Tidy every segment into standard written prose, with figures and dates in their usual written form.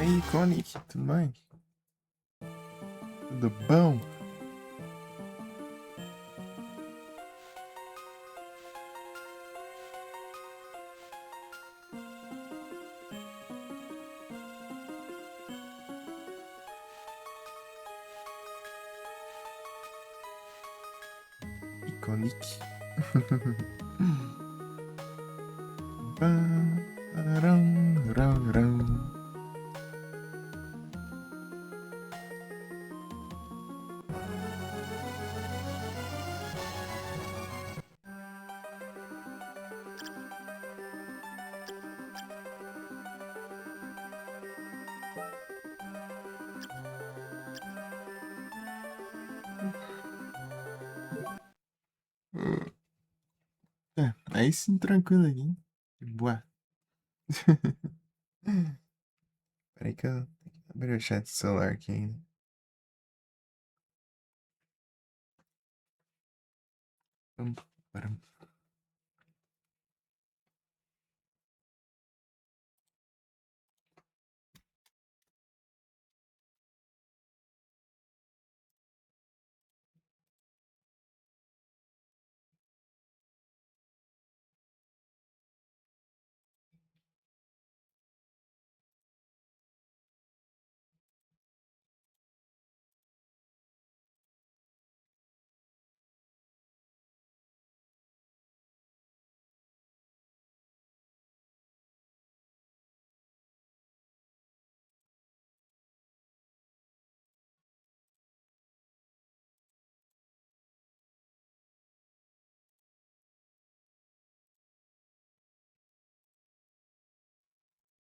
aí, Conic, tudo bem? Tudo bom? Iconic. Aí sim, tranquilo aqui. Boa. Peraí que eu tenho que abrir o chat do celular aqui ainda. Param.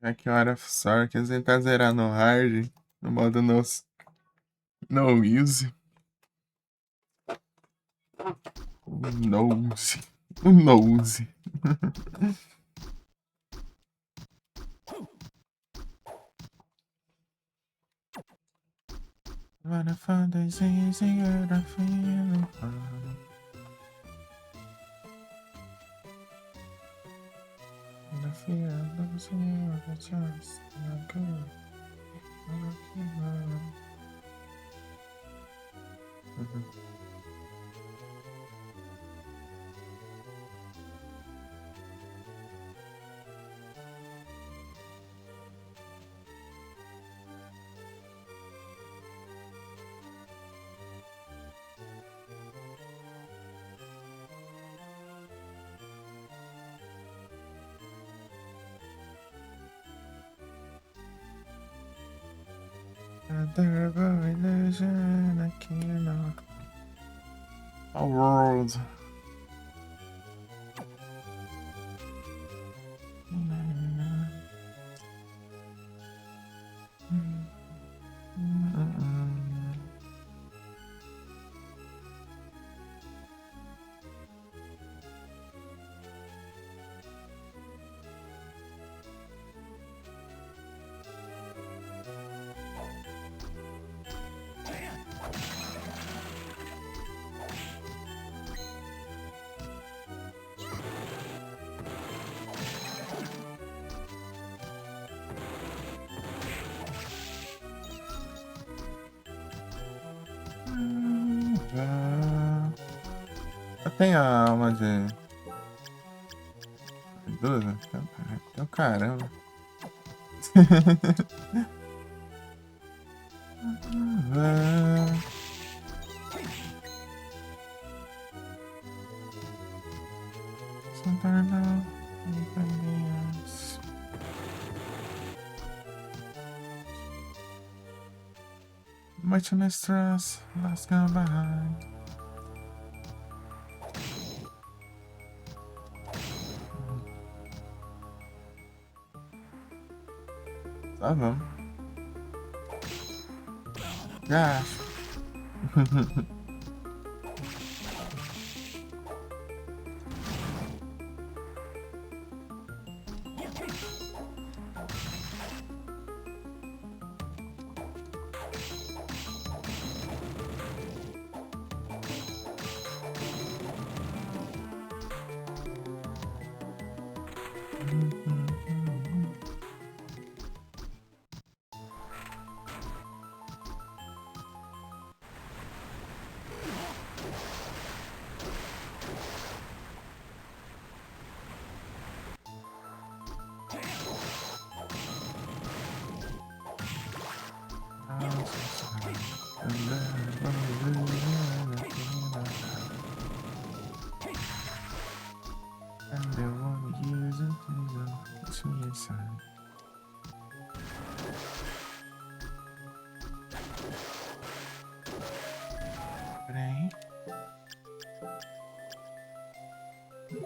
Já que hora só que você tá zerando no hard, no modo no use. Nose. O nose. What a fantasy is a feeling. The fear of losing of the choice. Not good. A terrible illusion I cannot. A world. Tem a alma de idoso? Então, caramba. Much mistrust, let's go behind. Tá bom. Gosh.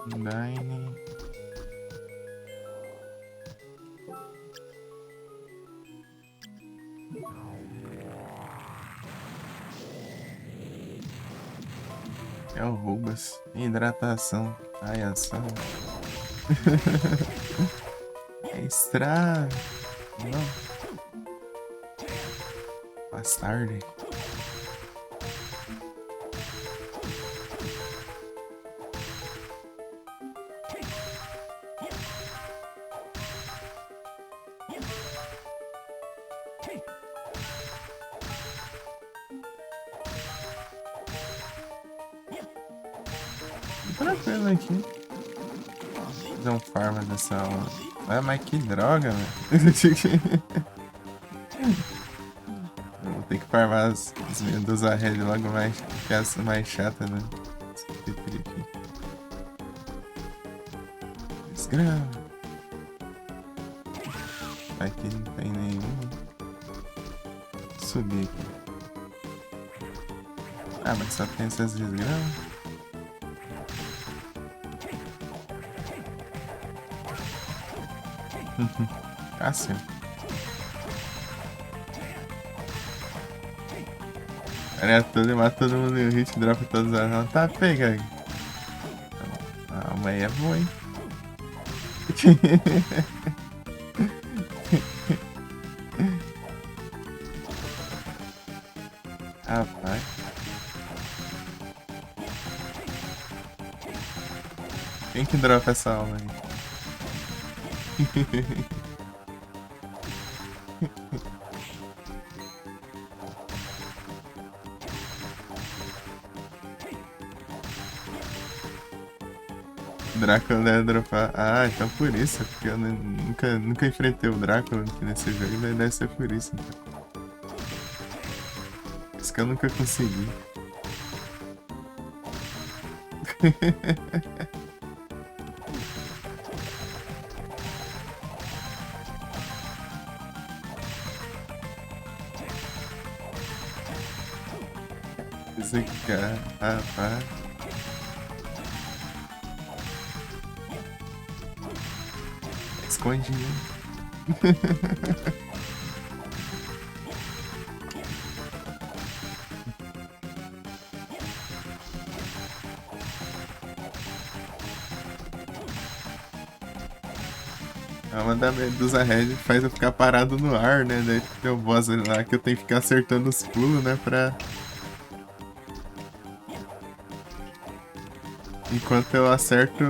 Dine. É o Rubas. Hidratação. Raiação. Extra. Não. Bastarde. Tranquilo aqui. Fazer um farm dessa aula. Ah, mas que droga, velho. Eu vou ter que farmar as Medusa Red logo mais, que é as mais chata, né? Desgrama. Aqui não tem nenhum. Subir aqui. Ah, mas só tem essas desgramas. Assim. Era tudo e mata todo mundo em hit, dropa todas as não tá pegando. Ah, mas é boa, hein? Rapaz. Quem que dropa essa alma aí? Drácula deve dropar. Ah, então por isso. Porque eu nunca enfrentei o Drácula nesse jogo, mas deve ser por isso. Então. Isso que eu nunca consegui. Esse cara, rapaz. Esconde. A uma da Medusa Red faz eu ficar parado no ar, né? Daí tem o boss lá que eu tenho que ficar acertando os pulos, né? Enquanto eu acerto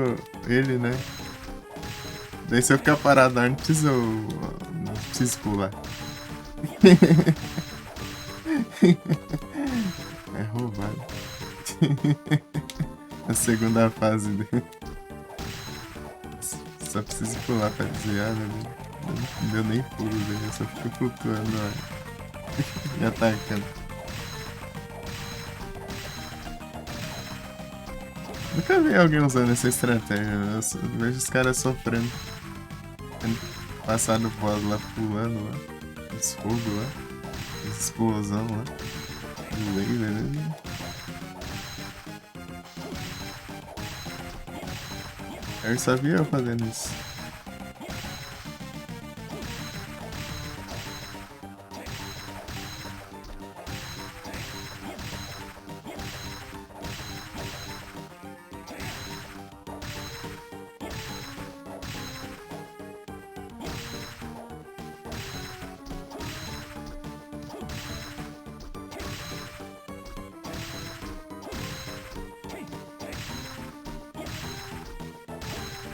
ele, né? Daí se eu ficar parado no ar, não preciso pular. É roubado. A segunda fase dele. Só preciso pular pra desviar, né? Não deu nem pulo, né? Eu só fico flutuando lá. E atacando. Nunca vi alguém usando essa estratégia. Eu vejo os caras sofrendo. Passar no boss lá, pulando lá. Os fogos lá. As explosão lá. O laser, né? Eu só vi eu fazendo isso.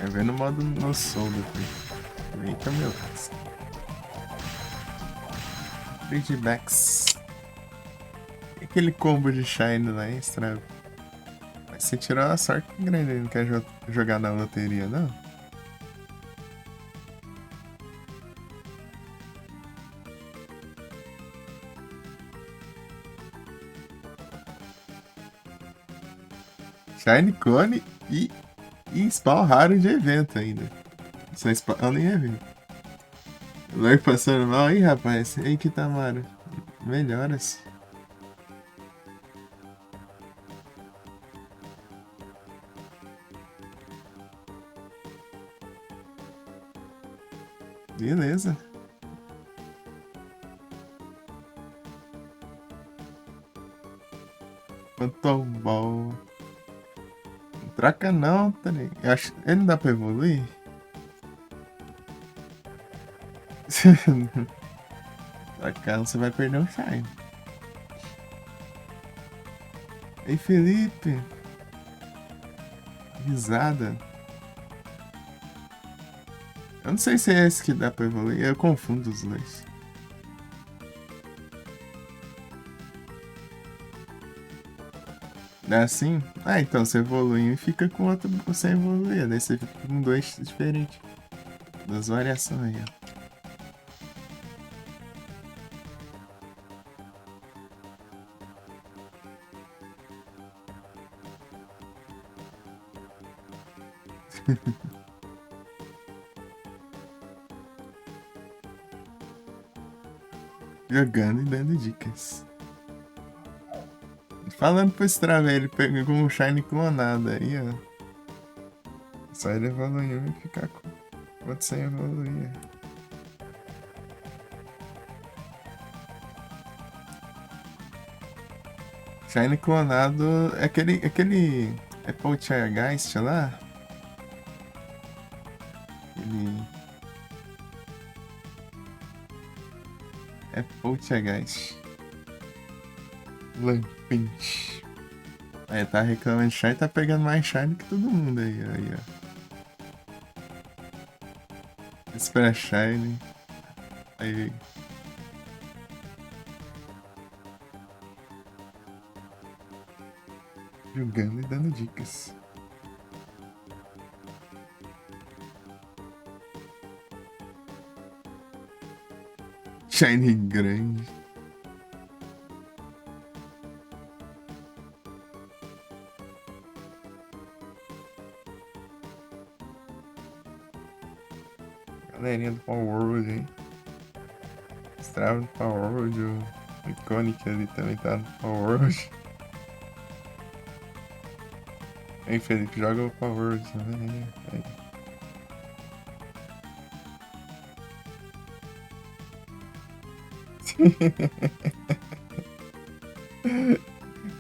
É ver no modo no soul depois. Eita, meu Deus. Feedbacks. E aquele combo de Shine lá, extra. Mas você tirou uma sorte grande, ele não quer jogar na loteria, não? Shine Cone e spawn raro de evento ainda. Só spawn em evento. Lurk passando mal aí, rapaz. Ei, Kitamara. Melhoras. Beleza. Phantom Ball. Troca não, tá ligado? Eu acho... Ele não dá pra evoluir? Trocar, você vai perder um Shine. Ei, Felipe. Risada. Eu não sei se é esse que dá pra evoluir. Eu confundo os dois. É assim? Ah, então você evolui e fica com outro sem evoluir. Daí você fica com dois diferentes. Duas variações aí, ó. Jogando e dando dicas. Falando pro Strava, ele pegou um Shine clonado aí, ó. Só ele evoluiu e ficar com outro sem evoluir. Shine clonado é aquele é Poltergeist lá? Ele é Poltergeist. Lampinch. Aí tá reclamando de Shine, tá pegando mais Shine que todo mundo aí, ó. Espera Shine. Aí. Jogando e dando dicas. Shine grande. Galerinha do Power World, hein? Strava do Power World, o Iconic ali também tá no Power World. Hein, Felipe, joga o Power World também, né? Aí.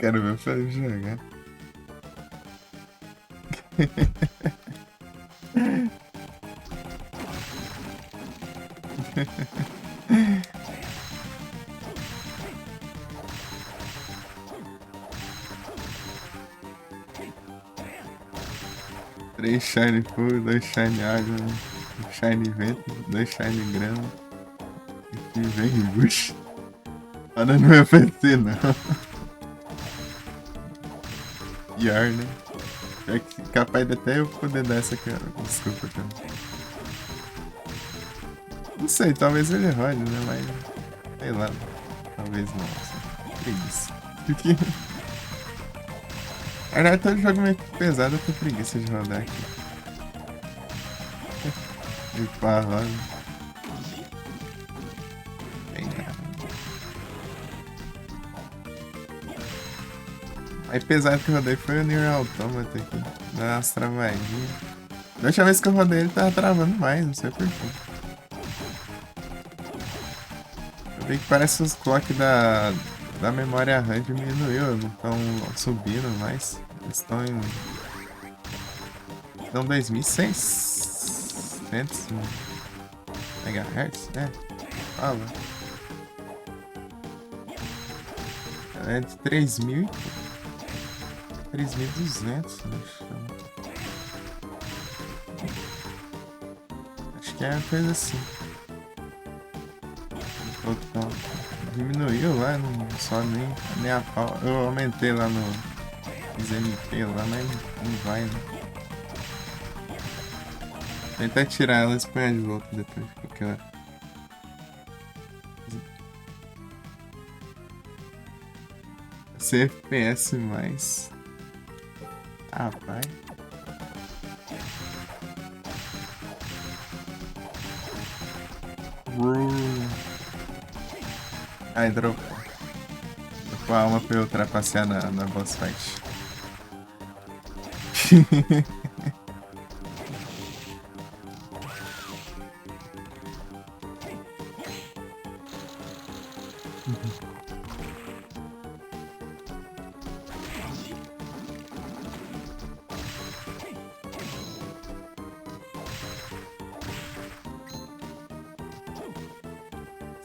Quero ver o Felipe jogar. Três Shine Fogo, dois Shine Água, um Shine Vento, dois Shine Grama. E vem Bush. Olha no meu PC, não. Yar, né? É capaz de até eu poder dar essa aqui. Desculpa, cara. Não sei, talvez ele rode, né? Mas. Sei lá. Talvez não. Assim. Preguiça. Porque. Na verdade, todo jogo meio pesado, eu tô preguiça de rodar aqui. De pá, roda. Bem nada. Mais pesado que eu rodei foi o Nier Automata aqui. Dá umas travadinhas. Da última vez que eu rodei ele tava travando mais, não sei porquê. Eu vi que parece os clock da memória RAM diminuiu, não estão subindo mais. Eles estão em. Estão 2600 MHz, né? Fala. É de 3000 3200, acho que é uma coisa assim. Total. Diminuiu lá, não só nem a pau. Eu aumentei lá no MP lá, mas não vai, né? Tentar tirar ela e põe de volta depois, porque ela... FPS mais. Ah, vai. Ai, dropou. Dropou a alma pra eu trapacear na boss fight.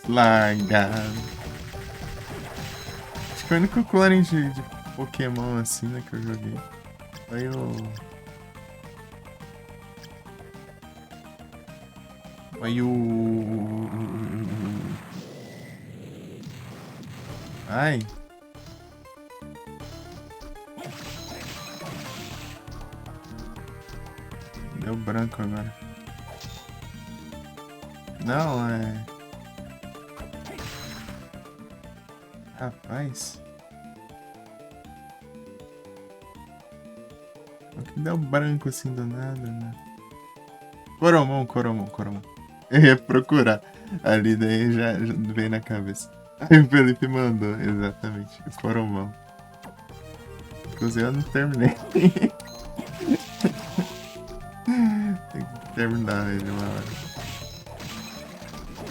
Largado. Acho que o único clone de Pokémon assim, né, que eu joguei foi o. Foi o. Ai, deu branco agora. Não, é. Rapaz. O que deu branco assim do nada, né? Coromon, Coromon, Coromon. Eu ia procurar. Ali daí já veio na cabeça. Aí o Felipe mandou, exatamente. O Coromon. Inclusive eu não terminei. Tem que terminar ele uma hora.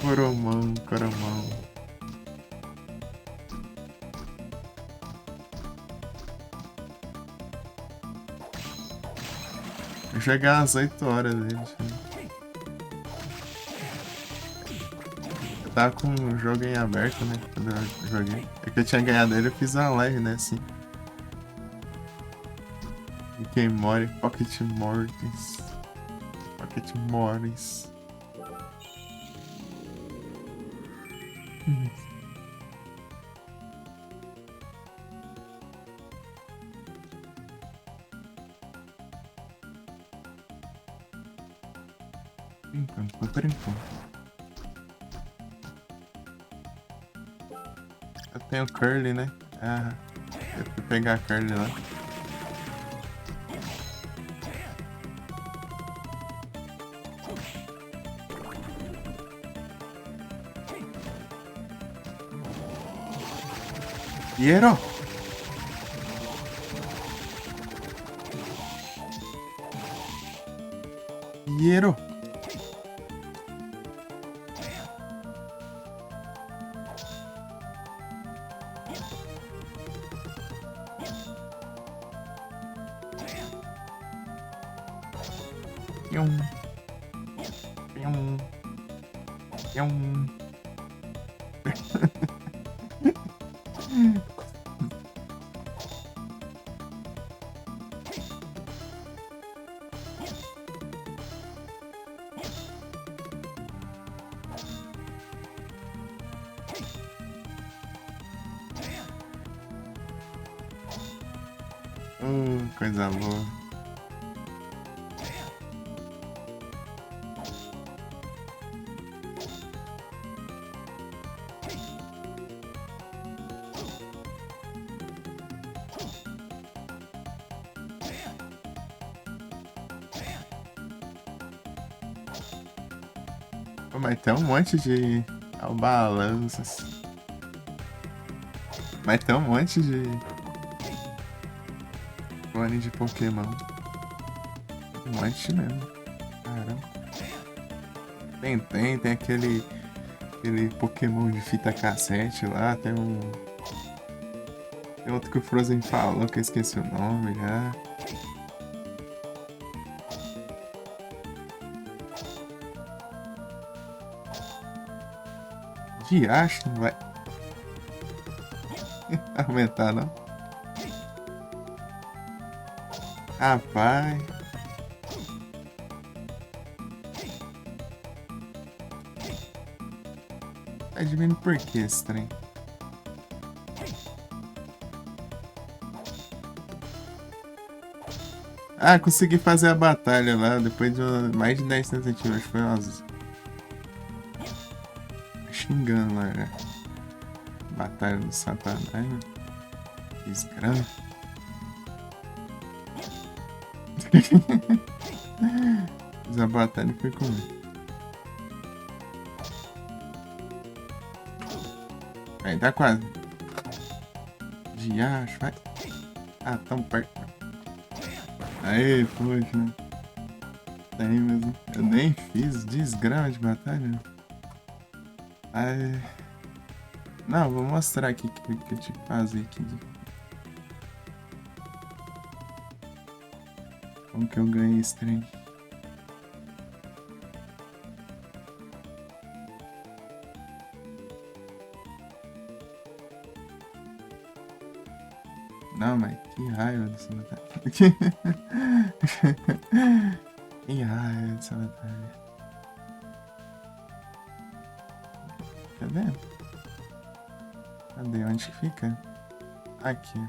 Coromon, Coromon. Eu cheguei às 8 horas dele. Eu tava com o jogo em aberto, né? Quando eu joguei. É que eu tinha ganhado ele, eu fiz uma live, né? Assim. Rick and Morty, Pocket Mortis. Pocket Mortis. Brincando, foi por enquanto. Eu tenho Curly, né? Ah, eu fui pegar a Curly lá. Hiero! Hiero! Pium. Pium. Pium. Coisa boa. Pô, mas tem um monte de balanças. Mas tem um monte de clone de Pokémon. Um monte mesmo. Caramba. Tem aquele Pokémon de fita cassete lá. Tem outro que o Frozen falou que eu esqueci o nome já. Diacho, não vai aumentar, não? Rapaz. Tá diminuindo por que esse trem? Ah, consegui fazer a batalha lá depois de mais de 10 tentativas. Acho que foi umas. Xingando lá já. Batalha do Satanás, né? Desgrama. Fiz a batalha e fui comer. Aí, tá quase. Diacho, vai. Ah, tão perto. Aê, poxa. Tem mesmo. Eu nem fiz desgrama de batalha. Ai. Não, vou mostrar aqui o que eu tive que fazer aqui. Como que eu ganhei esse trem? Não, mas que raiva dessa batalha. Que raiva dessa batalha. Cadê? Cadê? Onde que fica? Aqui.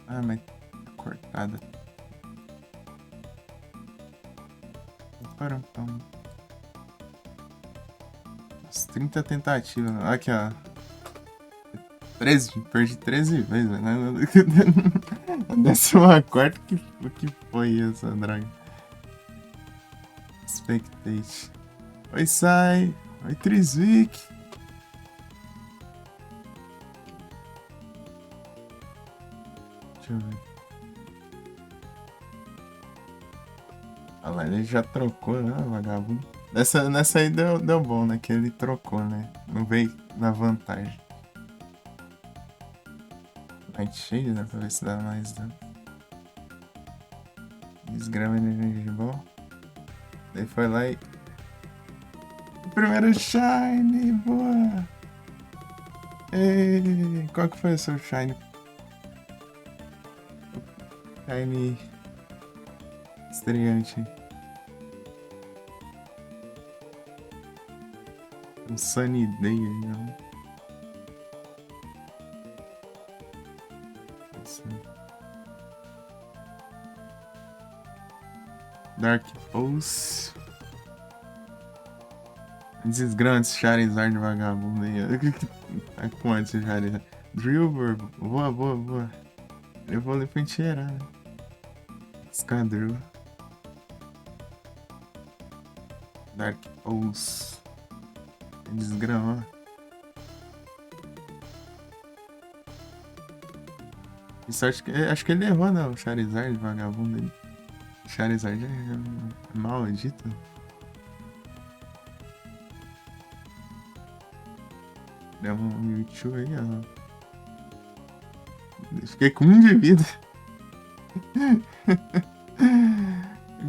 Ah, mas tá cortada. Para, As 30 tentativas. Aqui, ó. 13, perdi 13 vezes, né? A 14ª que foi essa draga? Spectate. Oi, Sai. Oi, Trisvik. Deixa eu ver. Olha lá, ele já trocou, né, vagabundo? Nessa aí deu bom, né? Que ele trocou, né? Não veio na vantagem. Nightshade, né? Pra ver se dá mais dano. Desgrama de energia bom. Daí foi lá e. Primeiro Shine, boa! Ei, qual que foi o seu Shine? Shine estreante. Um Sunny Day aí, não? Dark Pulse. Esses grandes Charizard vagabundo aí. Tá com esse Charizard. Drillbur, boa. Eu vou ali pra gente cheirar, né? Scandrew. Dark Pulse. Desgrama. Isso acho que ele errou, né? O Charizard vagabundo aí. Charizard é maldito. Deu um Mewtwo aí, ó. Fiquei com 1 de vida.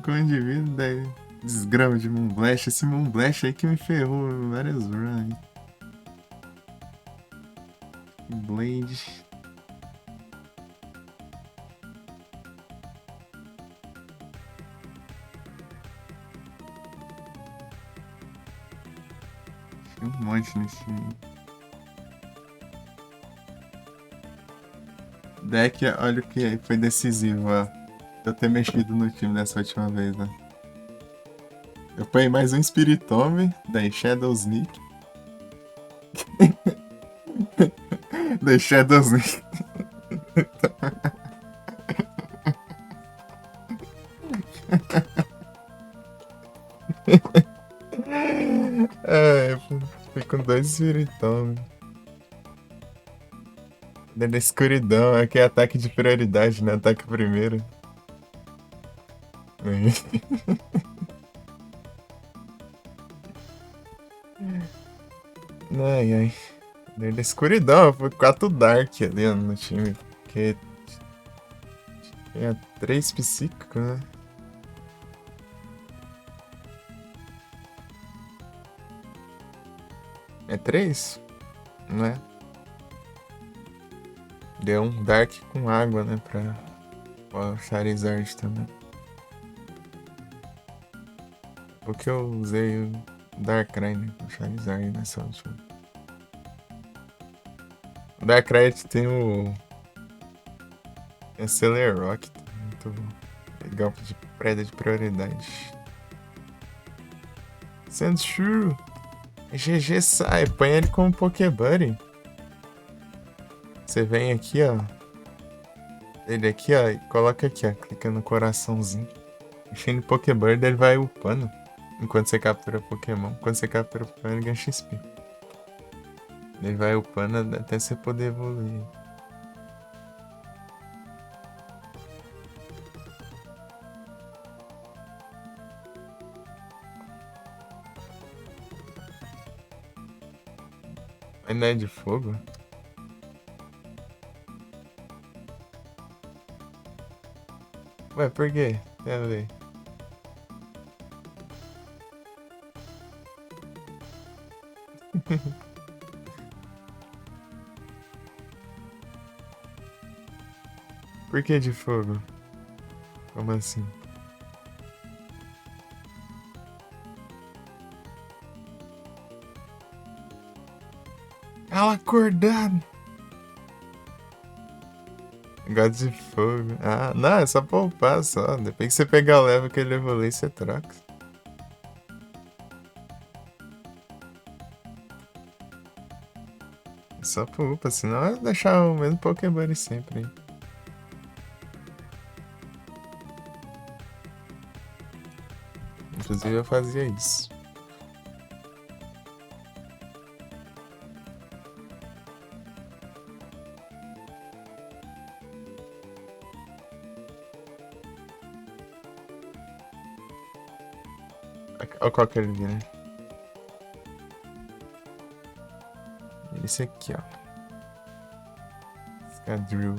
Com 1 de vida, daí. Desgrama de Moonblast. Esse Moonblast aí que me ferrou várias runs. Blade. Tinha um monte nesse deck. Olha o que foi decisivo, ó. Eu ter mexido no time dessa última vez, né? Eu ponho mais um Spiritomb, daí Shadow Sneak. daí Shadow Sneak. Fui com 2 Spiritomb. Da escuridão, aqui é ataque de prioridade, né? Ataque primeiro. Ai. Da escuridão, foi 4 Dark ali no time. Porque tinha 3 psíquicos, né? É 3? Não é? Deu um Dark com água, né? Pra o Charizard também. Porque eu usei o Darkrai, né? O Charizard nessa última. O Darkrai tem o Acelerock, muito legal de preda de prioridade. Sandshrew! GG sai, põe ele como Pokébuddy. Você vem aqui, ó. Ele aqui, ó, e coloca aqui, ó. Clica no coraçãozinho. Enchendo Pokébird, ele vai upando. Enquanto você captura Pokémon. Quando você captura Pokémon, ele ganha XP. Ele vai upando até você poder evoluir. Ainda é de fogo? Ué, por quê? Tem a ver. Por que de fogo? Como assim? Ela acordado! Negócio de fogo. Ah, não, é só poupar só. Depois que você pegar o level que ele evolui, você troca. É só poupa, senão é deixar o mesmo Pokémon sempre, hein? Inclusive eu fazia isso. Olha qual que ele vira. Esse aqui, ó. Scadrill.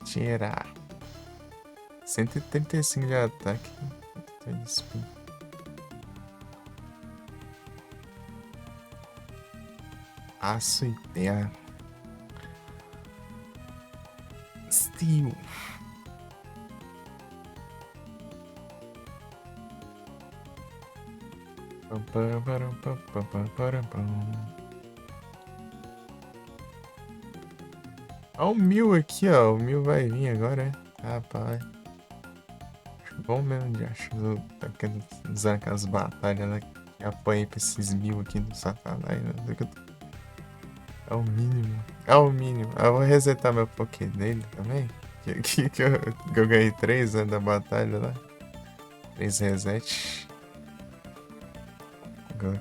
Tirar. 135 de ataque. 130 de speed. Aço e terra. Steel. Olha o Mil aqui, ó. O Mil vai vir agora, é? Rapaz. Acho bom mesmo de achar. Tá querendo usar aquelas batalhas lá que apanhei pra esses Mil aqui do Satanás. Né? É o mínimo. É o mínimo. Eu vou resetar meu Poké dele também. Que eu ganhei 3 da batalha lá. 3 reset. Agora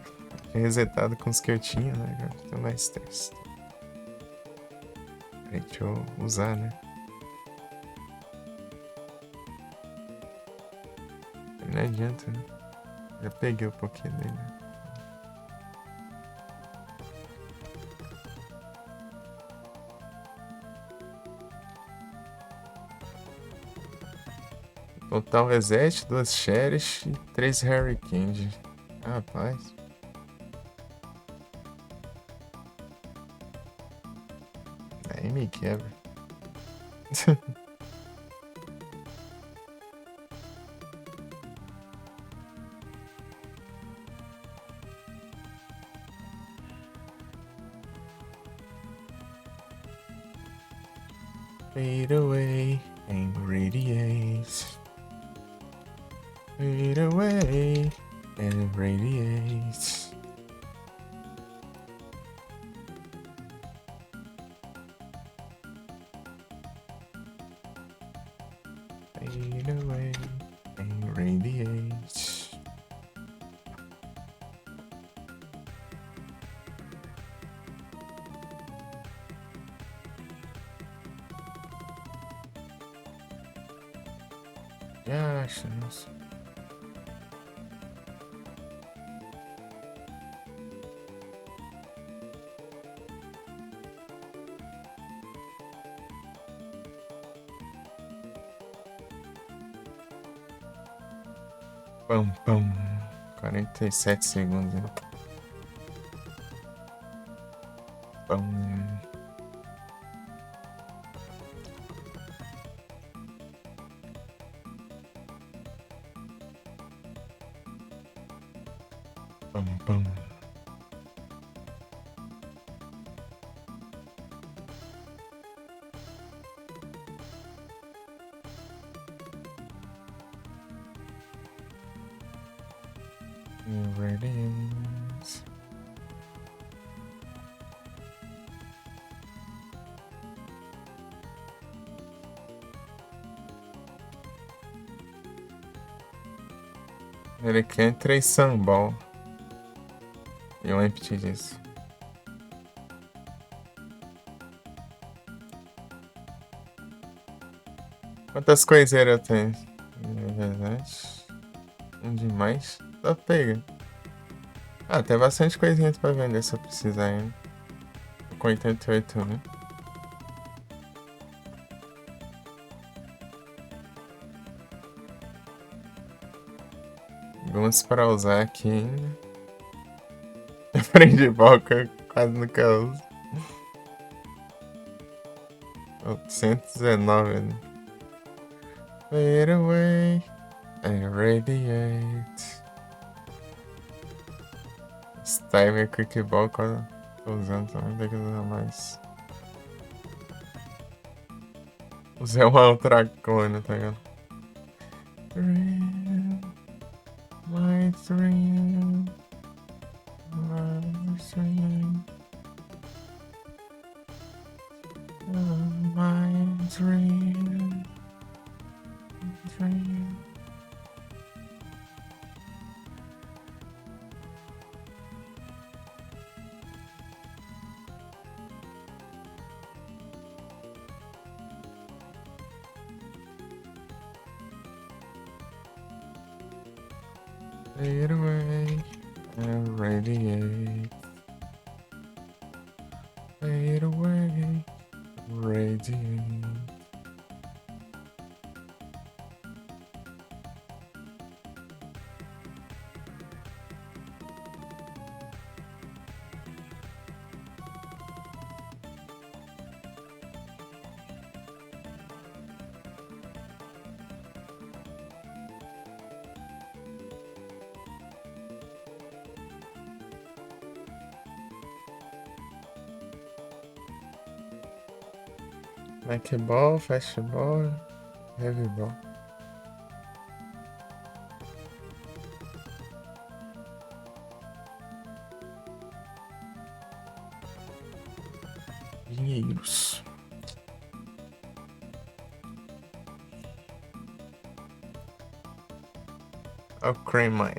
tinha resetado com os que eu tinha, né? Agora tem mais 3. Deixa eu usar, né? Não adianta, né? Já peguei o Poké dele. Total reset, 2 Cherish e 3 Harry Candy. Rapaz. Aí me quebra. Fade away and radiate. Fade away and radiate. Fade away and radiate. Actions. Pam, pam. 47 segundos. Né? Pam. Pam, pam. Here it is. Ele quer 3 Sunball. E um empty disso. Quantas coiseiras eu tenho? É verdade. Um demais. Só pega. Ah, tem bastante coisinha pra vender se eu precisar ainda. Com 88, né? alguns pra usar aqui ainda. Aprendi boca, quase nunca uso. 119, né? Fade away and radiate. Esse timer quick ball, quando tô usando também, tem que usar mais. Usei uma outra cone, tá ligado? My dream. My dream. My dream. Dream. Fade away and radiate. Fade away, radiate. Like ball, fast ball, heavy ball. Dinheiros. I'll cream my...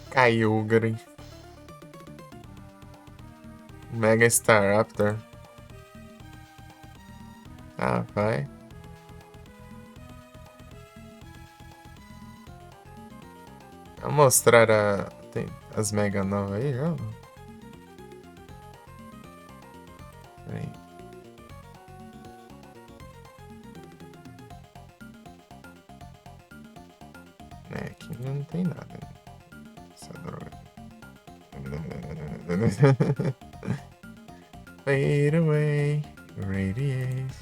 Kyogre. Mega Staraptor. Ah, vai. Vou mostrar as Mega Nova aí já. Peraí. Aqui não tem nada. Essa droga. Fade away, radiate.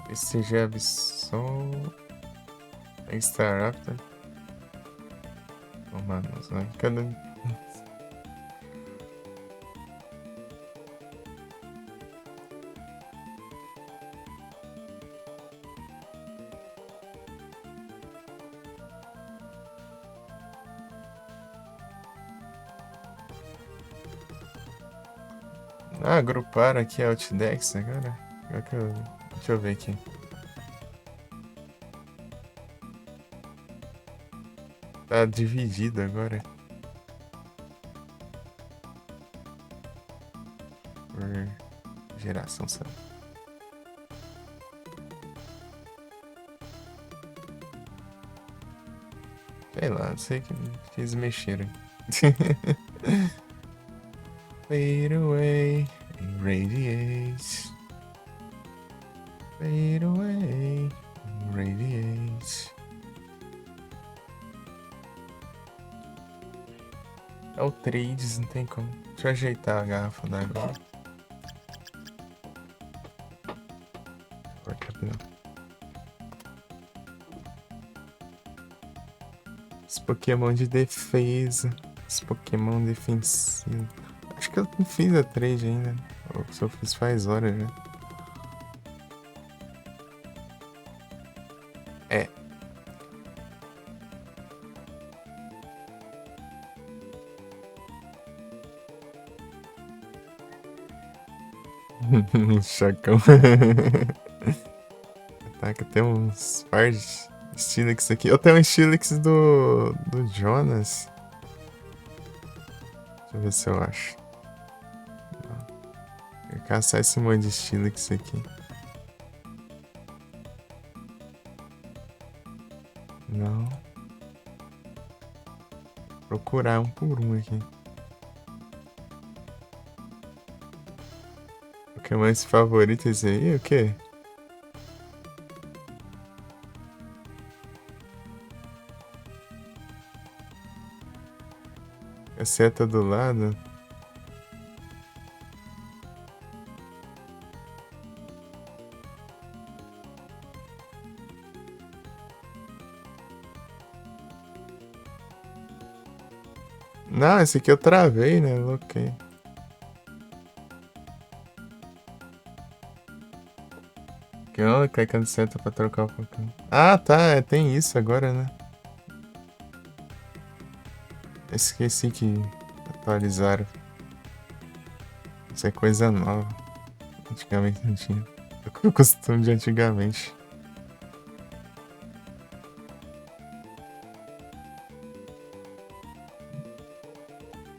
Esse já Absol. Staraptor. Vamos lá. Cadê? Ah, agrupar aqui a Outdex agora. Deixa eu ver aqui. Tá dividido agora. Por geração, sabe? Sei lá, não sei que eles mexeram. Fade away and radiate. Fade away and radiate. É o trades, não tem como. Deixa eu ajeitar a garrafa d'água. Os Pokémon de defesa. Os Pokémon defensivos. Acho que eu não fiz a trade ainda. Ou se eu fiz faz hora já. É. Chacão. Tá, que tem uns par de Steelix aqui. Eu tenho um Steelix do Jonas. Deixa eu ver se eu acho. Vou caçar esse monte de Steelix aqui. Não. Vou procurar um por um aqui. Pokémons favoritos aí? O quê? A seta do lado? Não, esse aqui eu travei, né? Ok. Que ó, clicando seta pra trocar o Pokémon. Ah, tá. Tem isso agora, né? Esqueci que atualizaram. Isso é coisa nova. Antigamente não tinha. O costume de antigamente.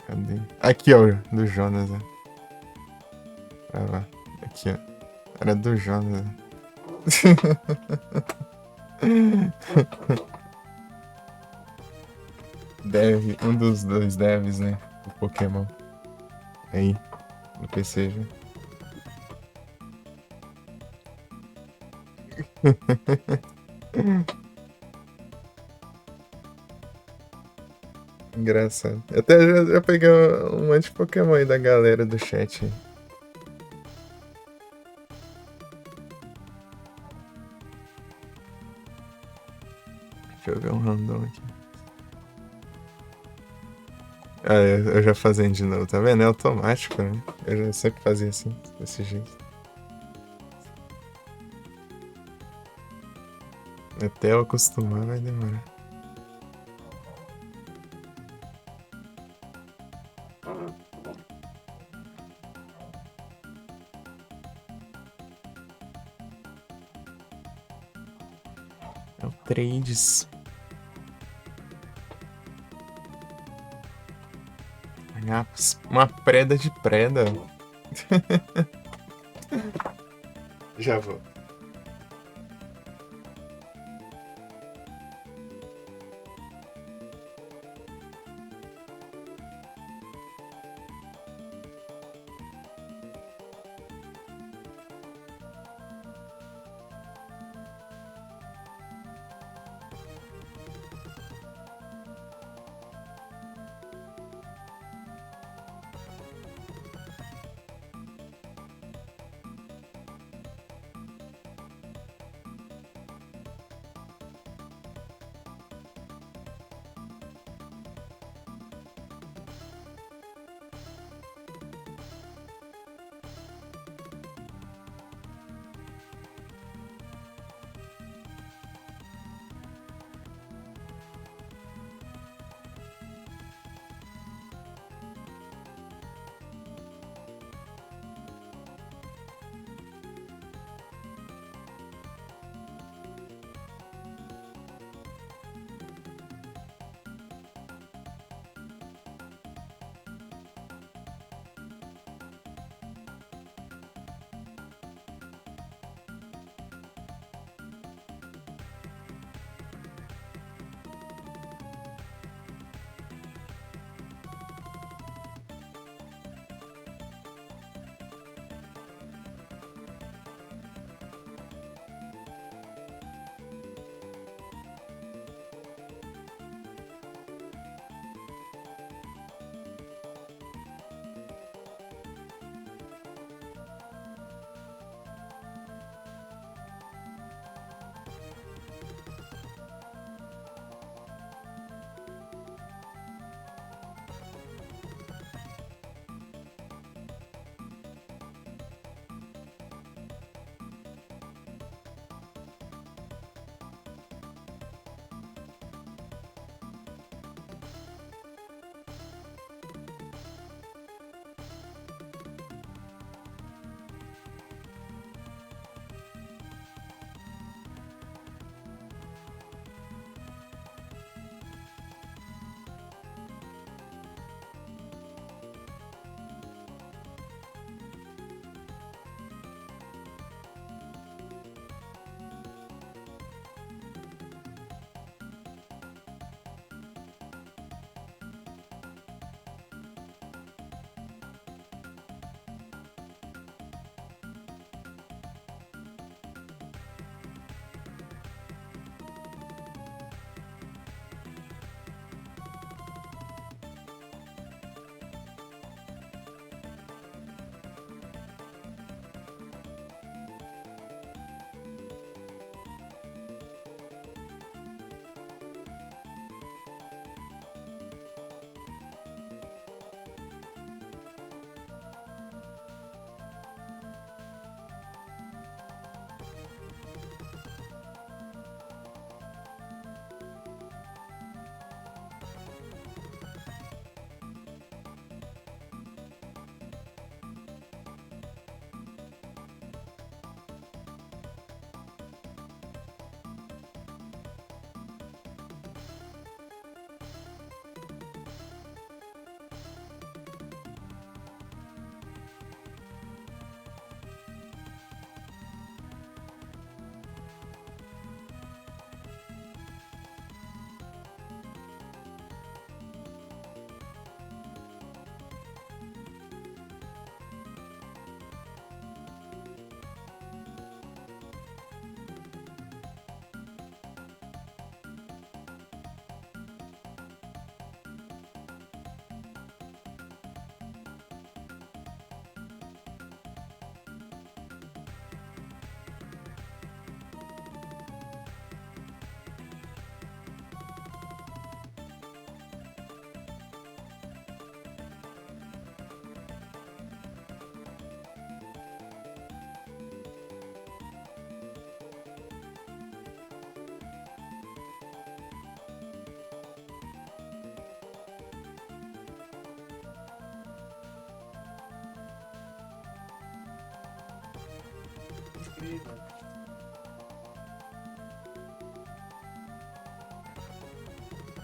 Cadê? Aqui, ó, do Jonas, né? Ah, lá. Aqui, ó. Era do Jonas. Né? Dev, um dos dois devs, né? Do Pokémon. Aí, no PC já. Engraçado. Eu até já peguei um monte de Pokémon aí da galera do chat. Deixa eu ver um random aqui. Ah, eu já fazendo de novo, tá vendo? É automático, né? Eu já sempre fazia assim, desse jeito. Até eu acostumar vai demorar. É o Trades. Uma preda de preda. Já vou.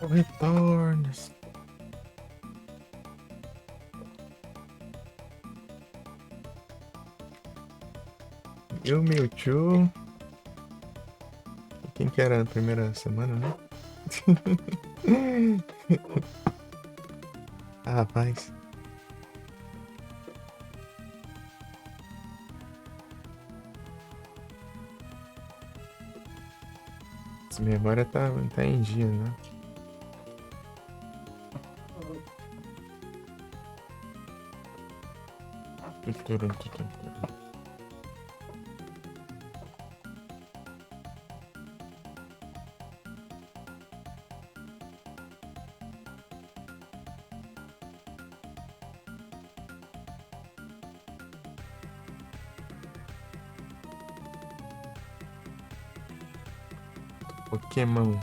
Retornos. E o Mewtwo. Quem que era na primeira semana, né? Ah, rapaz. Essa memória tá em dia, né? Pokémon.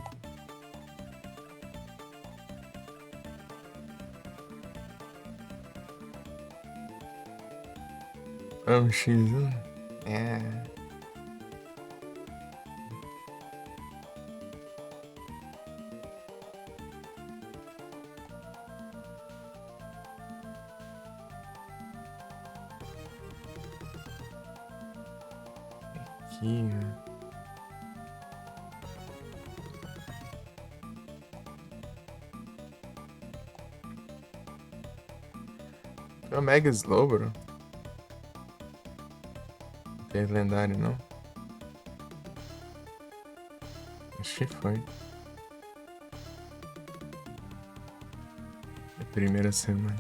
X1? É. Aqui, né? É o Mega Slowbro. Não tem lendário, não? Acho que foi. A primeira semana.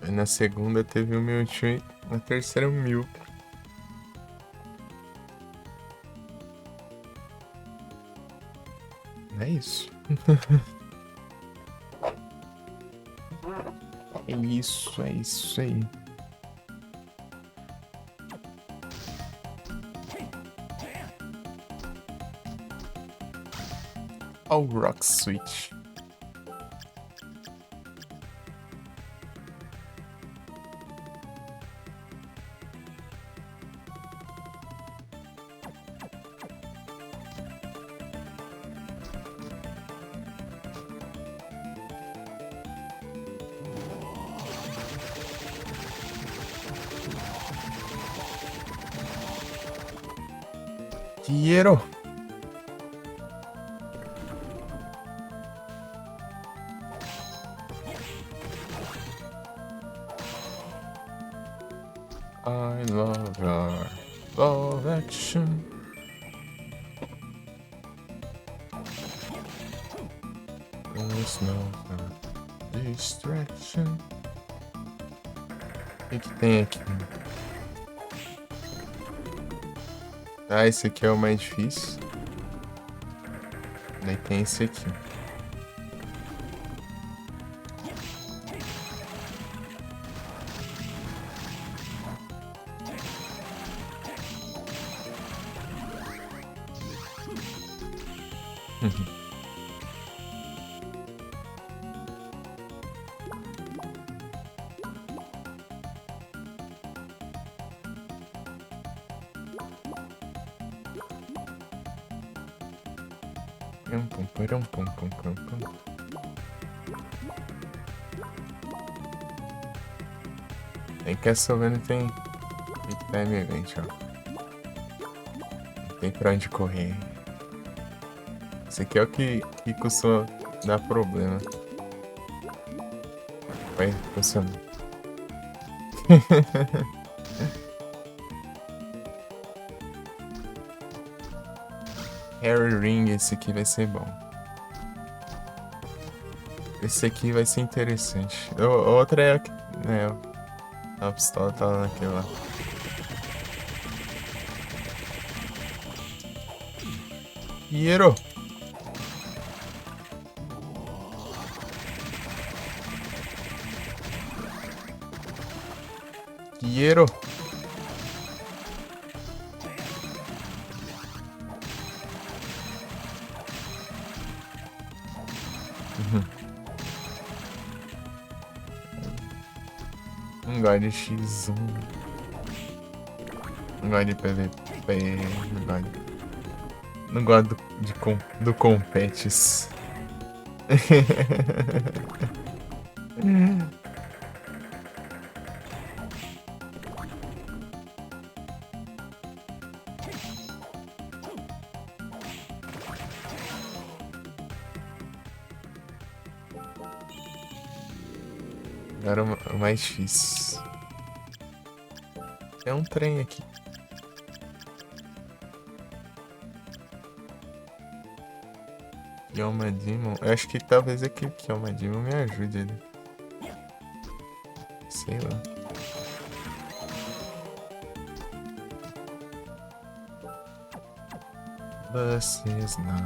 Aí na segunda teve o Mewtwo e na terceira o Mew. É isso. É isso aí. Ó o Rock Switch. Dinheiro. I love your love action. There's no distraction. O que tem aqui? Ah, esse aqui é o mais difícil. Daí tem esse aqui. Tem Castlevania, tem Big Time Event, ó. Não tem pra onde correr. Esse aqui é o que costuma dar problema. Vai funcionar. Harry Ring, esse aqui vai ser bom. Esse aqui vai ser interessante. Outra é a pistola tá naquela lá. Dinheiro! Dinheiro! Um guarda X1. Não gosto de PVP. Não gosto do Competes. Agora o mais difícil. É um trem aqui. Yoma Demon. Eu acho que talvez aquele Yoma Demon me ajude ali. Sei lá. Bus is not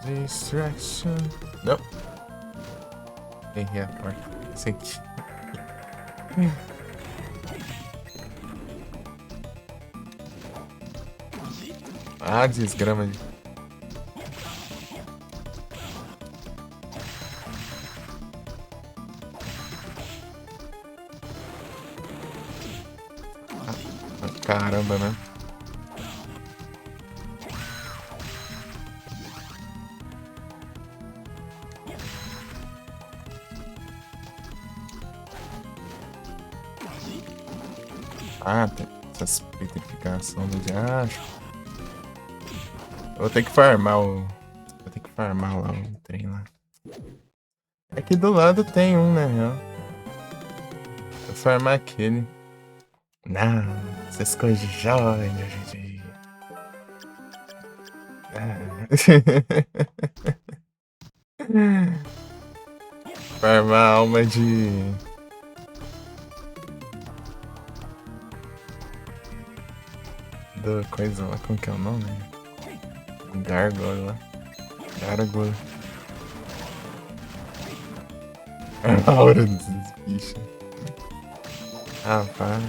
distraction. Não. Errei a porta. Esse aqui. Ah, desgrama de. Caramba, né? Ah, tem essas petrificações do diacho. Vou ter que farmar o. Vou ter que farmar lá o trem lá. Aqui do lado tem um, né? Vou farmar aquele. Não, essas coisas de jovem, gente. Farmar alma de. Do coisa lá, como que é o nome? Gárgula. Gárgula. A hora desses bichos. Rapaz.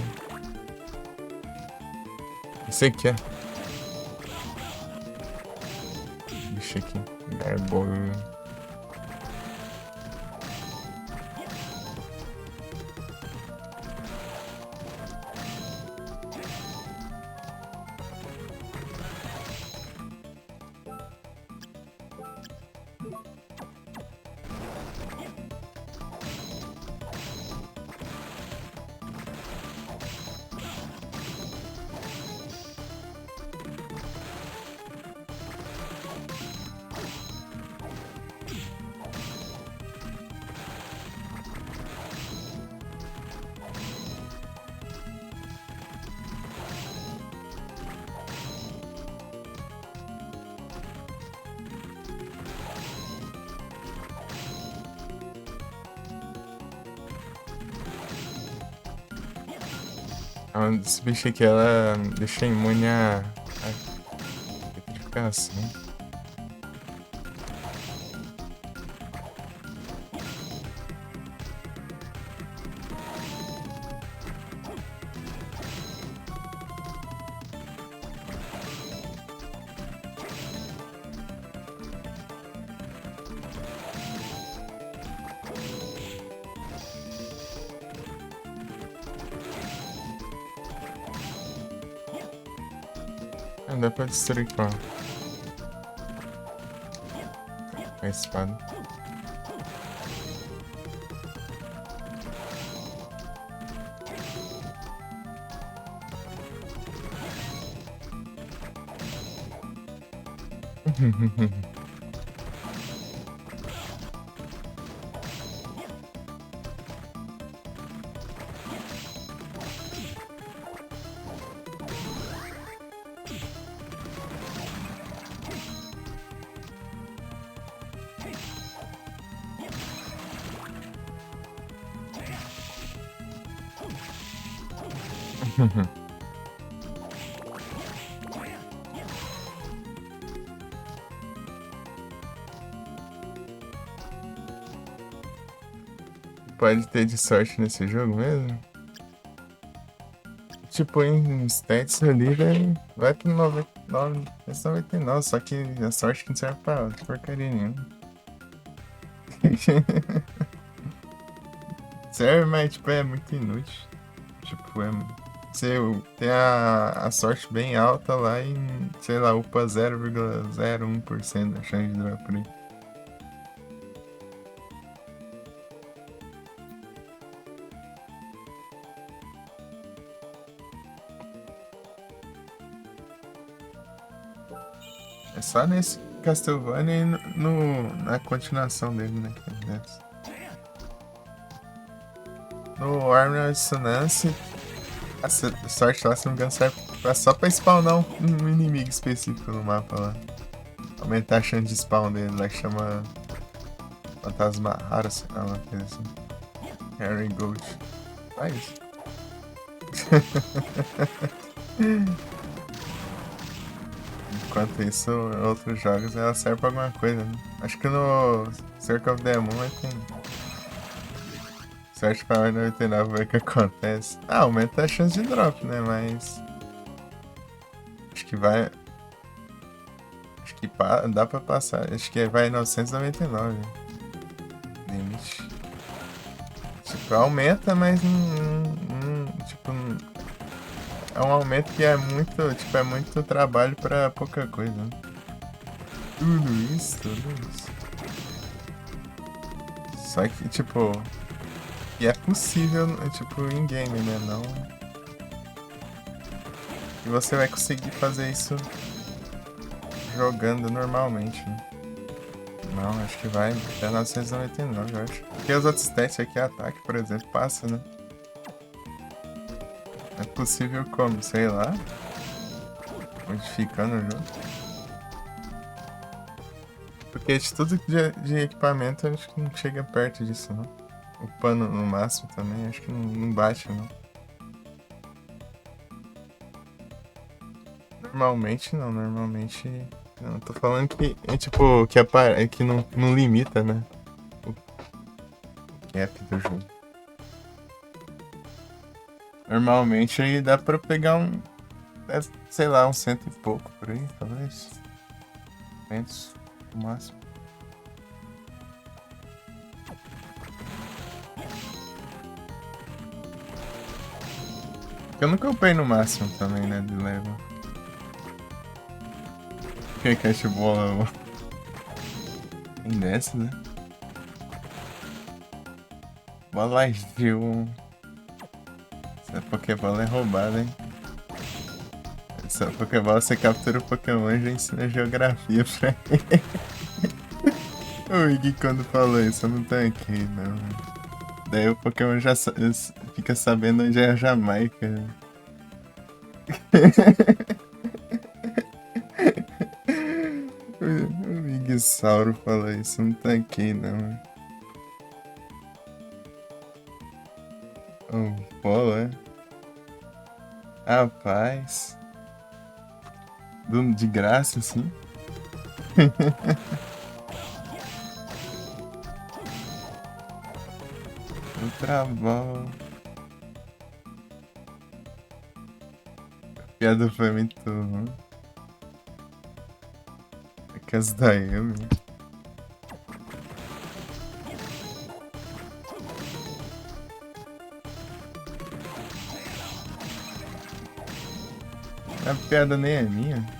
Esse aqui, ó. Bicho aqui. Gárgula. Esse bicho aqui, ela deixa imune a petrificação. Dá pra destruir com a espada. Pode ter de sorte nesse jogo mesmo? Tipo, em stats ali, velho, vai pro 99, 99, só que a sorte que não serve pra porcaria nenhuma. Serve, mas tipo, é muito inútil. Tipo, Você tem a sorte bem alta lá em, sei lá, upa 0,01% da chance de drop por aí. É só nesse Castlevania e na continuação dele, né? Que é dessa. No Army of Sonance, a sorte lá, se não me engano, serve só pra spawnar um inimigo específico no mapa lá. Aumentar a chance de spawn dele lá, que chama Fantasma Raro, sei lá, uma coisa assim. Harry Gold. É isso. Enquanto isso, outros jogos ela serve pra alguma coisa, né? Acho que no Circle of the Moon tem sorte pra 99 ver o que acontece. Ah, aumenta a chance de drop, né? Mas. Acho que vai. Acho que dá pra passar. Acho que vai 999. Limite. Tipo, aumenta, mas tipo, é um aumento que é muito, tipo, é muito trabalho pra pouca coisa, né? Tudo isso, tudo isso. Só que, tipo, e é possível, tipo, em game, né? Não. E você vai conseguir fazer isso jogando normalmente, né? Não, acho que vai até 999, eu acho. Porque os outros testes aqui, ataque, por exemplo, passa, né? É possível como? Sei lá. Modificando o jogo. Porque de tudo de equipamento, acho que não chega perto disso, não. O pano no máximo também, acho que não bate, não. Normalmente não, normalmente. Não, tô falando que é tipo, que não limita, né? O cap do jogo. Normalmente aí dá pra pegar sei lá, um cento e pouco por aí, talvez. 500 no máximo. Eu nunca upei no máximo também, né, de level. Que cash bola tem dessa, né? Bola Gil. Essa Pokébola é roubada, hein? Essa Pokébola você captura o Pokémon e já ensina geografia pra ele. O Iggy quando falou isso, eu não tanquei, não. Daí o Pokémon já fica sabendo onde é a Jamaica. O Igsauro falou isso, eu não tanquei, não. O Polo, é? Rapaz. De graça, assim. Ultra Ball. A piada foi muito ruim. É que as da Amy. A piada nem é minha.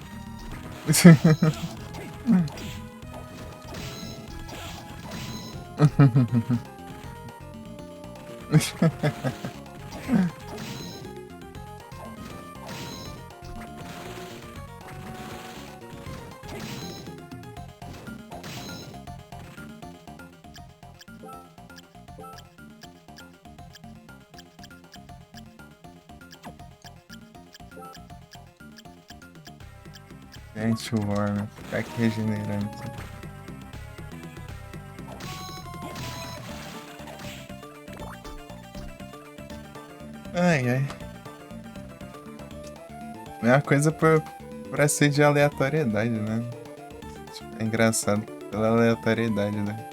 Gente, o Warner. Ficar aqui regenerando. Ai, ai. É uma coisa pra ser de aleatoriedade, né? Tipo, é engraçado pela aleatoriedade, né?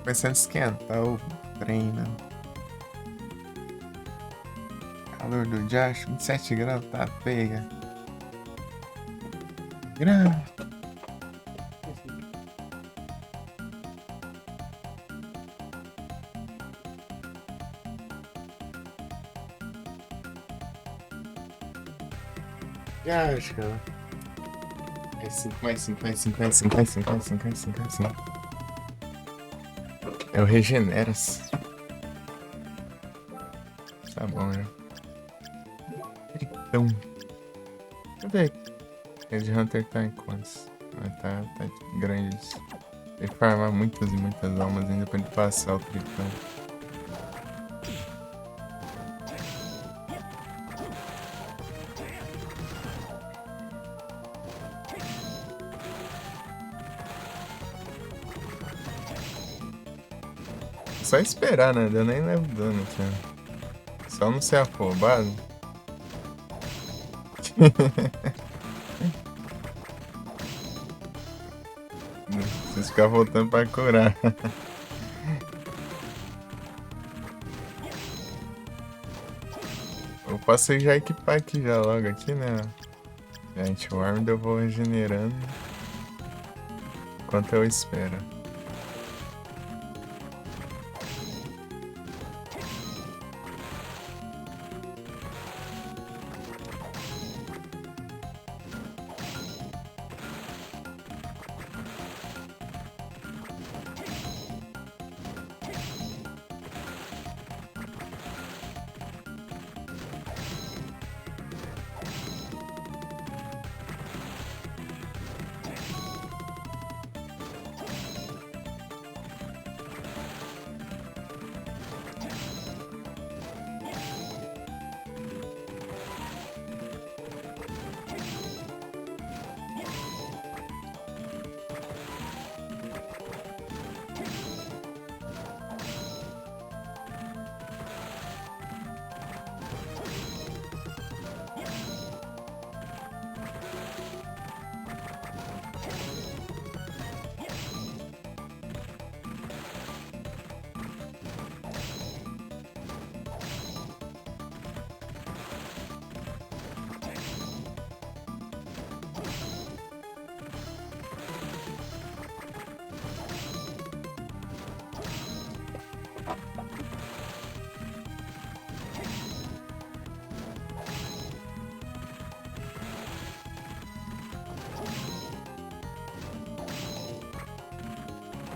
começando a esquentar o trem, né? Calor do Josh, 27 graus, tá pega. Grande. Josh, cara. Mais 5. Eu regenero-se. Tá bom, né? Então. Cadê? Red Hunter tá em quantos? Tá grande isso. Tem que farmar muitas e muitas almas ainda pra ele passar o Tritão. Só esperar, né? Eu nem levo dano aqui, né? Só não ser afobado. Vocês ficar voltando pra curar. Eu posso já equipar aqui já logo aqui, né? Gente, o Armed eu vou regenerando enquanto eu espero.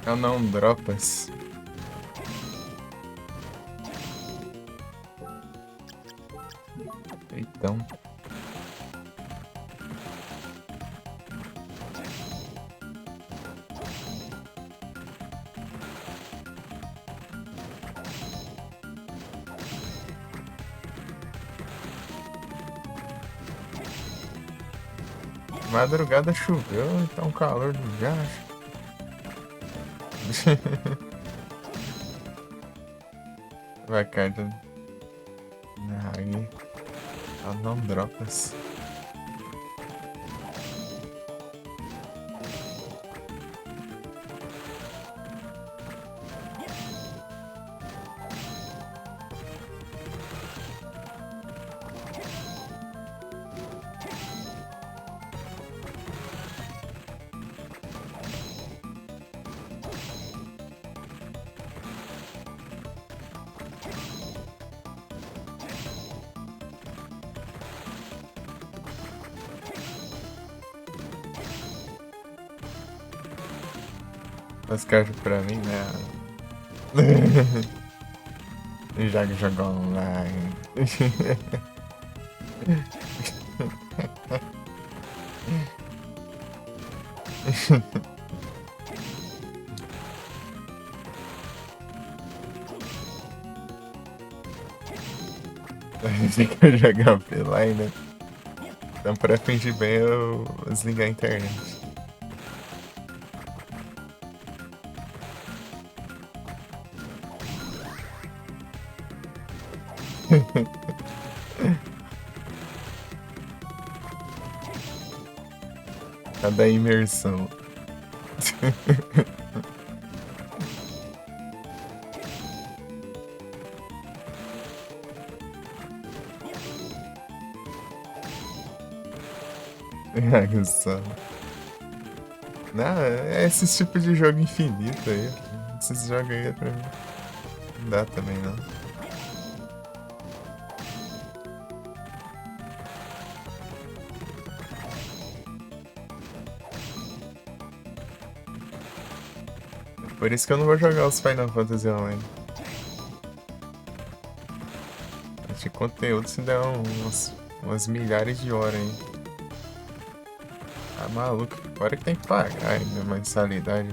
Eu não dropas. Então. Madrugada choveu, então calor do gacho. Vai cair na água. Ela não dropas. As cartas pra mim, né? Já que jogou online. Fica jogando pela né? Então pra fingir bem eu desligar a internet. A da imersão. Só. Não, é esse tipo de jogo infinito aí. Esses jogos aí pra mim. Não dá também não. Por isso que eu não vou jogar os Final Fantasy Online. Acho que conteúdo se der umas milhares de horas aí. Tá maluco. Fora que tem que pagar ainda mensalidade.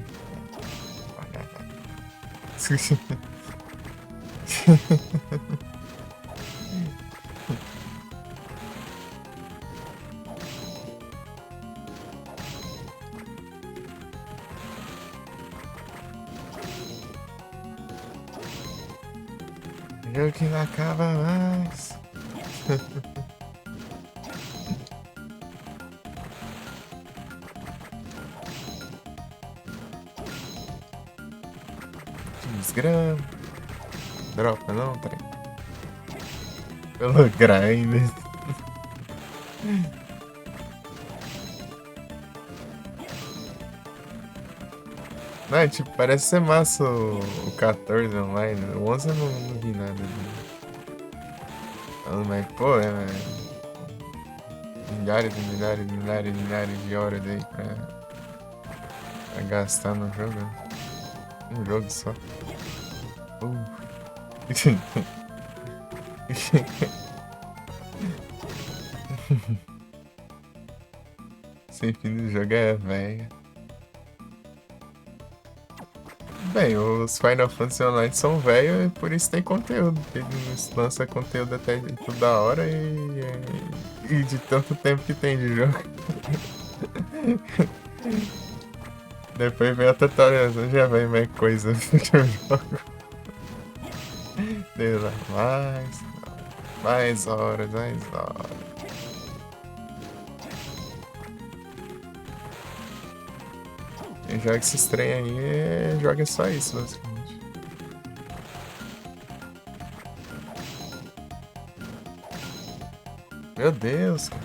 Jogo que não acaba mais. Desgrama. Dropa não, trem. Pelo grind. Não, tipo, parece ser massa o 14 online. O 11 eu não vi nada dele. Mas, pô, milhares e milhares e milhares e milhares de horas aí pra gastar no jogo. Um jogo só. Sem fim do jogo é velho. Bem, os Final Fantasy Online são velhos e por isso tem conteúdo. Eles lançam conteúdo até toda hora e de tanto tempo que tem de jogo. Depois vem a atualização, já vem mais coisa do jogo. Sei lá, mais horas, mais horas. Quem joga esses trem aí joga só isso, basicamente. Meu Deus, cara.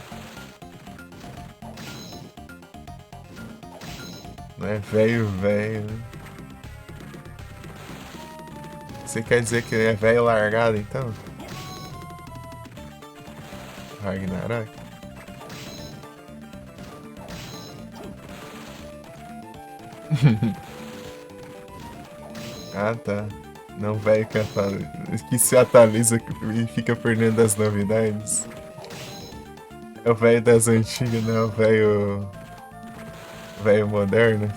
Não é velho, velho. Você quer dizer que é velho largado, então? Ragnarok? Ah, tá. Não velho que se atualiza e fica perdendo as novidades. É o velho das antigas, não é o velho moderno.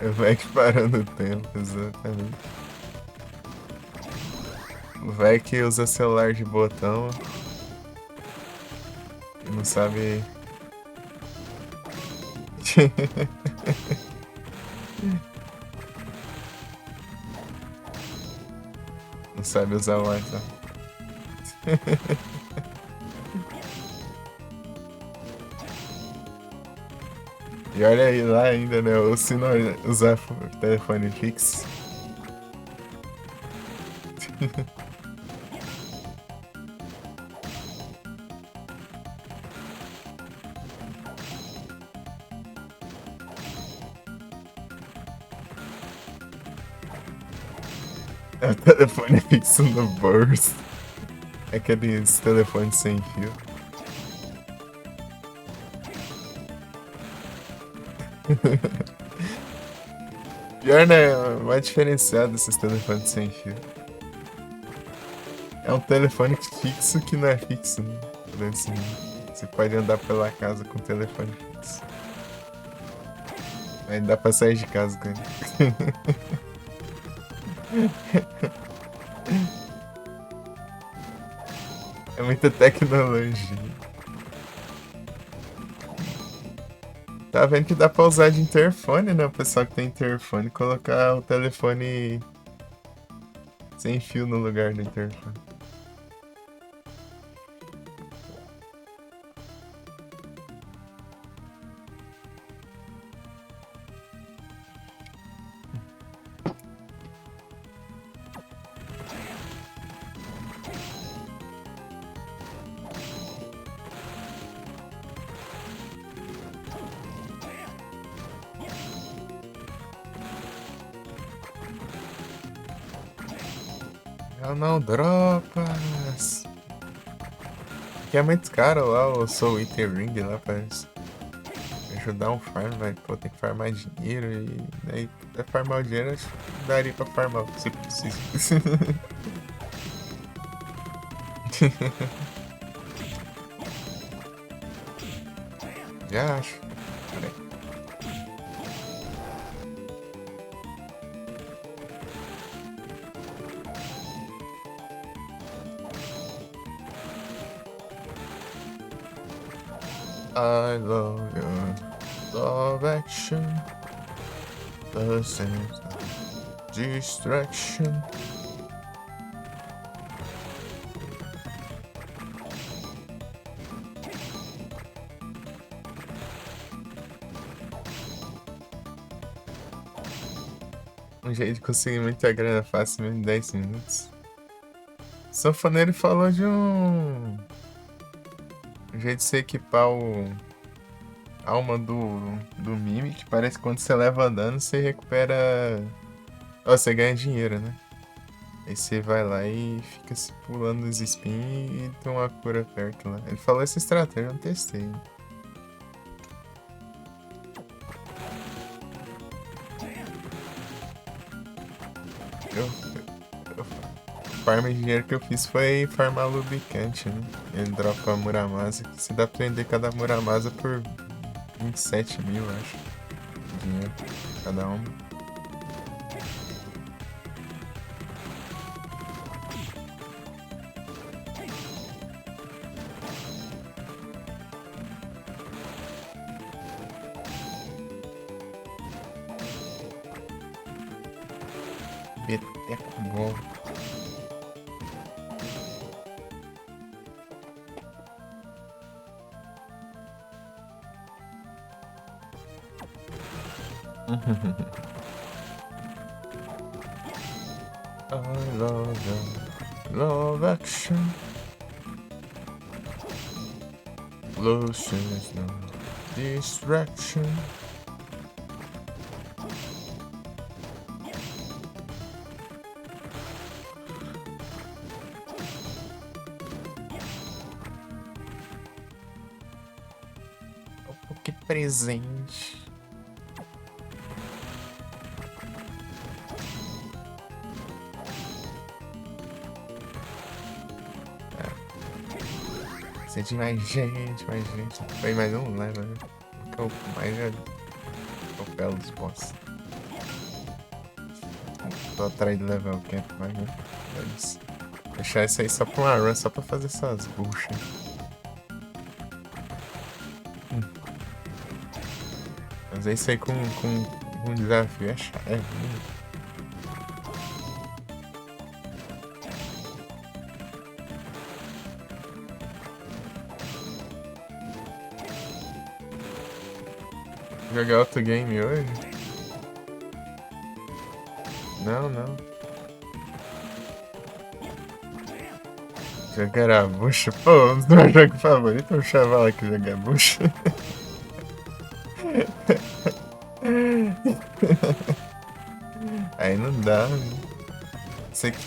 É o velho que parou no tempo, exatamente. O velho que usa celular de botão e não sabe. Não sabe usar o WhatsApp. E olha aí lá ainda, né? Ou se não usar telefone fixo. É o telefone fixo no bolso. É aqueles telefones sem fio. Pior, né? Mais diferenciado esses telefones sem fio. É um telefone fixo que não é fixo, né? Assim, você pode andar pela casa com telefone fixo. Aí dá pra sair de casa com ele. É muita tecnologia. Tá vendo que dá pra usar de interfone, né? O pessoal que tem interfone, colocar o telefone sem fio no lugar do interfone. Eu não, dropas. Que é muito caro lá o Soul Eater Ring lá pra ajudar um farm, vai. Pô, tem que farmar dinheiro e daí pra farmar o dinheiro acho que daria pra farmar se precisa. Já acho. Peraí. I love your love action. The sense of distraction. Um jeito de conseguir muita grana fácil mesmo em 10 minutos. O sanfoneiro falou de um jeito de você equipar o alma do Mimic. Parece que quando você leva dano, você recupera. Ó, você ganha dinheiro, né? Aí você vai lá e fica se pulando nos spin e tem uma cura perto lá. Ele falou essa estratégia, eu não testei. O farm de dinheiro que eu fiz foi farmar lubricante, né? Ele dropa Muramasa, que se dá pra vender cada Muramasa por 27 mil, acho. Dinheiro cada uma. Peteco bom. I love you. Love action. Lotions, no distraction. Oh, que presente. Sente mais gente, mais gente. Foi mais um level, né? Que eu mais já atropelo dos boss. Tô atrás do level cap, mas né? Deixar isso aí só pra uma run, só pra fazer essas buchas. Fazer isso aí com um desafio é ruim. Jogar outro game hoje? Não, não. Jogar a bucha? Pô, um dos meus jogos favoritos é o chaval aqui jogar bucha. Aí não dá, né? Sei que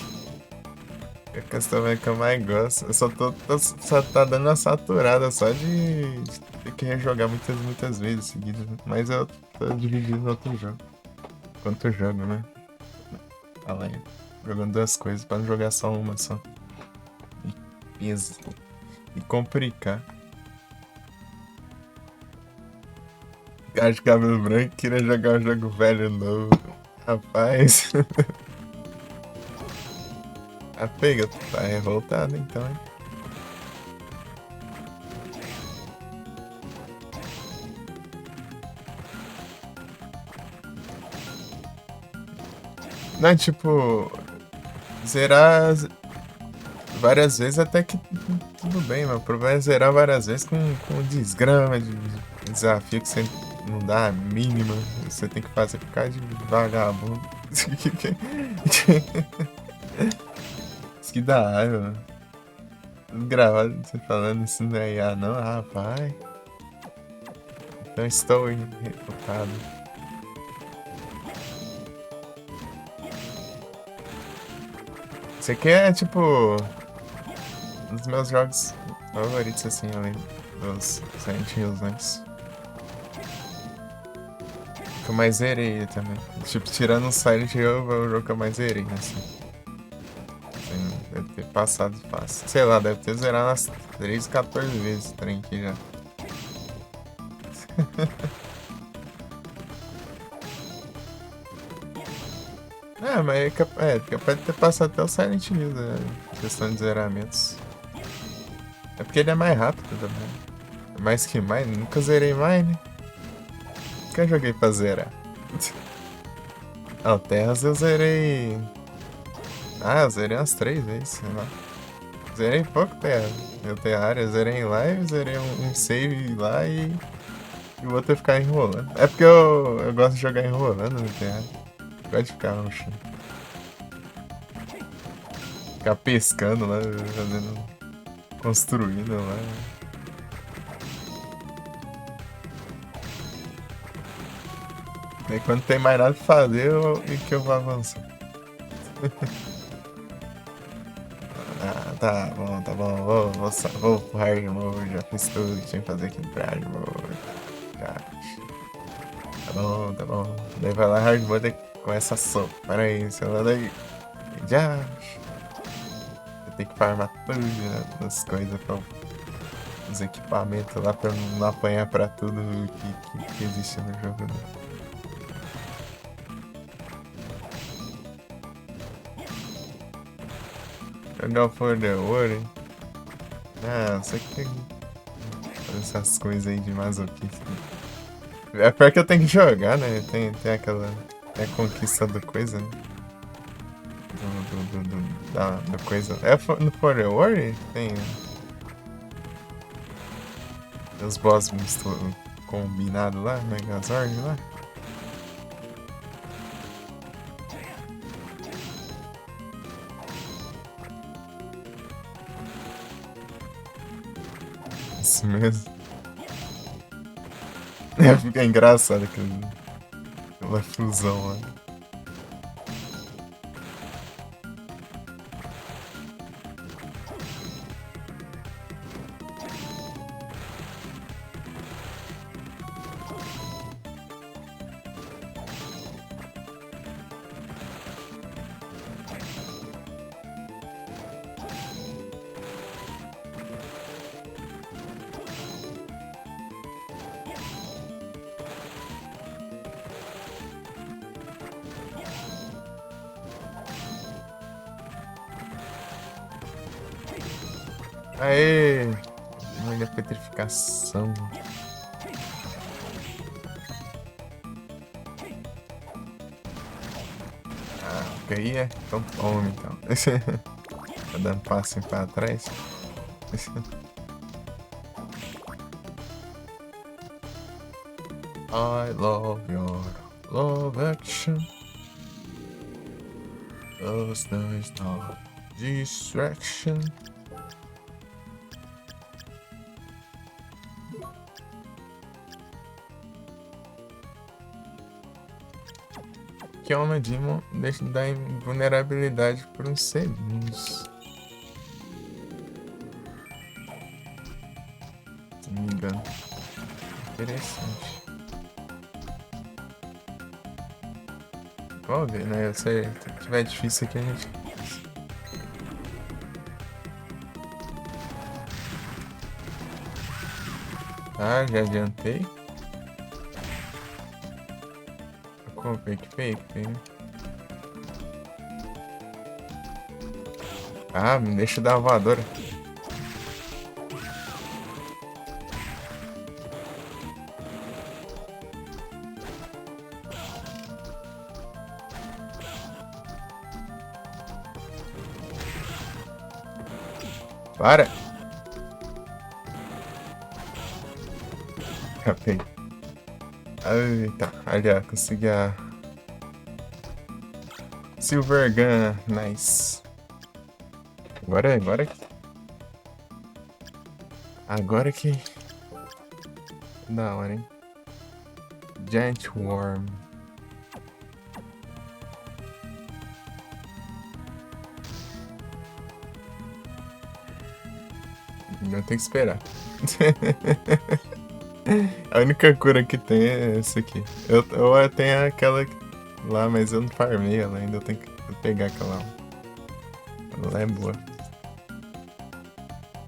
é a questão é que eu mais gosto. Eu só tá dando uma saturada só de ter que rejogar muitas vezes seguidas. Né? Mas eu tô dividindo no outro jogo. Quanto eu jogo, né? Além, jogando duas coisas pra não jogar só uma só. E pesa. E complicar. Cara de cabelo branco queria jogar um jogo velho novo. Rapaz. A pega tá revoltada então, hein? Não, tipo, zerar várias vezes até que tudo bem, mas o problema é zerar várias vezes com desgrama de desafio que você não dá a mínima. Você tem que fazer por causa de vagabundo. Isso que dá raiva. Gravado você falando isso não é IA não, rapaz. Então estou refutado. Esse aqui é, tipo, um dos meus jogos favoritos, assim, além dos Silent Hills, né? Que eu mais zerei também. Tipo, tirando o Silent Hill, é o jogo que eu mais zerei, assim. Deve ter passado fácil. Sei lá, deve ter zerado umas 13, 14 vezes o trem aqui já. Mas capaz de ter passado até o Silent Hill, né? Questão de zeramentos. É porque ele é mais rápido também. Mais que Mine, nunca zerei Mine. Nunca joguei pra zerar. Ah, o Terras eu zerei. Ah, eu zerei umas 3 vezes, sei lá. Zerei pouco Terra. Eu Terraria, zerei em live, zerei um save lá e o outro é ficar enrolando. É porque eu gosto de jogar enrolando no Terraria. Gosto de ficar no chão. Ficar pescando lá, fazendo. Construindo lá. E quando tem mais nada pra fazer, e que eu vou avançar. Ah, tá bom, tá bom. Vou pro hard mode. Já fiz tudo que tinha que fazer aqui no hard mode. Já. Tá bom, tá bom. Daí vai lá, hard mode e começa a sopa. Pera aí, celular daí. Já. Eu tenho que farmar tudo, né, as coisas pra os equipamentos lá pra não apanhar pra tudo que existe no jogo, né? Jogar For the World. Ah, só que tem essas coisas aí de masoquista. É pior que eu tenho que jogar, né? Tem aquela. Tem a conquista do coisa, né? Da coisa. No For the World? Tem os boss combinados lá, Megazord lá. Isso mesmo. Fica engraçado aquela fusão lá. Aê! Olha a petrificação. Ah, ok, é? Então toma então. Tá dando passinho pra trás. I love your love action. Those nights no distraction. Que Alma Demon deixa de dar invulnerabilidade por uns segundos. Se não me engano. Interessante. Vamos ver, né? Eu sei, se tiver difícil aqui a gente. Ah, já adiantei. Como fake, né? Ah, me deixa dar uma voadora. Para! Capei. Eita, ali ó, consegui a Silver Gun, nice. Agora que da hora, hein? Giant Worm. Não tem que esperar. A única cura que tem é essa aqui. Eu tenho aquela lá, mas eu não farmei ela ainda. Eu tenho que pegar aquela lá. Ela é boa.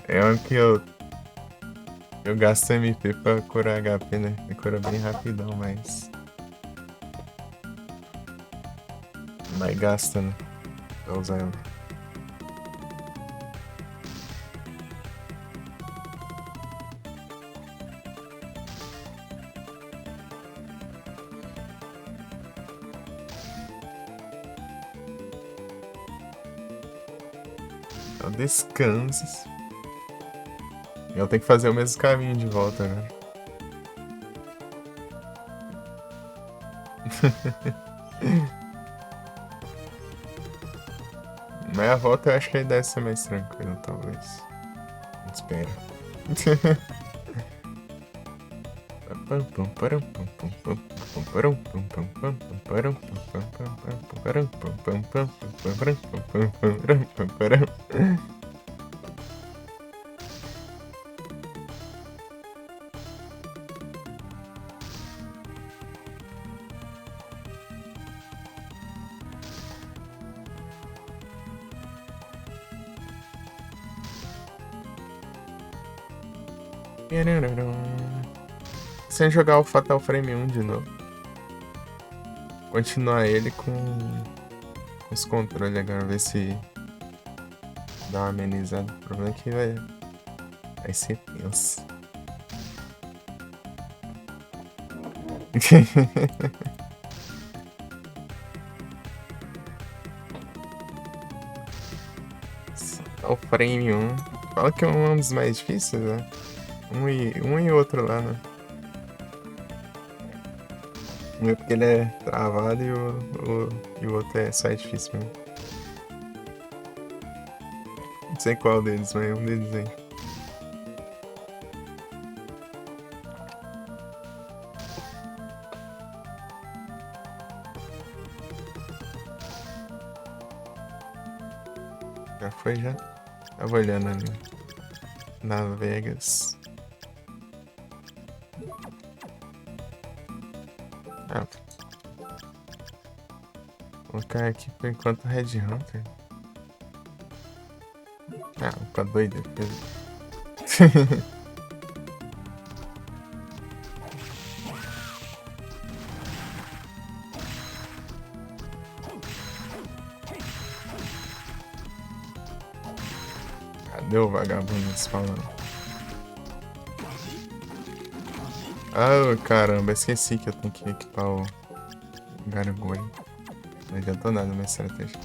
É uma que eu gasto MP pra curar HP, né? E cura bem rapidão, mas gasta, né? Pra usar ela. Então descanse. Eu tenho que fazer o mesmo caminho de volta, né? Mas a volta eu acho que deve ser mais tranquilo, talvez. Espera. Sem jogar o Fatal Frame 1 de novo. Continuar ele com os controles agora, ver se dá uma amenizada. O problema é que vai ser tenso. Fatal Frame 1. Fala que é um dos mais difíceis, né? Um e outro lá, né? Um é porque ele é travado e o outro é só é difícil mesmo. Não sei qual deles, mas é um deles aí. Já foi, já? Tava olhando ali. Na Vegas. Ah, vou colocar aqui por enquanto Red Hunter. Ah, tá doido. Cadê o vagabundo falando? Ah, caramba, esqueci que eu tenho que equipar o Gargoyle. Não adiantou nada minha estratégia.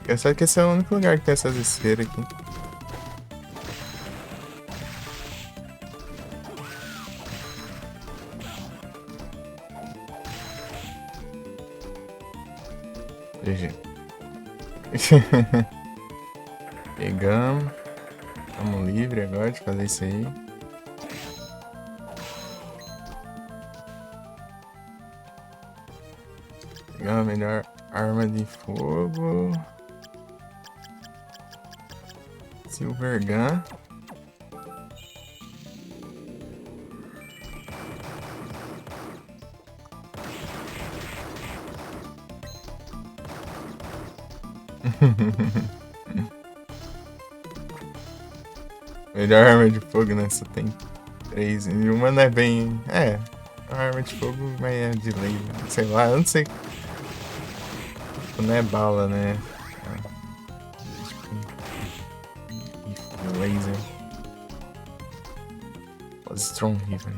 Engraçado que esse é o único lugar que tem essas esferas aqui. GG. Pegamos. Estamos livres agora de fazer isso aí. Pegar a melhor arma de fogo. Silver Gun. Melhor arma de fogo, né? Só tem 3. E uma não é bem. É, a arma de fogo, mas é de laser. Sei lá, eu não sei. Não é bala, né? Tipo, laser. Strong Riven.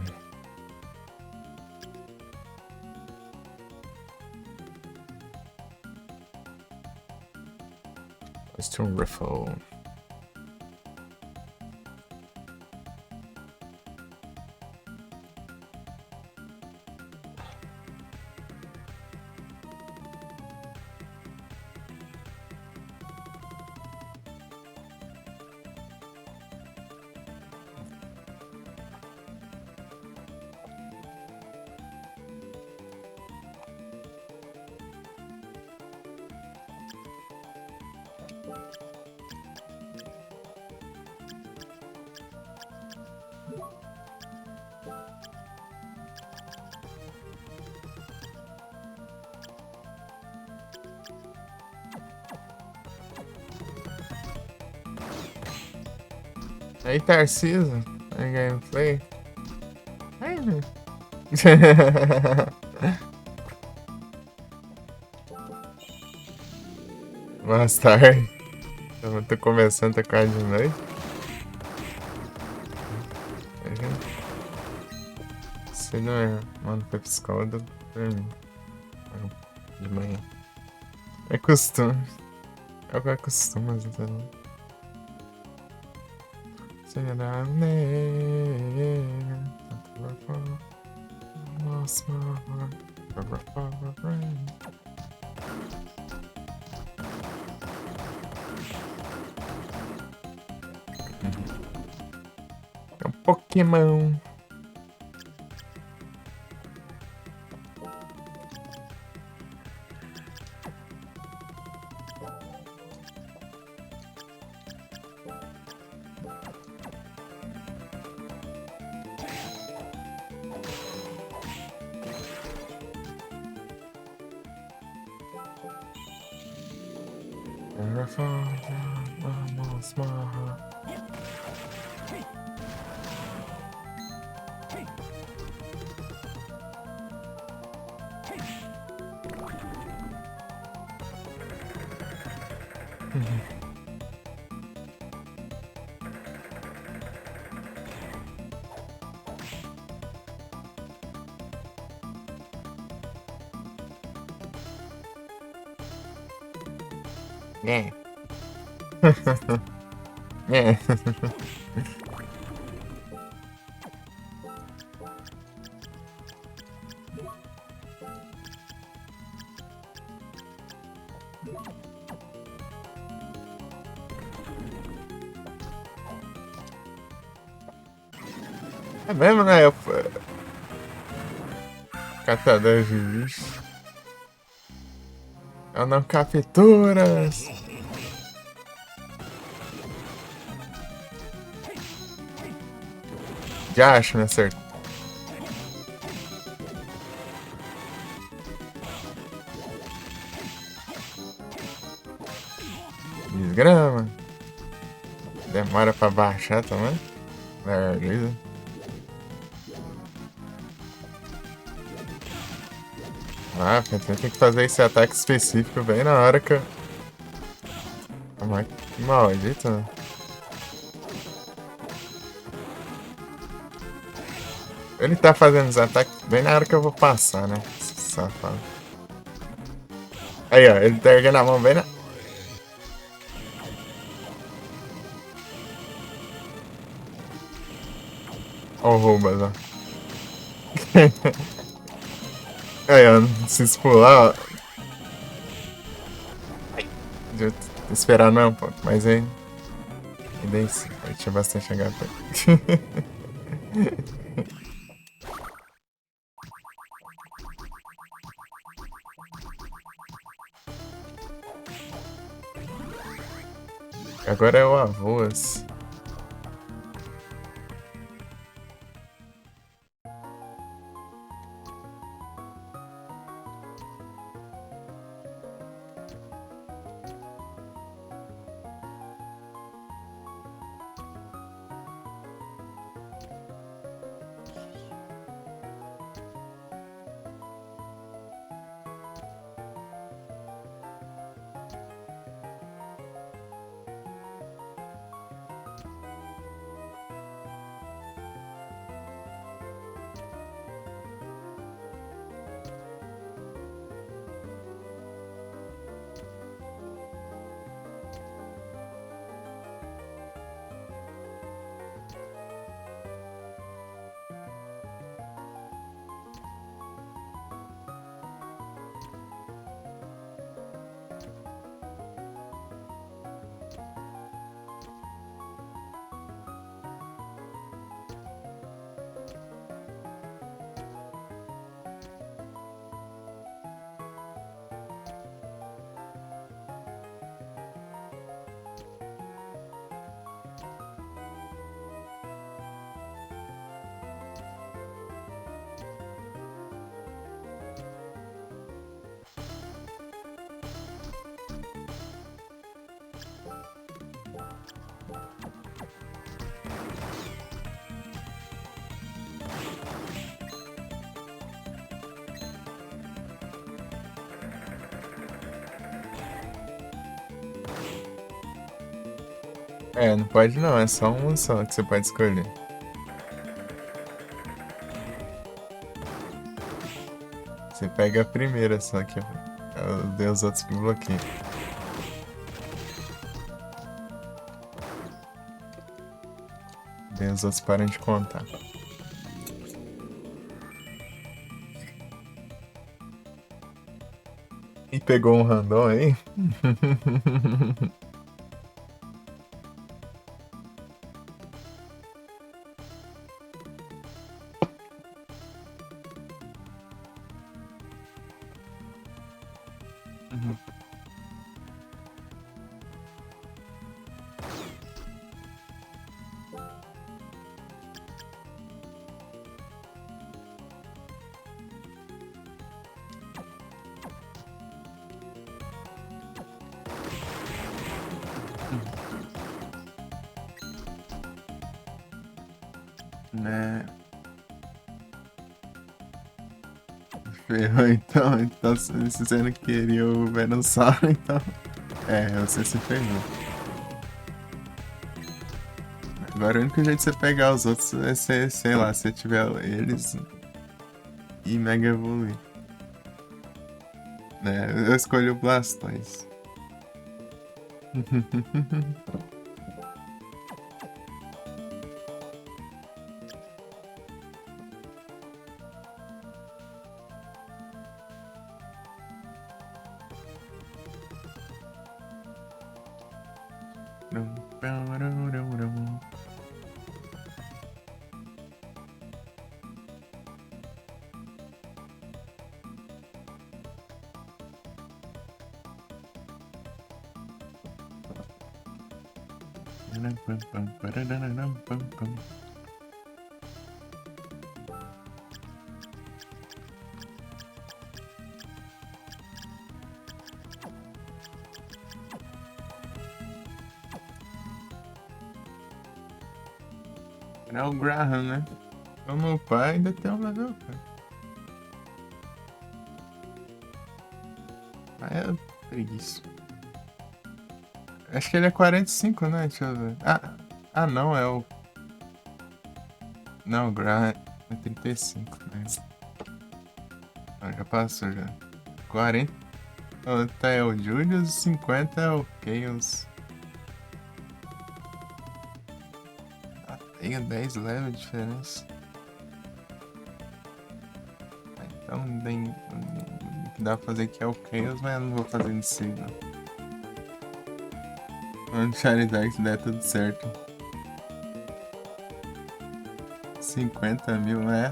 Strong Rifle. Aí, Tarcísio, a gameplay. Ai, meu. Boa tarde. Eu tô começando a tocar de noite. Se não é, mano, foi psicólogo, eu dormi. De manhã. É costume. É o que é costume, entendeu? Será lost my heart. É um Pokémon. Lost my heart. É. É. É mesmo, né? Catador de lixo. Eu não capturas. Já acho, né, certo? Desgrama. Demora pra baixar também. Largueza. Ah, tem que fazer esse ataque específico bem na hora que eu... Que maldito, né? Ele tá fazendo os ataques bem na hora que eu vou passar, né? Safado. Aí, ó, ele tá erguendo a mão bem na... Ó o Rubas, ó. Aí, ó, se pular, ó. Deixa eu esperar não, pô. Mas aí... E daí sim, aí tinha bastante HP. Agora é o Avôs. É, não pode não, é só uma só que você pode escolher. Você pega a primeira só que deu os outros que bloqueiam. Daí os outros param de contar. E pegou um random aí? Uhum. Né? Ferrou então. Então, se você não queria o Venossauro, então. É, você se ferrou. Agora o único jeito de você pegar os outros é ser, sei lá, se tiver eles e Mega Evoluir. Né? Eu escolhi o Blastoise. É o Graham, né? O meu pai ainda tem um level, cara. Mas é preguiça. Acho que ele é 45, né? Deixa eu ver. Não, é o. Não, o Graham é 35, né? Ah, já passou já. 40. Tá, é o Julius, 50 é o Chaos. Tem 10 levels de diferença. Então tem. O que dá pra fazer aqui é o Chaos, mas eu não vou fazer isso aí, não. Quando Charizard se der tudo certo. 50 mil, é?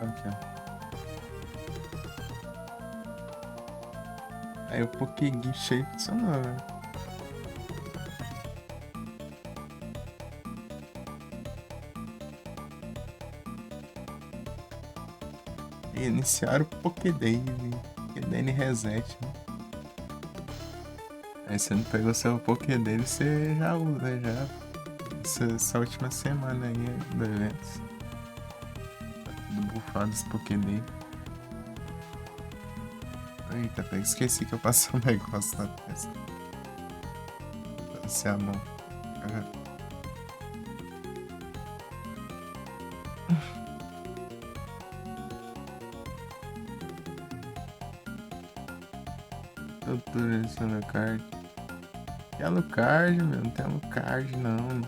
Aqui, ó. Aí o Pokégear cheio funcionou, velho. Iniciar o Pokédex. Pokédex reset, né? Aí você não pegou seu Pokédex, você já usa, já. Essa última semana aí do evento. Tá tudo bufado esse Pokédex. Eita, até esqueci que eu passei um negócio na testa. Esse é a mão. Doutor, esse Alucard. Tem Alucard, meu. Não tem Alucard, não. Não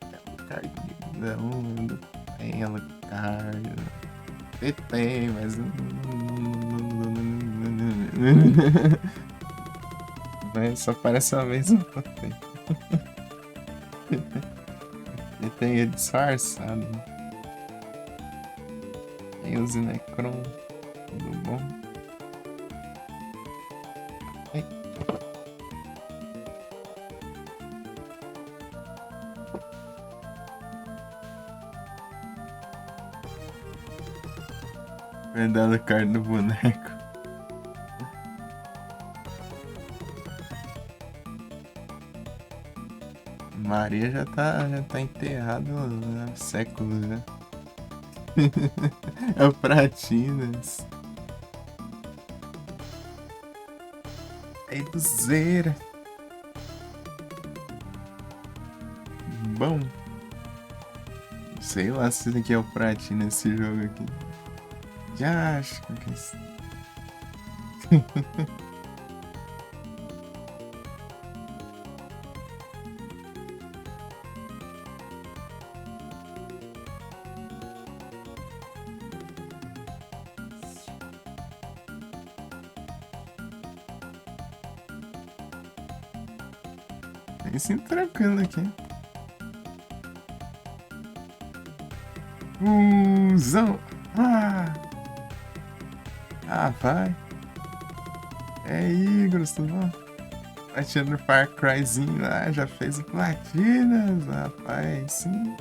tem Alucard, não. Tem Alucard. Tem, mas. Mas só parece uma vez não tem. E tem ele disfarçado. Tem o Zinecron. Tudo bom? Ai. Vai dar a cara do boneco. Maria já tá enterrada há séculos, né? É o Pratinas. É dozeira. bom. Sei lá se isso aqui é o pratinho nesse jogo aqui. Já acho que é isso. Bem sim, tranquilo aqui. Zão. Vai. É Igor, tudo bom? Tá tirando Far Cryzinho lá, já fez o Platinas, rapaz, sim.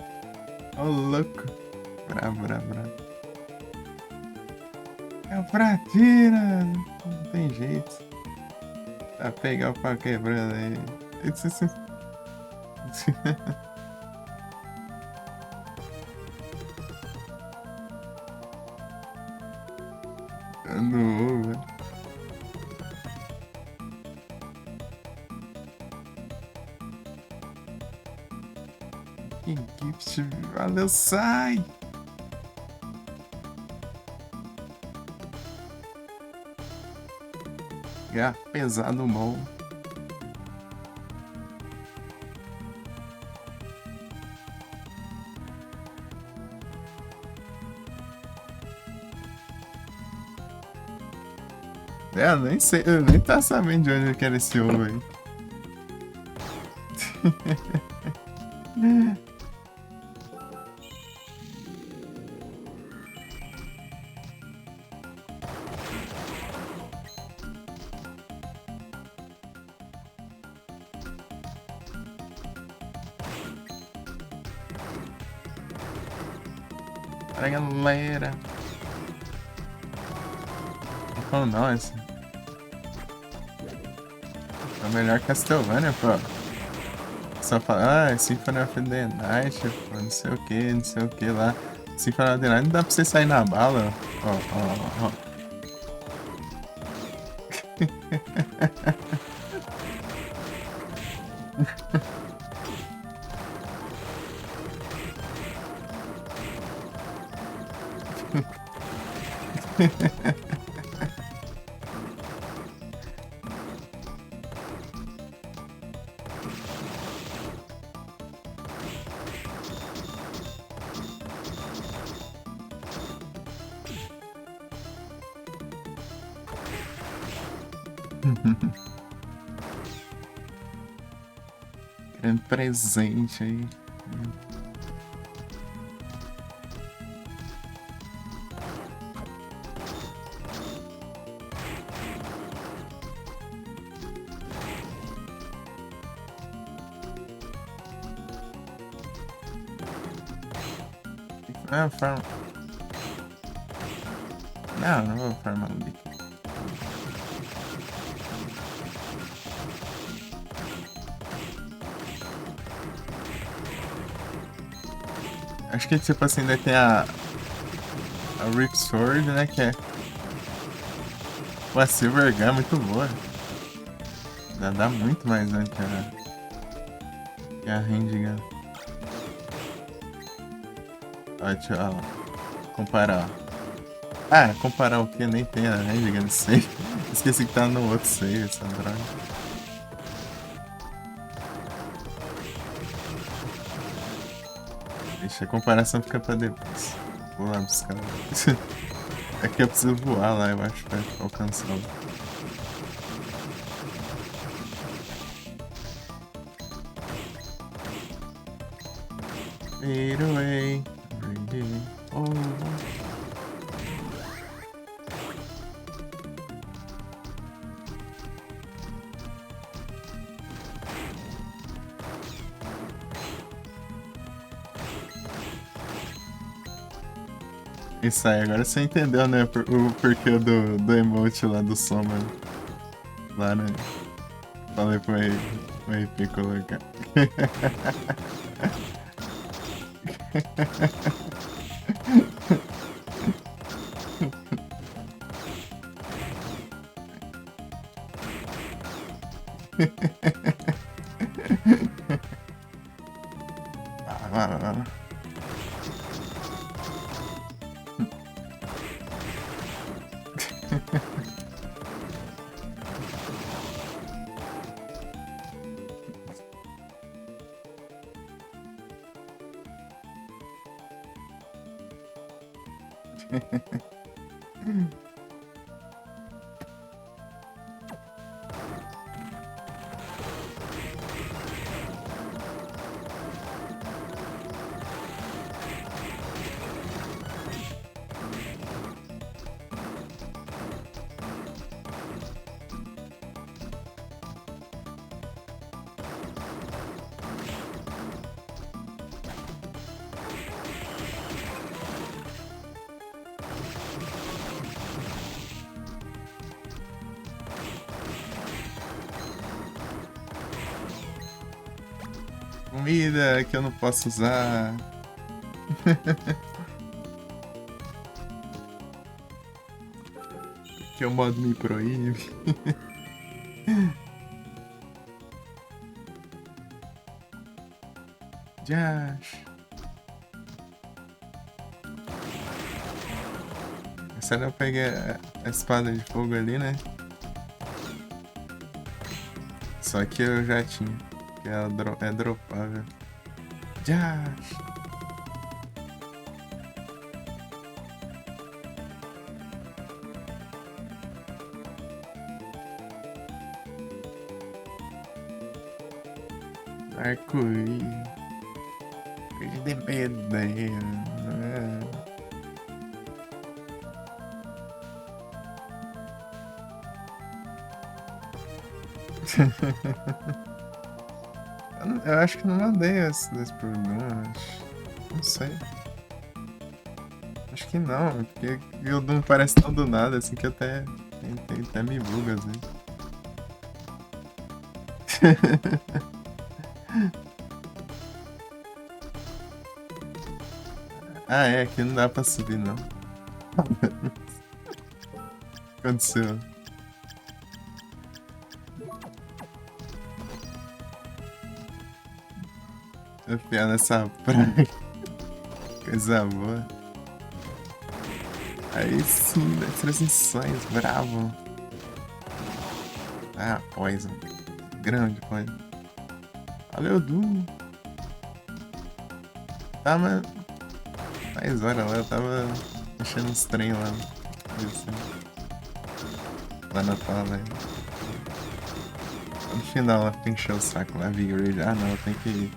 Ô, louco. Bravo. É o Platinas, não tem jeito. Tá pegar o pau quebrando aí. Ano velho. Que gift, valeu, sai! Pesado bom. Eu nem sei, eu nem tá sabendo de onde que era esse ovo aí. Para galera. Não, não, esse. É o melhor Castlevania, pô. Só fala, Symphony of the Night, pô, não sei o que lá. Symphony of the Night não dá pra você sair na bala. Ó. Grande presente aí. Farm. Não vou farmar no bico. Acho que tipo assim, ainda tem a Rip Sword, né? Que é uma Silver Gun muito boa. Dá muito mais dano que a Handgun. Ó, deixa eu comparar. Comparar o que? Nem tem a Handgun no save. Esqueci que tá no outro save, essa droga. Deixa a comparação ficar pra depois. Vou lá buscar. Aqui eu preciso voar lá, eu acho, pra alcançá-lo. Fade away, bring it over. Isso aí, agora você entendeu, né? O porquê do emote lá do som, mano. Lá, né? Falei pro RP colocar. Comida que eu não posso usar. Que o modo me proíbe. Josh. Essa eu peguei a espada de fogo ali, né? Só que eu já tinha. Que é dropável. Josh. Arco-íris. Coisa de pedreiro. Eu acho que não mandei esse problema. Não sei. Acho que não, porque o Doom parece tão do nada assim que até me buga às vezes. Ah, é, aqui não dá pra subir não. O que aconteceu? Eu enfiar nessa praia. Coisa boa. Aí sim, das transições, bravo. Ah, Poison. Grande Poison. Valeu, Doom. Tá, mas... Faz hora lá, eu tava mexendo uns trem lá. Lá na tela, velho. No final, ela encheu o saco lá, Vigorage. Ah, não, eu tenho que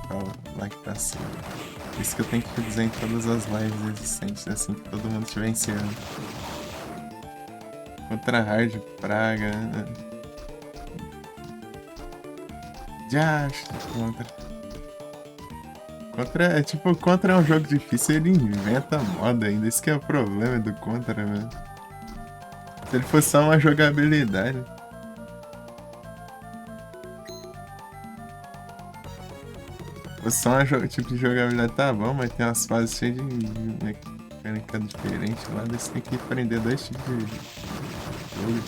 falar lá que tá cima. Isso que eu tenho que dizer em todas as lives existentes, assim que todo mundo estiver encerrando. Contra Hard, Praga. Josh, Contra, tipo, Contra é um jogo difícil, ele inventa moda ainda. Isso que é o problema do Contra, velho. Se ele fosse só uma jogabilidade. Só um tipo de jogabilidade tá bom, mas tem umas fases cheias de mecânica diferente lá. Daí você tem que aprender dois tipos de jogo.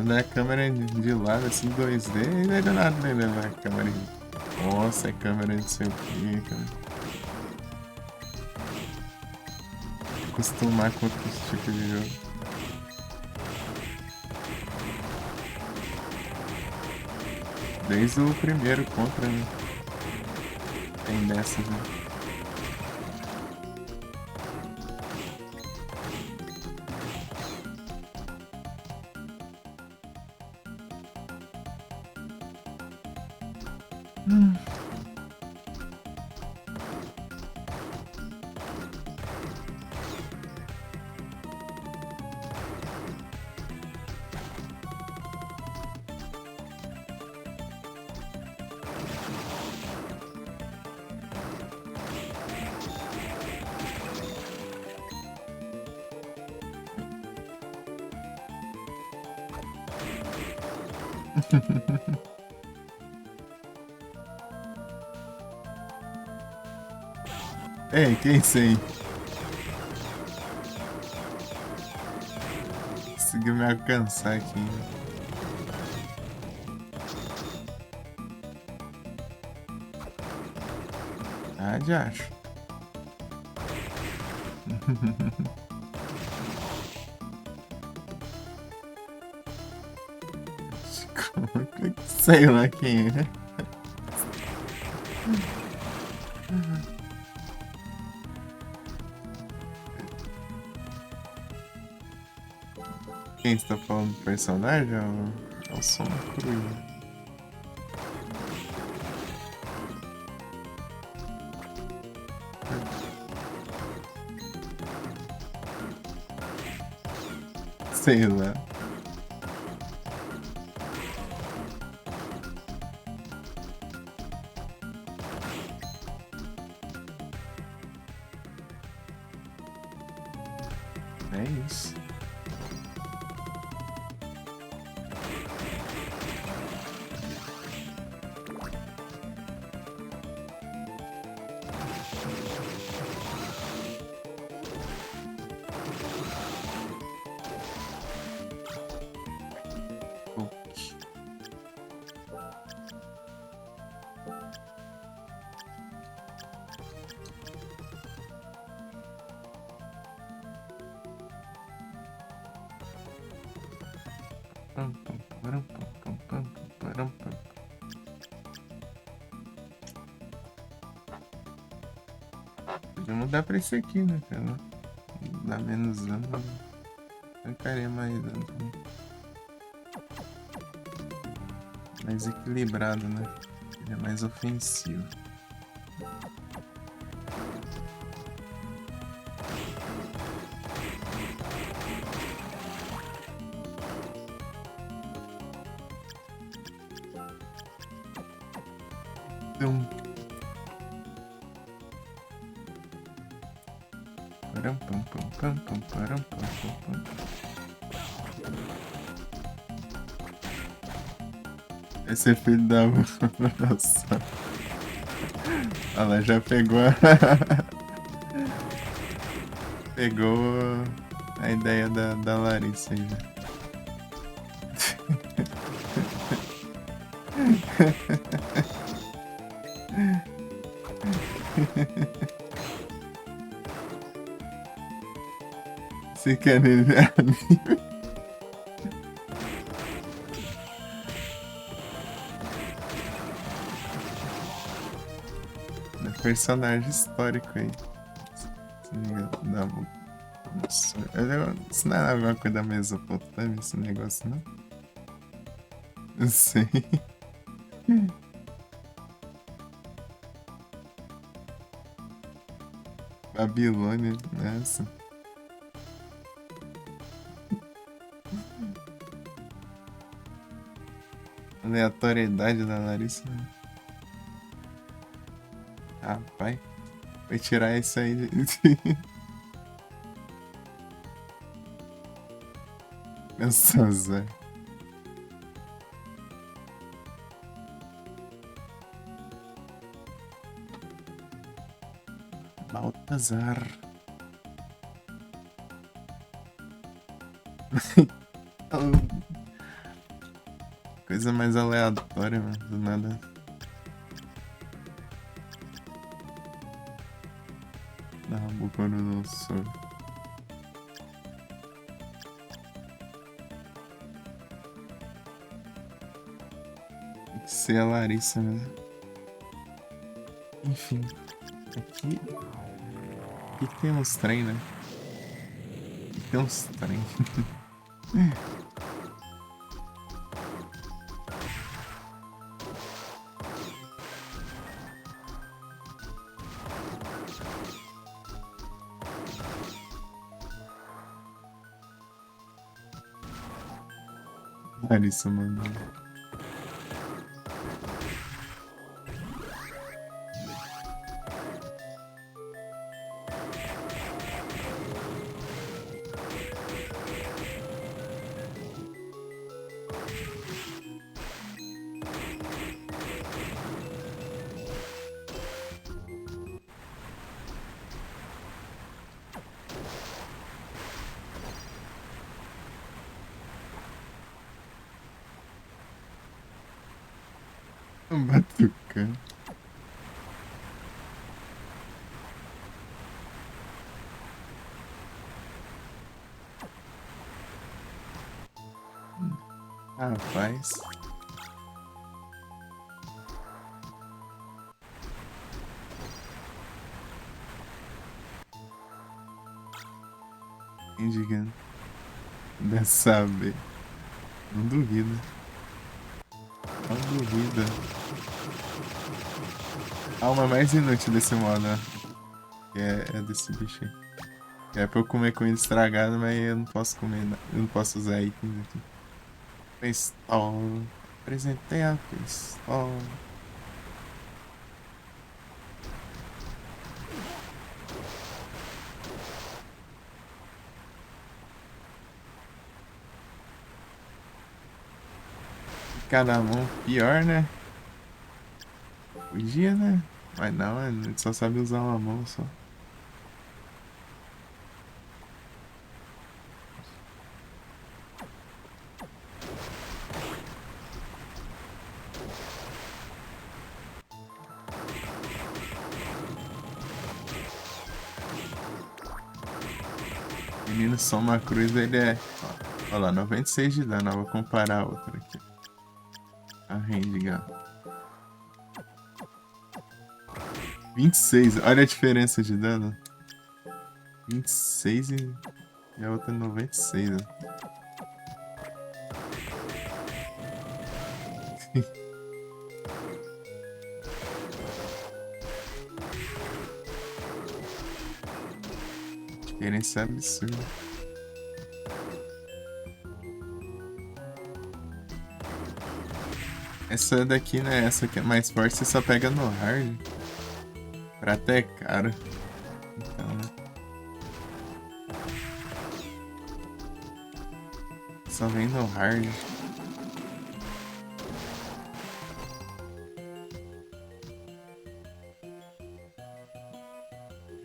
Na câmera de lado, assim, 2D, e não é nada, né? Levar a câmera de... Nossa, é câmera de sei o que, cara. Acostumar com outros tipos de jogo. Desde o primeiro Contra, né? Tem dessas, né? Ei, quem sei? Conseguiu me alcançar aqui. Ah, já acho. Sei lá quem é. Quem está falando do personagem? É o Soma Cruz. Sei lá. É isso. Ok. Pam, pam, param, pam, pam, pam, pam, param, pam. Podia mudar pra esse aqui, né, cara? Dá menos dano. Ficaria mais dano. Mais equilibrado, né? Ele é mais ofensivo. Então. Param, pam, pam, pam, pam, param, pam, pam, pam. Esse é filho da. Nossa. Ela já pegou pegou a ideia da Larissa aí, já. Você quer anime? É personagem histórico aí. Se não me engano, nossa, isso não é alguma coisa da Mesopotâmia, esse negócio, não? Eu sei. Babilônia, nessa. Aleatoriedade da Larissa. Rapaz, vai tirar isso aí. Nossa, Zé. Baltazar. Coisa mais aleatória, mano. Do nada. Nabucodonosor. Tem que ser a Larissa mesmo. Enfim. Aqui. Aqui tem uns trem, né? Aqui tem uns trem. Larissa, mano. Batucando. Rapaz. Indigando. Dessa vez. Não duvida. Não duvida. A alma mais inútil desse modo, né? Que é desse bicho aí. Que é pra eu comer comida estragada, mas eu não posso comer. Eu não posso usar itens aqui. Pistola. Apresentei a pistola. Cada mão pior, né? Podia, né? Mas não, a gente só sabe usar uma mão só. Menino Soma Cruz, ele é. Olha lá, 96 de dano. Eu vou comparar a outra aqui. A Rendiga. 26. Olha a diferença de dano. 26 e a outra 96. Ó. Diferença absurda. Essa daqui, né? Essa que é mais forte, você só pega no hard. Prata é caro. Então, né? Só vem no hard.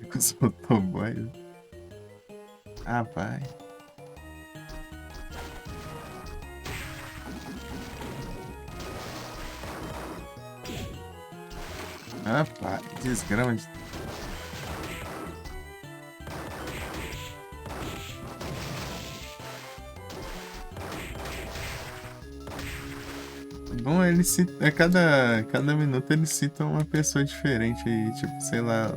Com os motoboys. Ah, vai. Ah, pá. Desgrama de. Bom, ele cita. Cada minuto ele cita uma pessoa diferente aí. Tipo, sei lá,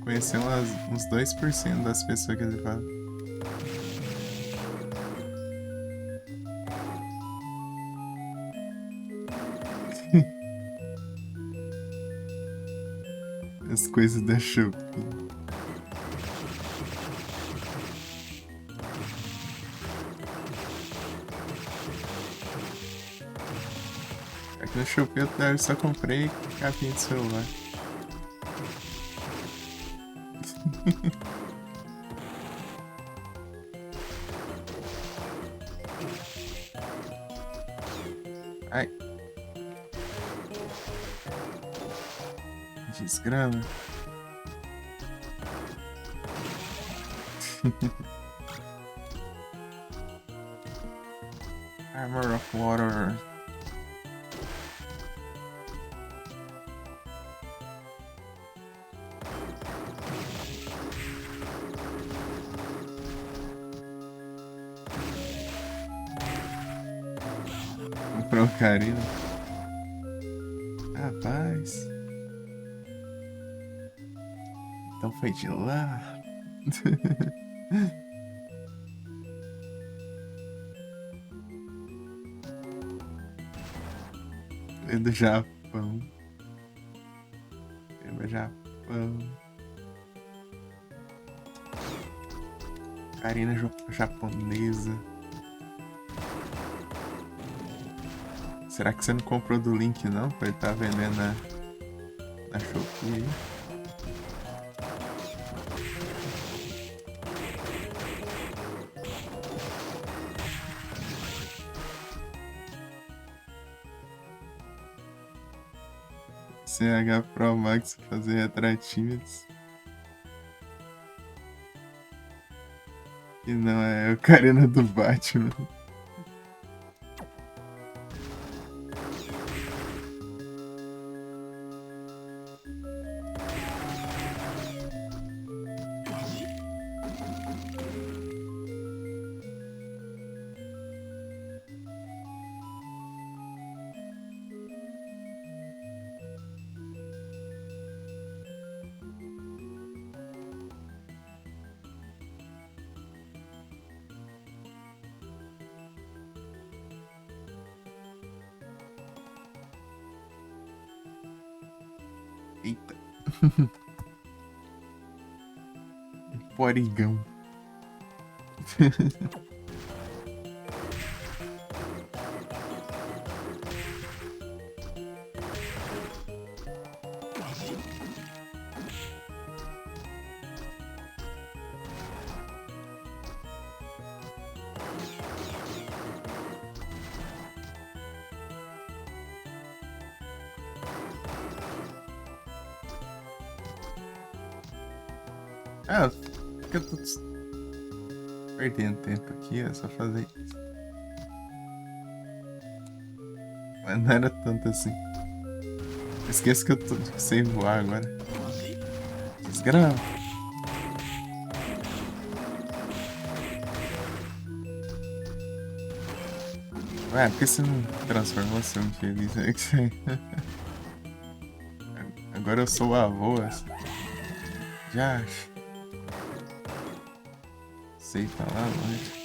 conhecer uns 2% das pessoas que ele fala. As coisas da Shopee. Aqui no Shopee eu só comprei capinha de celular. Ai, desgrama. Armor of Water. Comprou um carinho. Rapaz. Então foi de lá. É do Japão. É do Japão. Karina japonesa. Será que você não comprou do link não? Pra ele tá vendendo na Shopee aí. CH Pro Max fazer retratímetros. E não é o Karina do Batman. Eita. Porigão. Ah, porque eu tô perdendo tempo aqui, é só fazer isso. Mas não era tanto assim. Esqueço que eu tô sem voar agora. Desgrama. Ué, por que você não transformou seu infeliz? É que você... Agora eu sou o avô. Já sei falar longe.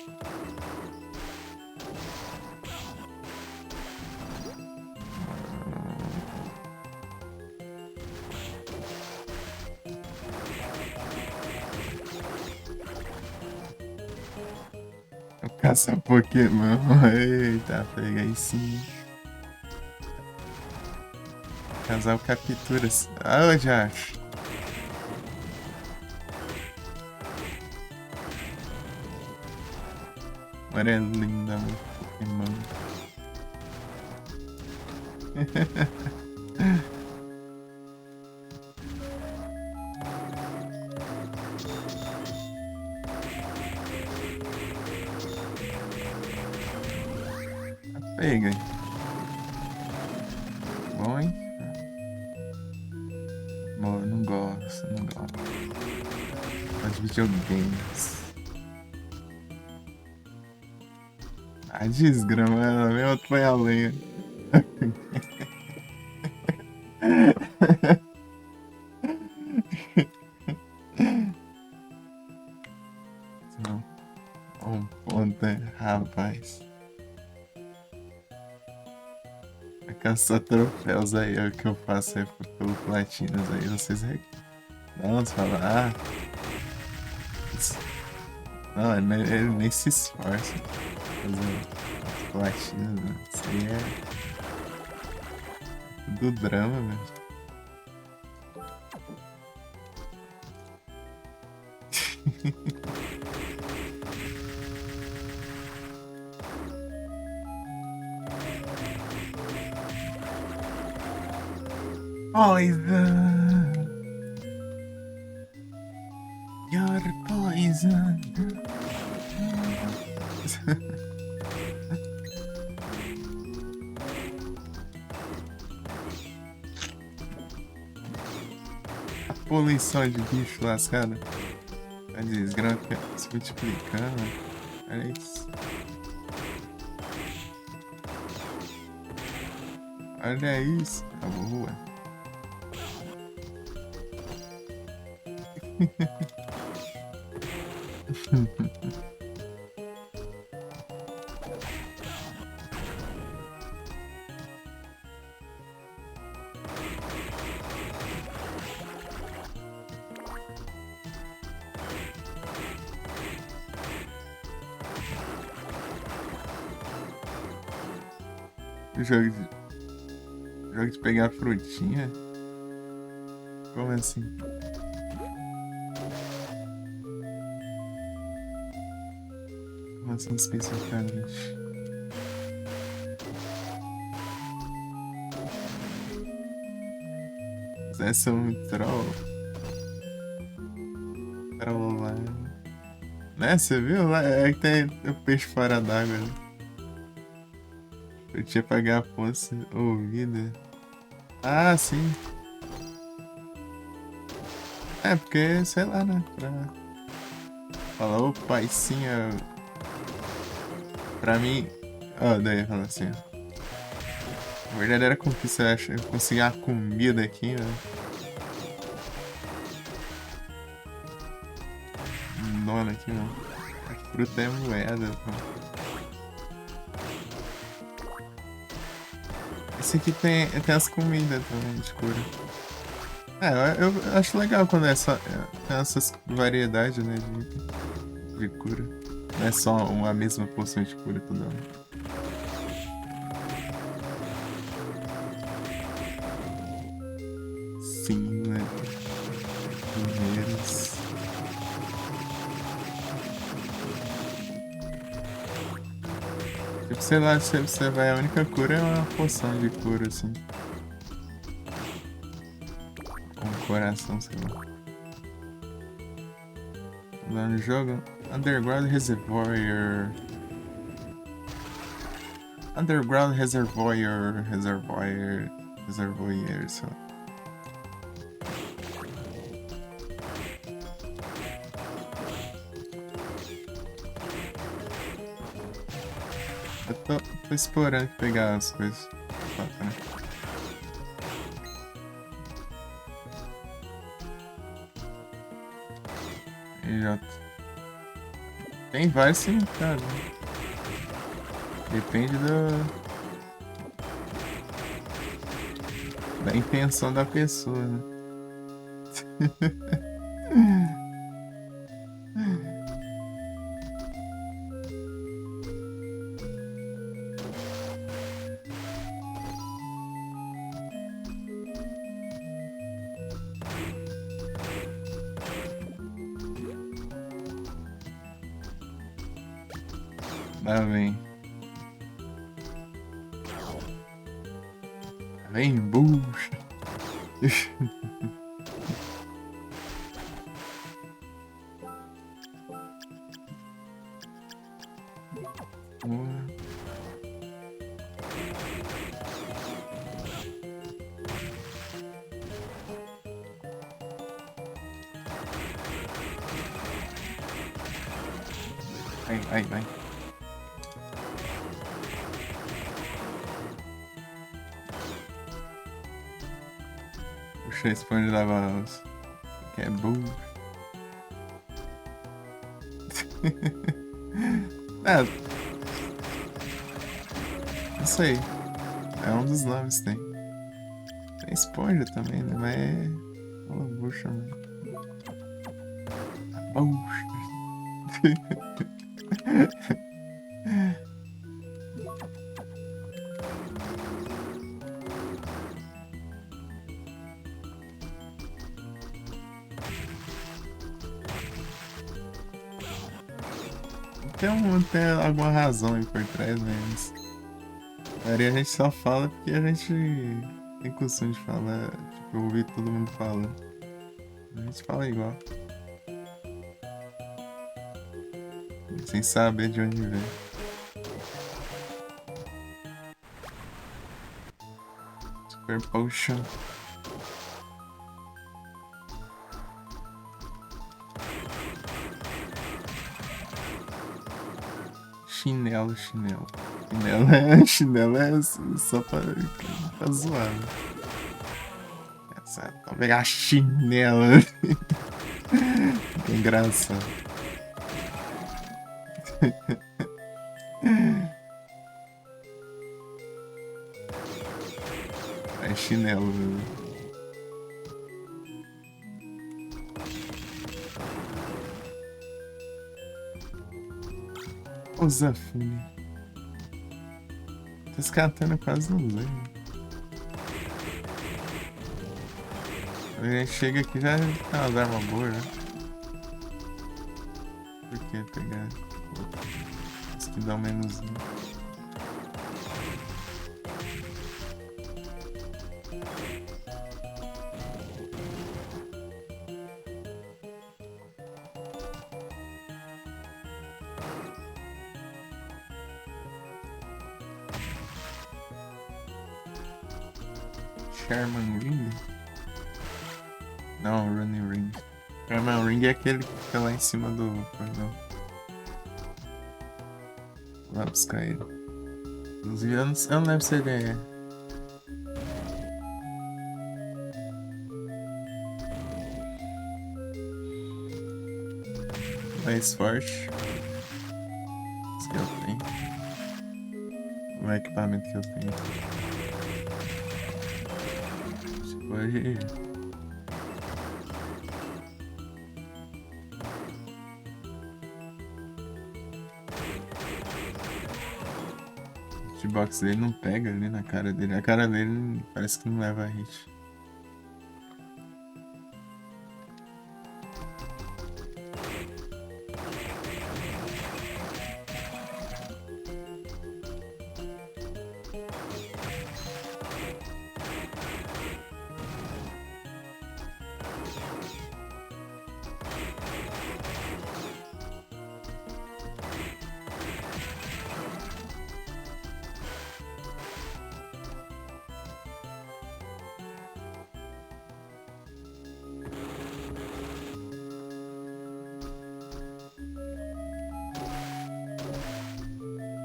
Caça Pokémon. Eita, pega aí sim. Casal capturas. Ah, já. Agora é linda, meu Pokémon. Pega aí. Bom, hein? Bom, eu não gosto, não gosto. Mas videogames. A desgrama, ela mesmo foi a lenha. Não, um ponto, rapaz. É caçar troféus aí, é o que eu faço aí pelo Platinas aí, vocês não, você fala, não, ele nem se esforça pra fazer Platinas, né? Isso aí é do drama, velho. Poison! Your poison! A poluição de bicho lascada. A desgrama se multiplicando. Olha isso. Olha isso. Acabou, ué. Jogo de pegar frutinha? Como assim? Como assim especificamente? Essa é um troll. Troll lá. Né? Você viu? Lá é que tem o peixe fora d'água. Né? Eu tinha pagar a poça ouvida. Ah, sim. É, porque, sei lá, né? Pra falar, ô paicinha. Pra mim. Ó, daí fala assim, ó. A verdadeira conquista é conseguir a comida aqui, né? Nona aqui, mano. A fruta é moeda, pô. Esse aqui tem as comidas também de cura. eu acho legal quando tem essas variedades, né, de cura. Não é só uma mesma poção de cura toda hora. Sim, né? Primeiros. Tipo, sei lá, se você vai, a única cura é uma poção de cura, assim. Um coração, sei lá. Lá no jogo, Underground Reservoir. Underground Reservoir, sei lá. Eu tô explorando pegar as coisas. Né? E já. Tem vários significados. Né? Depende da intenção da pessoa, né? Lá vem. Vem, bucha. Vai. Puxa, esponja da Valve. Que é burro. Não sei. É um dos nomes que tem. Tem esponja também, né? Mas é. Uma bucha, mano. Bucha. Tem alguma razão aí por trás, mas. A gente só fala porque a gente tem costume de falar. Tipo, eu ouvi todo mundo falando. A gente fala igual. Sem saber de onde vem. Super Potion. Chinelo. Chinelo é só pra zoar. Né? Vou pegar a chinela. Que engraçado. É chinelo, velho. O Zafune. Esse katana quase não usei. Né? A gente chega aqui já tá umas armas boas, né? Por que pegar? Isso que dá menos. Sherman Ring? Não, Running Ring. Sherman Ring é aquele que fica lá em cima do cordão. Lá buscar ele. Inclusive, eu não lembro se ele é. Mais forte. Isso que eu tenho. O equipamento que eu tenho. Pode hitbox dele não pega ali na cara dele. A cara dele parece que não leva hit.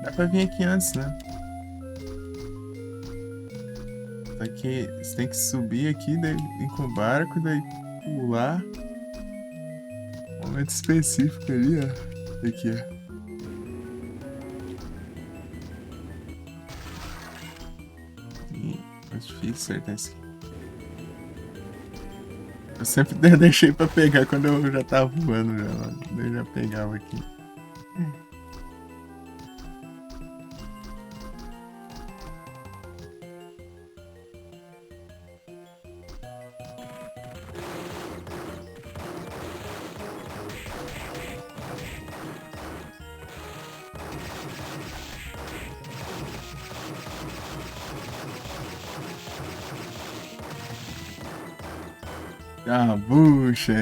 Dá pra vir aqui antes, né? Só que você tem que subir aqui, daí vir com o barco, daí pular. Um momento específico ali, ó. Aqui, ó. E é difícil acertar isso aqui. Eu sempre deixei pra pegar quando eu já tava voando já. Daí eu já pegava aqui. Ah, bucha!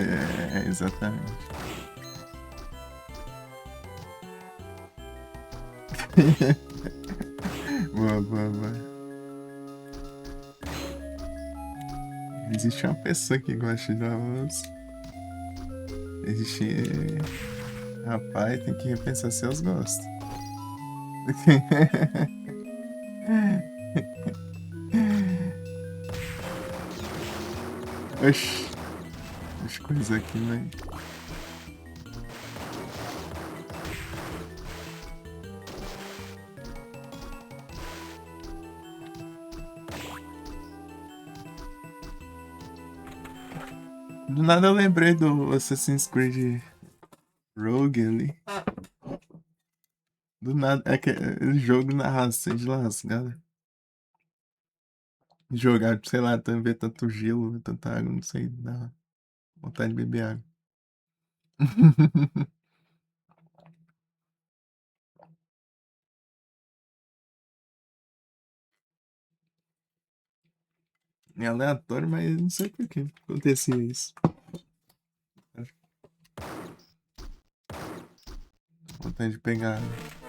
Exatamente. Boa, boa, boa. Existe uma pessoa que gosta de jogos. Existe. Rapaz, tem que repensar seus gostos. Oxi. Deixa eu coisar aqui, velho. Do nada eu lembrei do Assassin's Creed Rogue ali. Do nada, é aquele jogo na raça de lascada. Jogar, sei lá, ver tanto gelo, tanta água, não sei, dá vontade de beber água. É aleatório, mas não sei por que acontecia isso. Vontade de pegar água.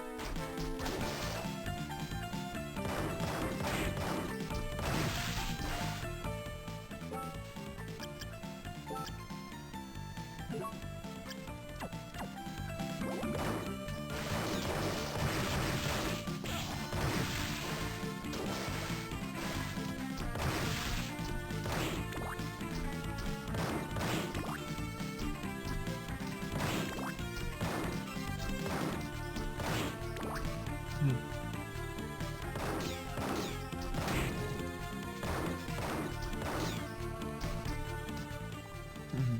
Uhum.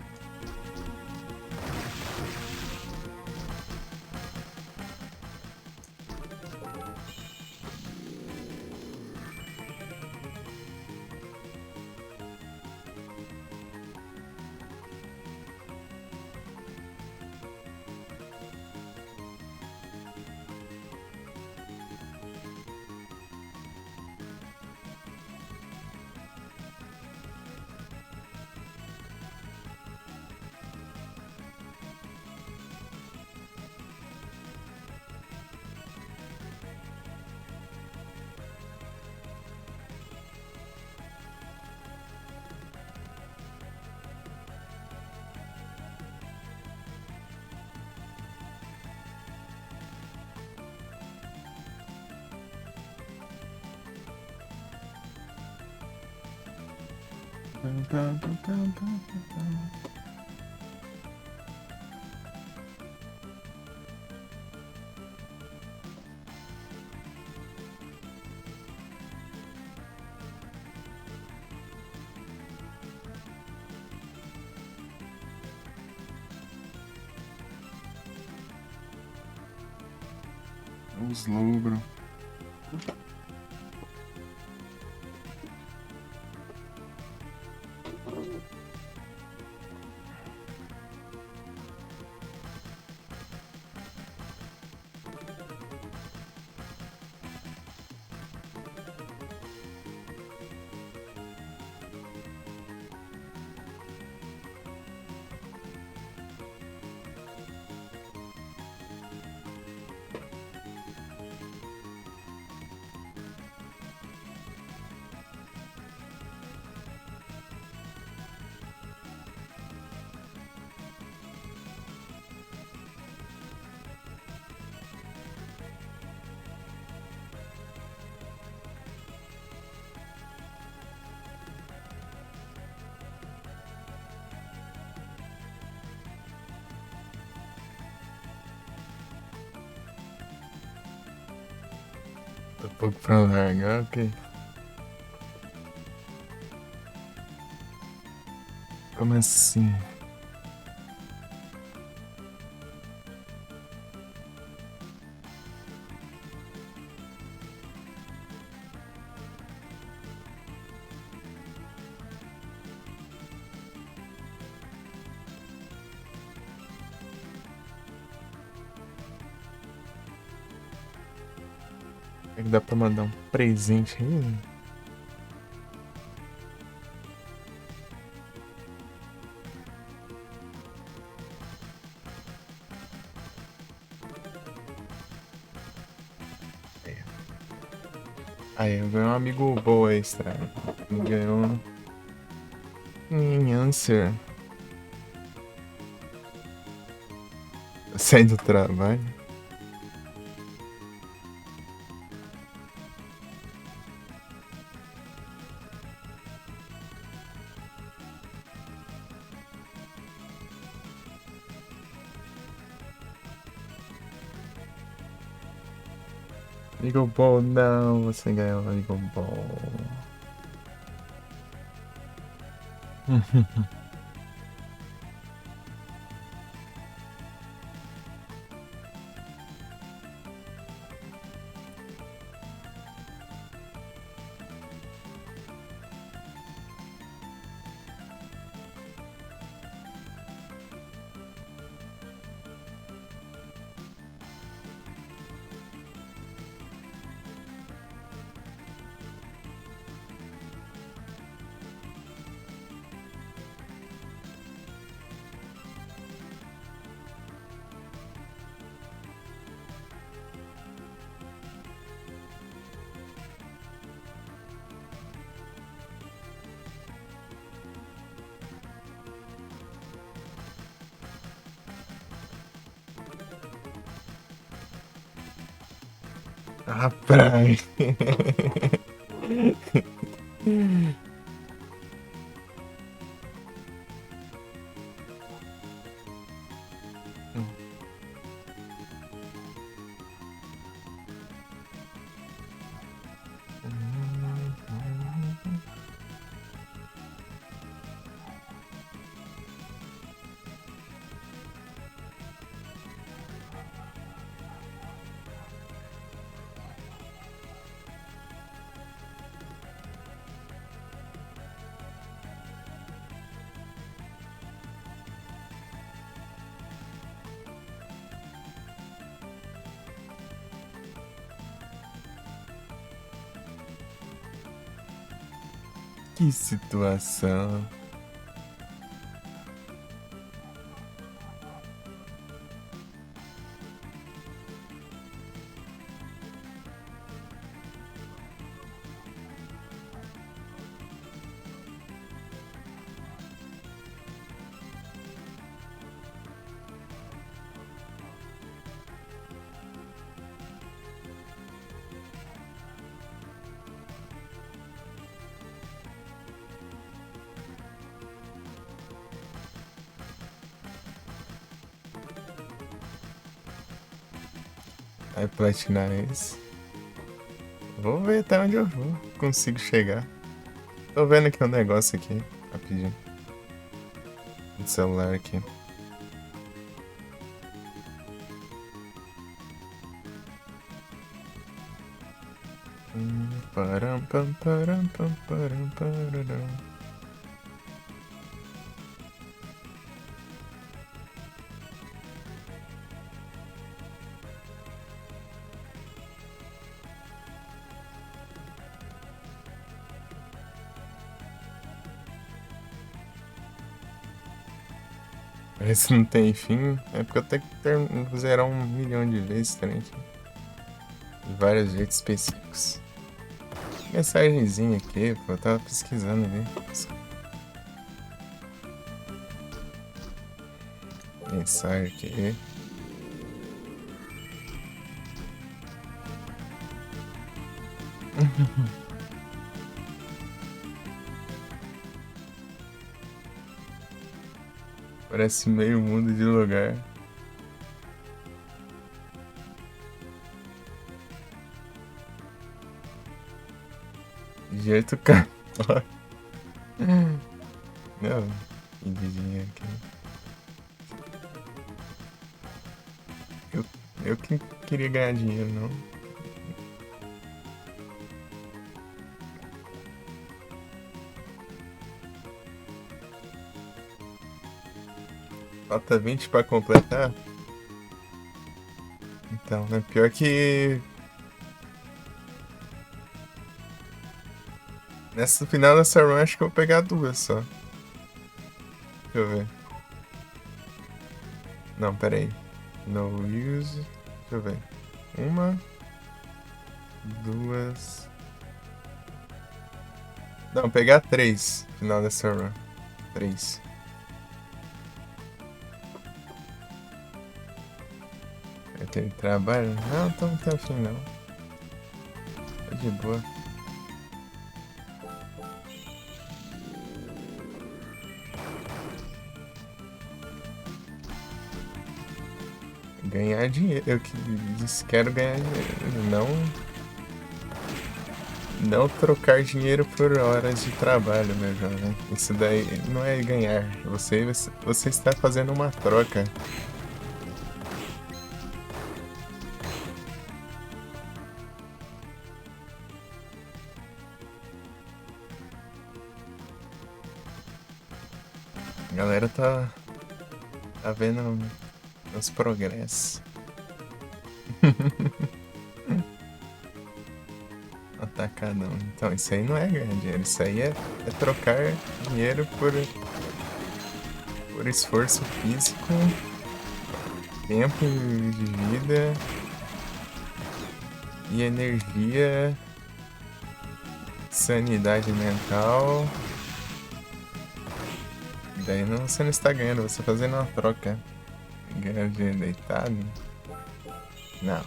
Pam, pam, pam, pam, pam, pam, pam. Os lobros. Tô pouco pra largar, ok. Como assim? É que dá pra mandar um presente aí, né? Aí, eu ganhei um amigo boa extra. Ganhou um answer. Sai do trabalho. Amigo bom, não, você ganhou um amigo bom. Ah, praia. Que situação. Vai platinar esse. Vou ver até onde eu vou. Consigo chegar. Tô vendo aqui um negócio aqui. Rapidinho. No celular aqui. Param, pam, param, pam, param, pararam. Esse não tem fim. É porque eu tenho que zerar 1 milhão de vezes também. De vários jeitos específicos. Mensagenzinha aqui, pô. Eu tava pesquisando ali. Mensagem aqui. Parece meio mundo de lugar. De jeito cara. Não, de dinheiro aqui. Eu que queria ganhar dinheiro, não. Falta 20 pra completar. Então, né? Pior que. Nessa final dessa run, acho que eu vou pegar 2 só. Deixa eu ver. Não, pera aí. No use. Deixa eu ver. 1, 2. Não, pegar 3. Final dessa run. 3. Eu tenho trabalho? Não, tô muito afim não. Tá de boa. Ganhar dinheiro. Eu que disse quero ganhar dinheiro. Não trocar dinheiro por horas de trabalho, meu jovem. Isso daí não é ganhar. Você está fazendo uma troca. A galera tá vendo os progressos. Atacadão. Então, isso aí não é ganhar dinheiro. Isso aí é trocar dinheiro por esforço físico, tempo de vida e energia, sanidade mental. Daí você não está ganhando, você está fazendo uma troca. Ganhar dinheiro deitado? Não.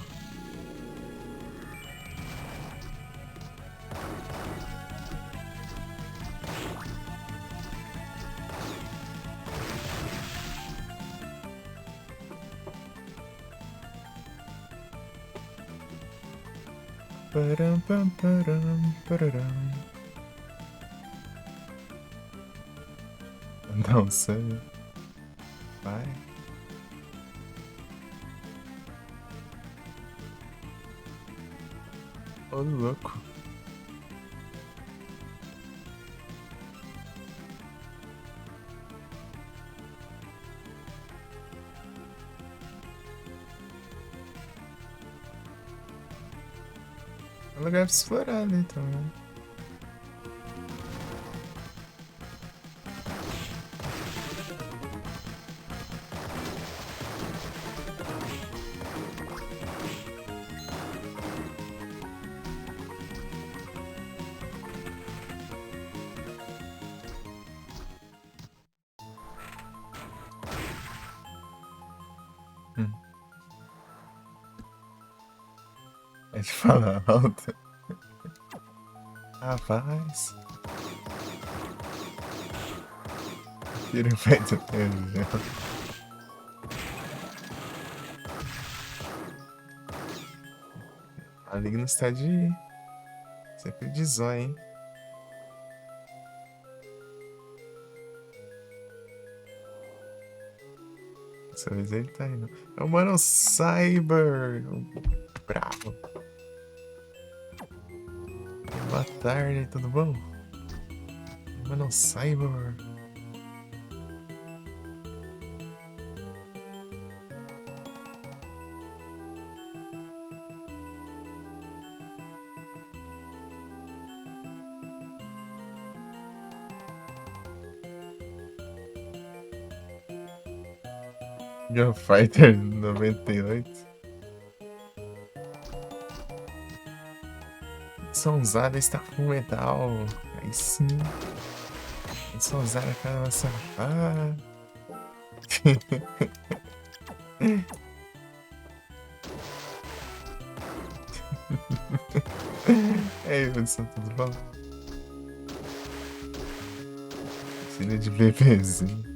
Param, pam, param, pararam. Não sei. Vai. Ô, louco. É um lugar explorado, então, né? É de falar alto. Rapaz. Tira o pé do teu. A liga não está de. Sempre de zóio, hein? Dessa vez ele tá indo. É o Mano Cyber! Bravo. tarde, tudo bom? Mano, Cyber. Gun Fighter 98. Sonzada está com metal. Aí sim. Sonzada, cara, safada. E aí, Wilson, tudo bom? Filho de bebezinho.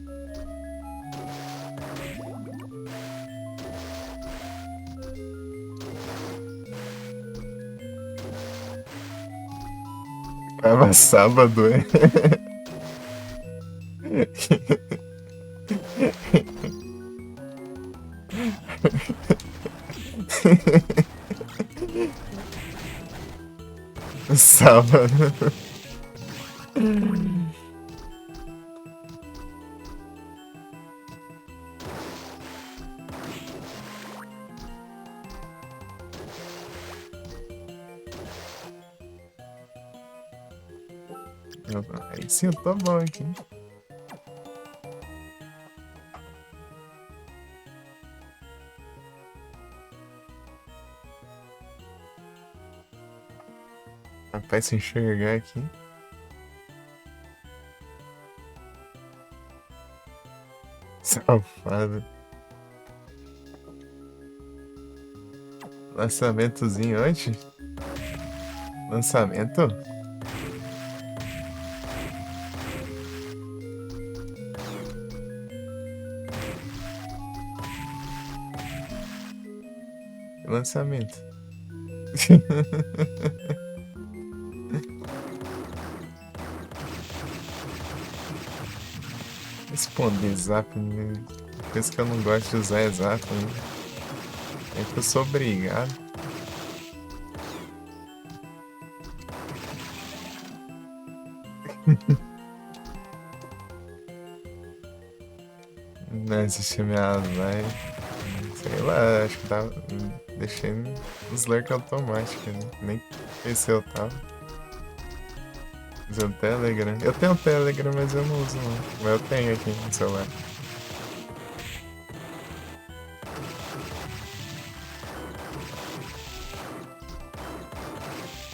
Tava sábado, é? Sábado. Aí sim, eu tô bom aqui. Rapaz, se enxergar aqui. Safado. Lançamentozinho hoje? Lançamento? Lançamento. Responder zap, né? Coisa que eu não gosto de usar é zap, né? É que eu sou obrigado. Não existe minha live. Sei lá, acho que tava. Deixei nos lurk automático, né? Nem pensei eu tava. Mas o Telegram. Eu tenho o Telegram, mas eu não uso não. Mas eu tenho aqui no celular.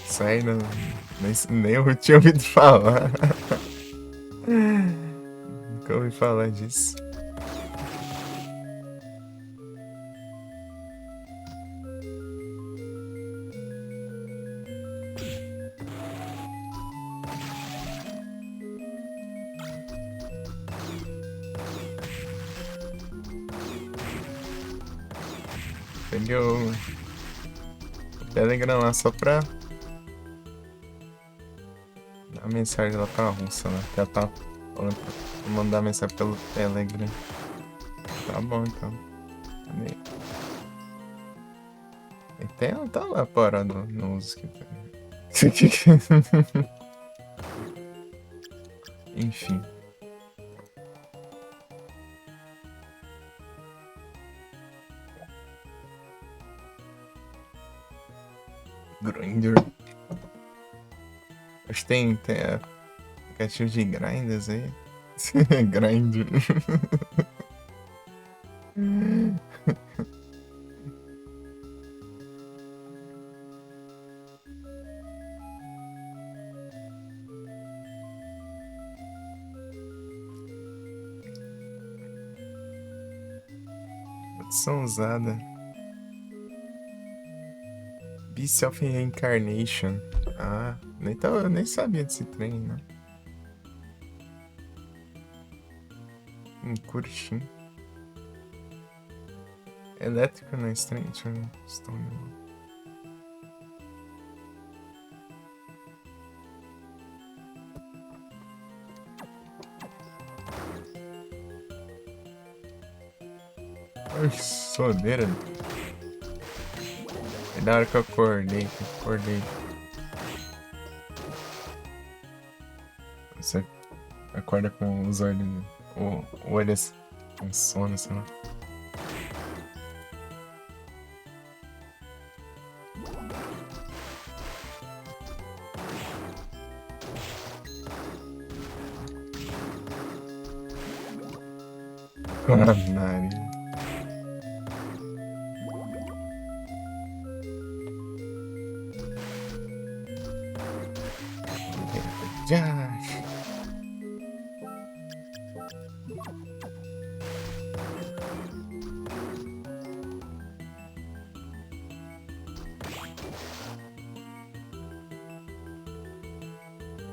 Sai, não. Nem eu tinha ouvido falar. Nunca ouvi falar disso. Peguei o Telegram lá só pra dar mensagem lá pra Russa, né? Que ela tá falando pra mandar mensagem pelo Telegram. Tá bom, então. Cadê? Tem, tá lá parado no uso que tem. Enfim. Grindr. Acho que tem aplicativo de grinders aí. Grindr. Produção usada. Beast of Reincarnation. Ah, eu nem sabia desse trem, né? Curtinho. Elétrico não é estranho, deixa eu ver. Ai, soneira. É da hora que eu acordei. Acorda com os olhos. O olho assim, com sono, sei lá. Nariz. Josh.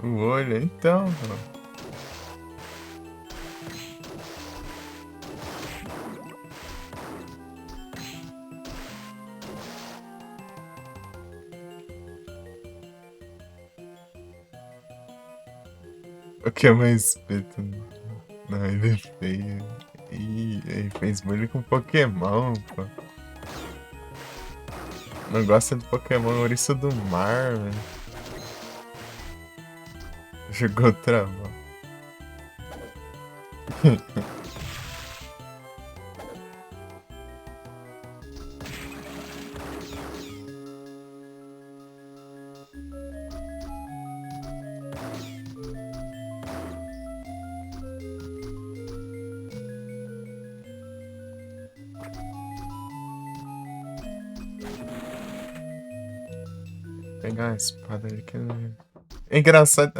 O olho, então. O que é mais espeto? Não, ele é feio. Ih, ele fez bullying com Pokémon, pô. Não gosta de Pokémon Ouriço do Mar, velho. Jogou travão. Pegar a espada ali que é engraçado.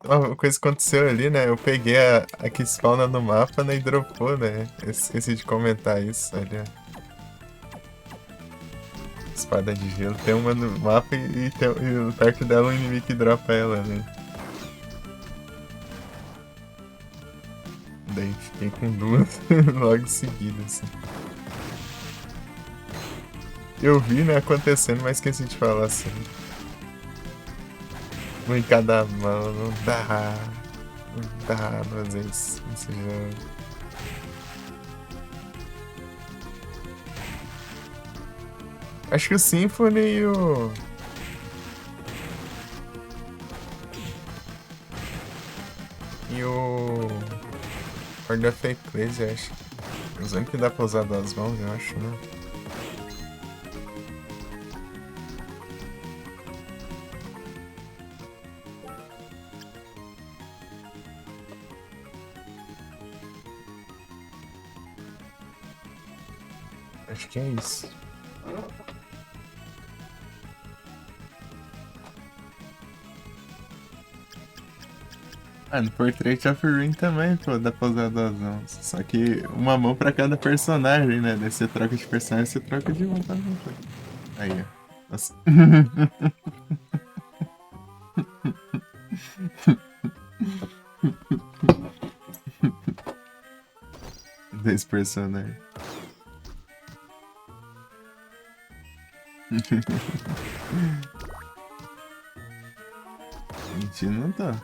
Uma coisa que aconteceu ali, né? Eu peguei a que spawna no mapa, né? E dropou, né? Eu esqueci de comentar isso ali, ó. Espada de gelo. Tem uma no mapa e perto dela um inimigo que dropa ela, né? Daí fiquei com duas logo em seguida, assim. Eu vi, né, acontecendo, mas esqueci de falar assim. Um em cada mão, não dá. Não dá fazer isso nesse jogo. Acho que o Symphony e o. E o. Order of Ecclesia, acho. Os únicos que dá pra usar das mãos, eu acho, né? Acho que é isso. Ah, no Portrait of Ruin também, pô, dá pra usar duas mãos. Só que uma mão pra cada personagem, né? Daí você troca de personagem, você troca de mão também, pô. Aí, ó. Nossa. Dois personagens. Mentira, não tá.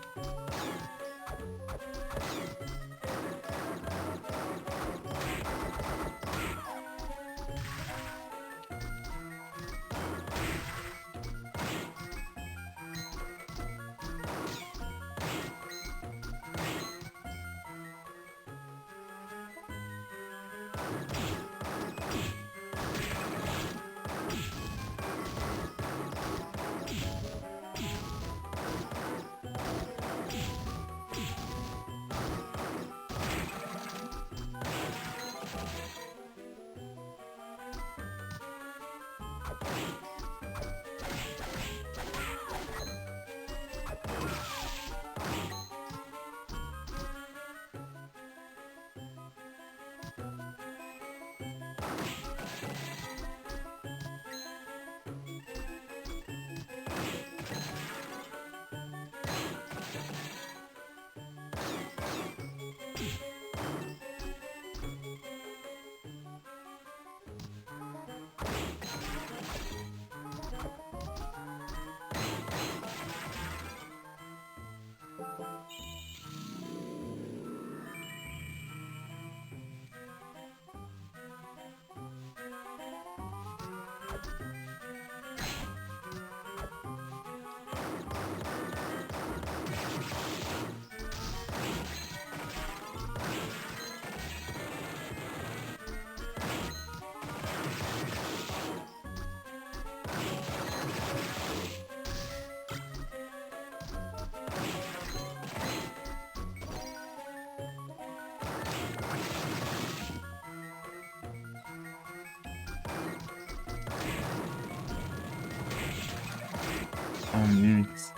Onix.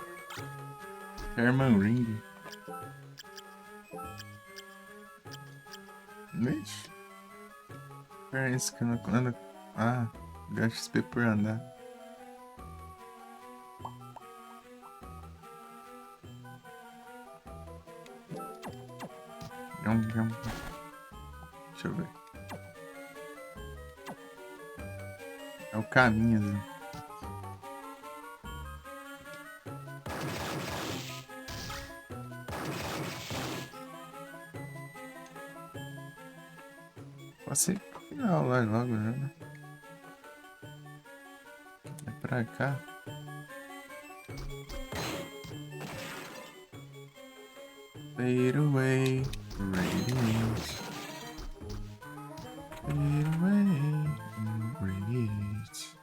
Sherman Ring. Vixe. Parece que eu não ando. Ah, gasto XP por andar. Deixa eu ver. É o caminho, Zé. Posso ir pro final lá logo, já, né? É pra cá. Fade away, radiate. Fade away, radiate.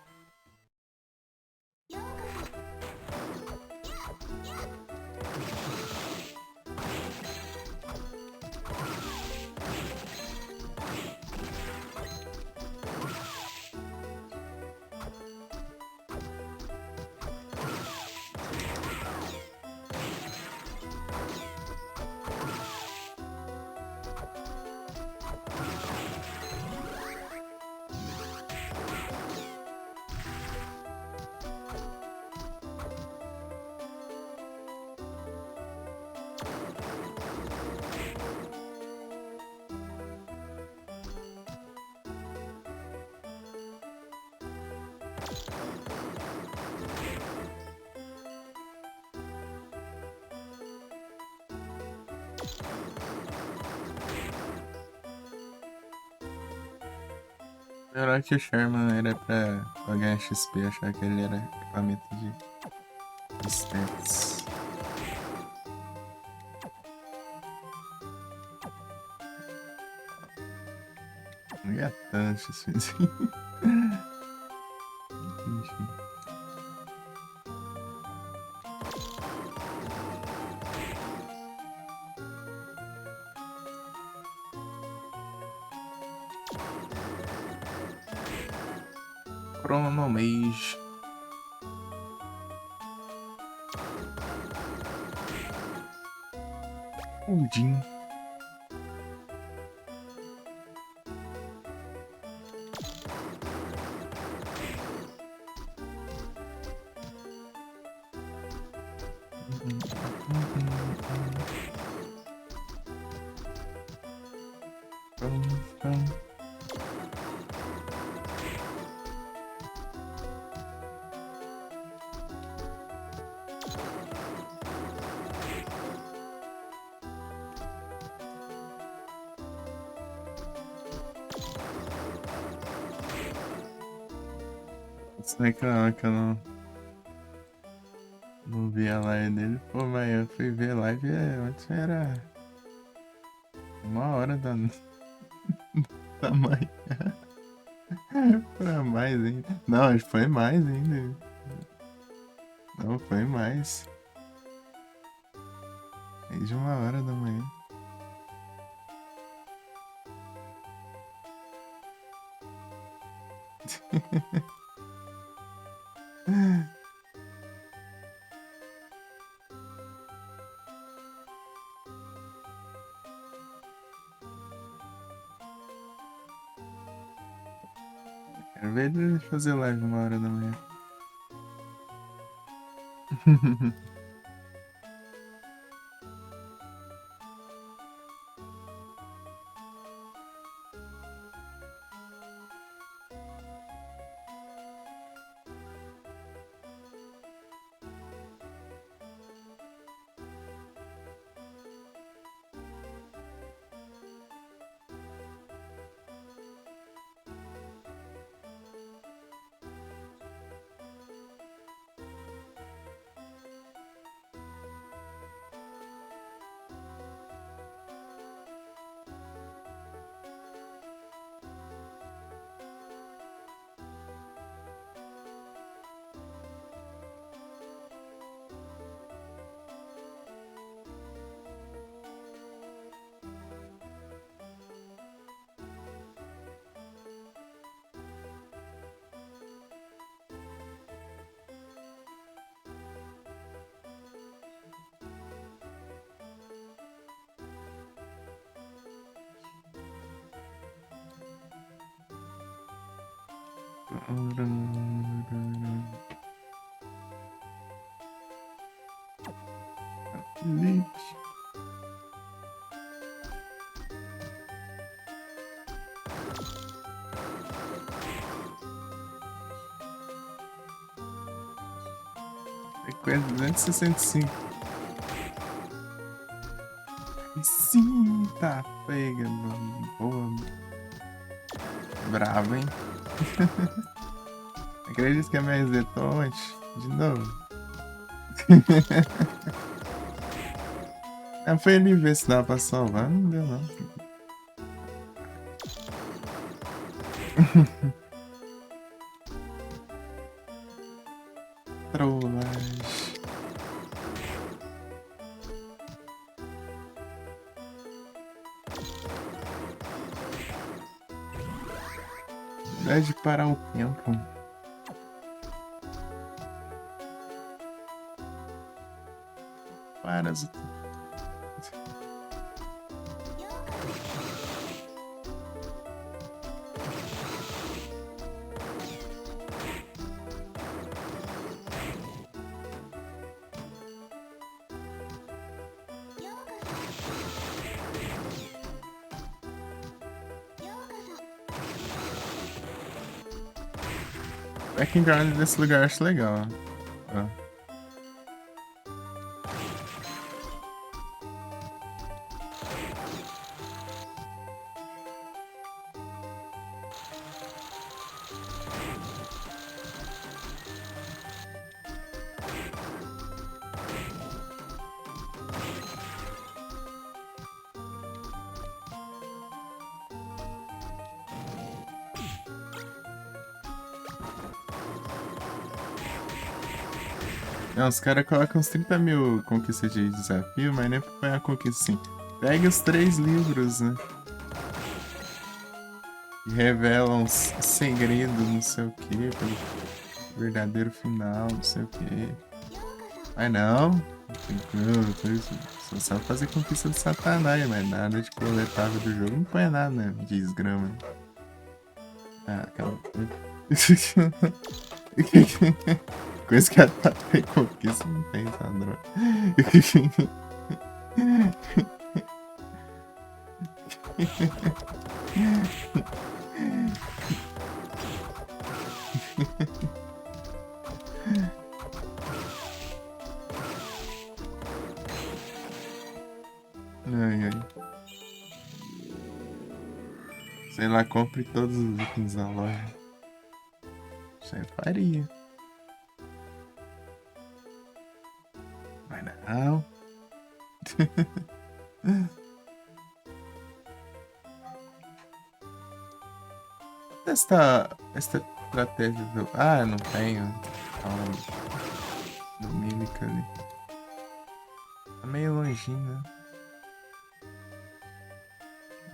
Melhor que o Sherman era pra ganhar XP, achar que ele era equipamento de stats. Não ia tanto XP assim. Enfim. Chronomage. Odin. Isso é claro que eu não vi a live dele. Pô, mas eu fui ver a live antes era 1 hora da manhã. Pra mais ainda. Não, acho que foi mais ainda. Não, foi mais. Desde 1 hora da manhã. Quero ver ele fazer live 1 hora da manhã. Elite. Frequência 265. Sim, tá pegando. Boa. Bravo, hein? Acredito que é mais detonante. De novo. Eu fui ali ver se dava pra salvar. Não deu, não. Trollagem. De parar o tempo. Para as... Background desse lugar eu acho legal. Ó. Não, os caras colocam uns 30 mil conquistas de desafio, mas nem pra ganhar conquista assim. Pegue os 3 livros, né? E revelam os segredos, não sei o que, pelo verdadeiro final, não sei o que. Mas não, só sabe fazer conquista de Satanás, mas nada de coletável do jogo não põe nada, né? Desgrama. Ah, aquela. Coisa que até conquista não tem, tá, droga. Ai, ai. Sei lá, compre todos os itens da loja. Isso aí faria. Mas não. Essa estratégia do... Ah, não tenho. Do Mímica ali. Tá meio longinho, né?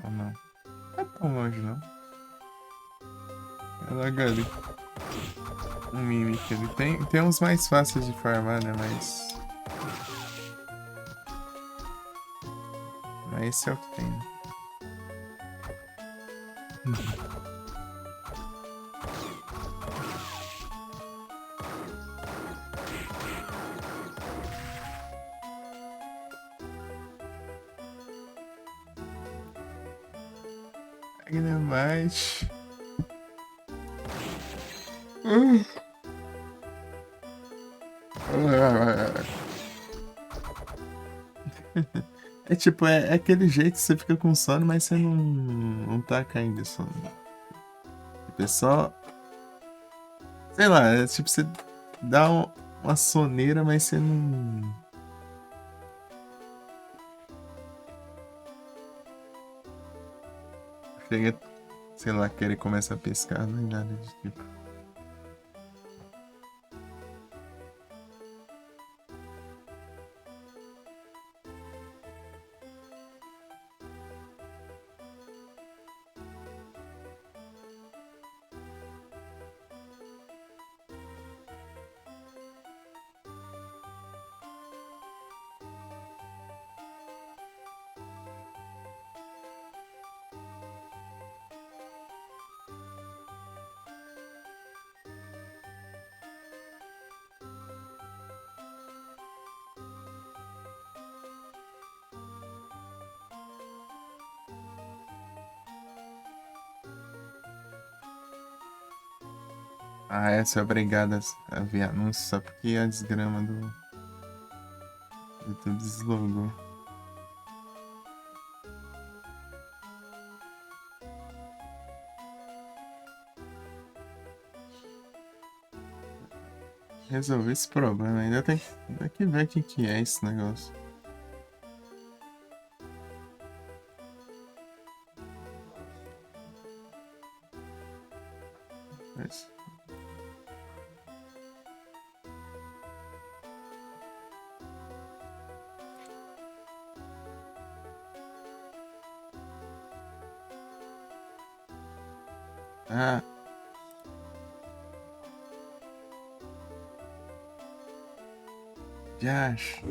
Ou não? Não é tão longe, não. É logo ali. Um Mimic ali. Tem uns mais fáceis de farmar, né? Mas esse é o que tem, né? Ainda mais. É tipo, é aquele jeito que você fica com sono, mas você não tá caindo de sono. Tipo, é só. Sei lá, é tipo, você dá uma soneira, mas você não. Chega, sei lá, querer começar a pescar, não é nada de tipo. Ah, é, você é obrigado a ver anúncio só porque a desgrama do YouTube deslogou. Resolver esse problema. Ainda que ver o que é esse negócio. Mas... Ah, já acho.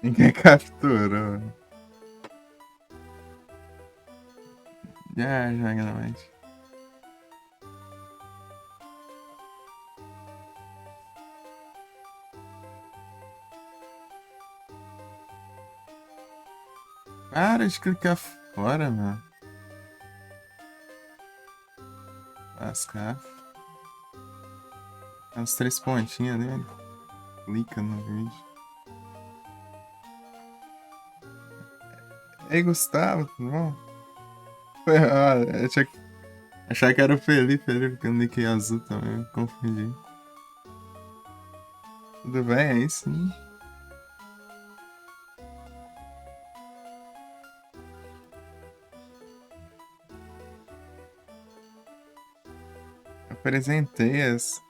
Ninguém capturou. Já, realmente. Para de clicar fora, mano. Lascar. As três pontinhas dele. Clica no vídeo. Ei, Gustavo, tudo bom? Achar que era o Felipe com o nick azul também, confundi. Tudo bem, aí sim. Apresentei as.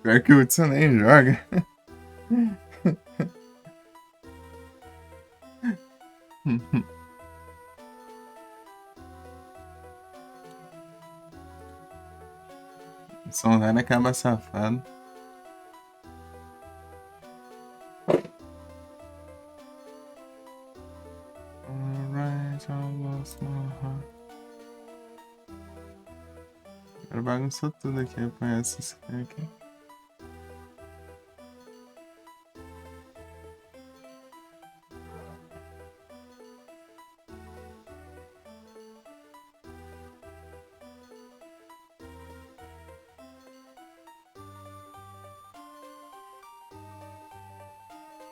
Pior que o Hudson nem joga. Só vai acaba safado. Alright, I lost my heart. Agora bagunçou tudo aqui, apanhar essa skin aqui.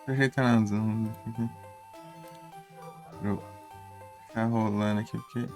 Ajeitando as ondas aqui. Vou ficar rolando aqui porque.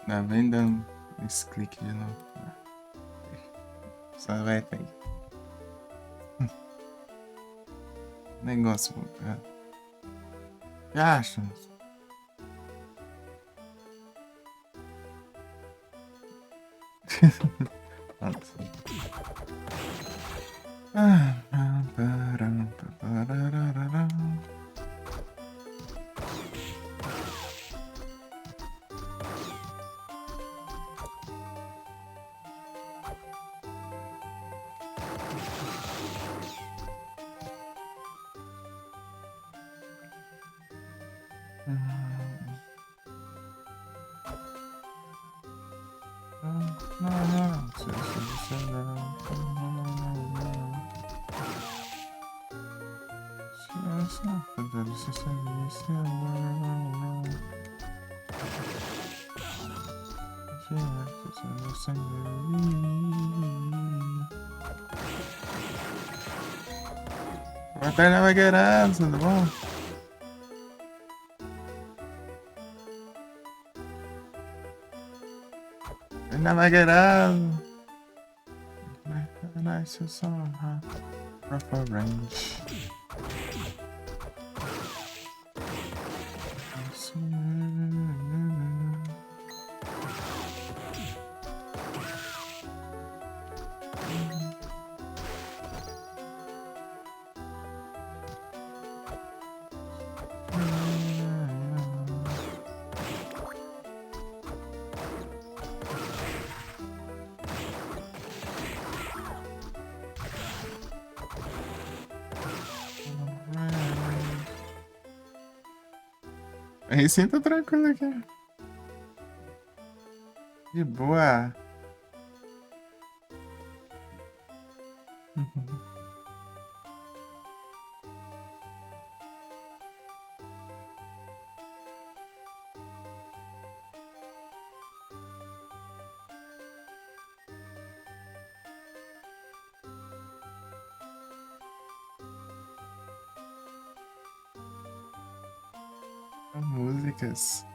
Tá vem dando esse clique de novo. Só vai até aí. Negócio bugado. Já acho. Boa tarde, Navagueirado, tudo bom? Navagueirado. Nice song, huh? Rough range. Aí sim, tá tranquilo aqui. De boa. Músicas.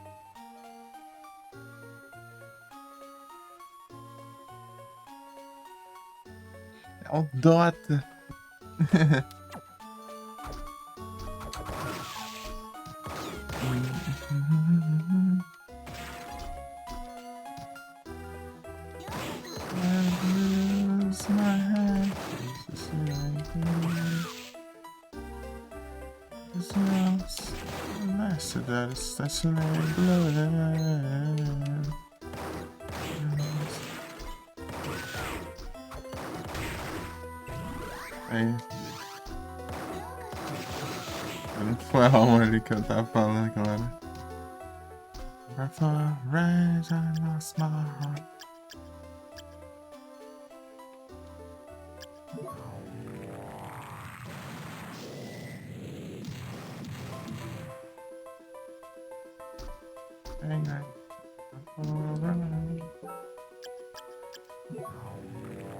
É o Dota. That's blood. Aí. Não foi a alma ali que eu tava falando aquela hora. Before rise, I lost my heart.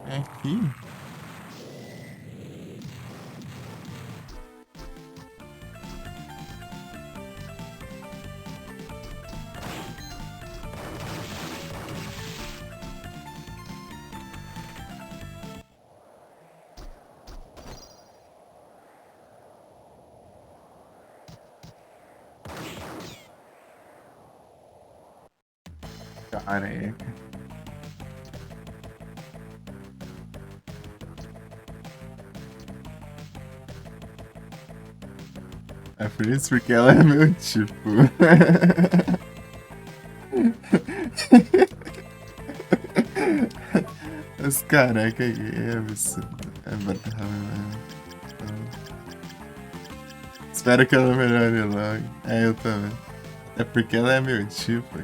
É aqui? Careca. É por isso porque ela é meu tipo. Os careca aqui é absurdo. É bravo mesmo. Espero que ela melhore logo. É, eu também. É porque ela é meu tipo.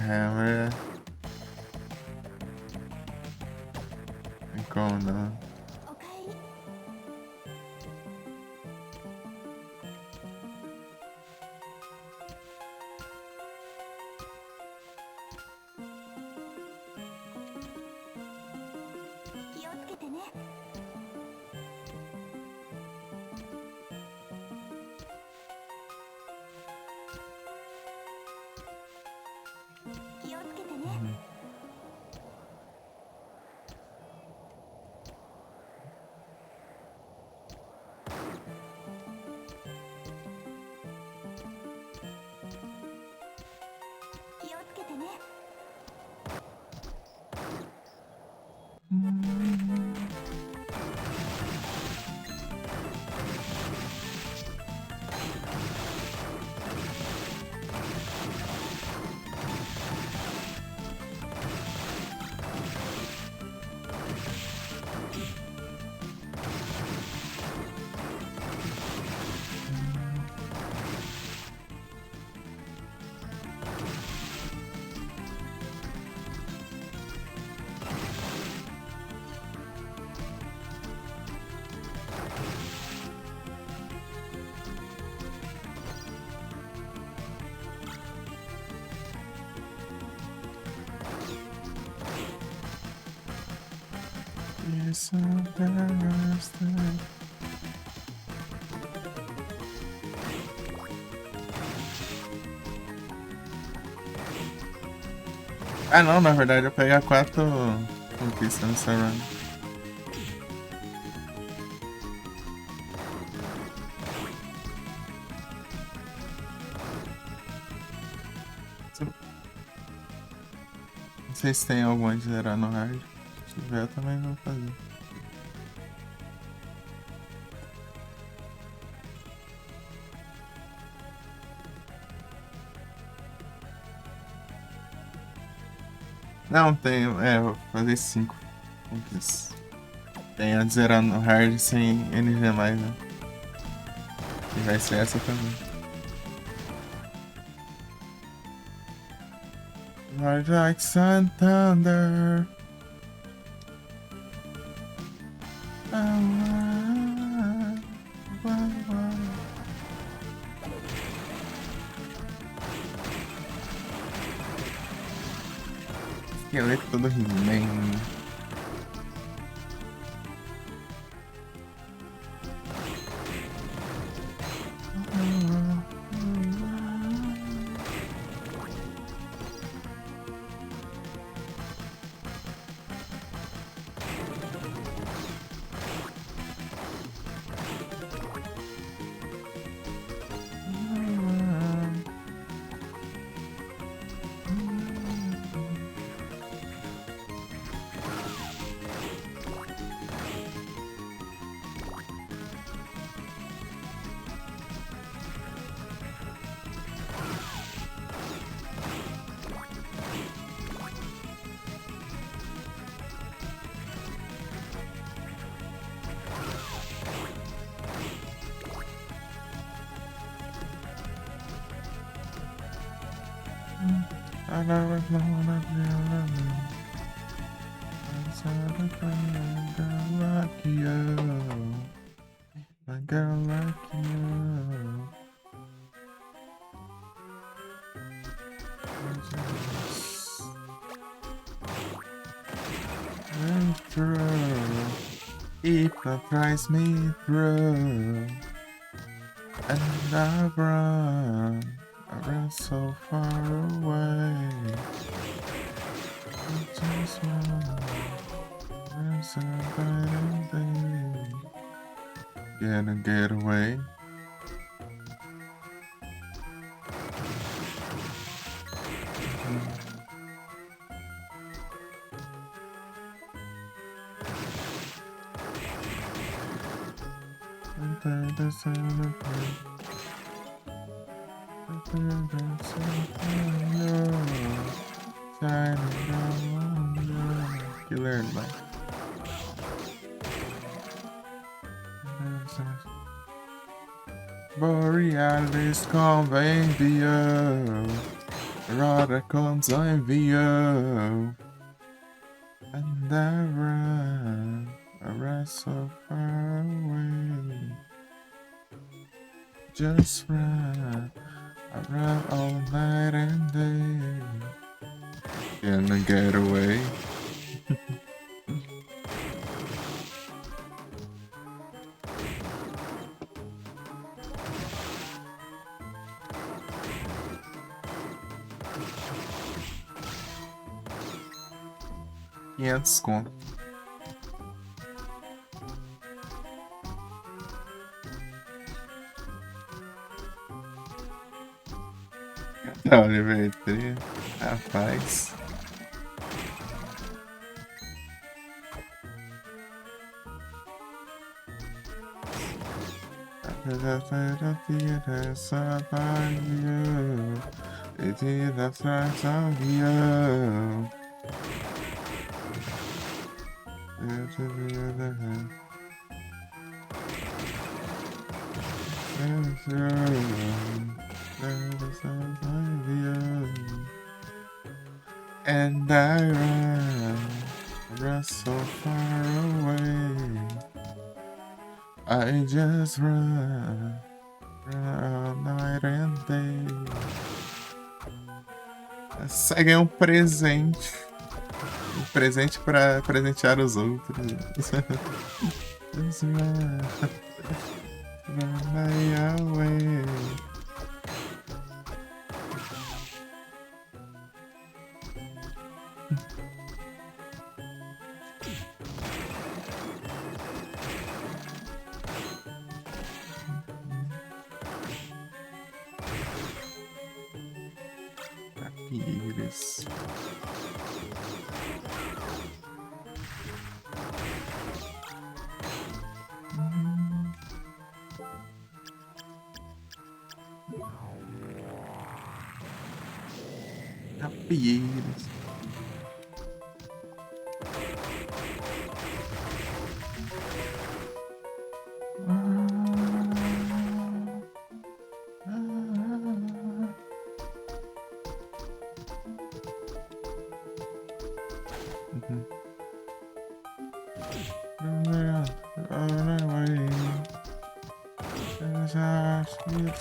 Hammer. Como não? Ah não, na verdade eu peguei a 4 conquistas nessa run. Não sei se tem algum antes de zerar no hard. Se tiver eu também vou fazer. Não, tem. É, vou fazer 5 conquistas. Tem a de zerar no hard sem NG mais, né? E vai ser essa também. Lord like sun thunder. Esqueleto todo He-Man. I never wanna be alone. Inside a girl like you, a girl like you. And through, hypnotize me through, and I run so far away. I just wanna run so bad and gonna get away. The sound of killer light. Borealis convivio, Rada comes envio, and I run so far away. Just run, I run all night and day. Gonna get away. Conto. Olivertria, rapaz. And I run so far away. I just run all night and day. Segue um presente. Presente pra presentear os outros. Just run away. Pires. Rapieres.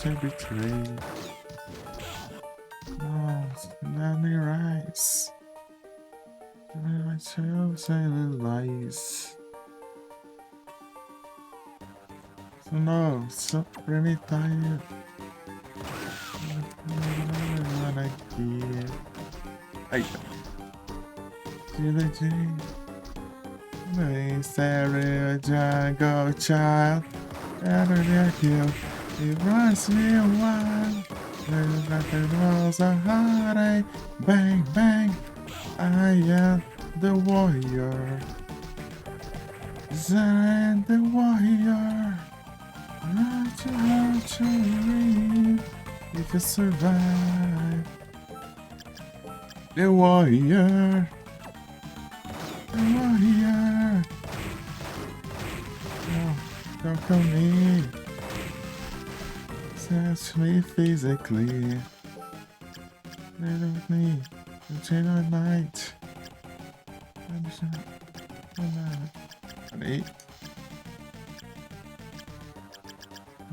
To betray. No, let me rise. I chose and lies. So no, so really tired. What I did. Ay, to the G. They Sarah Jago child. Better than you. It runs me a while. There was a heartache. Bang, bang. I am the warrior. I am the warrior. Not too hard to read. If you survive. The warrior. The warrior. No, don't come me. Touch me physically. Play with me. Chain of night. Ready?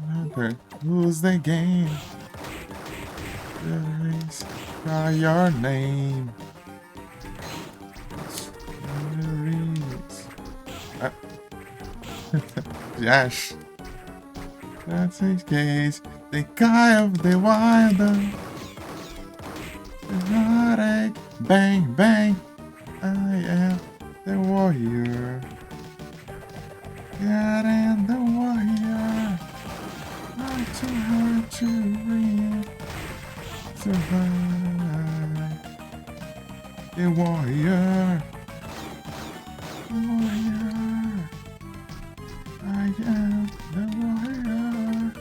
Remember, lose the game. Please try your name. Josh. That's his case. The guy of the wilder. The heartache. Bang, bang. I am the warrior. God, I am the warrior. Not too hard to read. Survive. The warrior. The warrior. I am the warrior.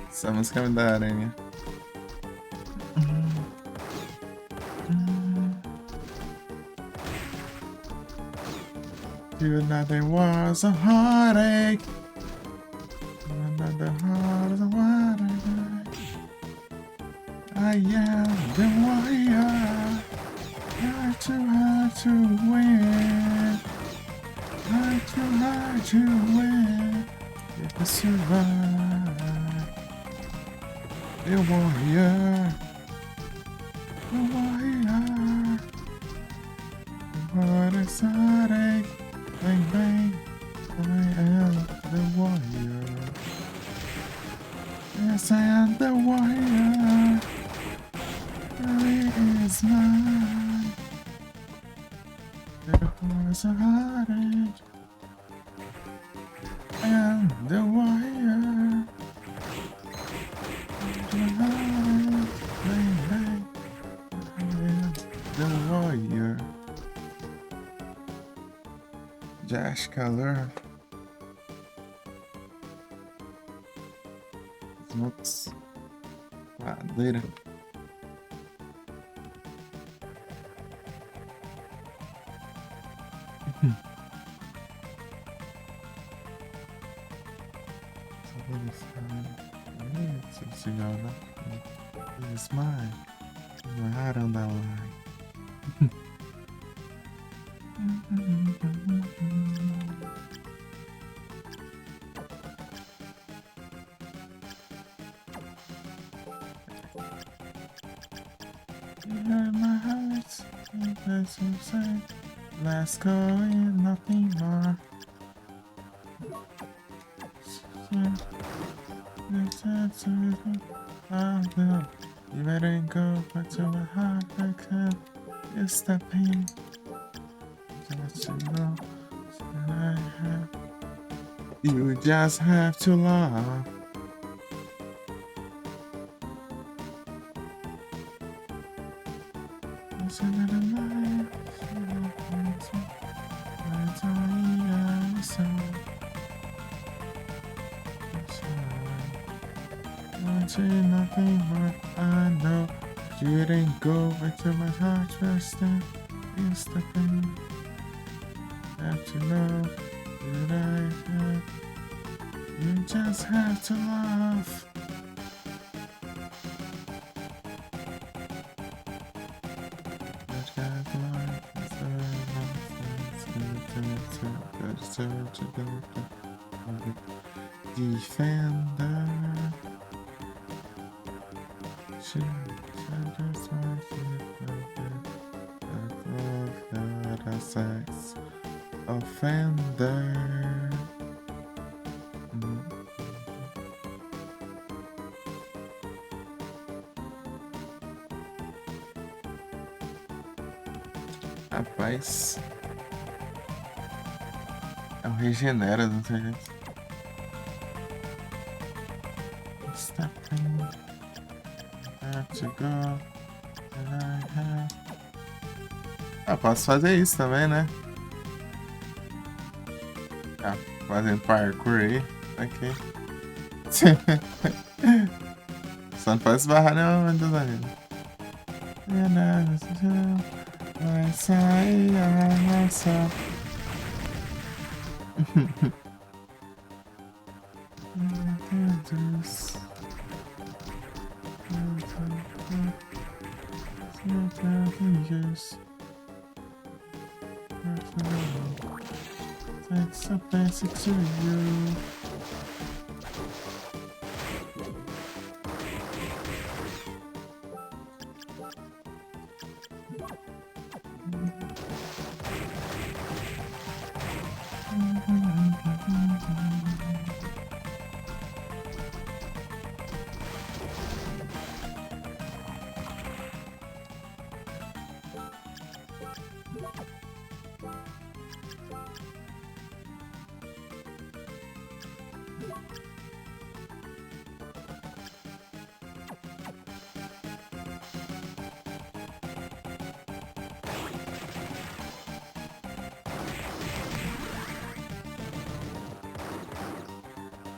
Essa música me dá aranha. You know there was a heartache. Another heart is a heartache. I am the warrior. Not too hard to win. Not too hard to win. If you survive. The warrior. The warrior. The heart is heartache. Bang, bang, I am the warrior. Yes, I am the warrior. Victory is mine. There was a heartache. I am the warrior. Bang, bang, I am the warrior. Josh Color. Smokes. Ladeira. It's yours. It's mine. You hide on that line. You hurt my heart, that's inside. Let's go and nothing more. You better go back to my heart, I can't. It's the pain. Just you know that I have. You just have to love. It's another life. It's nothing but I know you didn't go back to my heart first time. It's the pain. Have to know that I have. You just have to love. Defender. She just wants to sex offender. Rapaz, é o regenera, não sei jeito. Stop pain. Have to go. And I have. Ah, posso fazer isso também, né? Ah, fazendo parkour aí. Ok. Só não pode esbarrar não, meu Deus da vida. Vai sair a nossa. Meu Deus. That's so basic to you.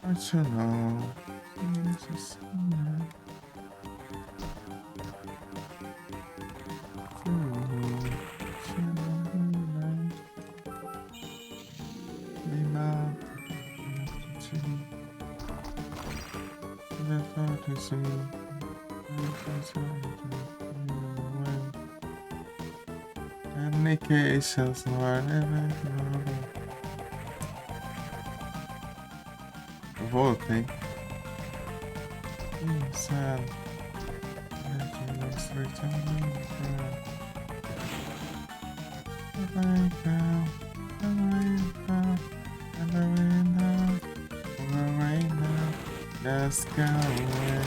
What you know? Communications, voltei. Insano. Let's go away.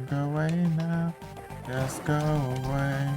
Go away now. Just go away.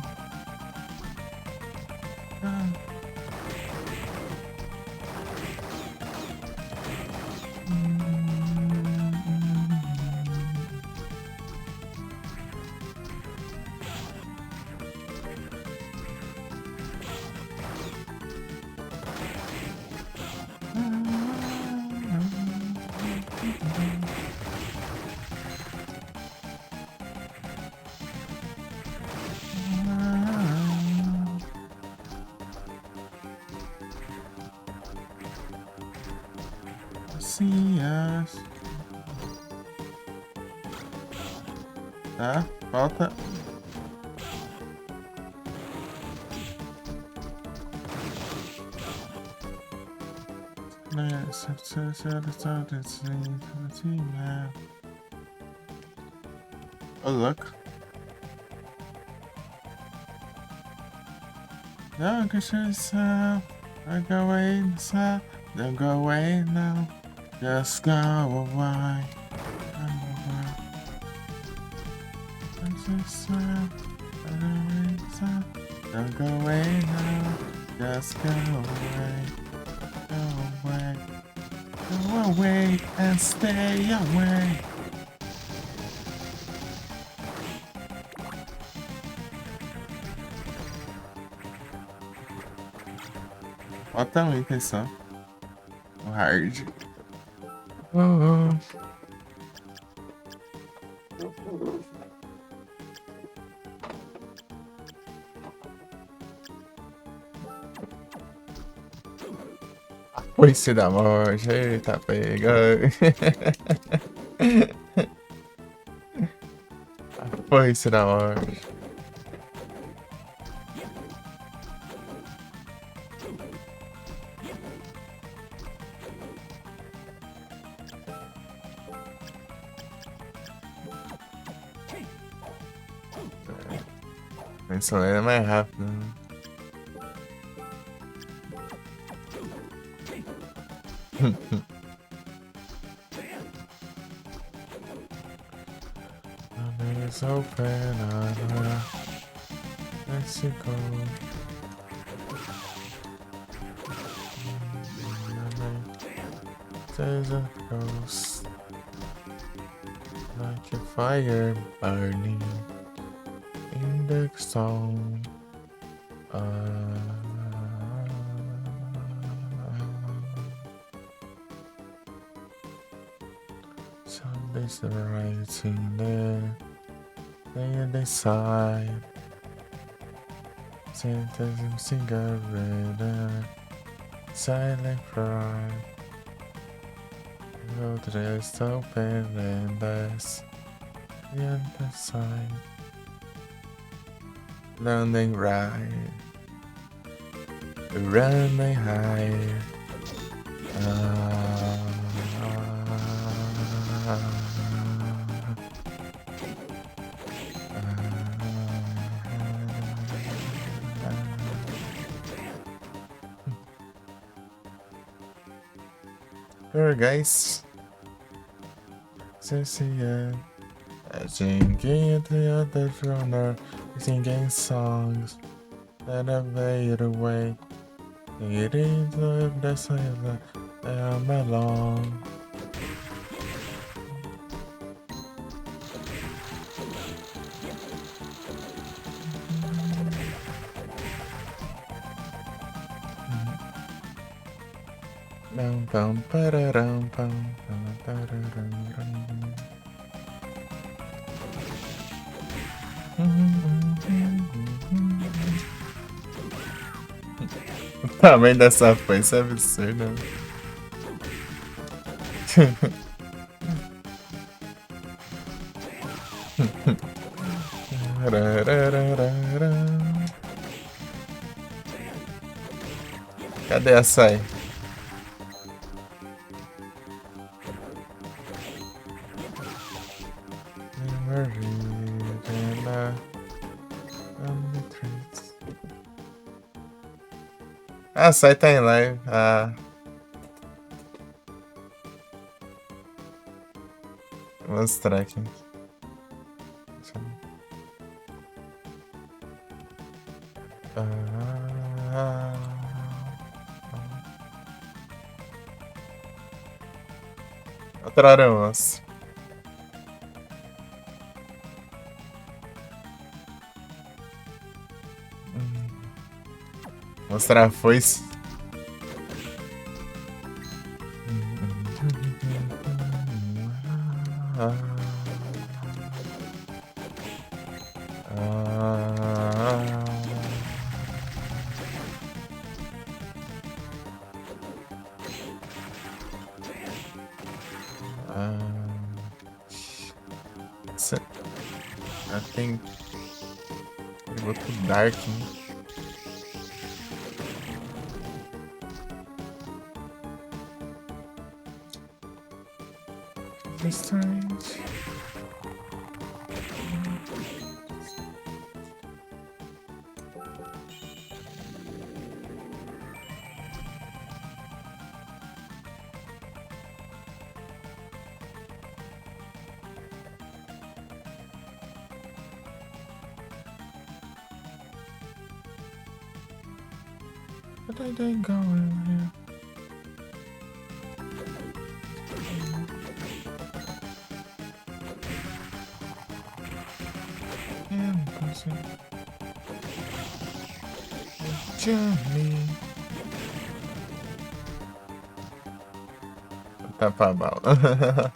Cias. Tá, falta. Ô, louco. Don't go yourself. Don't go away now. Don't go away now. Just go away. Don't go away now. Just go away. Go away. Go away and stay away. Bota um item só. O hard. Foice da morte, eita, pega. Foice da morte. Pensando é mais rápido. It's open, Mexico. There's a ghost, like a fire burning in the stone. Somebody's writing there. They decide. Synthesis cigarette. Silent cry. Go to the open and that's the other side. Running right. Running high. Alright guys, so see ya. Singing the other runner, singing songs that have faded away. It is the silence that I belong. Bum bum pararam bum bum pararam. O tamanho dessa foice é absurdo. Cadê a açaí? Ah, sai tá em live. Ah. Vou mostrar aqui. Atraramos. Mostrar a foice. Tem. Eu vou pro Dark, né? Strange. Where did they go in here? Journey. Tá pra bala.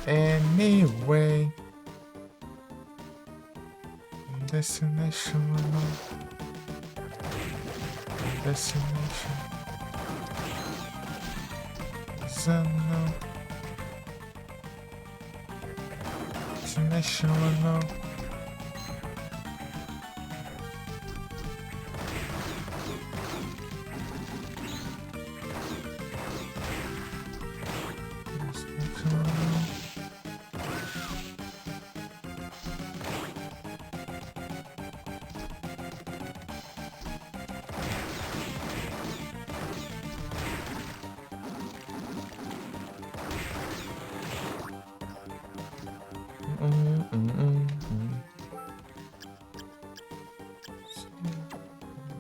Anyway, destination, destination, Zano, destination,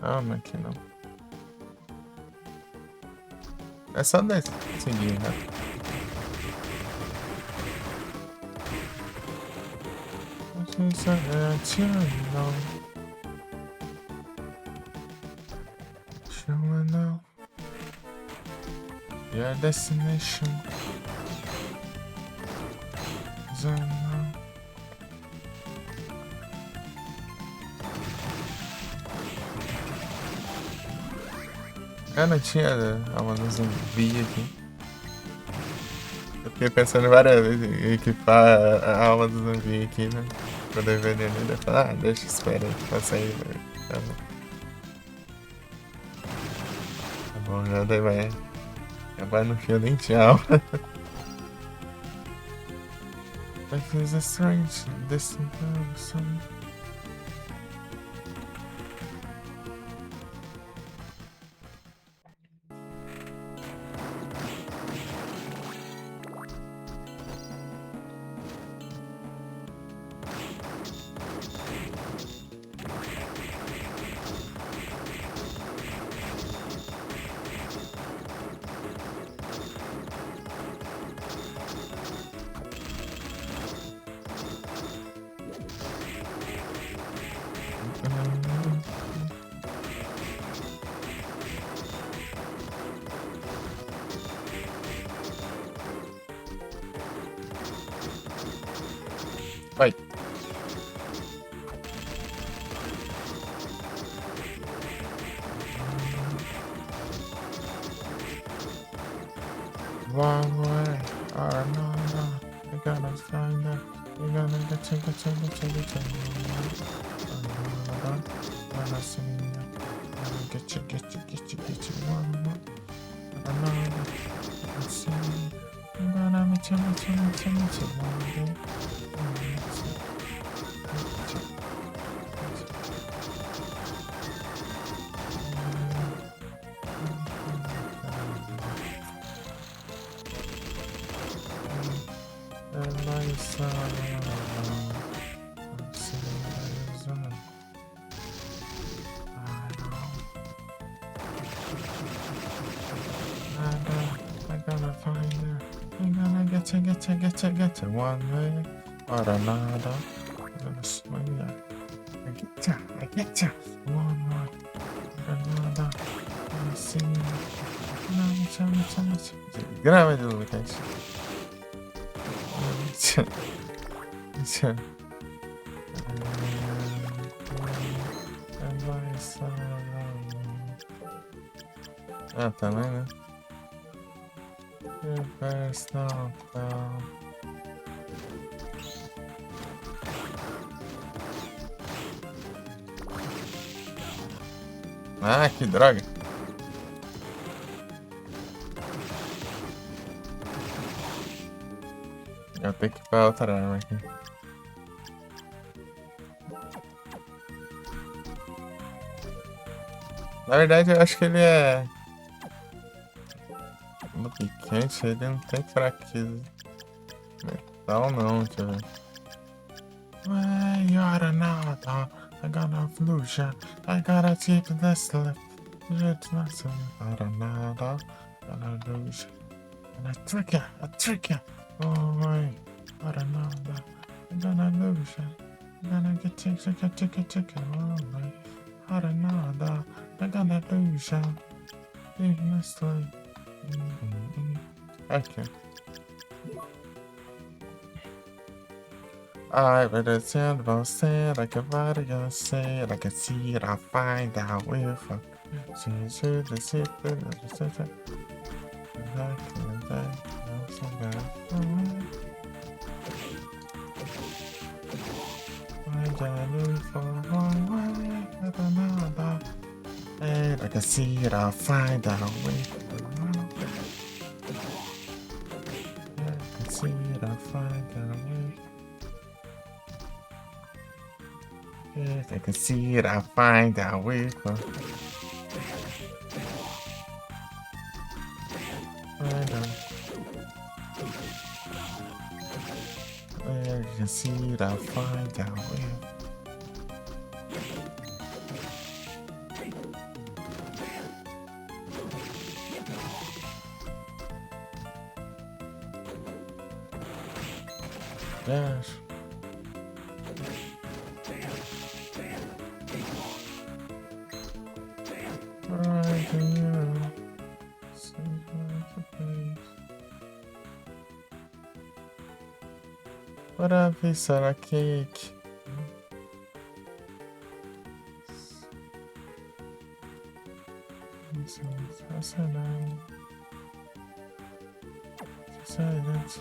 Ah, não, aqui não. É só seguir, né? Your destination. Eu não tinha alma do zumbi aqui. Eu fiquei pensando várias vezes em equipar a alma do zumbi aqui, né? Quando eu envenenei, eu falei, deixa, espera aí pra sair, velho. Tá bom, já daí vai acabar no fio nem tchau. Life is a strange, distant person. Vai. One way or another, you gotta find out. You gotta get to when I see you, get you, one. Another, let's see. You gotta meet you, one day. I gotta find her. I'm gonna get you one way or another. I'm gonna swing ya. I get ya. One way or another. I'm gonna see you. Grava de novo, gente. Ah, também, né? Ah, que droga. Eu tenho que ir pra outra arma aqui. Na verdade, eu acho que ele é... No quente, ele não tem fraqueza. Metal não, deixa eu ver. Well, you're another. I got a illusion. I gotta keep this left. It's not so. You're another. Got an illusion. And I trick ya. Oh, my. You're another. I got an illusion. I'm gonna get chicken. Oh, my. You're another. I got an illusion. Leave this life. Okay. I read a sound about said like a body gonna say it, I can see it, I'll find out if I see the shit that I said I can see it, I'll find out if see it, I'll find out way. Yes, I can see it, I'll find out way. Find out. I can see it, I'll find out way. Yes. Right to you. What a piece of a cake. Silence.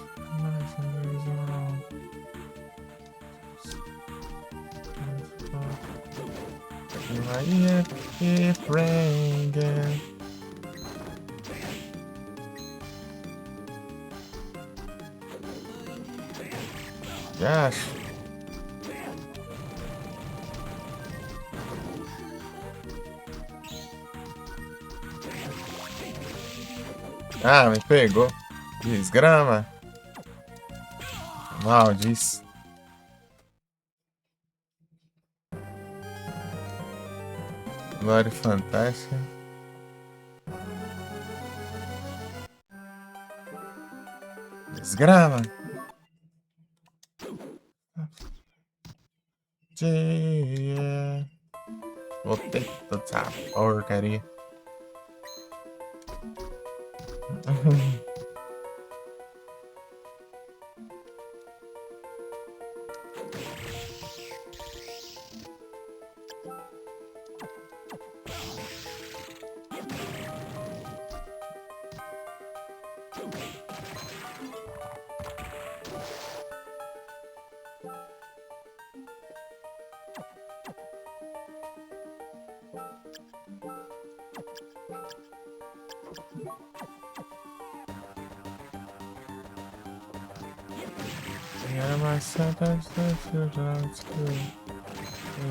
My ear keep ringing. Gosh. Ah, me pegou. Desgrama. Maldice. Glória fantástica. Desgrama. Yeah. Vou ter toda essa porcaria. Yeah, my sentence that you don't do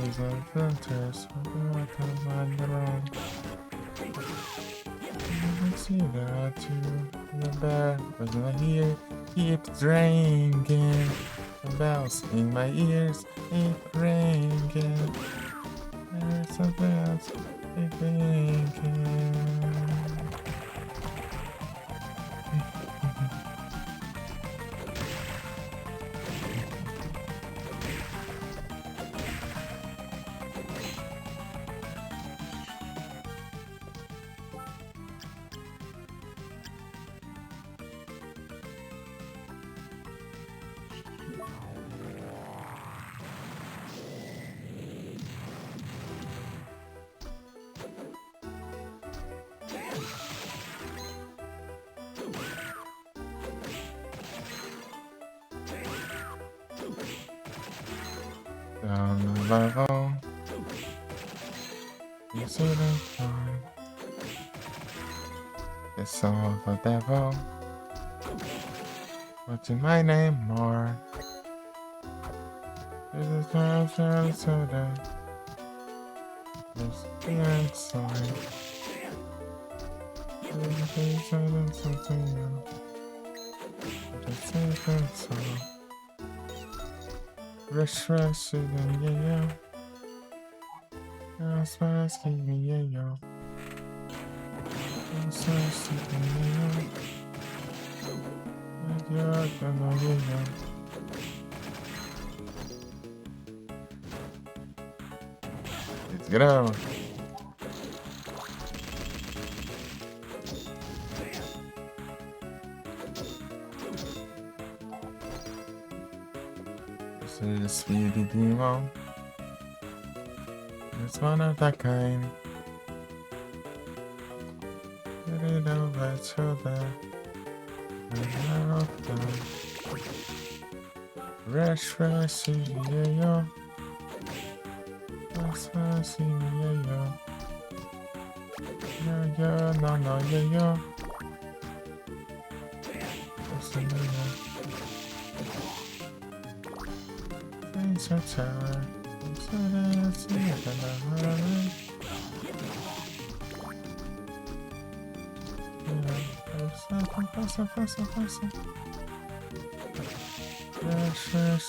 is a contest. I can find the wrong. see that too. The bell was in here, keep drinking. The bells in my ears keep ringing. There's a bells keep ringing. Down the level, you see the fun. It's all the devil. What's in my name more? This is time so that there's the inside. There's something else. Just inside. Rush, rush, yeah. That's what I see, yeah. That's what I see, yeah. Let's get out. This is a speedy demon. It's one of that kind. Get it over shoulder. And out there. Rush, rush, yeah. That's what I see, yeah. Yeah, no, yeah. That's yeah. Things are tired. So that's it. Faster. Rush, yeah.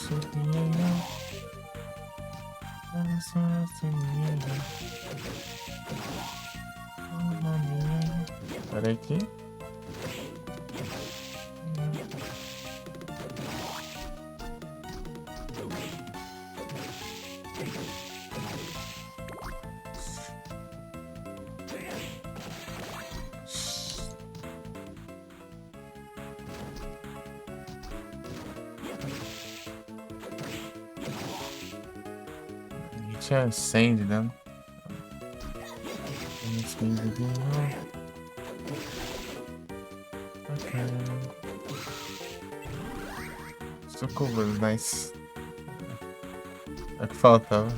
Peraí aqui. Tinha Sandy, né? Okay. Sucuba, nice. É o que faltava.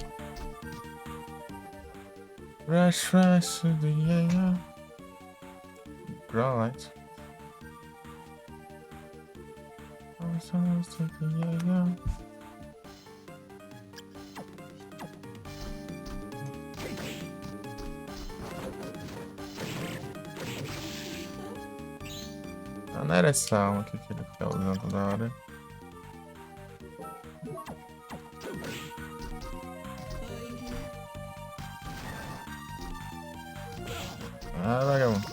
Rush, yeah. Grow light. Yeah. Não era essa alma que ele fica usando toda hora. Ah, vagabundo.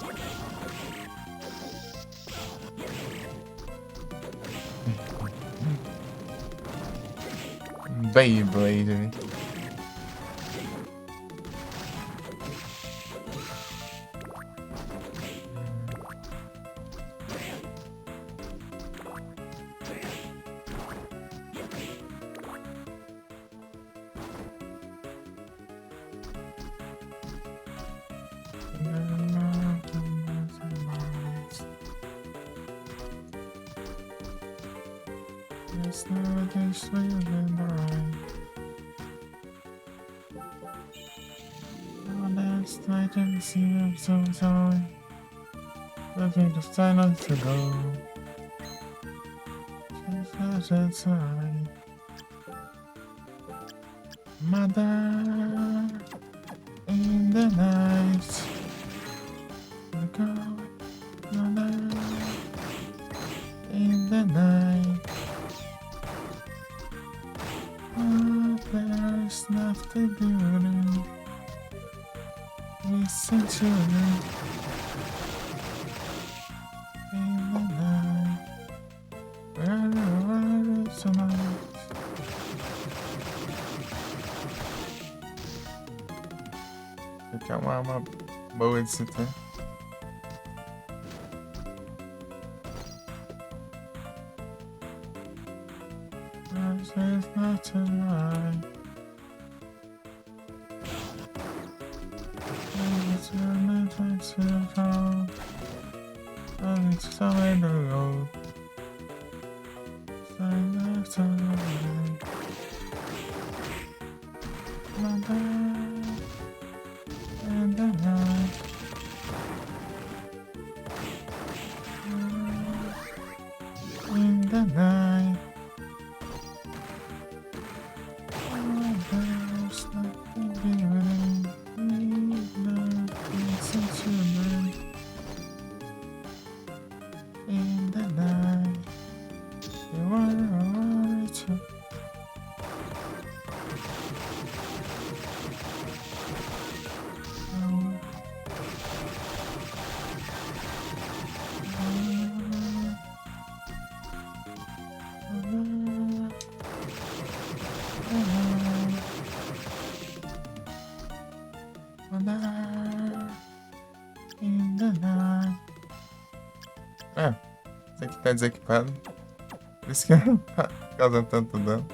Beyblade, né? It's not this way and right. Last night I see I'm so sorry. Looking to silence to go. Just inside. Mother in the night. There's nothing beauty. We sent you in the night. Where tonight? Aqui é uma arma boa de se ter. There's nothing right. It's nothing to go. And it's somewhere to go. So that's all right. And the night. In the night. There's nothing beauty. Nothing sentiment. In the night. You wanna to. In the night. É, isso aqui tá desequipado. Por isso que não tá causando tanto dano.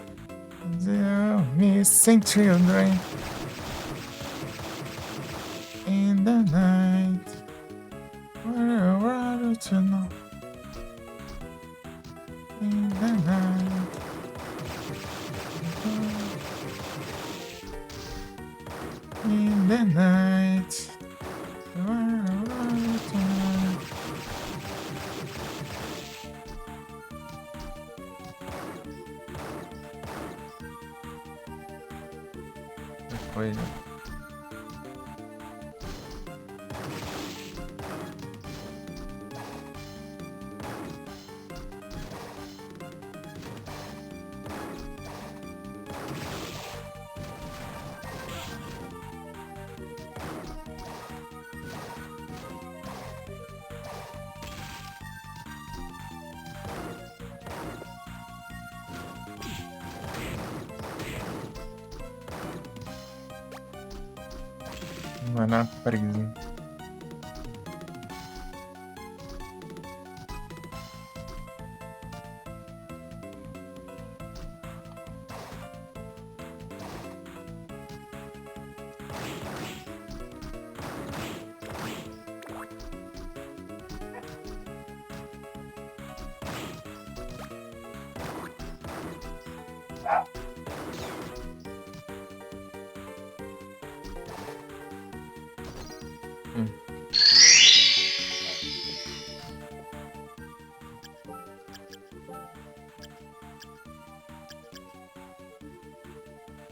Zero missing children. In the night. Where to know? In the night. In the night. Where to know? Foi, né? Não é nada preso.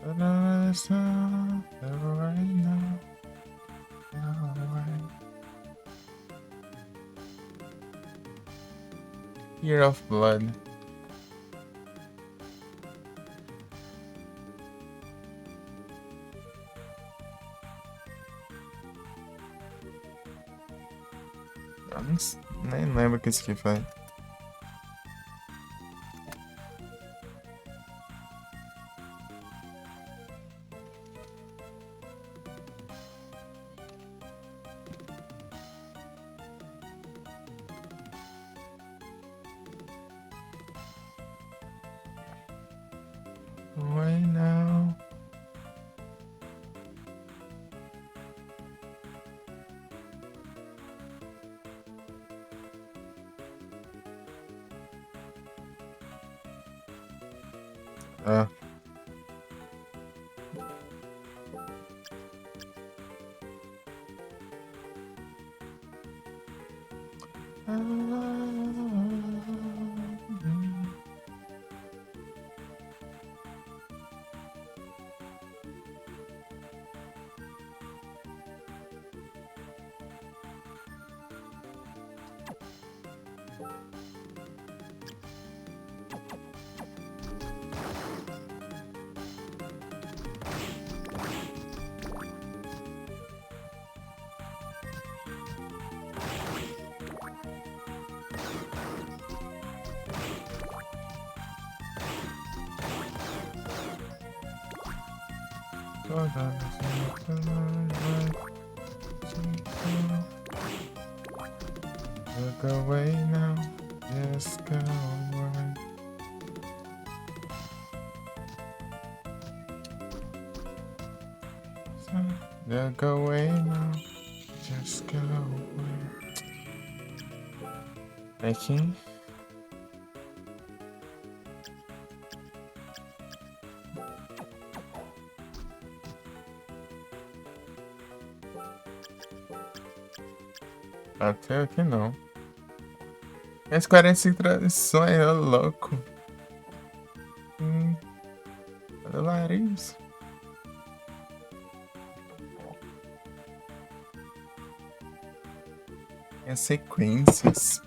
But I saw everybody know. Year of Blood. Eu nem lembro o que isso aqui faz. Right now. Ah. Look away now, just go away. Look away now, just go away. Aqui. Até aqui não. Esse 45 tradições, ô louco. Olha o nariz. E as sequências.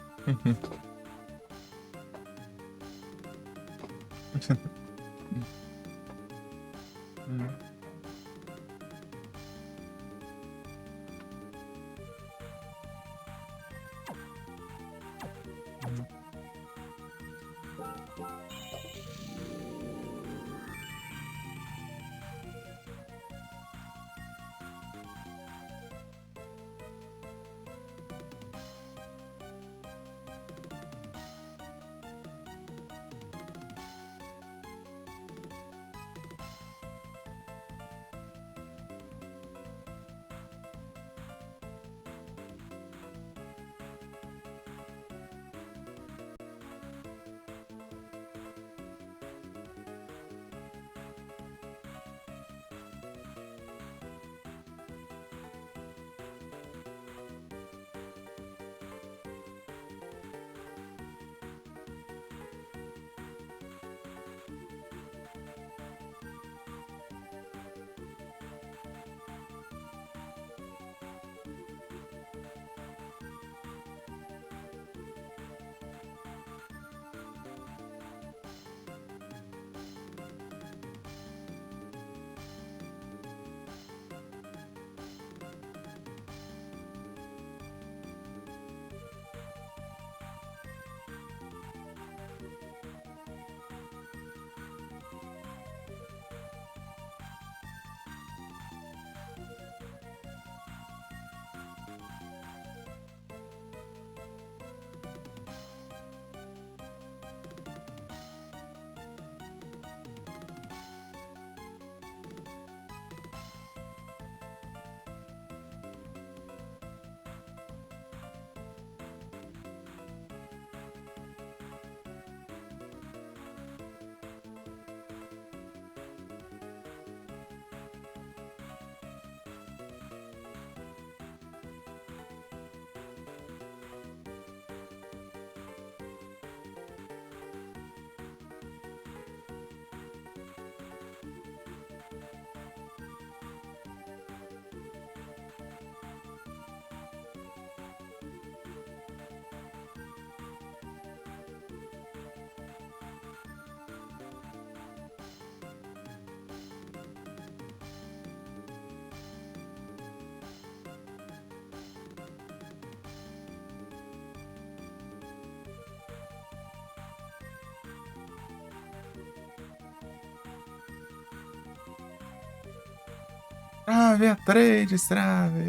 Trave, a 3 destrave.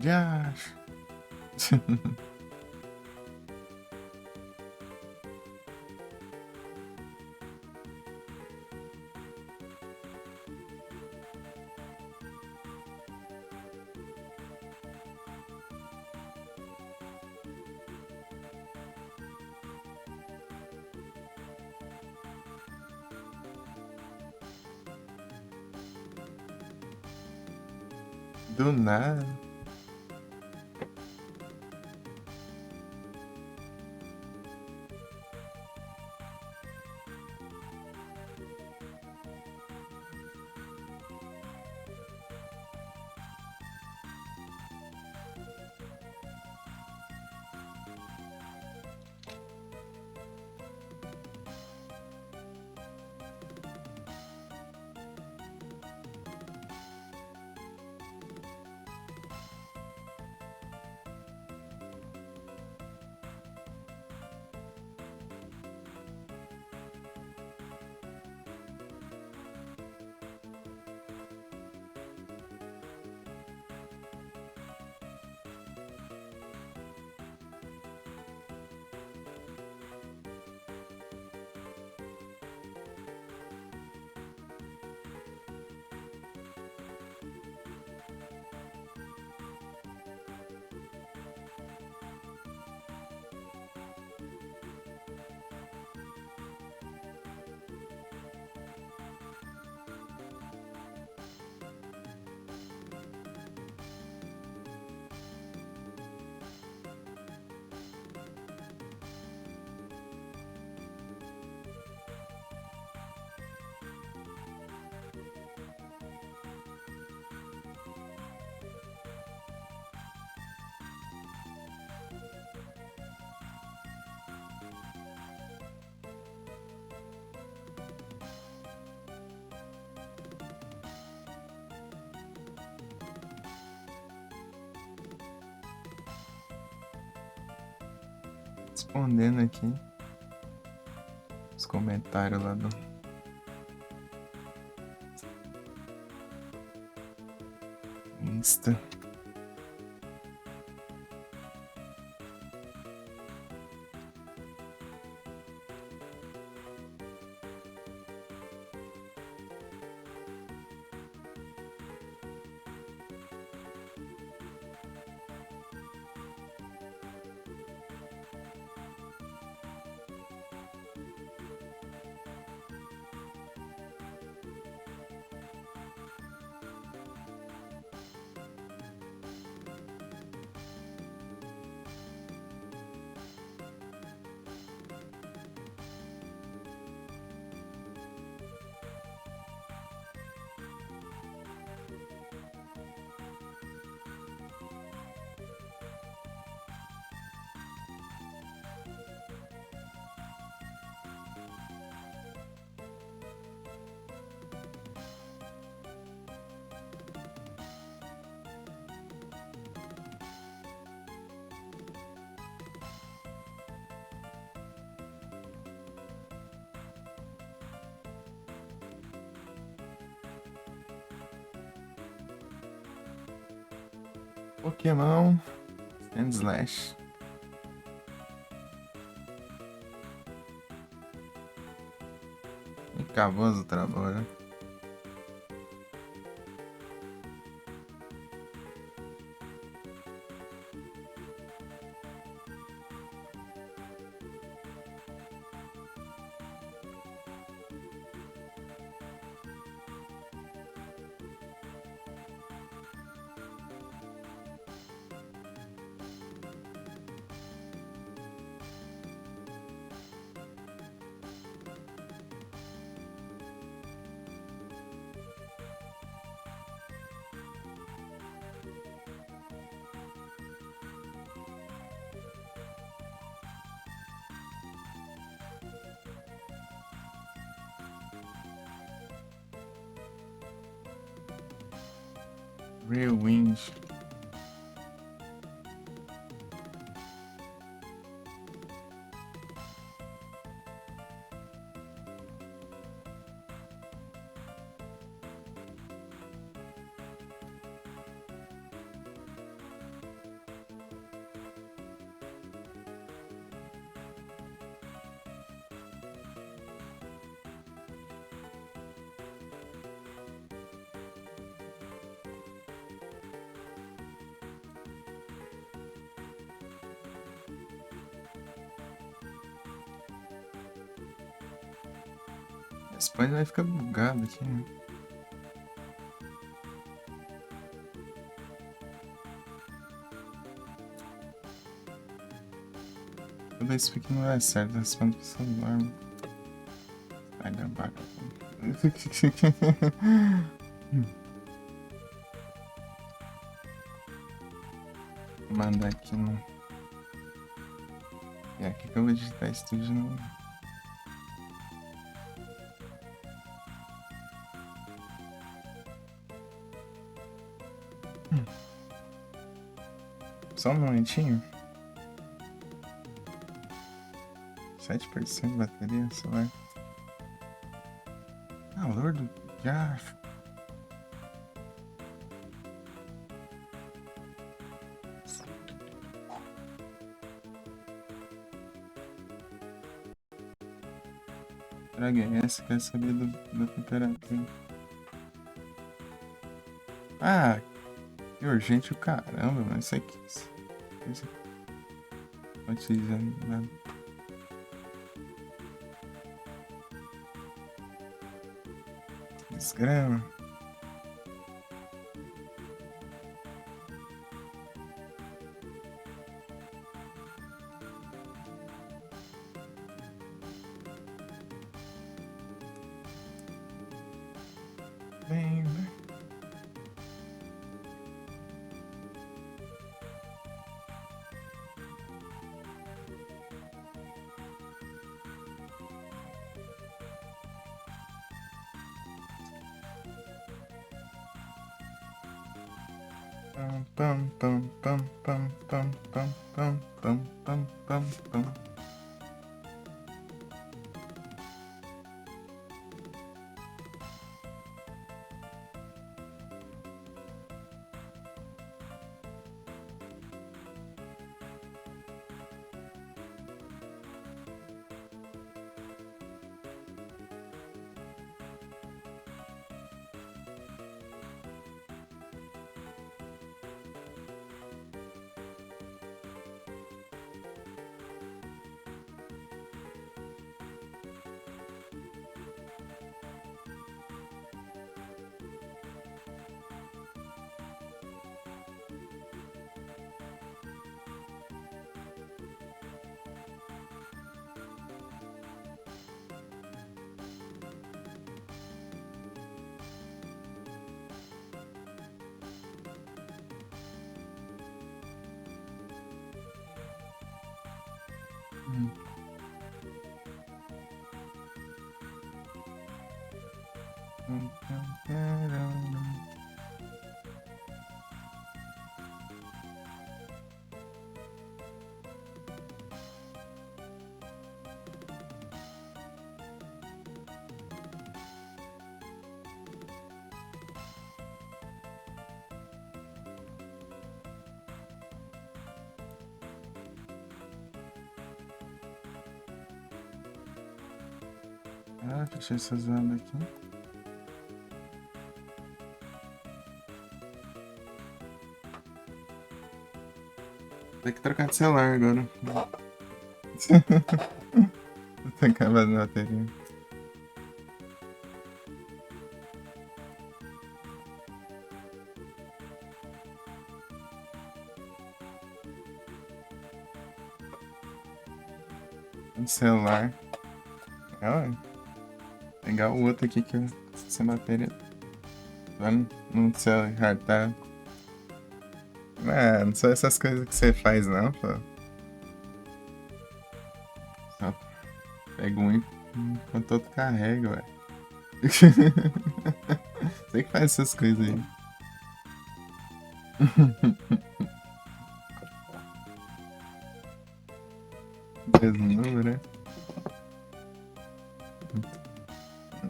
Josh. Do nada. respondendo aqui os comentários lá do Insta. Pokémon and Slash. E Cavoso travou, né? Real Wings. Esse pai vai ficar bugado aqui, né? Toda isso aqui não é certo, responde pro celular, mano. Vai dar vaca. Vou mandar aqui no... É aqui que eu vou digitar isso tudo de novo. Só um momentinho. 7% de bateria, celular. Calor do garfo. Traga essa, quer saber da temperatura. Ah, que urgente o caramba, mas isso aqui. Não utilizando nada. Desgrama. Bem, né? Pam pam pam pam pam pam pam pam pam pam pam pam. Hum. Ah, deixa eu zoando aqui. Tem que trocar de celular agora. Tô acabando a bateria. Um celular. É, ué. Pegar o outro aqui que eu sem bateria. Lá no celular tá. Não são essas coisas que você faz não, pô. Só pega um enquanto outro carrega, ué. Você que faz essas coisas aí. Mesmo número, né?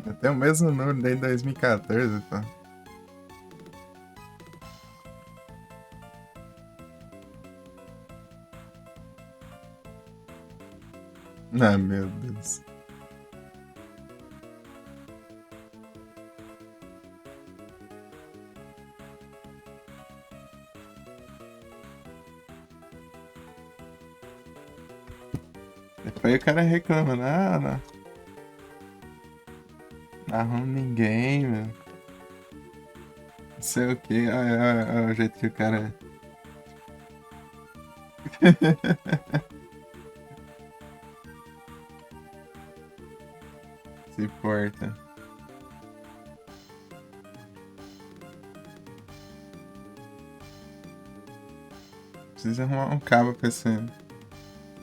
Até o mesmo número desde 2014, pô. Ah, meu Deus. Depois o cara reclama, não arruma ninguém, meu. Não sei o que, olha o jeito que o cara. Se porta. Precisa arrumar um cabo pra esse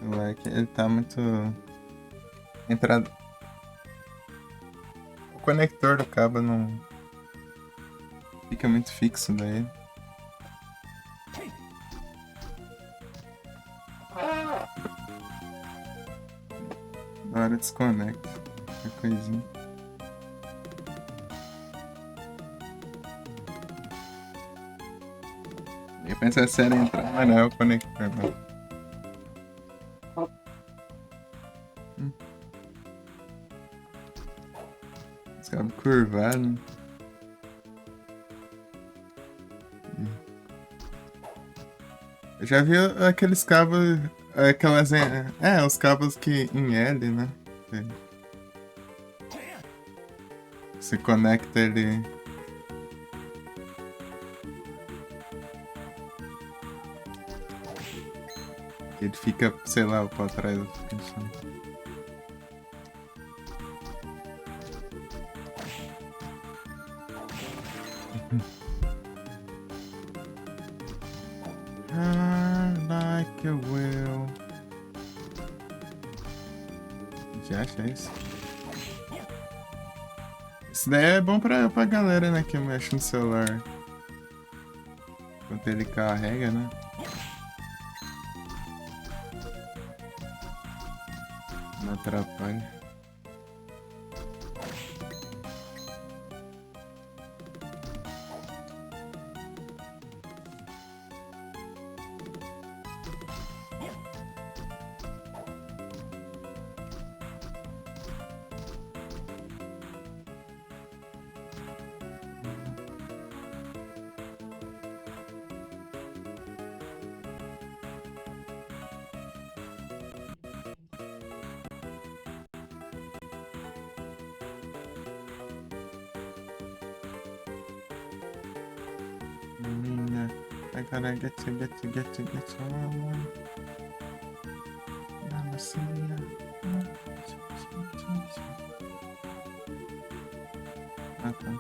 moleque. Ele tá muito. Entrada. O conector do cabo não. Fica muito fixo daí. Na hora desconecta. Qualquer coisinha. Eu pensei se era entrar, mas não é o conector, não. Os cabos curvados. Eu já vi aqueles cabos. Aquelas. Os cabos que em L, né? Você conecta ele. Ele fica, sei lá, pra trás. Like a will. Já acha isso? Isso daí é bom pra galera, né, que mexe no celular. Enquanto ele carrega, né? Não atrapalha. I gotta get on. Mamacita. Ah, tá.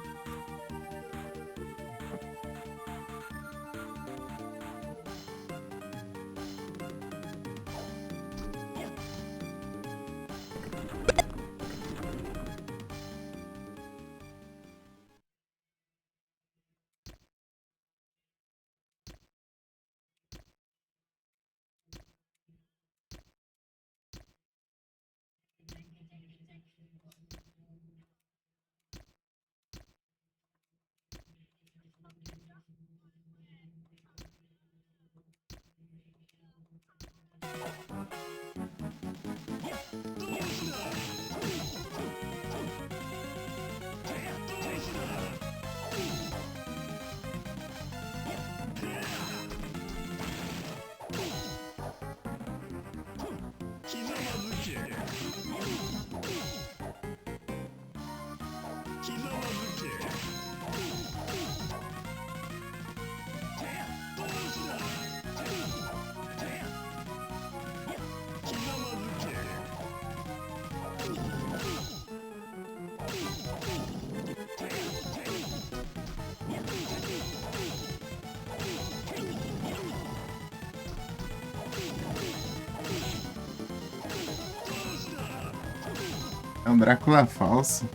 É um Drácula falso.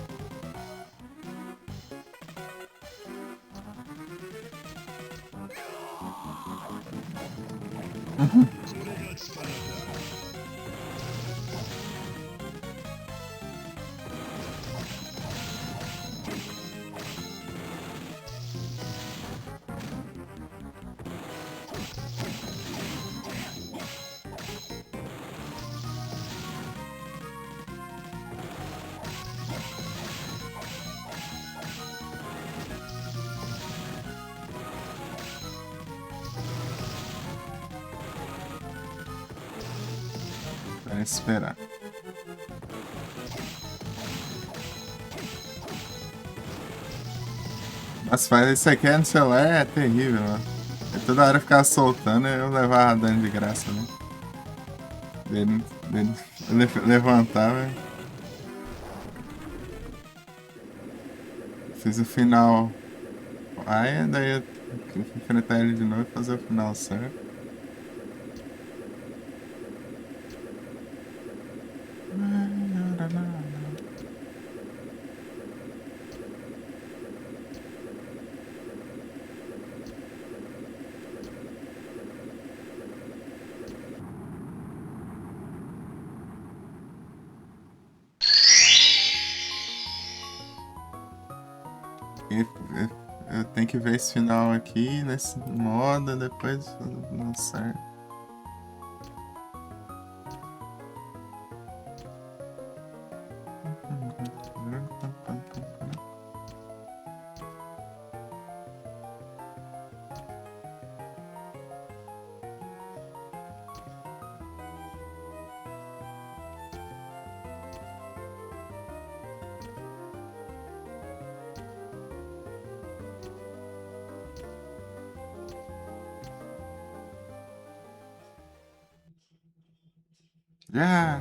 Vai esperar. Mas faz isso aqui no celular é terrível, ó. É toda hora ficar soltando e eu levar dano de graça, né? Dele levantar, velho. Fiz o final. Aí daí eu enfrentar ele de novo e fazer o final certo. Eu tenho que ver esse final aqui nesse modo, depois não certo. Já.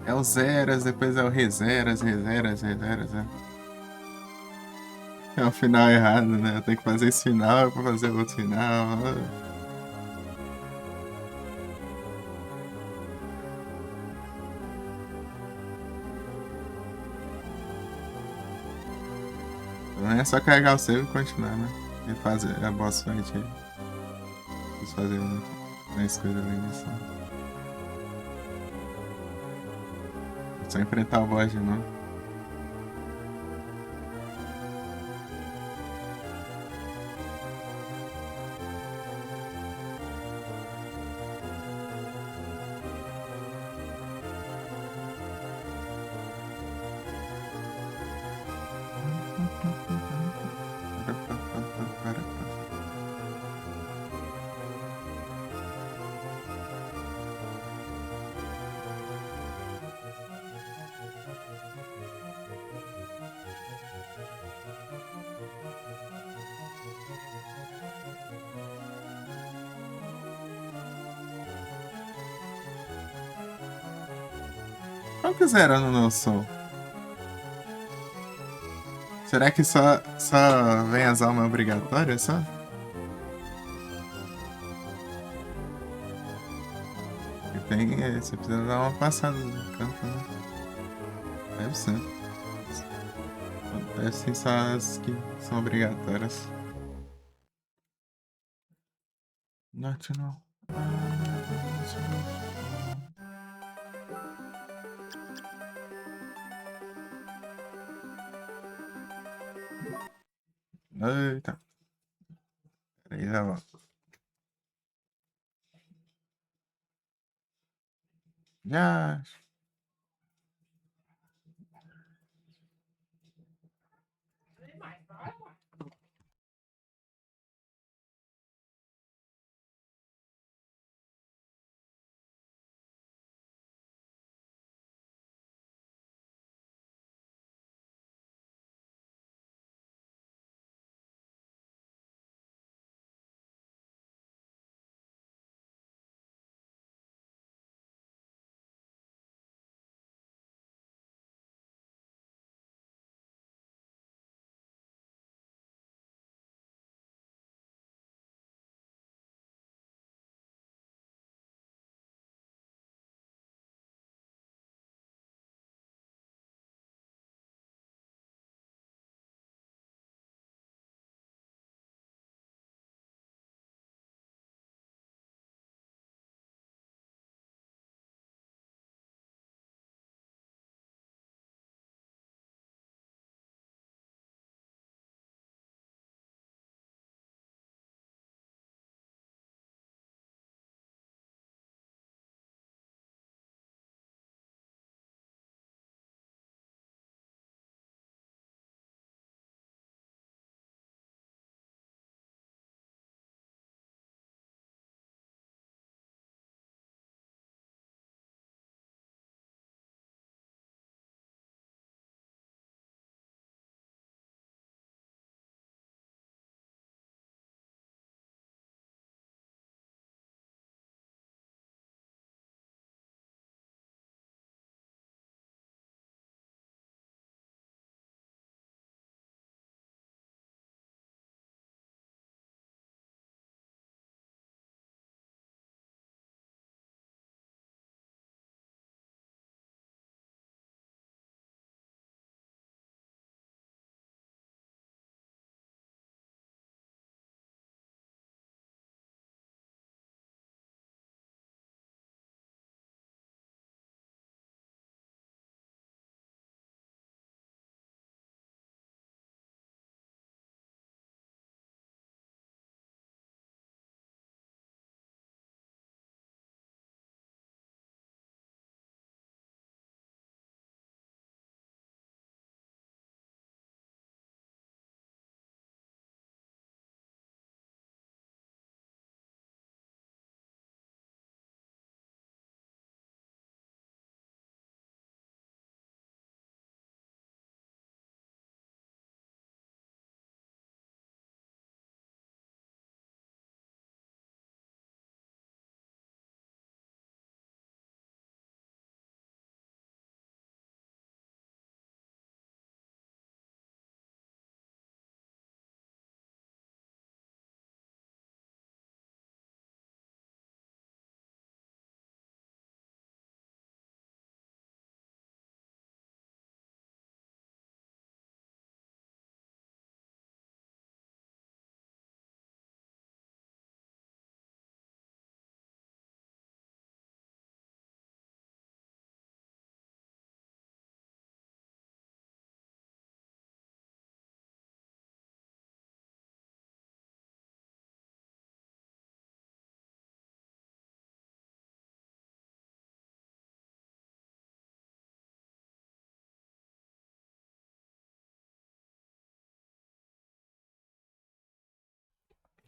É o zeras, depois é o rezeras, rezeras, rezeras, né? É o final errado, né? Eu tenho que fazer esse final pra fazer o outro final. Não é só carregar o save e continuar, né? E fazer a boss fight aí. Preciso fazer mais coisa além disso. É só enfrentar o boss de novo. Qual que zera no meu som? Será que só vem as almas obrigatórias, só? E tem, você precisa dar uma passada no campo, né? Deve ser. Deve ser só as que são obrigatórias. National. Eita. Peraí, já volto. Já.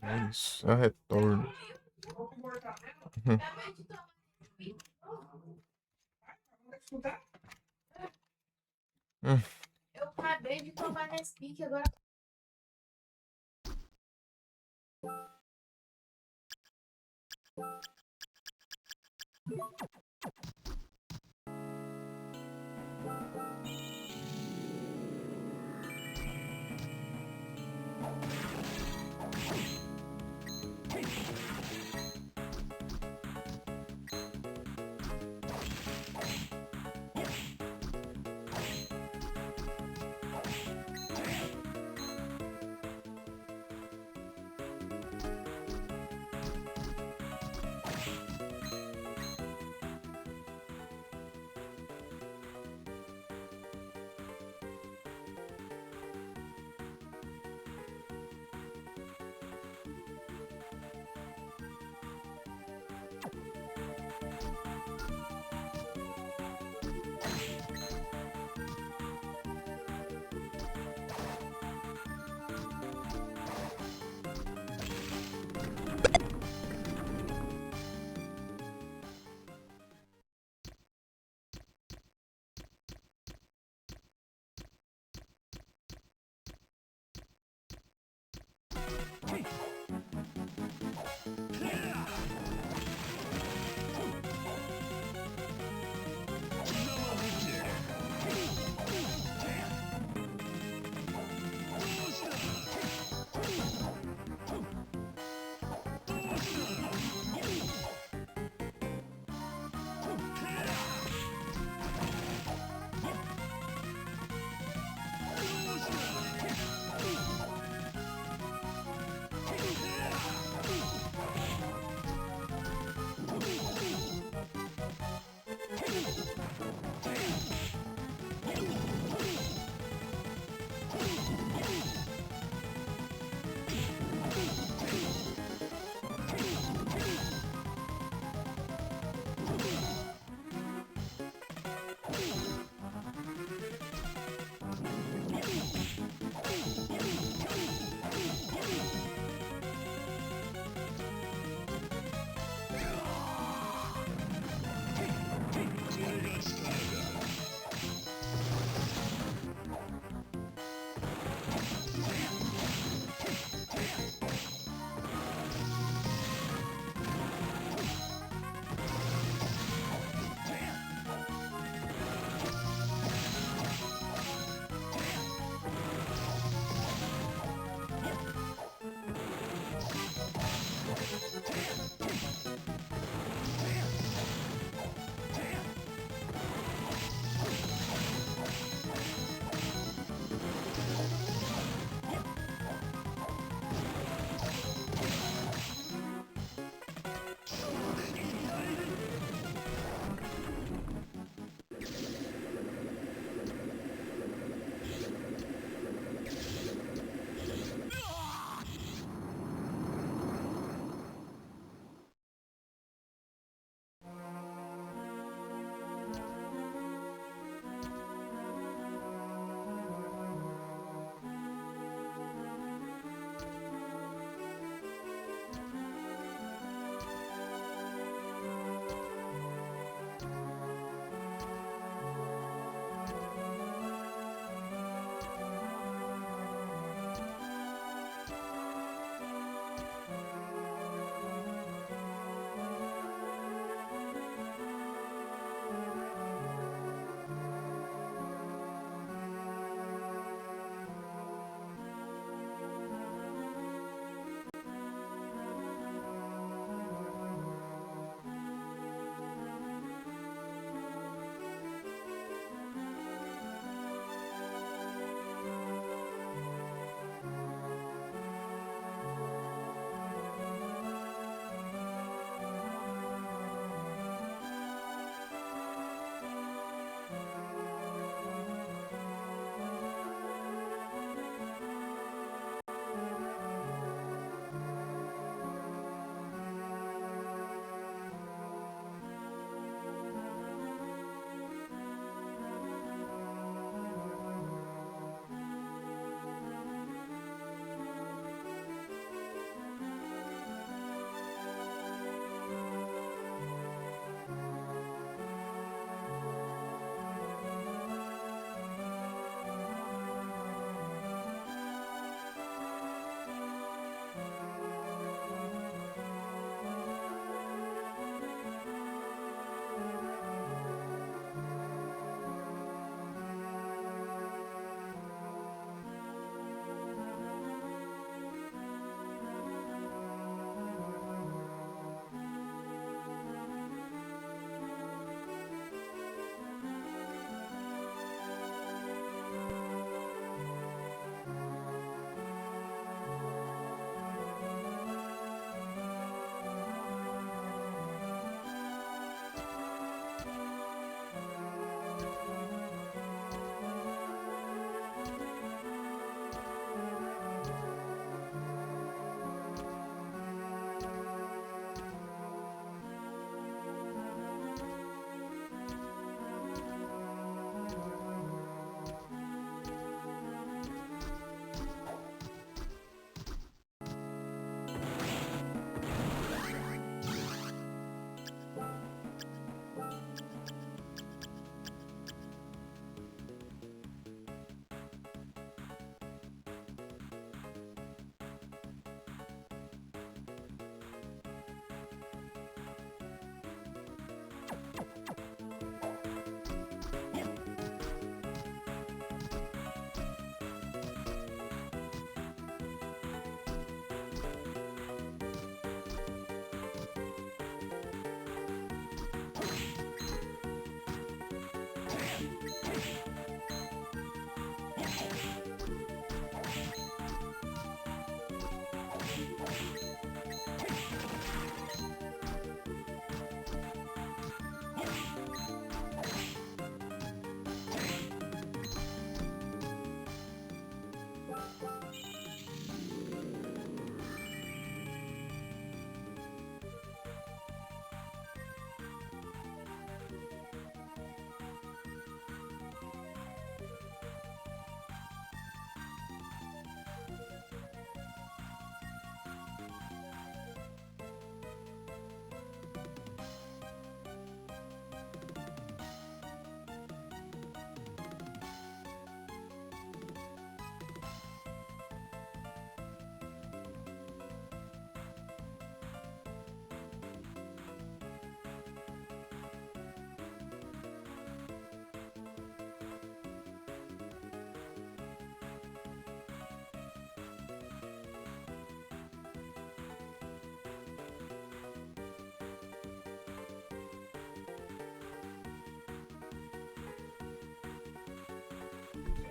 É isso, é o retorno. Hum. Eu acabei de tomar Nesquik agora.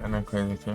na coisa aqui.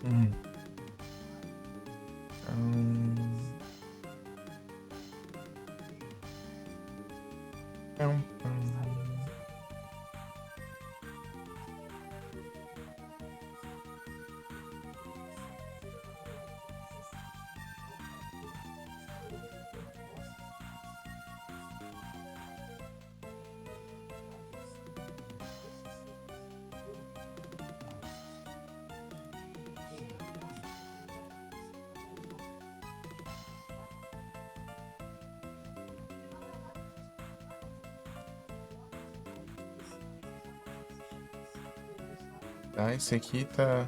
Hum. Hum. Tá, esse aqui tá.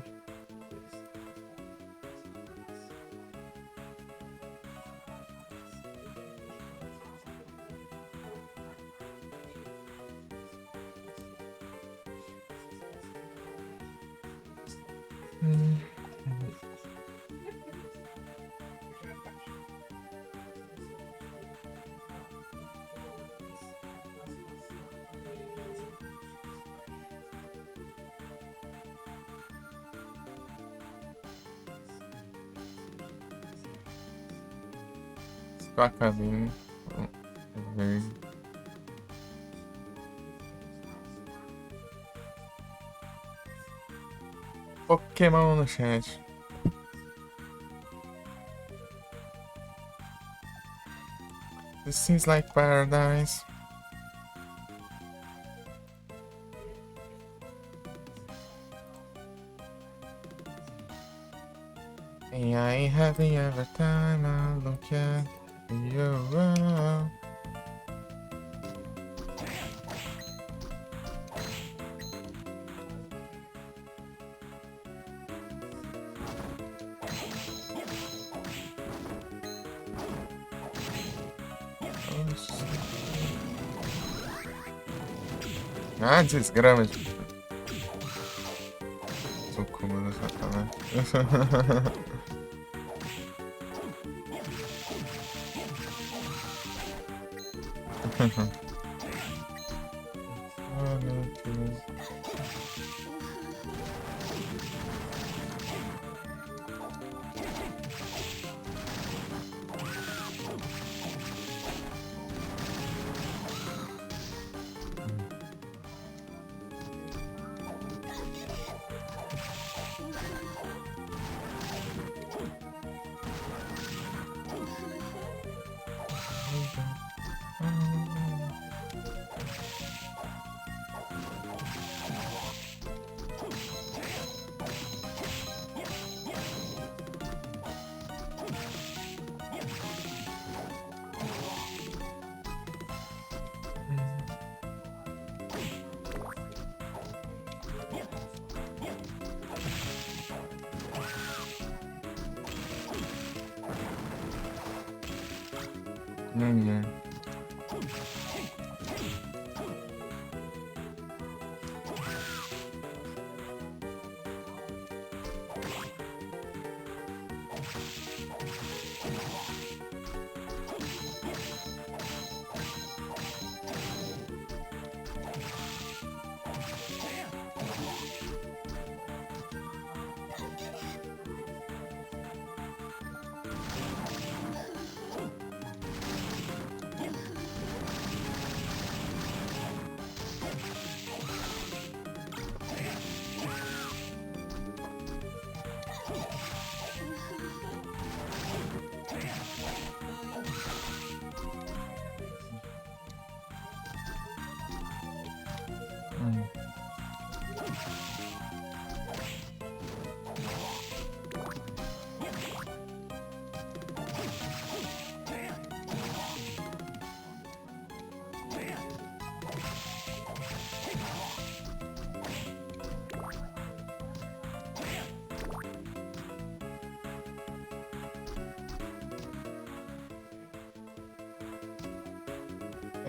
Com a cabine verde. Pokémon no chat. This seems like paradise. And I ain't happy every time I look at you. Ah, desgrama. Sucubo do satanás. Oh, meu Deus. Yeah.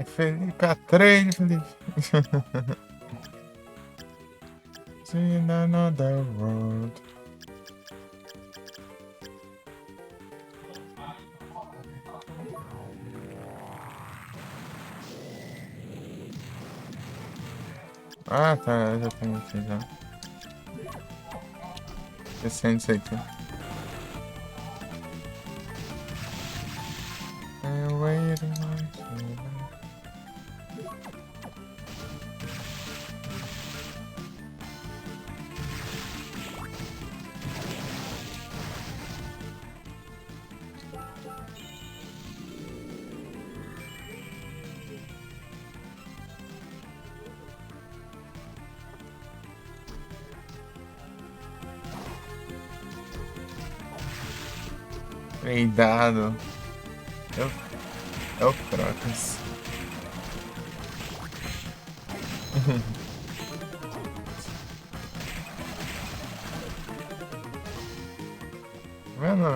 Felipe Atreide, Felipe. In another world. Ah, tá, já tenho aqui já. Descende isso aqui. I'm waiting on you. Cuidado. É o Crocus.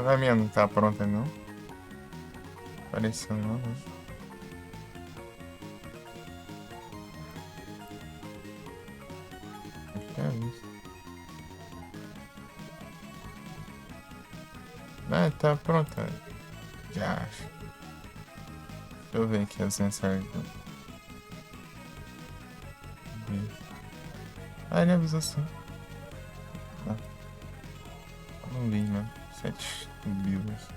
A minha não tá pronta não. Apareceu não, né? Acho que é isso. Ah, tá pronta. Já acho. Deixa eu ver aqui as mensagens. Ah, ele avisou sim. Não li, né? 7 views.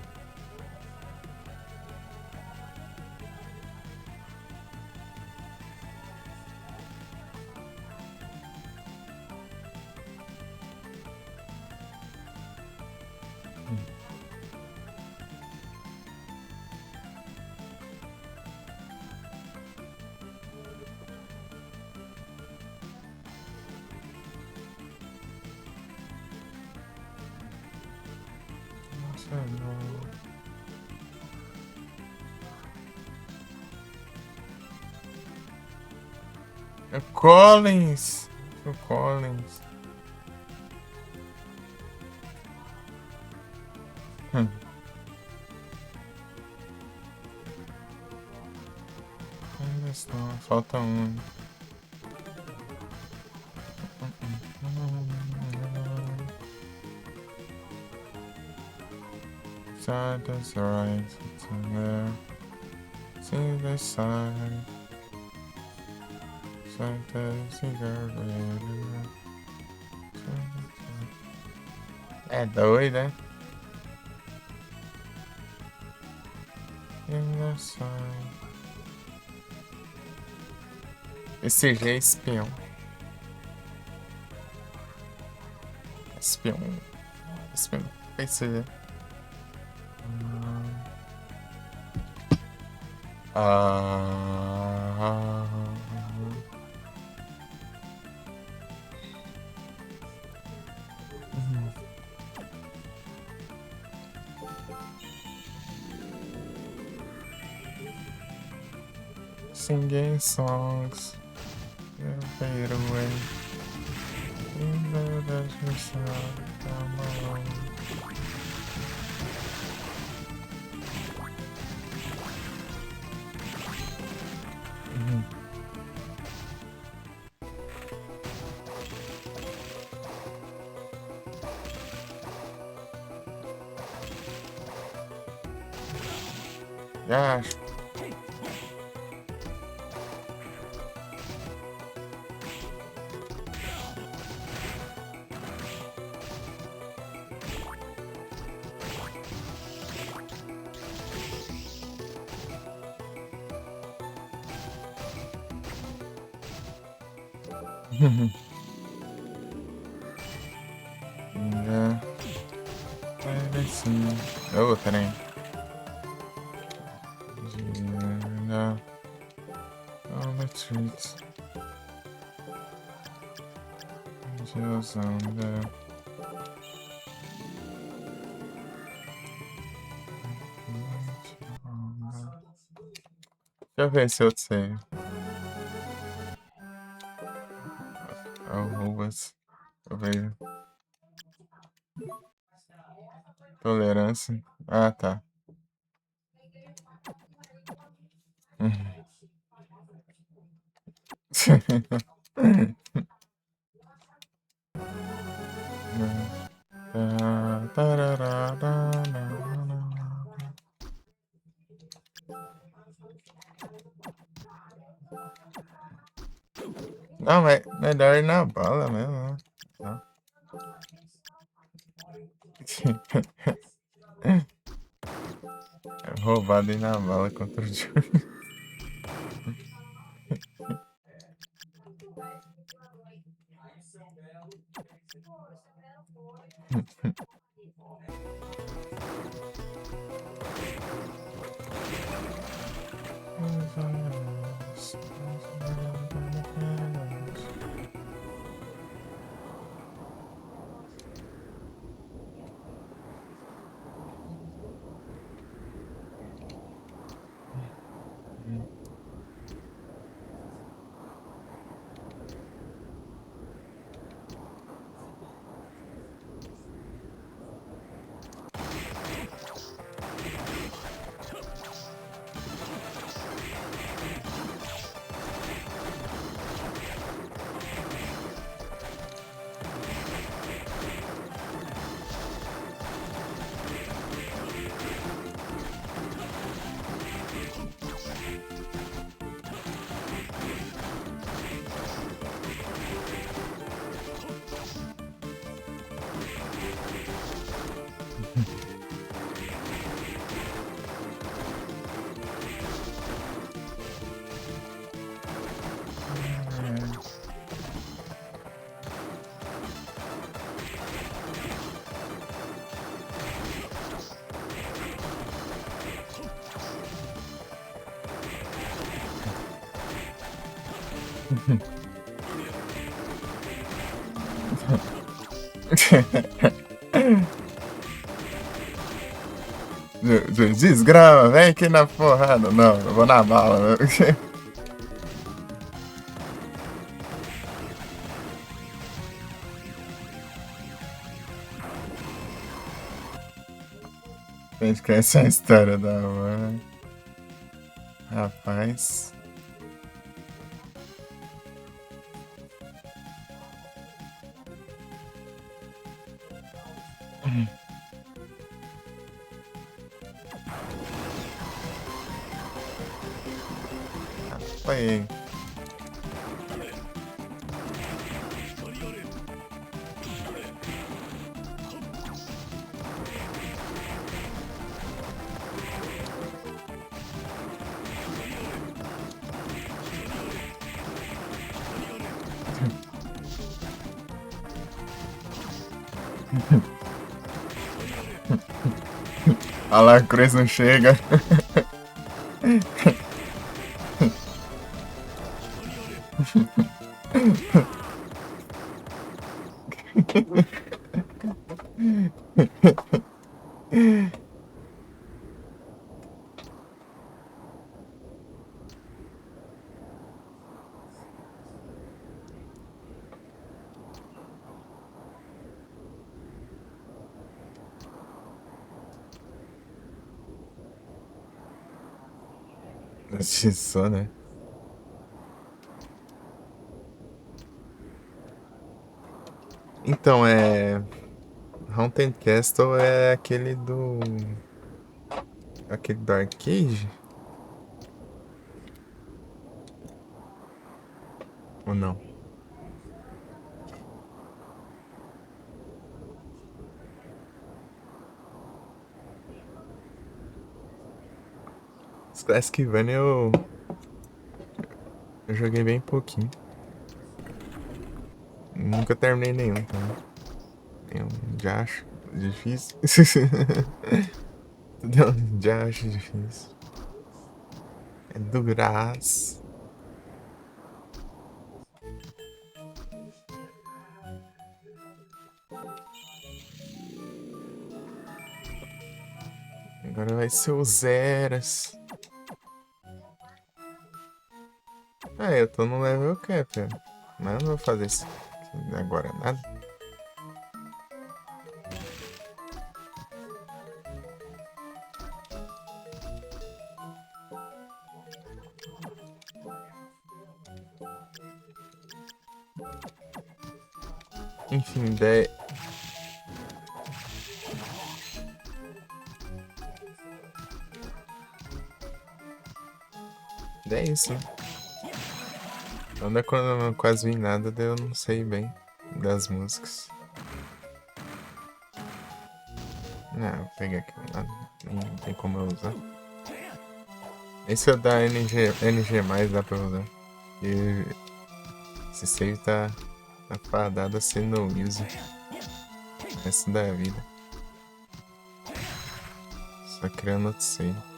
É Collins! O Collins. Ainda só, falta um. Side is right, it's in there. See the side. Santa cigarette. É doido, né? In the side. Esse G é espião. Espião. Espião. Esse. Singing songs. Fade away. In the darkness I'm alone. Já acho. Yeah. Oh, peraí. Yeah. Oh, the treats. Just on there. Deixa eu ver se eu sei. Arrobas. Eu vejo. Tolerância. Ah, tá. Não, mas melhor ir na bala mesmo, né? Não. É roubado ir na bala contra o Júnior. Desgrama, vem aqui na porrada. Não, eu vou na bala. Acho que essa é a história da mãe. Rapaz. Foi. A La Cruz não chega. Só, né? Então, Haunted Castle é aquele do. Aquele do arcade? Ou não? Os Castlevania eu joguei bem pouquinho. Nunca terminei nenhum, então. Eu já acho difícil. Já acho difícil. É duraz. Agora vai ser o Zeras. Eu tô no level cap, mas eu não vou fazer isso agora, nada. Enfim, daí... É isso, né? Anda quando eu quase vi nada, daí eu não sei bem das músicas. Não, vou pegar aqui. Não tem como eu usar. Esse é o da NG+, dá pra usar. E esse save tá fadado a ser no user. O resto da vida. Só criando outro save.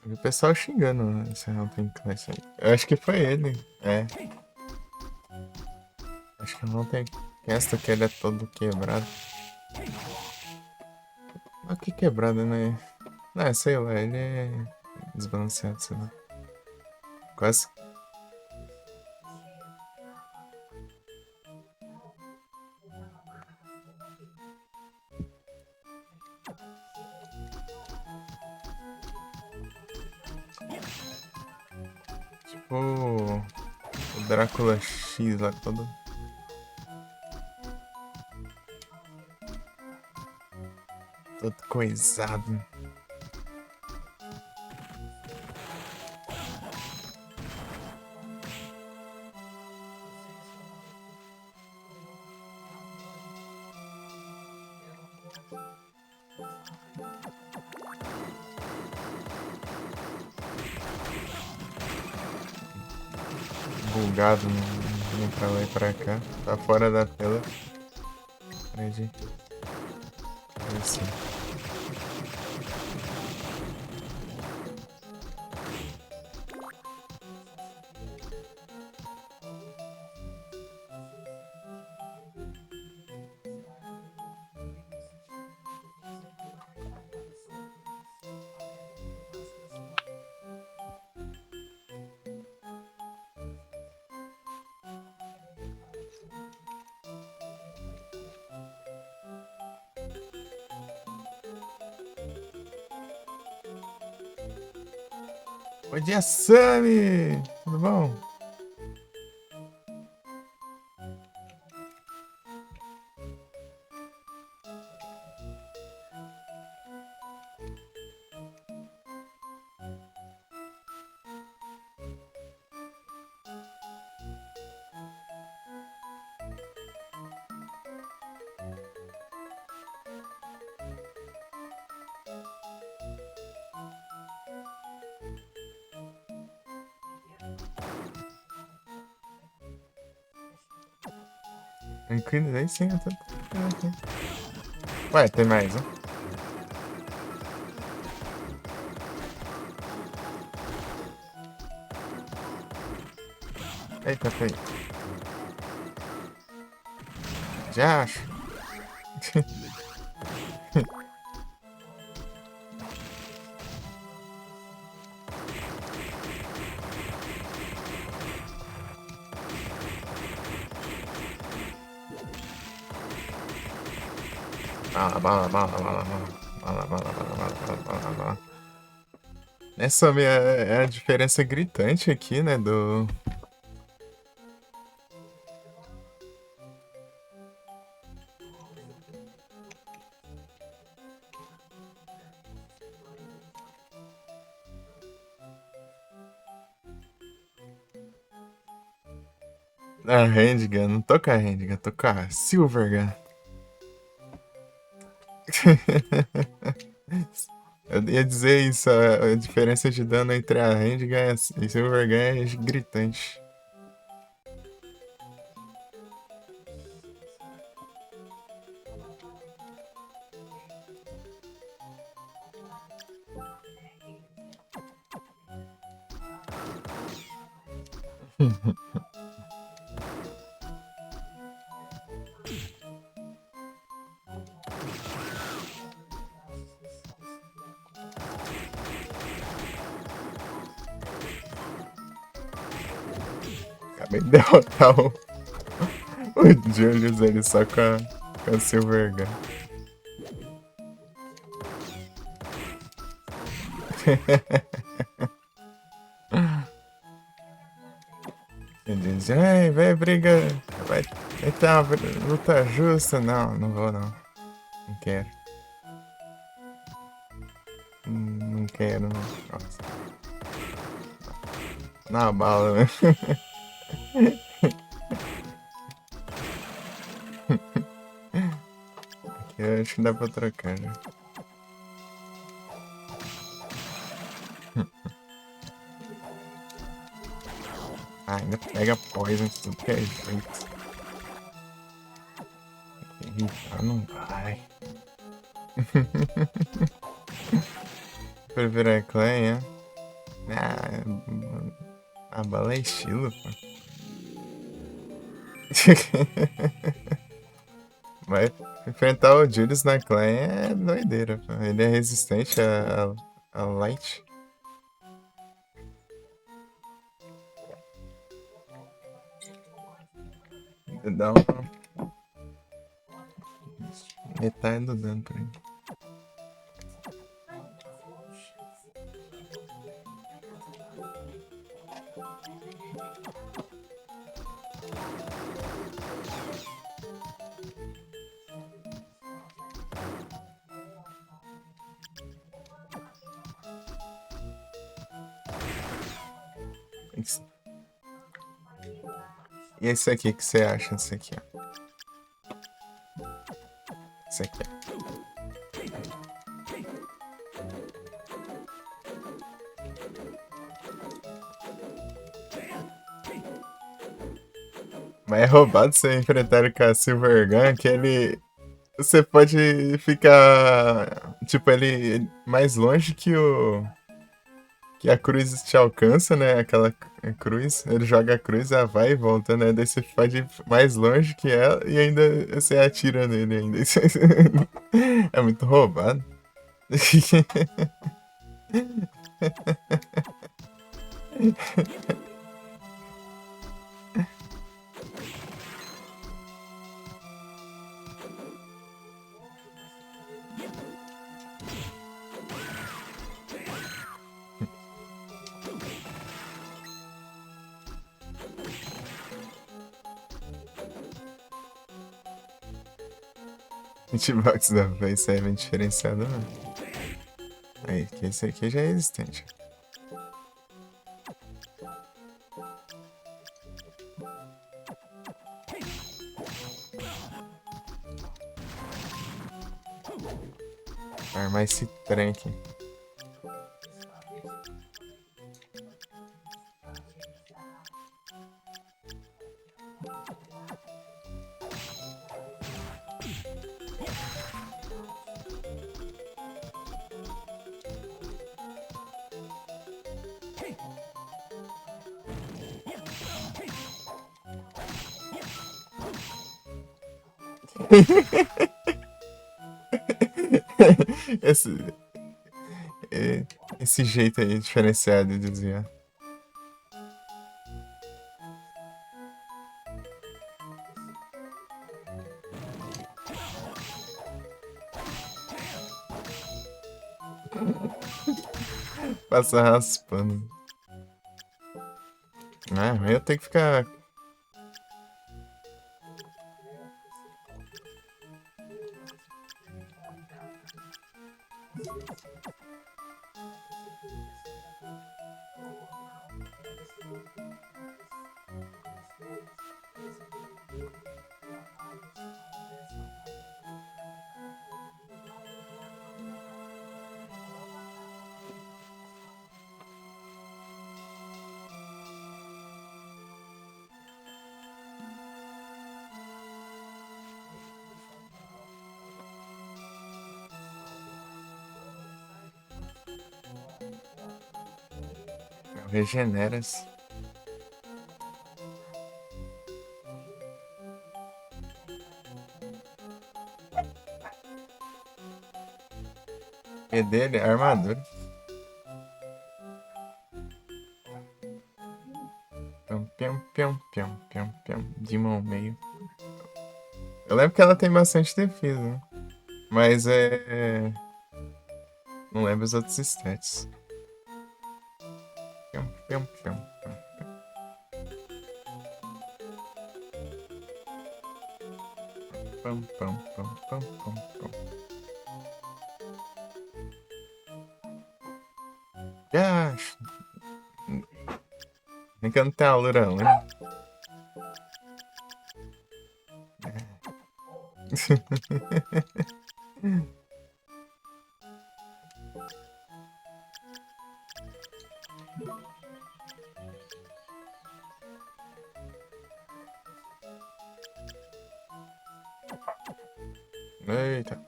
O pessoal xingando esse Mountain Clash aí. Eu acho que foi ele. É. Acho que o Mountain Cast que ele é todo quebrado. Mas que quebrado, né? Não, sei lá, ele é desbalanceado, sei lá. Quase. Tipo o Drácula X lá todo. Todo coisado. Bugado, não pra lá e pra cá. Tá fora da tela. Peraí. Assim. Bom dia, Sammy! Tudo bom? Tranquilo, aí sim, eu tô... Ué, tem mais, né? Eita, peraí. Já acho. Bala. Essa é a diferença gritante aqui, né, do... A Handgun, não tô com a Handgun, tô com a Silvergun. Eu ia dizer isso, a diferença de dano entre a Handgun e Silvergun é gritante. Acabei de derrotar o Julius ele só com a Silvergun. Ele diz, ai, vai briga, vai ter uma luta justa. Não, não vou não. Não quero. Não quero, não. Nossa. Na bala, né? Aqui eu acho que dá pra trocar, né? Ah, ainda pega poison de tudo que é jeito. Eita, não vai. Prefiro a Clan, é? Ah, a bala é estilo, pô. Mas enfrentar o Julius na Clan é doideira, pô. Ele é resistente a Light. Dá metade do dano pra ele. E esse aqui, o que você acha desse aqui, ó? Esse aqui, ó. Mas é roubado você enfrentar ele com a Silvergun, que ele... Você pode ficar... Tipo, ele mais longe que o... Que a cruz te alcança, né? Aquela cruz. Ele joga a cruz, ela vai e volta, né? Daí você pode ir mais longe que ela e ainda você atira nele ainda. É muito roubado. Hitbox da Face é bem diferenciado, mano. Aí, que esse aqui já é resistente. Vou armar esse trem aqui. esse, esse jeito aí diferenciado de desviar. Passa raspando. Ah, eu tenho que ficar. Regeneras. E dele, armadura. Piam, piam, piam, piam, piam, piam. Demon meio. Eu lembro que ela tem bastante defesa, né? Mas não lembro os outros stats. Piam, piam, piam, piam. Pam, pam, pam, pam, pam, pam. Gosh. Nem que eu não tenho a lura, né? Eita.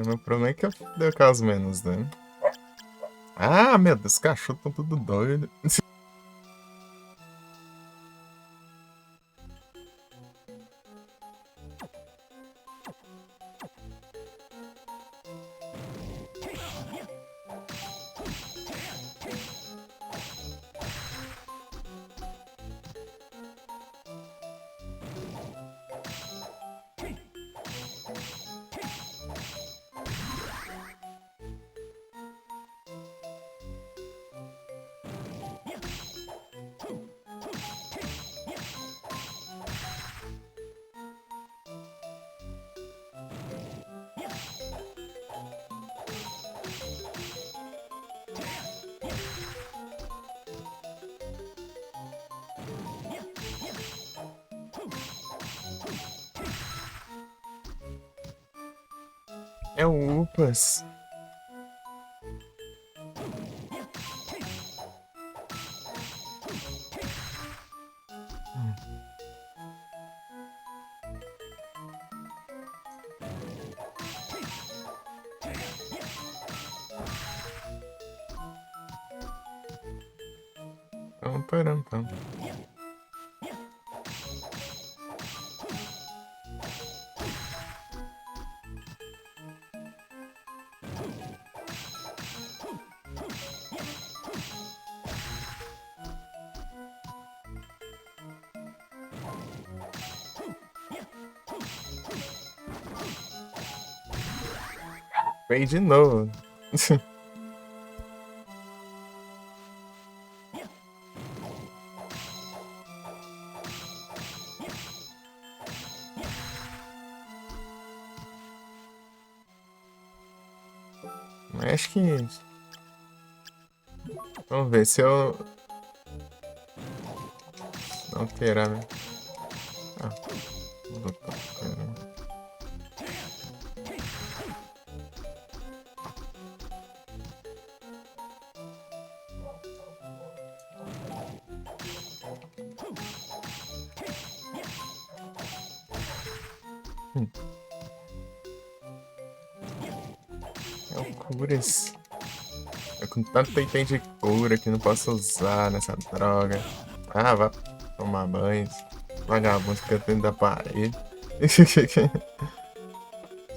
Meu problema é que eu dei causa menos dano. Ah, meu Deus, os cachorros estão tudo doido. É o Upas. Pam, param, pam. Vem de novo. Acho que... Vamos ver se eu... Alterar, né? Ah, vou botar, caramba. É o curas. Eu com tanto item de cura que não posso usar nessa droga. Ah, vá tomar banho. Vagabundo fica dentro da parede.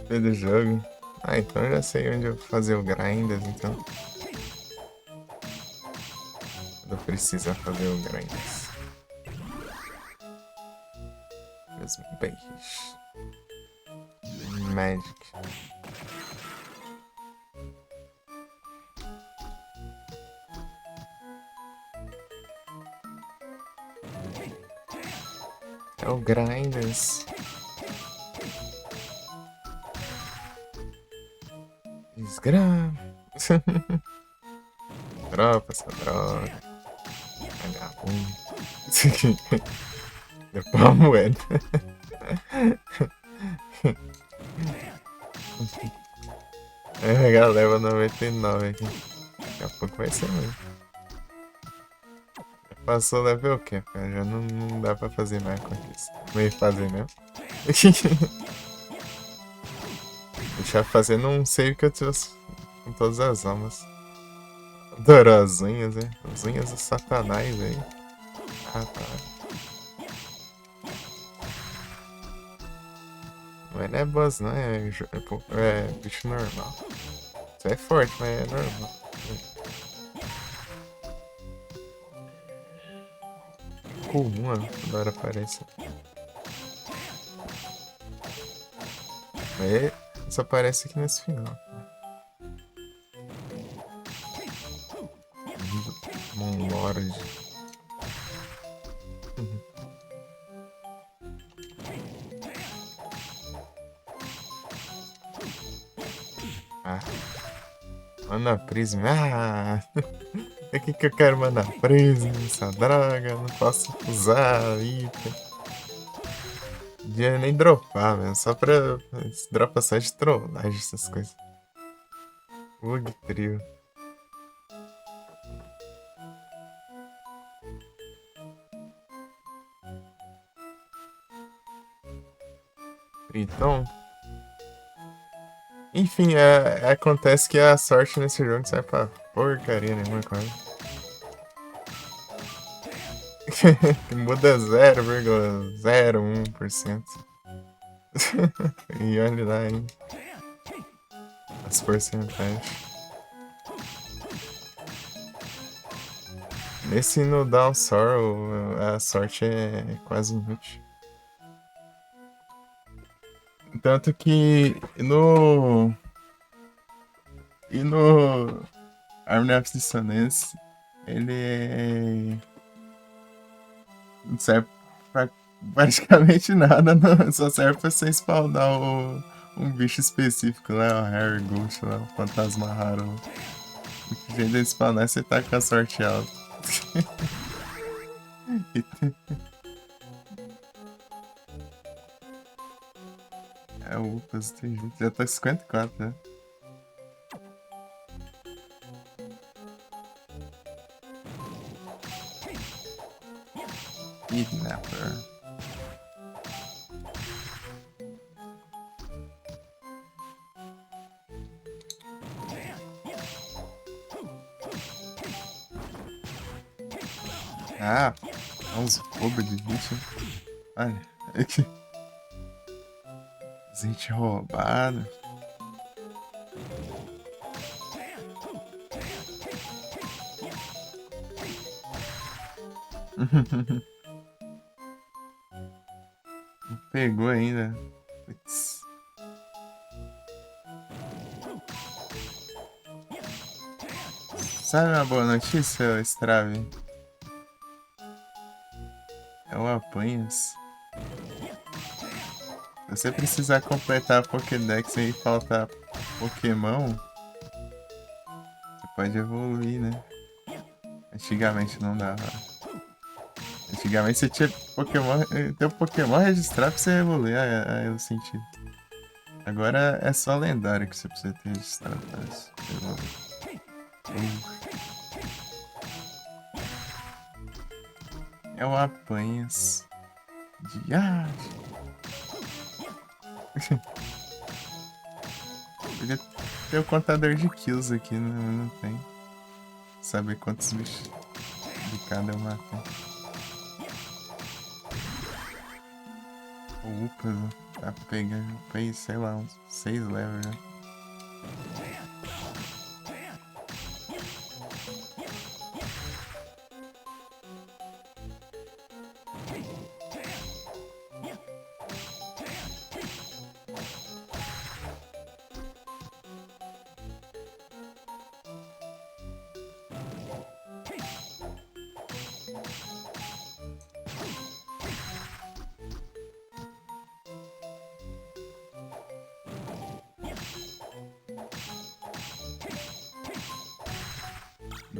Do jogo. Ah, então eu já sei onde eu fazer o grinders, então. Não precisa fazer o grinders. Os beijos. Magic. É o grinders. Desgrama. dropa essa droga. Vagabundo. Dropou uma moeda. É, galera, leva 99 aqui. Daqui a pouco vai ser mesmo. Já passou level o quê, cara? Já não dá pra fazer mais com isso. Meio fazer mesmo. Deixar fazendo um save que eu trouxe com todas as almas. Adoro as unhas, né? As unhas do satanás aí. Rapaz. Não é boss, não. É bicho normal. Isso é forte, mas é normal. Comum, agora aparece. Mas só aparece aqui nesse final. Monlord. Ah. Mana Prism. Ah! É que eu quero Mana Prism, essa droga. Não posso usar item. Podia nem dropar, velho. Só pra. Dropa só de trollagem, essas coisas. Bug trio. Então. Enfim, acontece que a sorte nesse jogo sai pra porcaria nenhuma, quase. Muda 0,01%. E olha lá, hein. As porcentagens. Nesse no Down Sorrow, a sorte é quase inútil. Tanto que no Army of Dissonance, ele não serve pra praticamente nada, não. Só serve pra você spawnar um bicho específico lá, o Harry Ghost lá, o Fantasma Raro. O jeito de spawnar é você tá com a sorte alta. É o Upas, tem jeito. Já tá com 54, né? Kidnapper. Ah, uns roubos de bicho. Olha, aqui. Gente roubado. Não pegou ainda. Puts. Sabe uma boa notícia, Strave? É o Apanhas. Se você precisar completar a Pokédex e faltar Pokémon, você pode evoluir, né? Antigamente não dava. Antigamente você tinha Pokémon, teu Pokémon registrado pra você evoluir, eu senti. Agora é só lendário que você precisa ter registrado pra você evoluir. É o Apanhas. Podia ter o contador de kills aqui, não tem. Saber quantos bichos de cada eu matei. Upa, tá pegando, sei lá, uns 6 levels, né?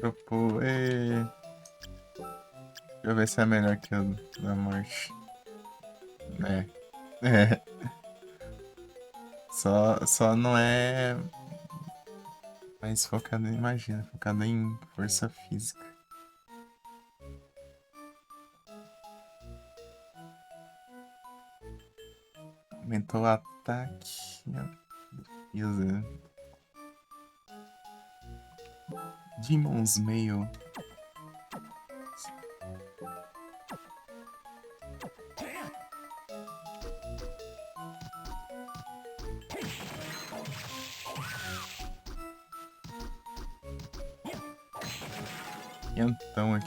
Dropou. Deixa eu ver se é melhor que o da morte. É. É. Só não é mais focado em magia, focado em força física. Aumentou o ataque. Defesa. Demon's Mail. Quentão aqui.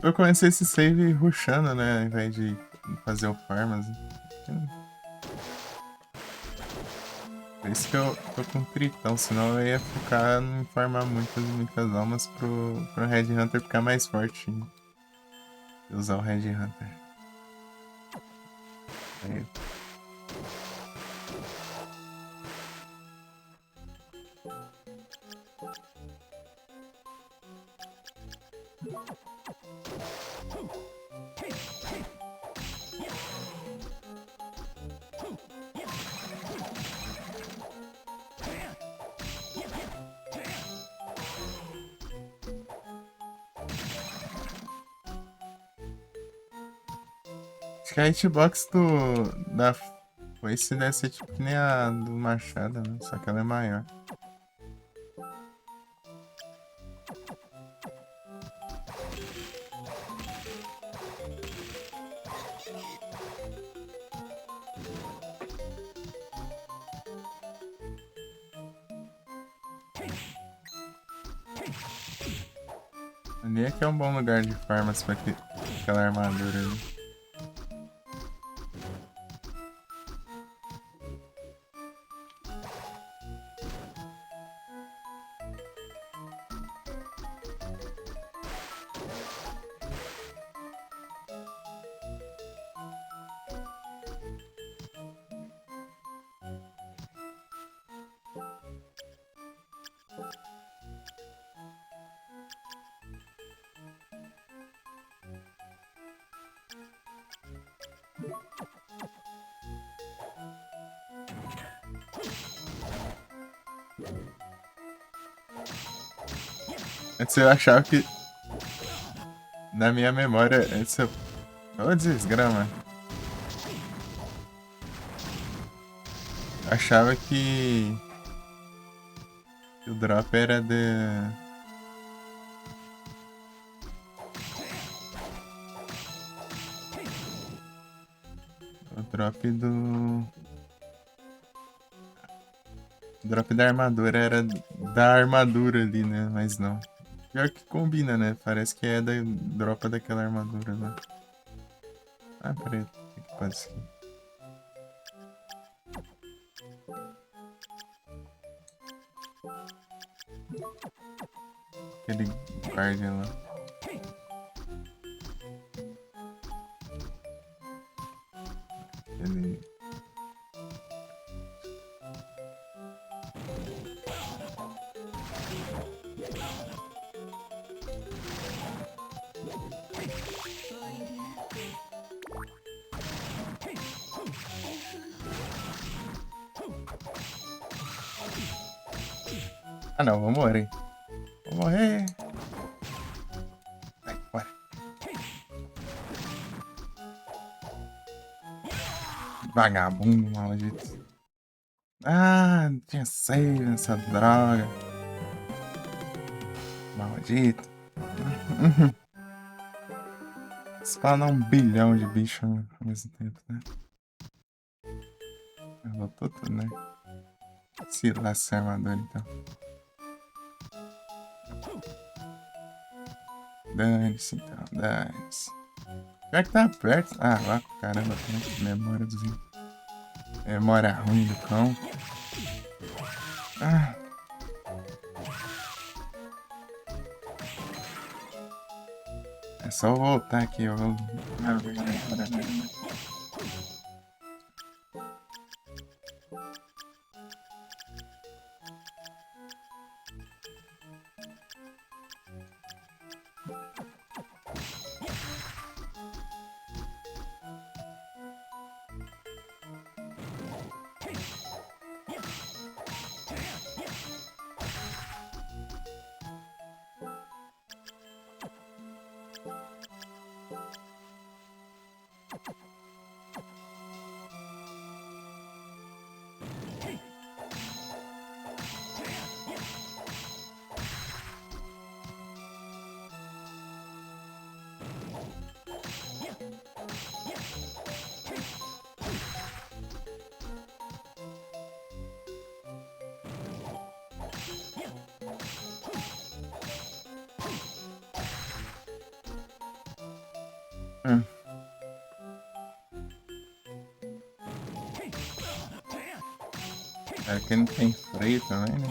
Eu comecei esse save rushando, né? Ao invés de fazer o farm. Por isso que eu tô com tritão, senão eu ia focar em farmar muitas almas pro Red Hunter ficar mais forte. E usar o Red Hunter. Aí. Acho que a hitbox da foice deve ser tipo que nem a do machado, né? Só que ela é maior. Ali é que é um bom lugar de farmas pra aquela armadura ali. Antes eu achava que... Na minha memória, antes eu... Ô, desgrama. Achava que o drop era de... O drop do... O drop da armadura era da armadura ali, né? Mas não. Pior que combina, né? Parece que é da dropa daquela armadura lá. Ah, peraí. O que pode ser? Aquele guardian lá. Ele... Ah não, vou morrer. Vou morrer. Vai, bora. Vagabundo, maldito. Ah, não tinha save nessa droga. Maldito. Spawnar 1 bilhão de bichos ao mesmo tempo, né? Voltou tudo, né? Se lasca a armadura, então. Dane-se, então. Dane-se. Pior que tá perto. Ah, lá, caramba, tem memória dos... Memória ruim do cão. Ah. É só voltar aqui, ó. Aqui não tem freio também, né?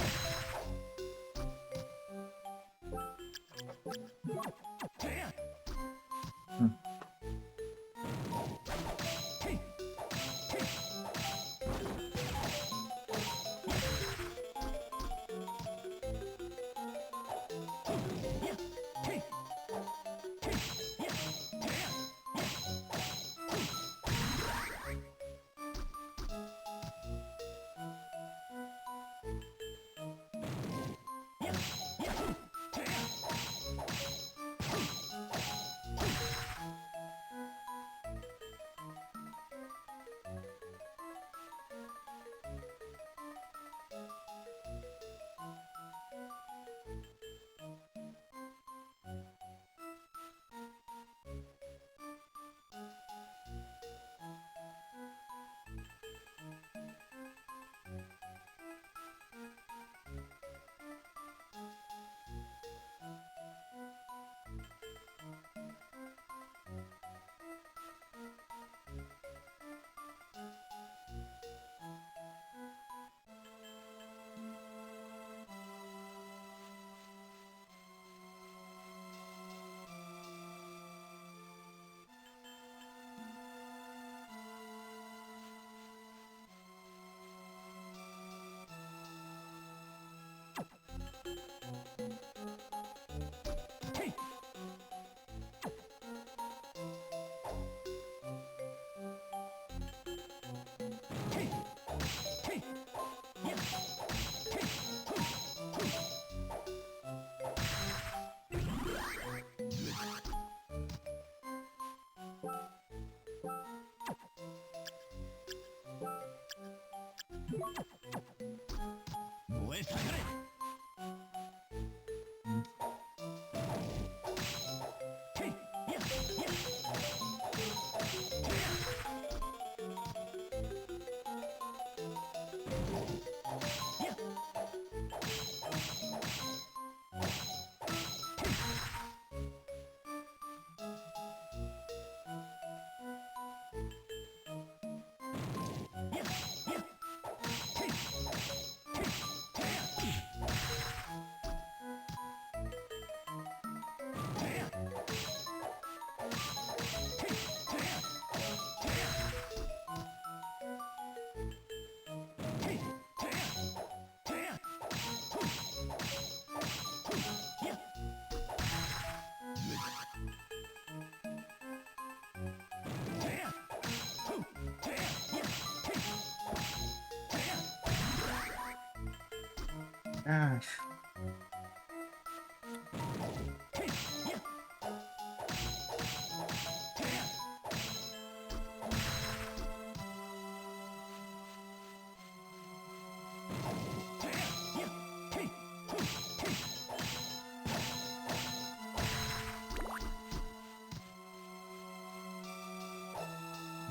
Acho.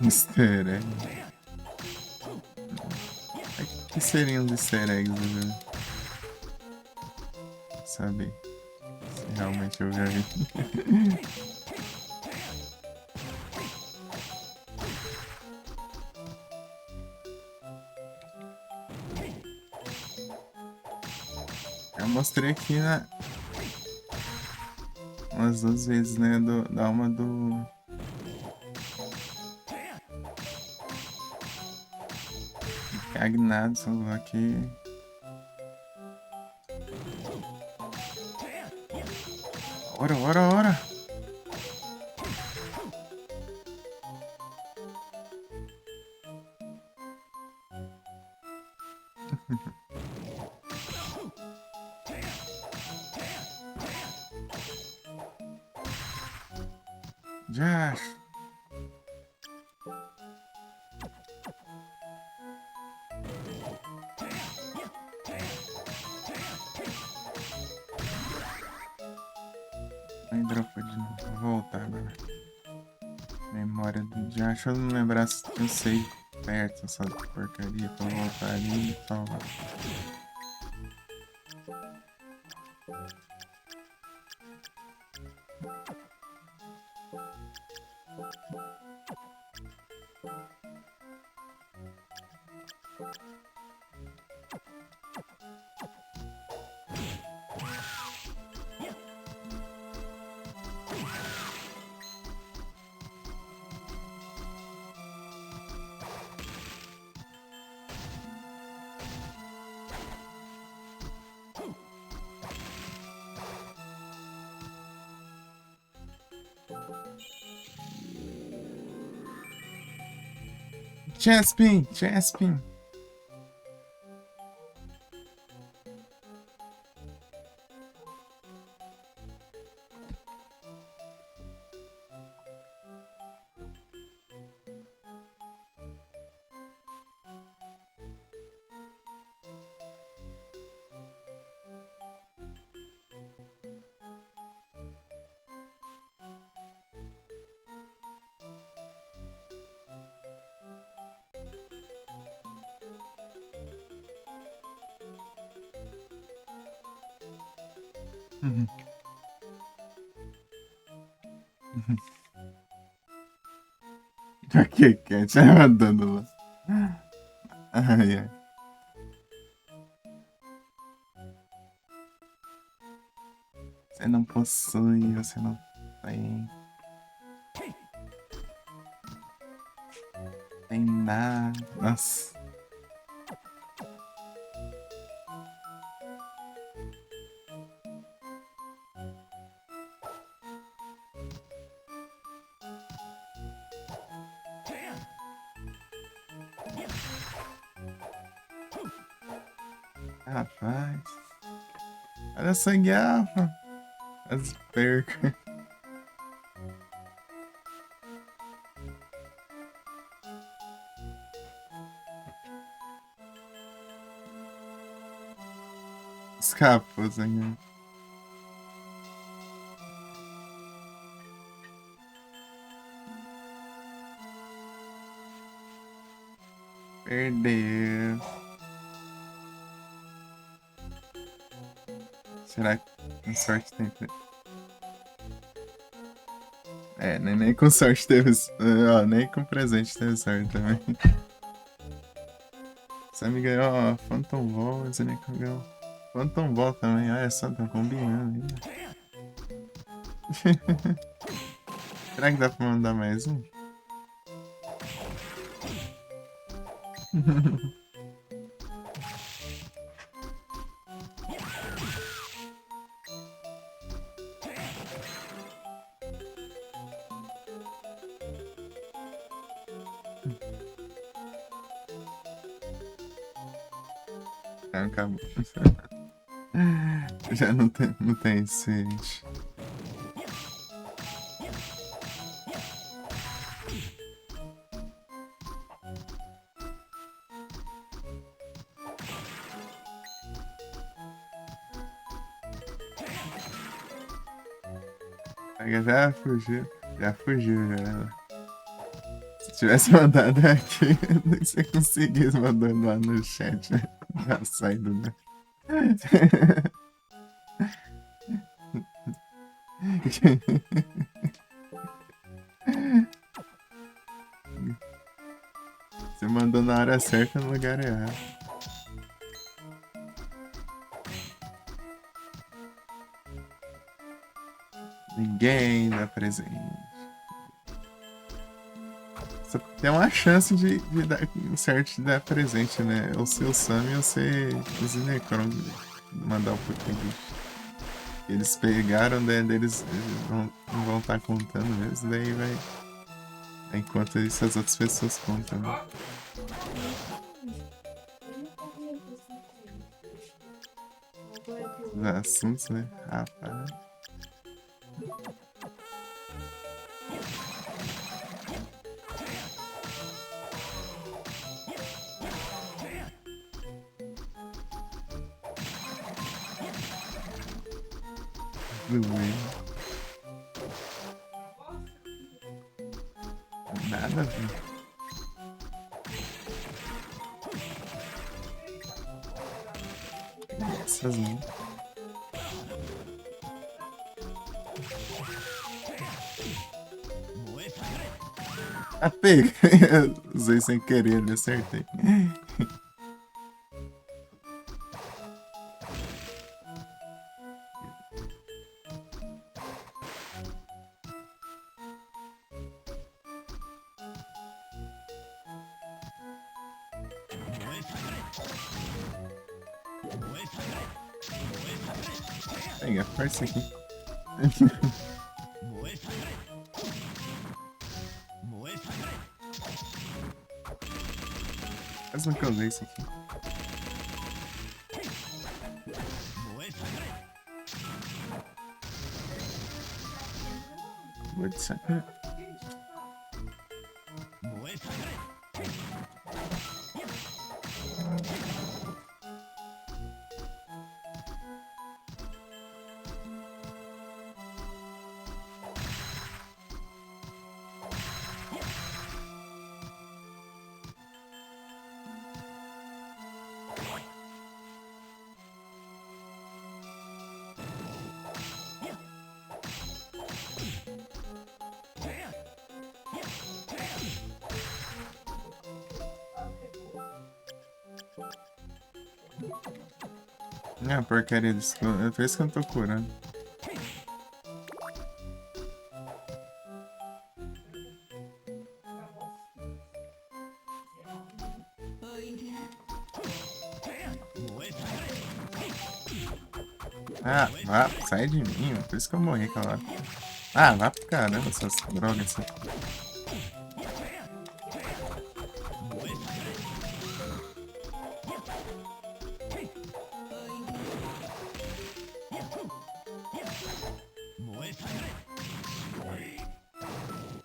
Easter egg. O que seriam os easter eggs, né? Saber se realmente eu já vi. Eu mostrei aqui umas 2 vezes, né? Da alma do. Cagnado, salvar aqui. Ora, ora, ora! Já! Aí dropou de novo. Vou voltar agora. Memória do Jash. Deixa eu não lembrar se tinha um save perto dessa porcaria pra eu voltar ali e salvar. Chespin! Chespin! Ok, Cat, andando lá. Ai, ai. Você não possui, você não tem. Tem nada. Nossa. Rapaz. Olha a sangue alfa. As percas. Escapou, sangue. Perdeu. Será que com sorte tem. É, nem com sorte teve. Ó, nem com presente teve sorte também. Você me ganhou a Phantom Ball, você nem ganhou Phantom Ball também. Olha só, tá combinando ainda. Será que dá pra mandar mais um? Ah, acabou. Já não tem suficiente. Já fugiu. Já fugiu, já. Se tivesse mandado aqui, você conseguisse mandando lá no chat, né? Já saindo, né? Você mandou na hora certa no lugar errado. ninguém dá presente. Só tem uma chance de dar certo de dar presente, né? Ou ser o Sam ou ser o Zinecron mandar o Pokémon. Eles pegaram, né? Eles não vão estar contando mesmo, daí vai. Enquanto isso as outras pessoas contam, né? Os assuntos, né? Rapaz. Nada a ver. Essas não. Ah, pega. Usei sem querer, me acertei. Pega, força aqui. Quase nunca usei isso aqui. Vou te sacar. Ah, porcaria disso. É por isso que eu não tô curando. Ah, vá, sai de mim, por isso que eu morri aquela hora. Ah, vá pro caramba, essas drogas.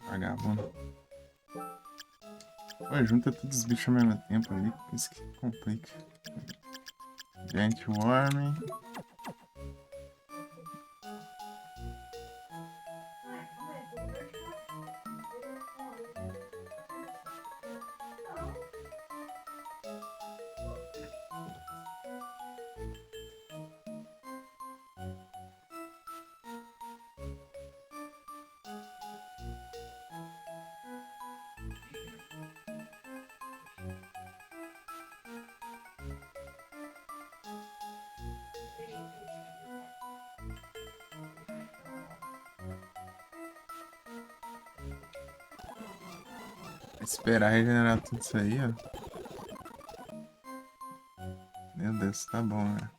Vagabundo. Pô, junta todos os bichos ao mesmo tempo ali. Isso que complica. Giant Worm. Esperar regenerar tudo isso aí, ó. Meu Deus, tá bom, né?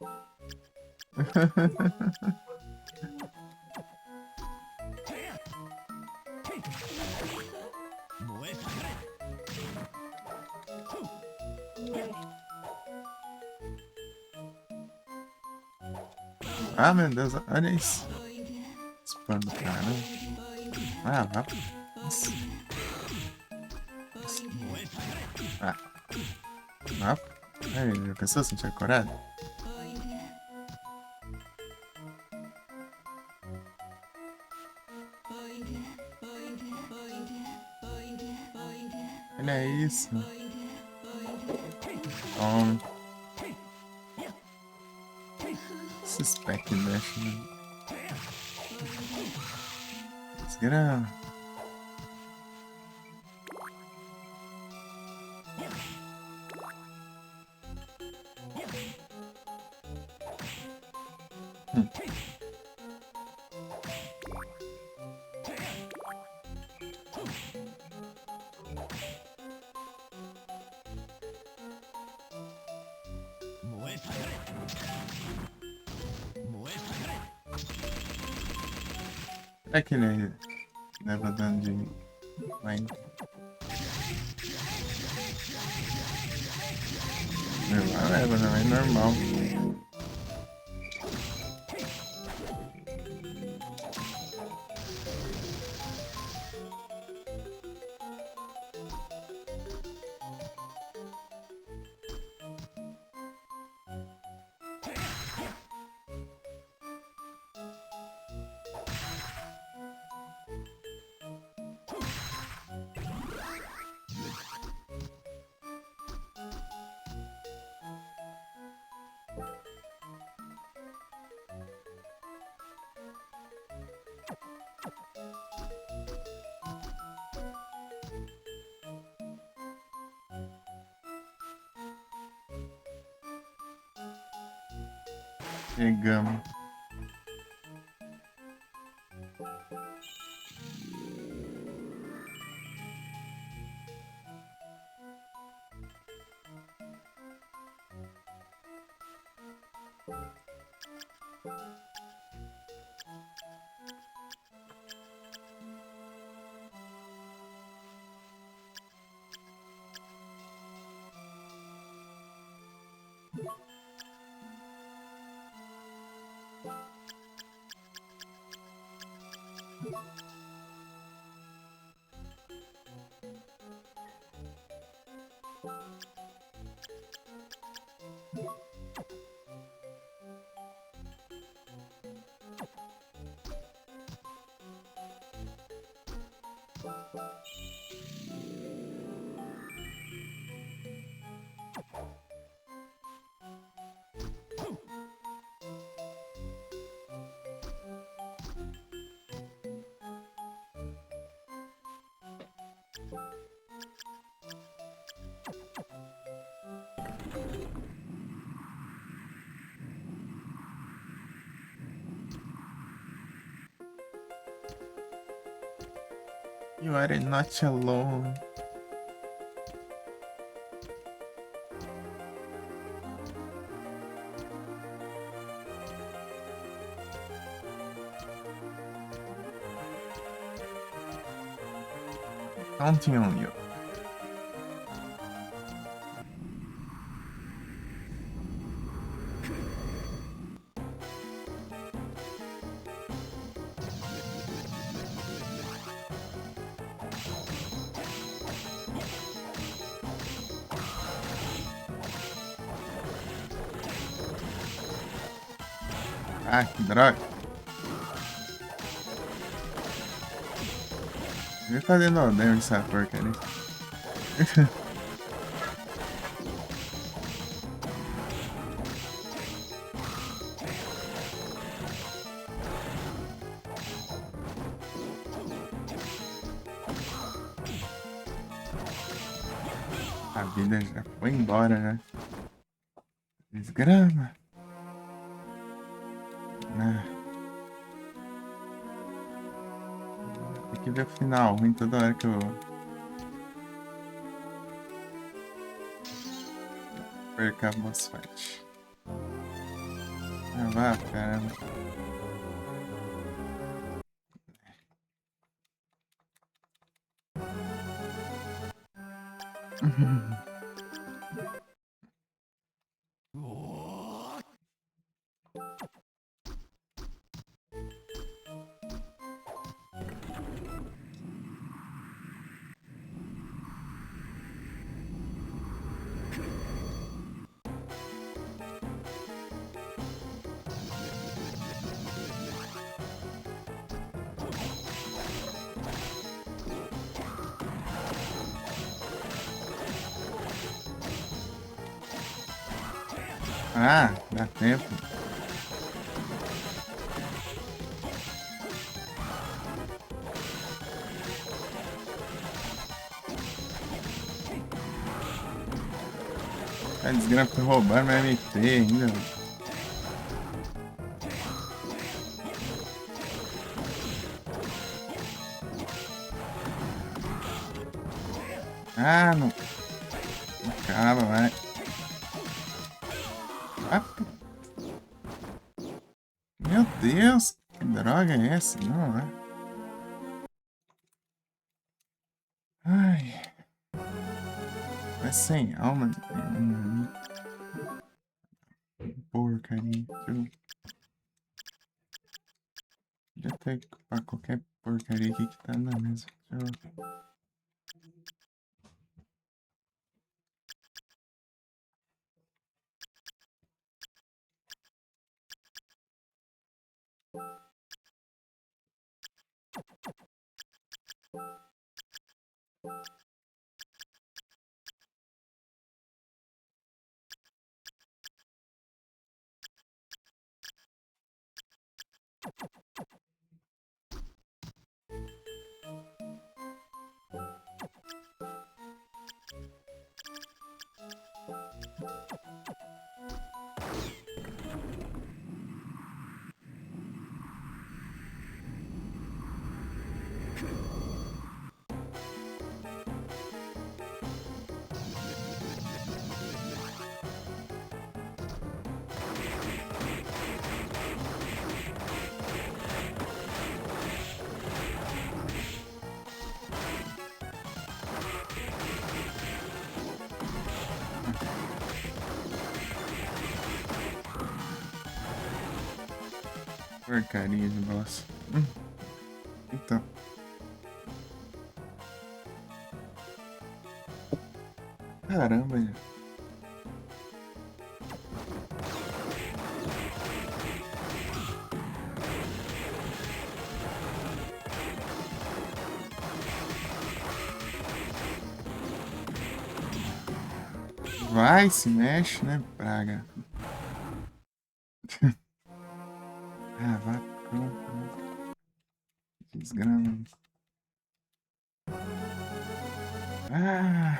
Ah, meu Deus, olha isso. Spam do caramba. Ah, vá. Isso. Ah. Vá. Aí, já pensou se não tinha coragem? Olha isso. Toma. Suspect Dash, né? Desgrama. Será que ele leva dano de line? Leva, não é normal. Chegamos. You are not alone. Counting on you. Ah, que droga. Ele tá dando dano essa porcaria. A vida já foi embora, né? Desgrama. Tem que ver o final, ruim toda hora que eu perca a boss fight. Ah, vá, caramba. Ah, dá tempo. A desgrama foi roubando, mas MT ainda. Ah, não. Acaba, vai. Ah, meu Deus, que droga é essa? Não, é? Ai, é sem alma. Porcaria. Já até ocupar qualquer porcaria aqui que tá na mesa. Deixa eu... Porcaria de boss. Então. Caramba, gente. Vai, se mexe, né, praga? Ah, vá, pronto. Desgrama. Ah!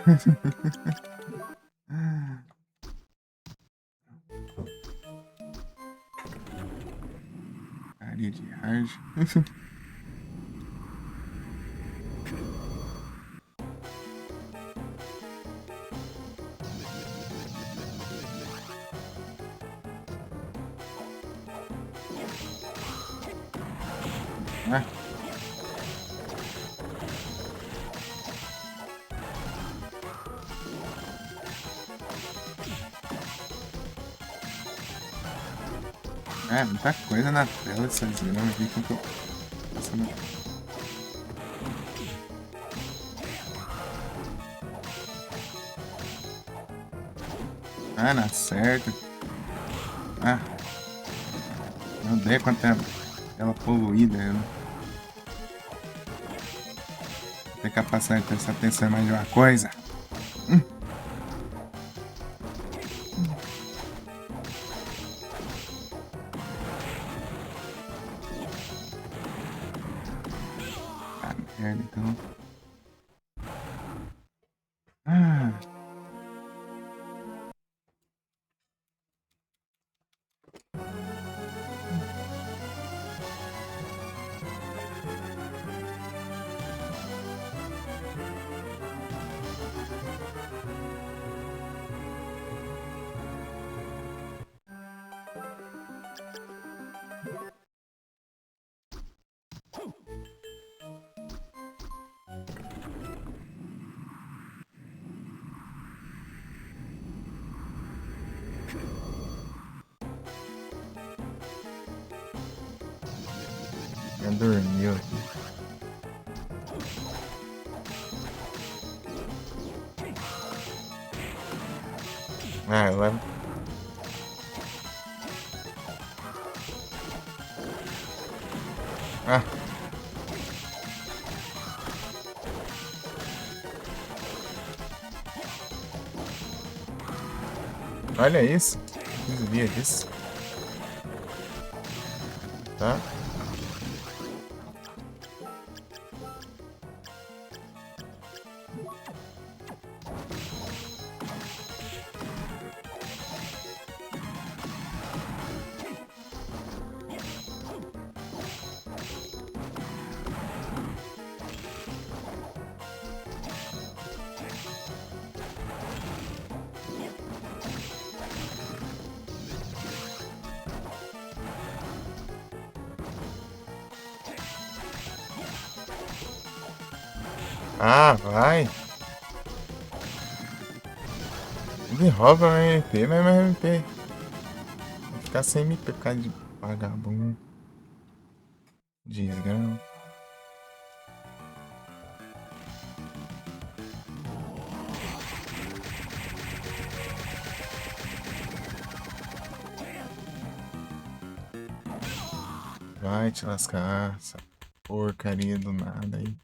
Carinha de hard. Ah. Ah, muita coisa na tela dessa desgrama aqui que eu tô passando. Ah, não acerta. Ah. Não odeio quanto é ela poluída. Né? Tem capacidade de prestar atenção em mais de uma coisa. Ah, merda, então. Ah. Já dormiu aqui. Ah, ela... Ah. Olha isso. Que desvia disso. Tá? Ah, vai. Ele rouba meu MP, mas meu MP. Vai ficar sem MP por causa de vagabundo. Desgrama. Vai te lascar, essa porcaria do nada aí.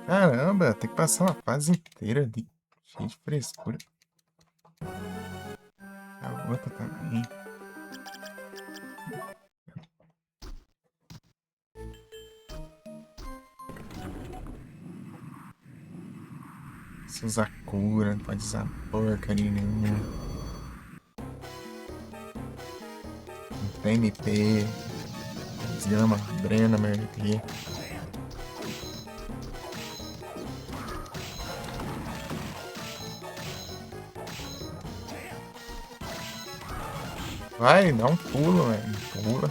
Caramba, tem que passar uma fase inteira ali. Cheio de frescura. A outra também. Se usar cura, não pode usar porcaria nenhuma. Não tem MP. Desgrama, drena meu MP. Vai, dá um pulo, velho. Pula.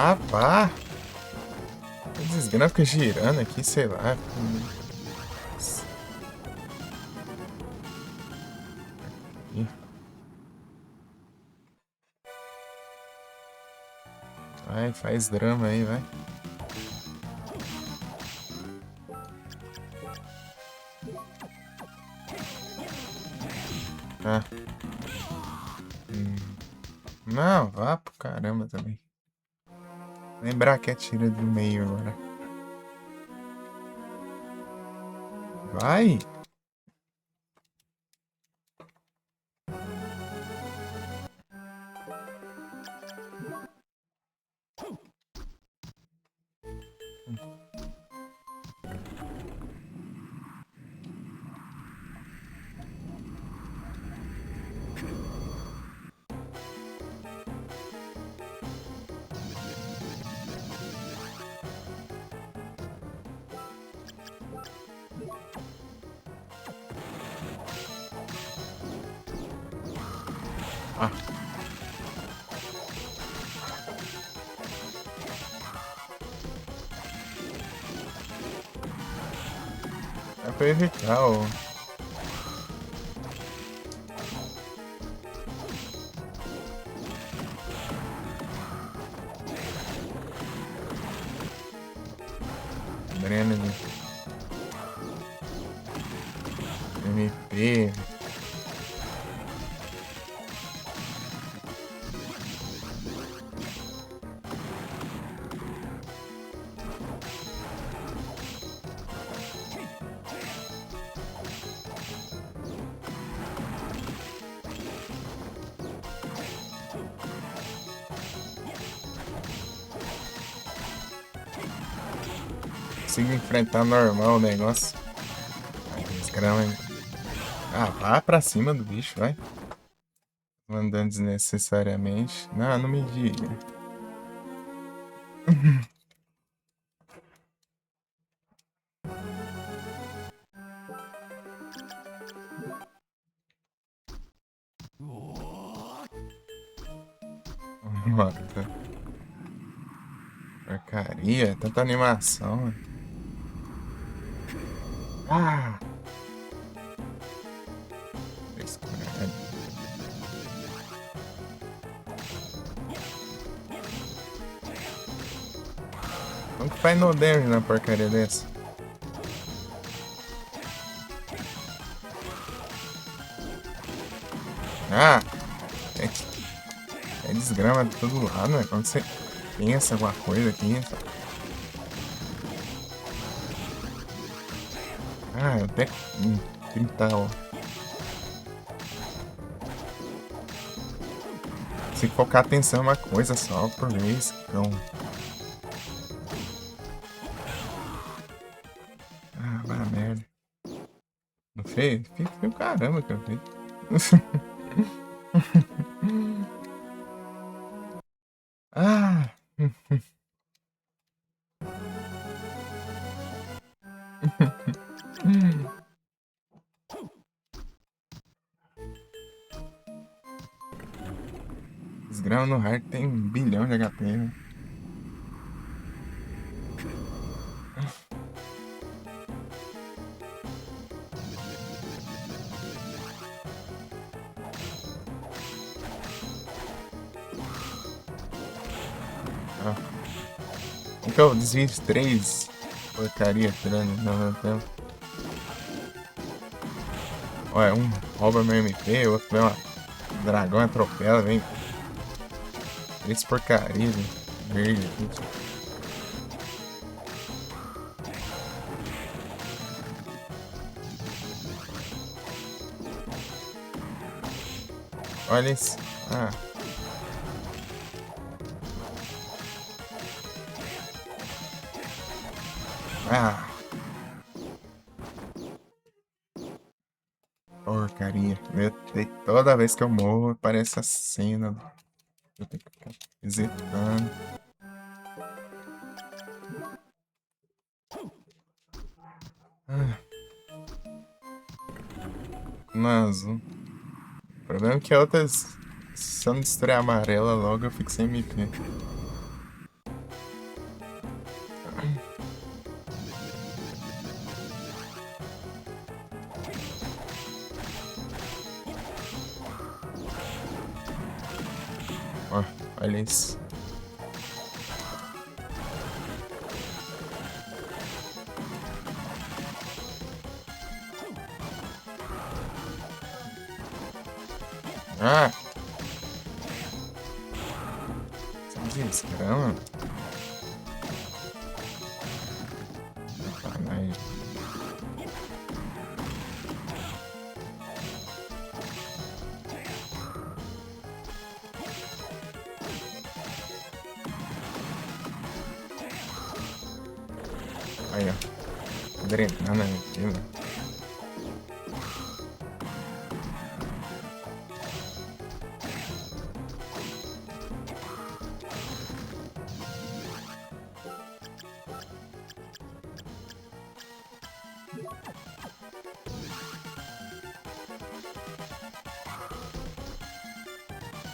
Ah, pá! O desgrama fica girando aqui, sei lá. Nossa. Aqui. Vai, faz drama aí, vai. Ah. Não, vá pro caramba também. Lembrar que atira do meio agora. Vai! Ah. É pra evitar o... Drena de... MP... Consigo enfrentar normal o negócio. Ai, desgrama, hein? Ah, vá pra cima do bicho, vai. Andando desnecessariamente. Não, não me diga. Mata. Porcaria, tanta animação. Ah! Frescurado. Como que faz no damage na porcaria dessa? Ah! É desgrama de todo lado, né? Quando você pensa alguma coisa aqui. Ah, até 30, ó. Se focar atenção em uma coisa só por vez, então. Ah, vai a merda. Não fez? Fez o caramba que eu fiz. Ah! Os gramas no hard tem 1 bilhão de HP, né? Ó. Então, desvio de 3 porcaria tirando no meu tempo. Olha, um rouba meu MP, o outro vem uma dragão atropela, vem. 3 porcaria, verde aqui. Olha isso. Ah. Ah. Porcaria. Toda vez que eu morro, aparece a cena. Eu tenho que ficar visitando. Ah. Mas o problema é que a outras. Se eu não destruir a amarela logo, eu fico sem MP. Ó, olha isso. Ah! Que desgrama. Sacanagem. Aí, ó. Drenando aqui, né?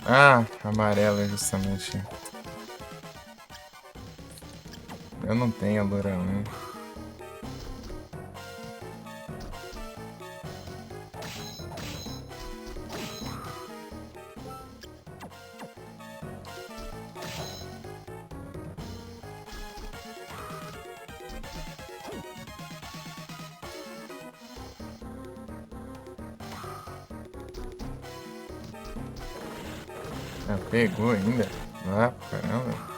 Ah, amarela justamente. Eu não tenho alurão, né? Ah, pegou ainda. Ah, caramba.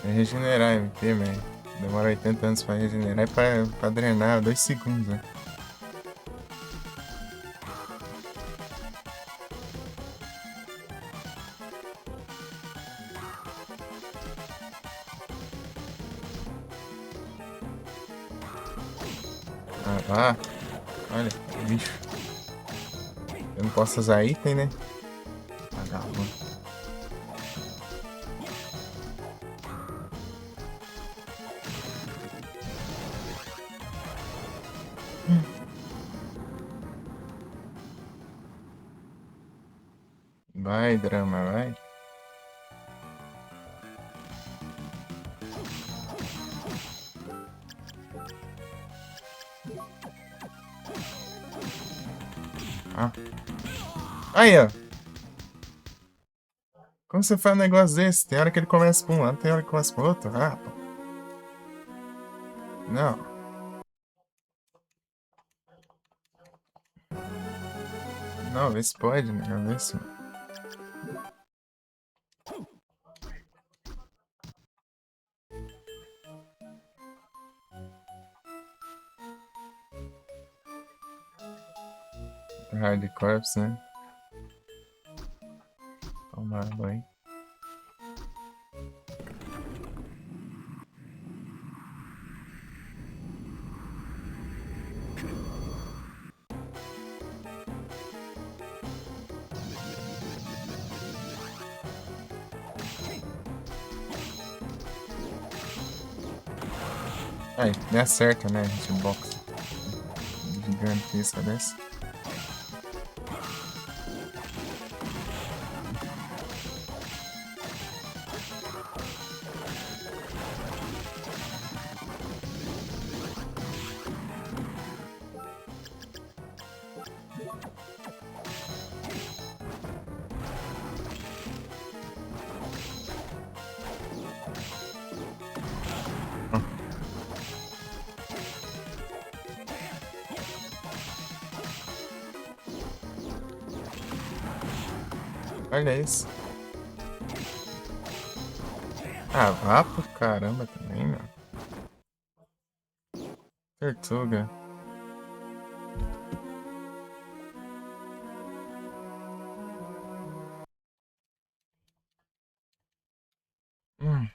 É regenerar MP, velho. Demora 80 anos pra regenerar e pra drenar 2 segundos, né? Ah, lá. Olha, bicho. Eu não posso usar item, né? Vagabundo. Vai, drama, vai. Ah. Aí, ó. Como você faz um negócio desse? Tem hora que ele começa pra um lado, tem hora que começa pro outro. Ah, pô. Não. Não, vê se pode, né? Vê se... de corpos, né? Tomar banho. Aí, me acerta, né? Hitbox gigantesca dessa. Olha isso. Ah, vá pro caramba também, meu. Tortuga. Hum.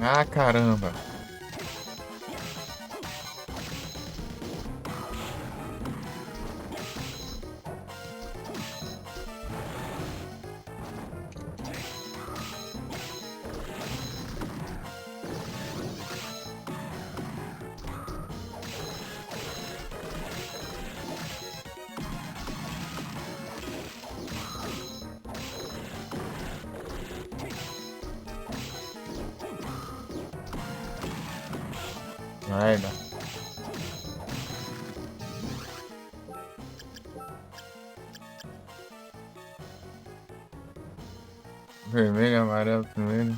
Ah, caramba. Vai, dá. Vermelho, amarelo primeiro.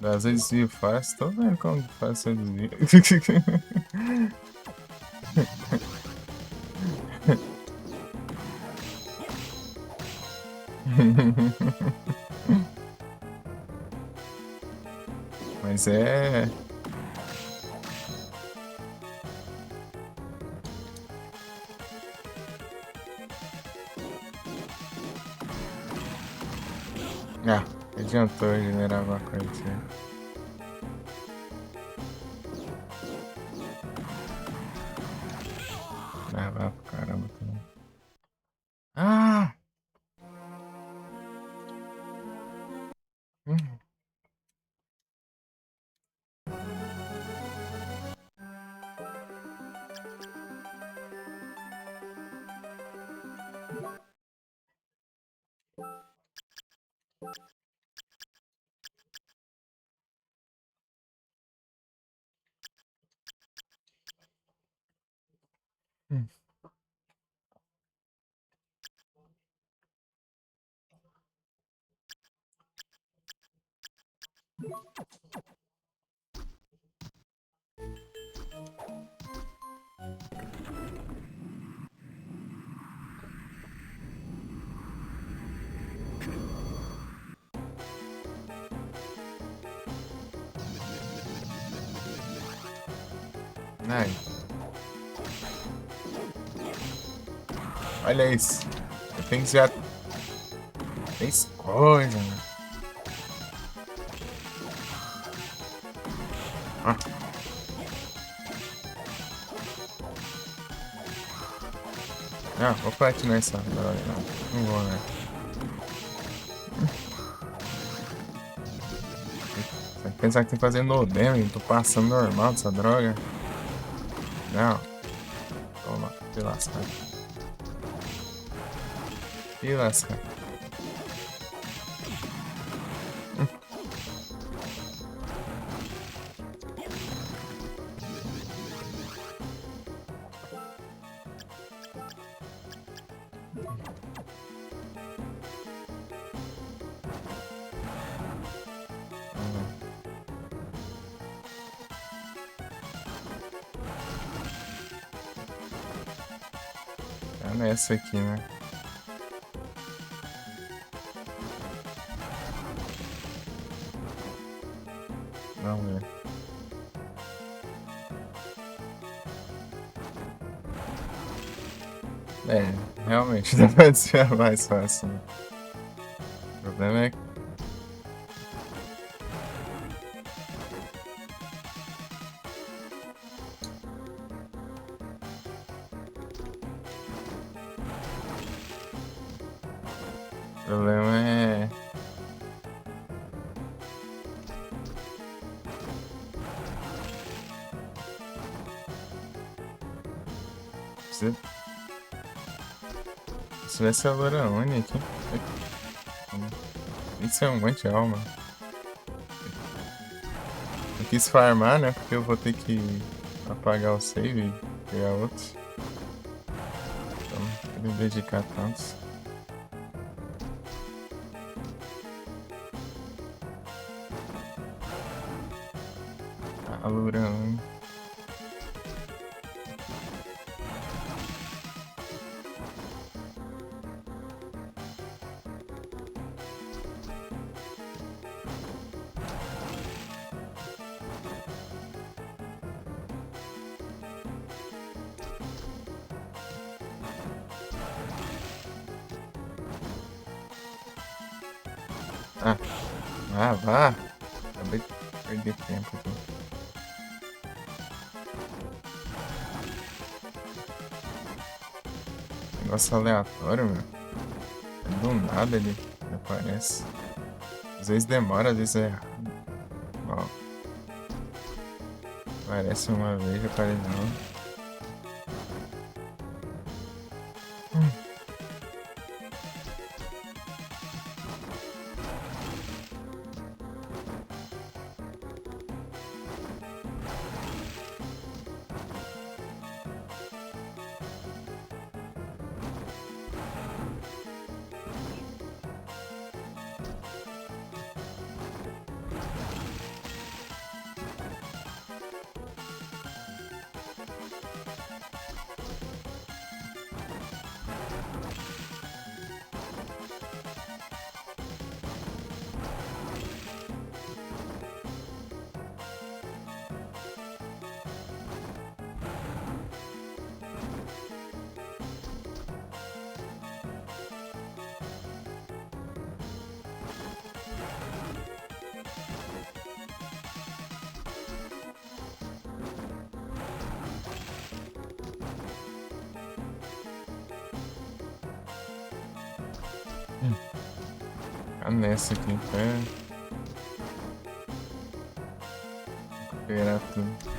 Às vezes desvio fácil. Tô vendo como faz seu desvio. Mas é. Ah, adiantou generar alguma coisa assim. Ah, vai pro caramba também. Ah! Hum. Hum. Ai. Olha isso. Eu tenho que já... Fez coisa, mano. Ah. Não, vou platinar essa droga, não. Não vou, né? Tem que pensar que tem que fazer no demo, tô passando normal dessa droga. Não. Toma, que lascar. Que lascar. Tá nessa aqui, né? Vamos ver. É, realmente dá pra desviar mais fácil, né? O problema é que... O problema é... Precisa... Se tivesse a Loraone aqui... Isso é um monte de alma. Eu quis farmar, né? Porque eu vou ter que apagar o save e pegar outro. Então, não vou me dedicar tantos. A Loraone. Vá. Acabei de perder tempo aqui. Negócio aleatório, meu. Do nada ele aparece. Às vezes demora, às vezes é errado. Ó. Aparece uma vez, aparece não. Tá nessa aqui, recuperar tudo.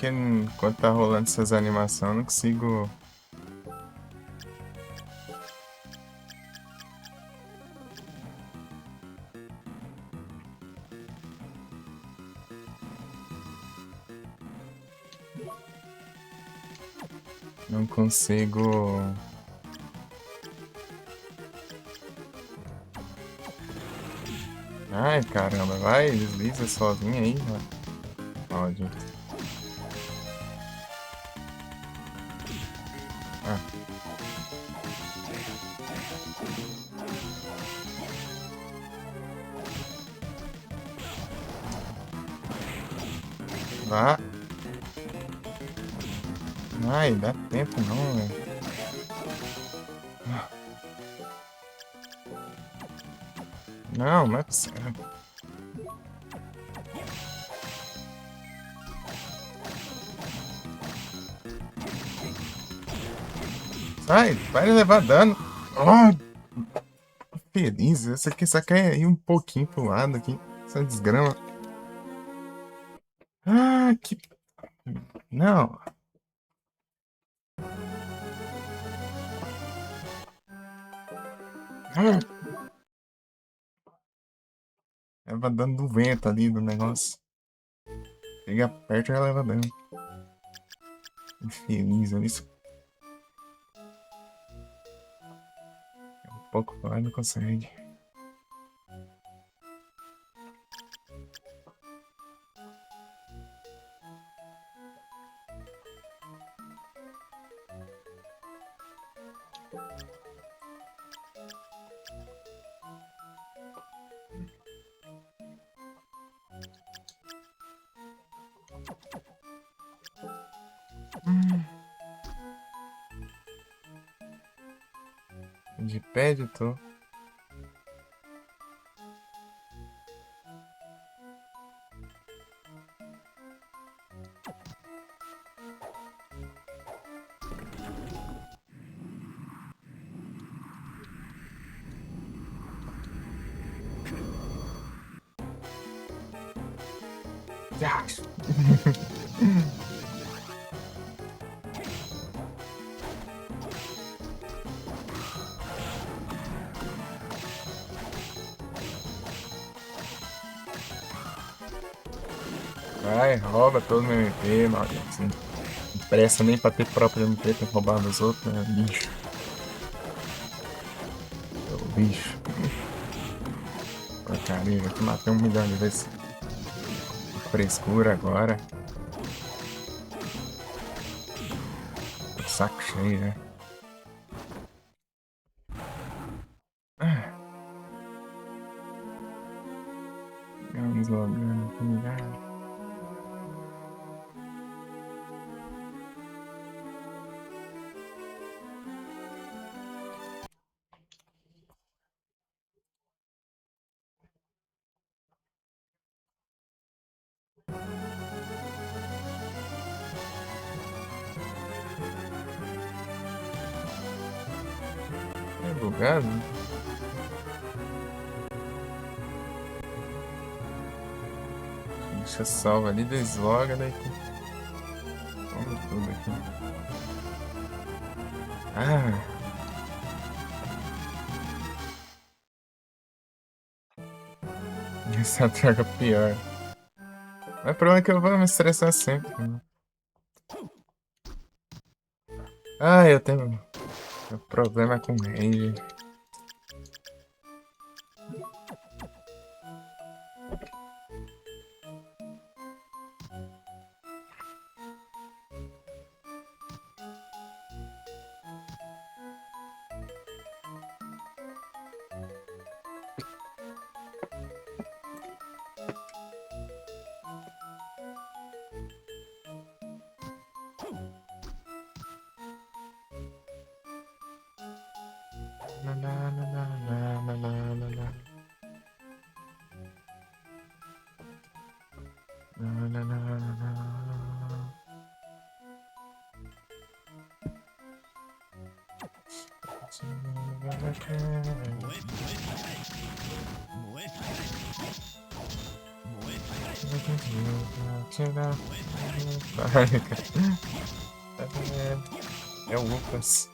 Enquanto tá rolando essas animações, eu não consigo. Não consigo. Ai, caramba, vai, desliza sozinho aí, mano. Ódio. Ah. Vá. Ai, dá tempo não, velho. Não, não é possível. Sai, vai levar dano. Oh, feliz. Essa aqui só quer ir um pouquinho pro lado aqui. Essa desgrama. Ah, que. Não. Ah. Leva dano do vento ali do negócio. Chega perto e já leva dano. Infeliz, olha isso. Um pouco lá não consegue. De pé de tô. Vai, rouba todo meu MP, maldito. Não presta nem pra ter próprio MP, tem que roubar dos outros, né? Bicho. Ô, bicho. Porcaria, eu te matei 1 milhão de vezes. Que frescura agora. Tô de saco cheio, né? Vamos logando aqui, é bugado. Deixa salva ali, desloga, daí toma tudo aqui. Ah! Essa droga pior. Mas o problema é que eu vou me estressar sempre, né? Ah, eu tenho problema com rage. Na, na, na, na, na, na, na, na. Na, na, na, na, na. É o Lucas.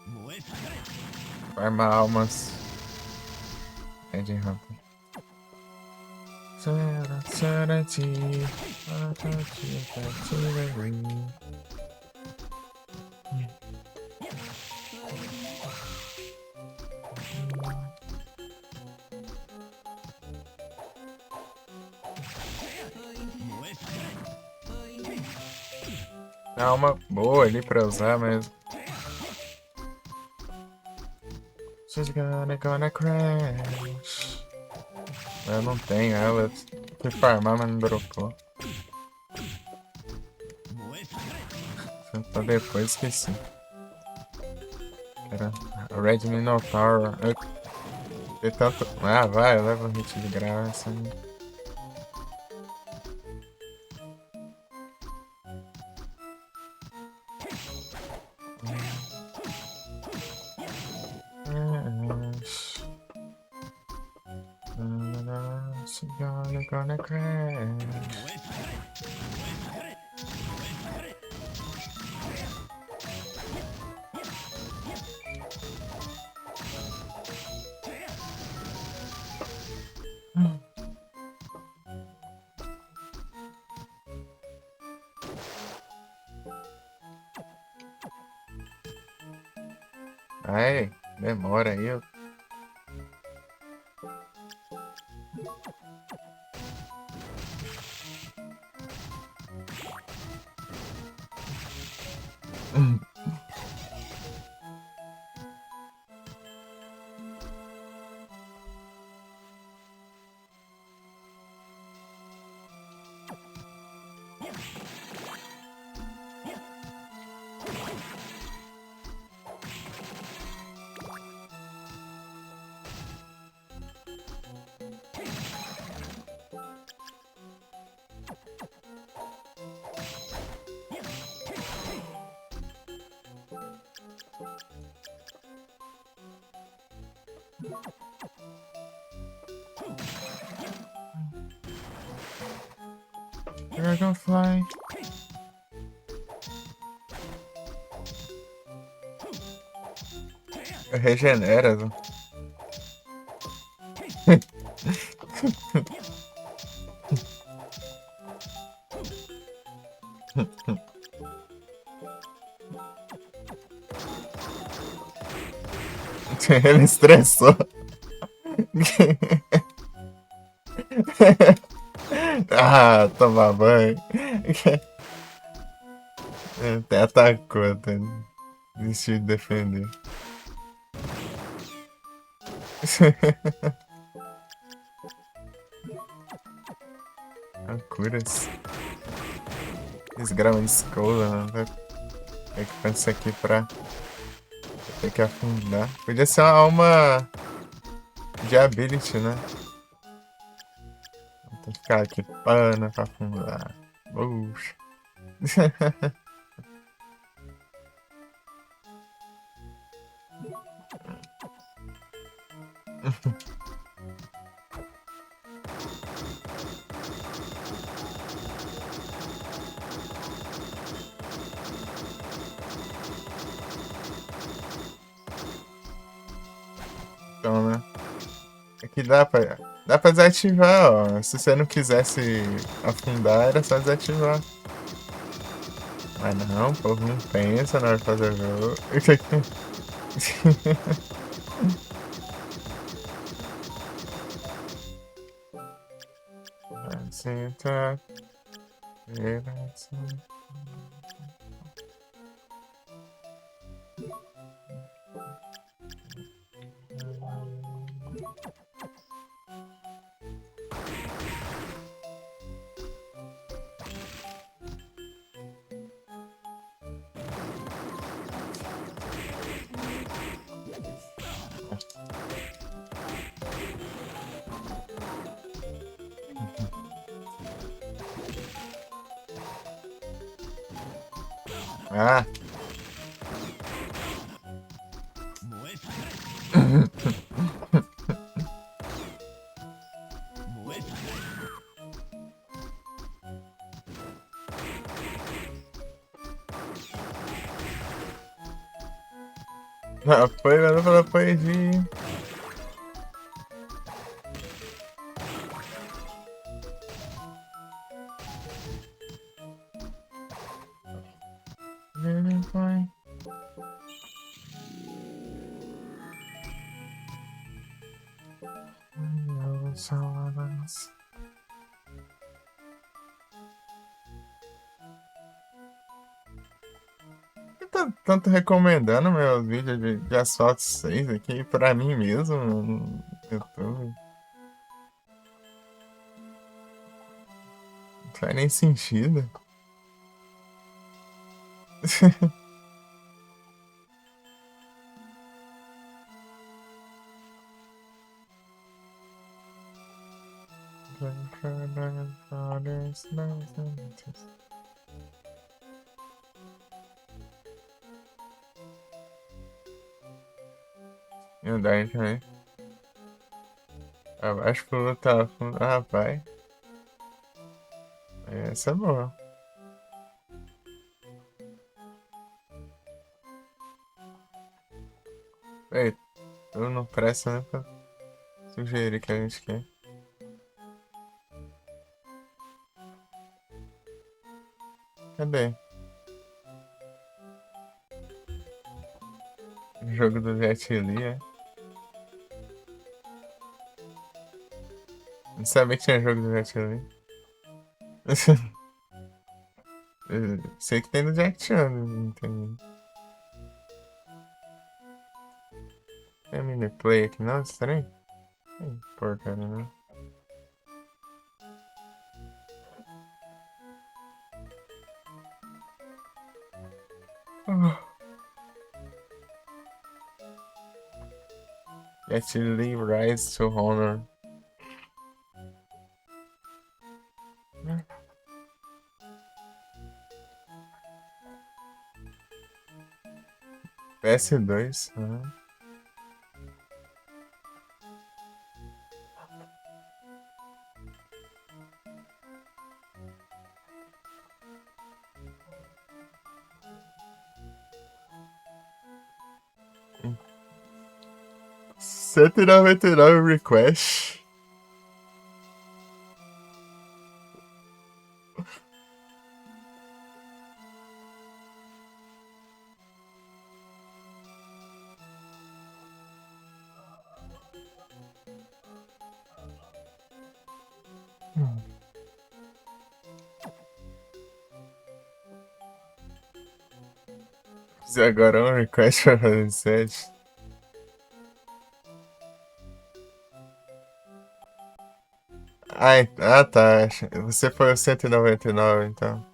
Farma almas. Red Hunter. Dá uma boa ali pra usar mesmo. She's gonna crash. Eu não tenho ela. Fui farmar, mas não dropou. Só depois esqueci. Era o Red Minotaur. Eu tanto. Ah, vai, leva um hit de graça. Né? Gonna crash. Ai, demora aí. Dragonfly. Regenera. Né? Ele estressou. Ah, tomar banho. Até atacou, até desistiu de defender. Curas. Desgrama de escola, né? Tem que pensar aqui pra ter que afundar. Podia ser uma alma de ability, né? Tem que ficar aqui pana pra afundar. Puxa. Então, né? Aqui dá pra desativar, ó. Se você não quisesse afundar, era só desativar. Mas não, o povo não pensa na hora de fazer o jogo. Senta. Ah. Apoio pela poesia. Very fine. Tá tanto recomendando meus vídeos de Asphalt 6 aqui pra mim mesmo no YouTube. Não faz nem sentido. E o Dain também. Abaixo pro lutar fundo. Ah, rapaz. Essa é boa. Ei, eu não presta nem pra sugerir que a gente quer. Cadê? O jogo do Jet Li, é? Não sabia que tinha jogo do Jet Li. Eu sei que tem no Jack Chan, não tem. Tem mini play aqui não, estranho? Porcaria, né? Jet Li Rise to Honor. PS2. Aham. R$ 199 request. Fiz agora um request pra fazer 7. Tá. Você foi o 199, então.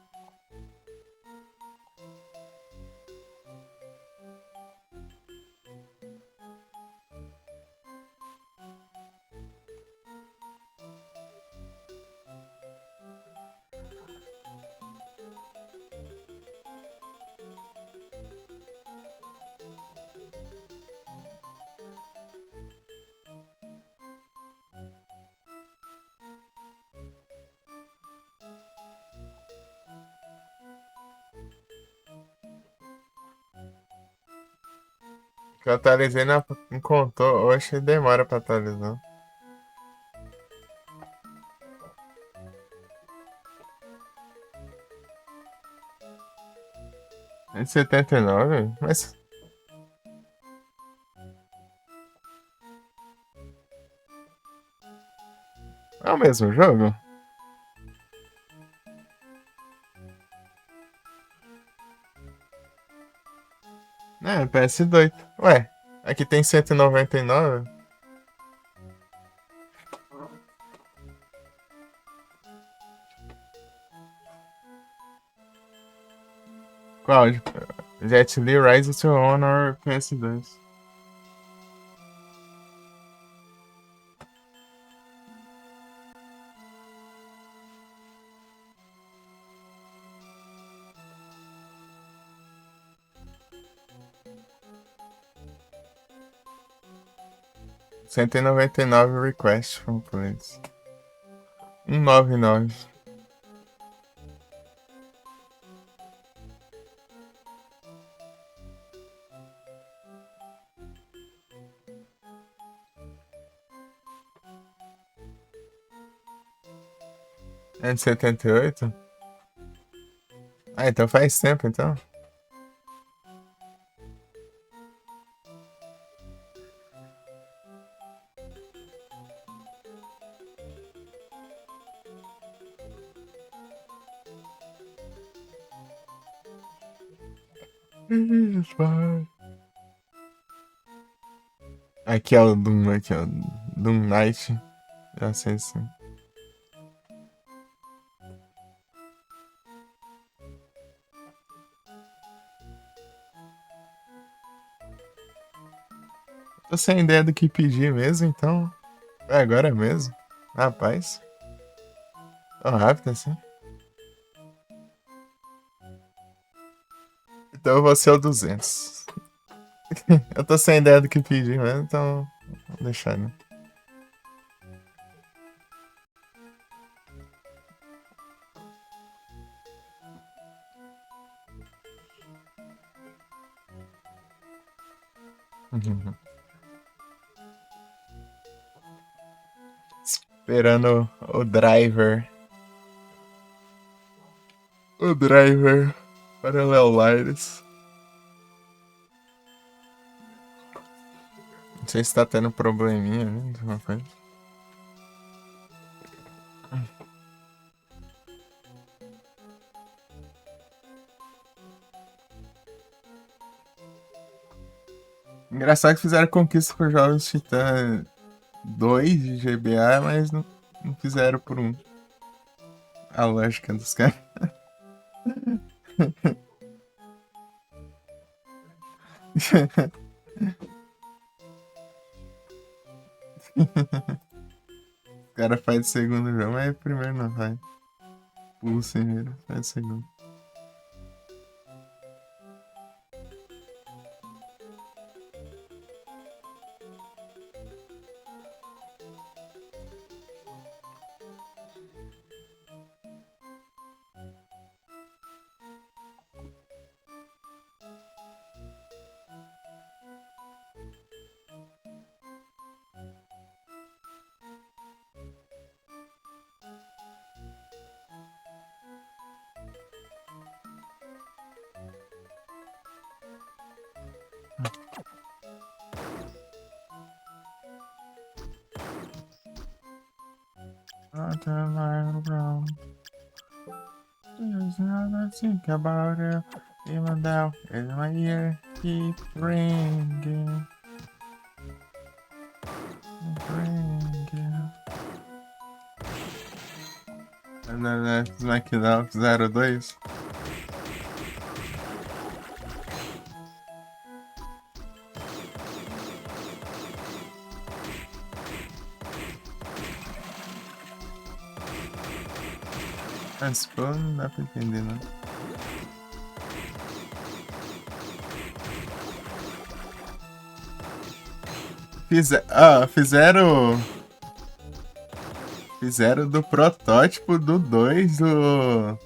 Que eu atualizei não contou. Hoje demora pra atualizar. É de 79? Mas. É o mesmo jogo? É, PS2. Ué, aqui tem 199? Qual? Jet Li Rise to Honor PS2. 199 requests from players. 199. É de 78? Ah, então faz tempo, então. Aqui é o Doom, aqui é o Doom Knight. Já sei sim. Tô sem ideia do que pedir mesmo, então. É agora mesmo. Rapaz. Tão rápido assim. Então eu vou ser o 200. Eu tô sem ideia do que pedir mesmo, então. Vou deixar, né? Esperando o driver. O driver para Léo Lines. Não sei se tá tendo probleminha, né? Alguma coisa. Engraçado que fizeram conquista por Jovens Titã 2 de GBA, mas não fizeram por 1. A lógica dos caras. O cara faz o segundo jogo, mas primeiro não vai. Pula o primeiro, faz o segundo. Think about it, even though it's my year, keep ringing. SmackDown 02. Mas pô, não dá pra entender, não. Fizeram do protótipo do 2 do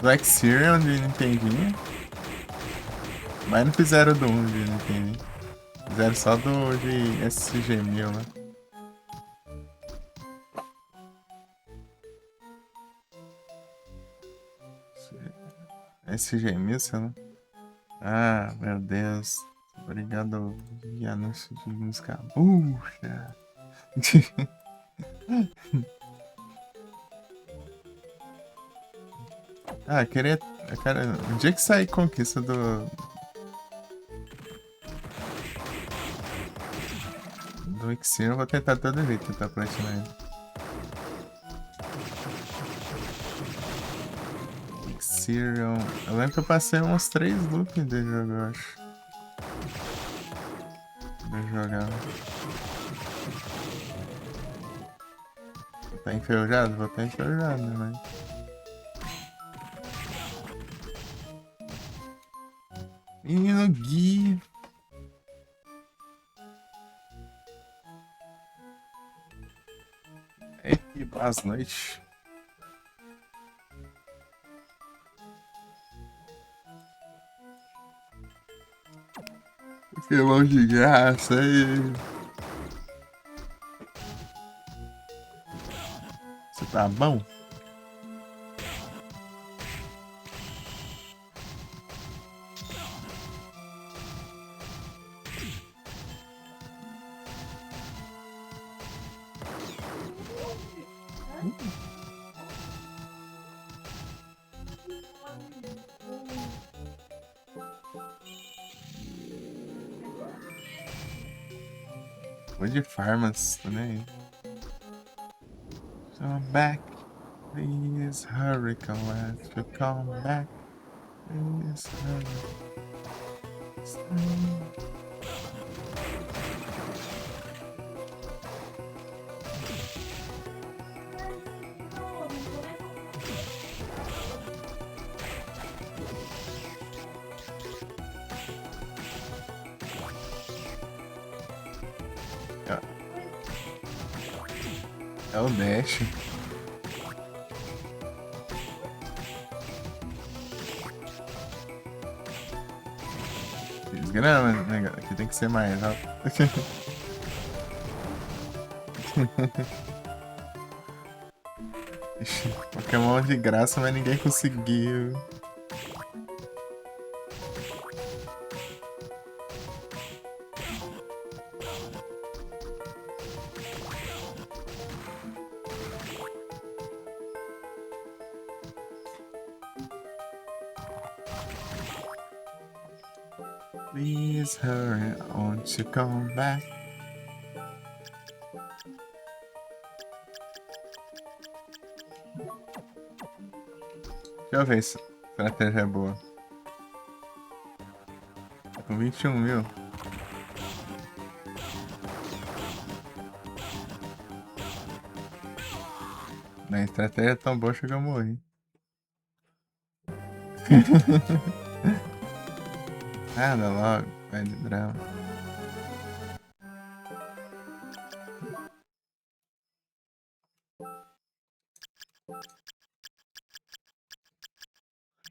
X-Series de Nintendinho. Mas não fizeram do 1 de Nintendo. Fizeram só do de SG-1000, né? SG-1000, sei lá. Ah, meu Deus. Obrigado de anúncio de música. Puxa. Ah, queria. Cara, o dia que sair conquista do Xeno, eu vou tentar todo jeito tentar platinar ele. Xerion. Eu lembro que eu passei uns 3 loops de jogo, eu acho. De jogar. Tá enferrujado? Vou estar enferrujado, né? Menino Gui. Boas noites. Que mão de graça aí. Você tá bom? Vou de farmas também. Come back, please hurry, come back, you come back, please hurry. É o Dash. Desgrama, né? Aqui tem que ser mais rápido. Ixi, Pokémon de graça, mas ninguém conseguiu. Please hurry, won't you come back? Deixa eu ver se a estratégia é boa. Tá com 21 mil. Na estratégia é tão boa que eu morri. Nada logo, vai de drama.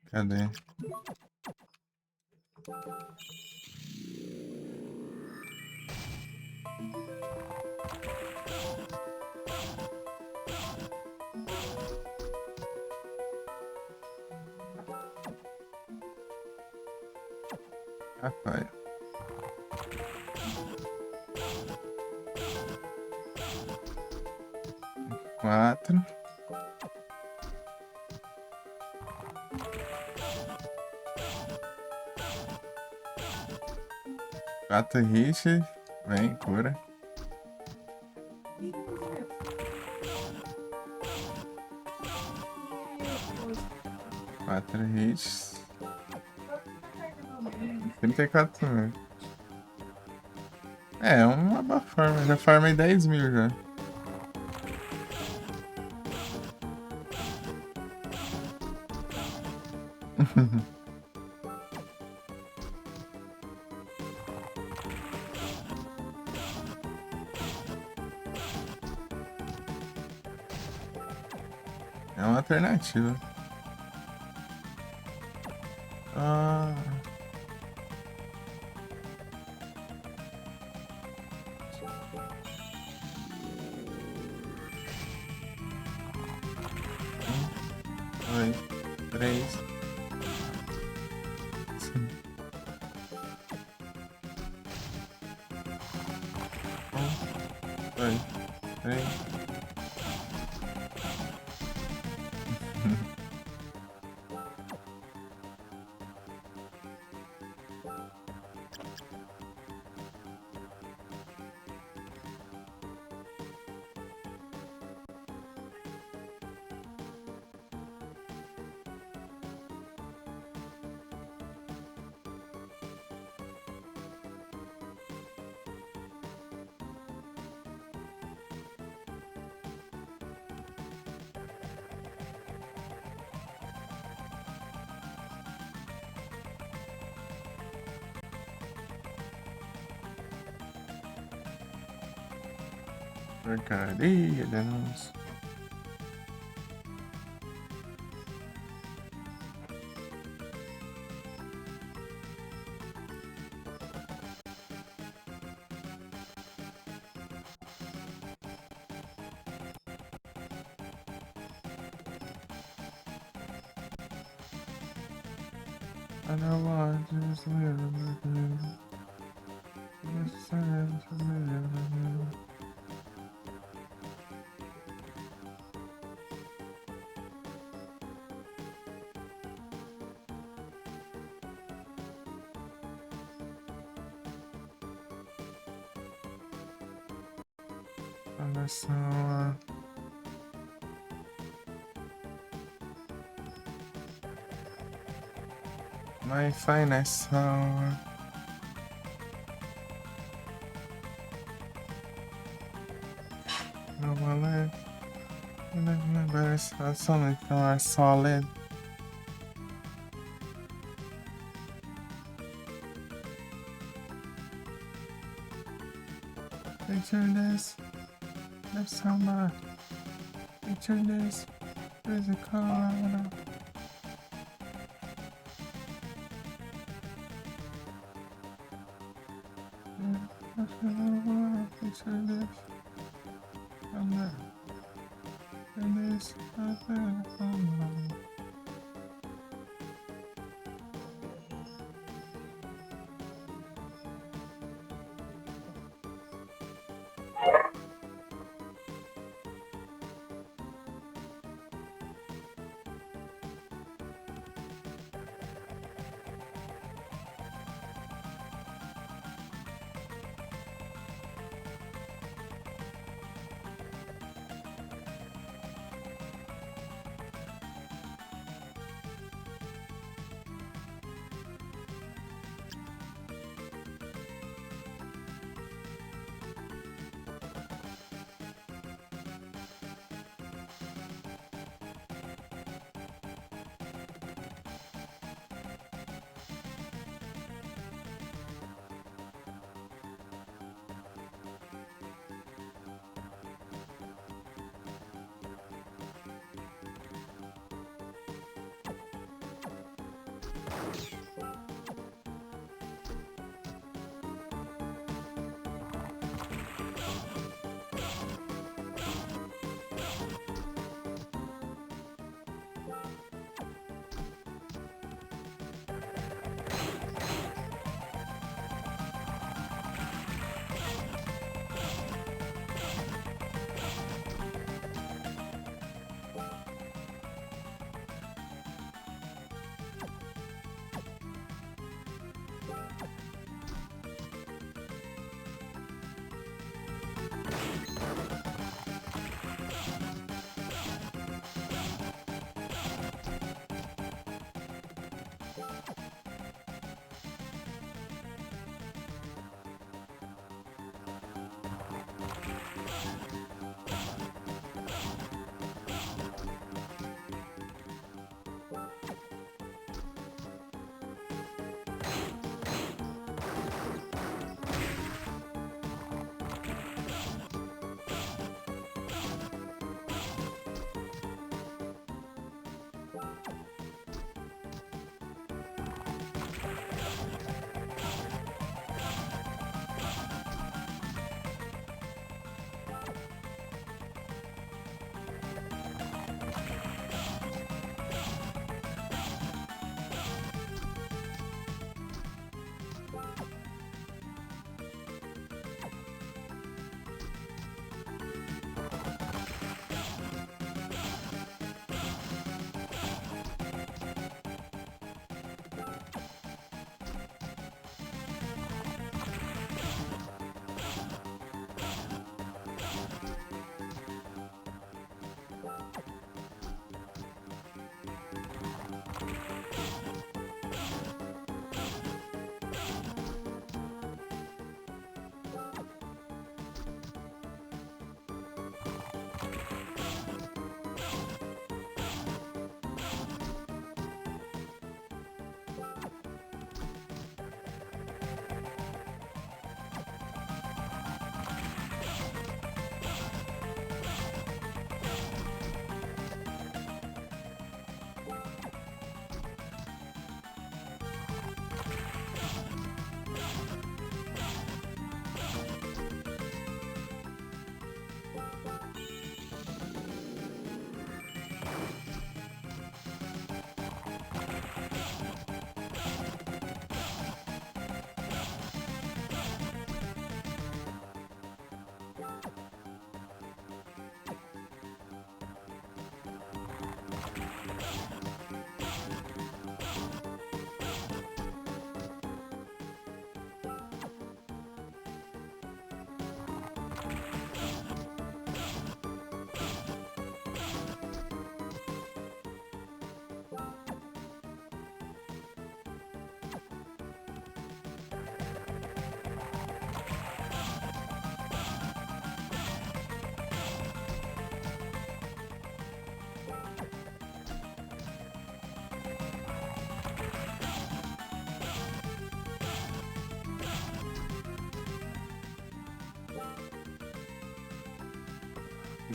Cadê? Rapaz. Quatro. Quatro hits. Vem, cura. Quatro hits. 34 mil. É uma boa forma. Já farmei 10 mil já. É uma alternativa. Ah. Dois, três. Dois, três. Porcaria de anúncio. I don't want to live with you. Just to live with you. Summer. My finest hour. No my life. My best. Something more solid. Picture this. The summer. Picture this. There's a Colorado. Picture this. I'm not. And this.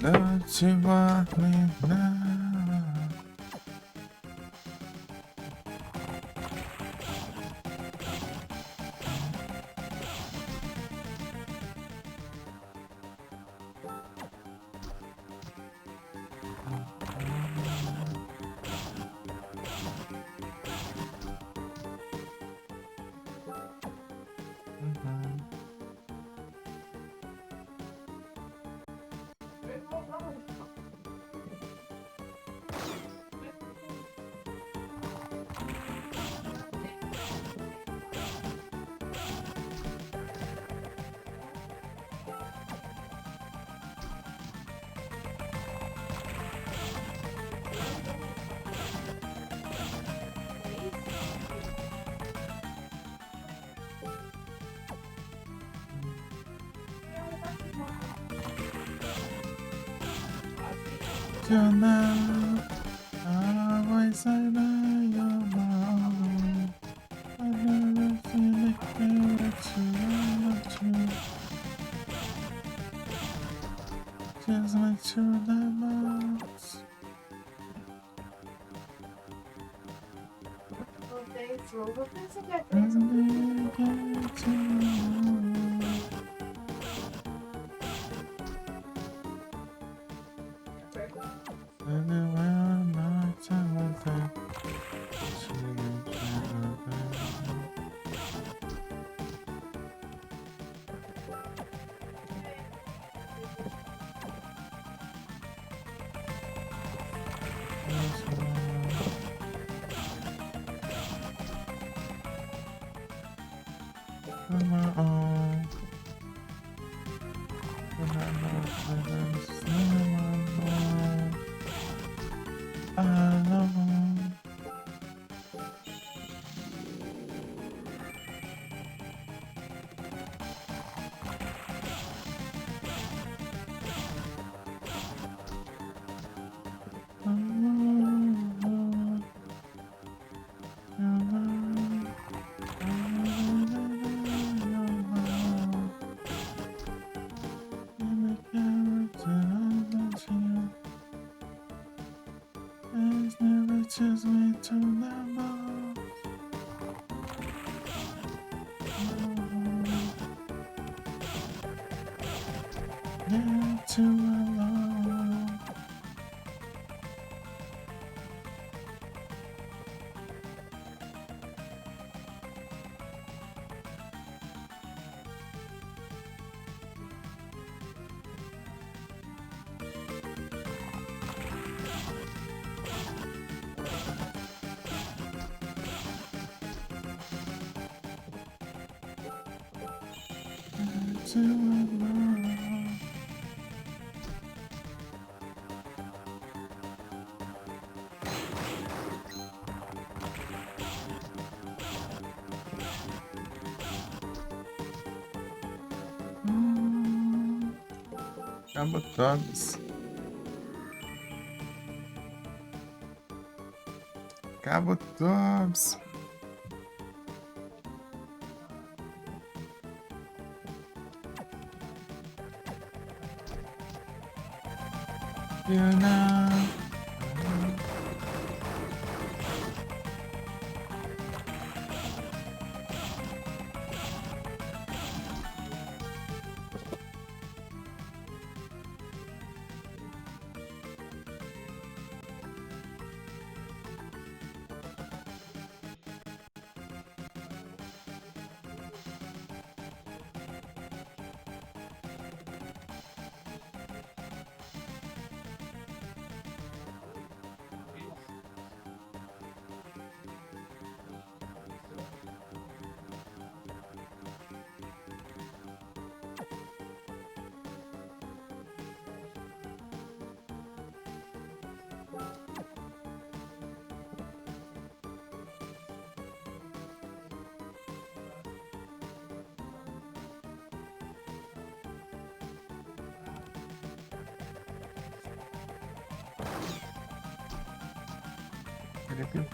Don't you want me now? Now, I always say that you're mine. I never feel it that you. Just like you the most. Vou pensar que é três. Just me to never. Yeah, too alone. Too alone. Cabotogs. Cabotogs. You know. Arrepio.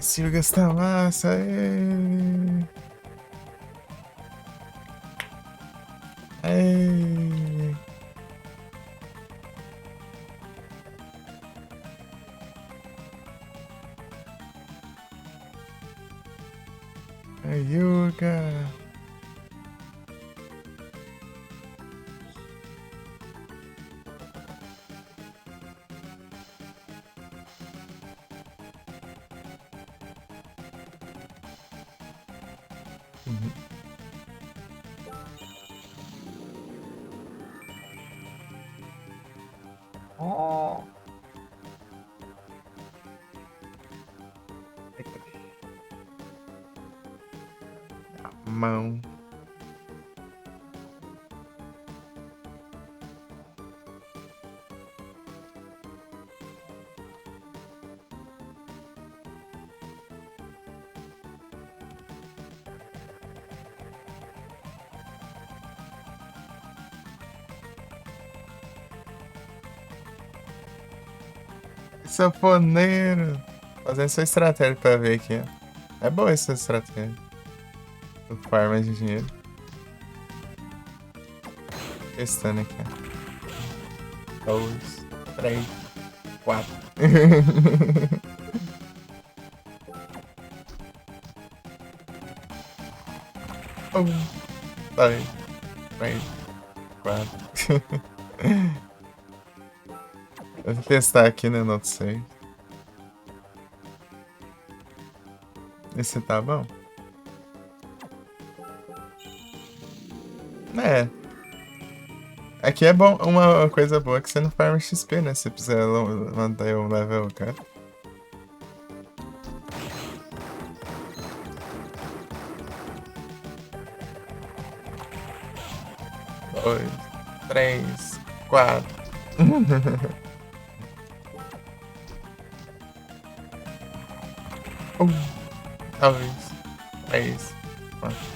Silga está massa, ê. Ê. Yuga. Oh. Mão. Sanfoneiro. Fazendo sua estratégia pra ver aqui, ó. É boa essa estratégia. O farm de dinheiro. Testando aqui, ó. 2, 3, 4. 1, 2, 3, 4. Eu vou testar aqui, né? Não sei. Esse tá bom? É. Aqui é bom, uma coisa boa é que você não farma XP, né? Se precisar manter o level, cara. Dois, 3, 4. 1, 2, 3, 4.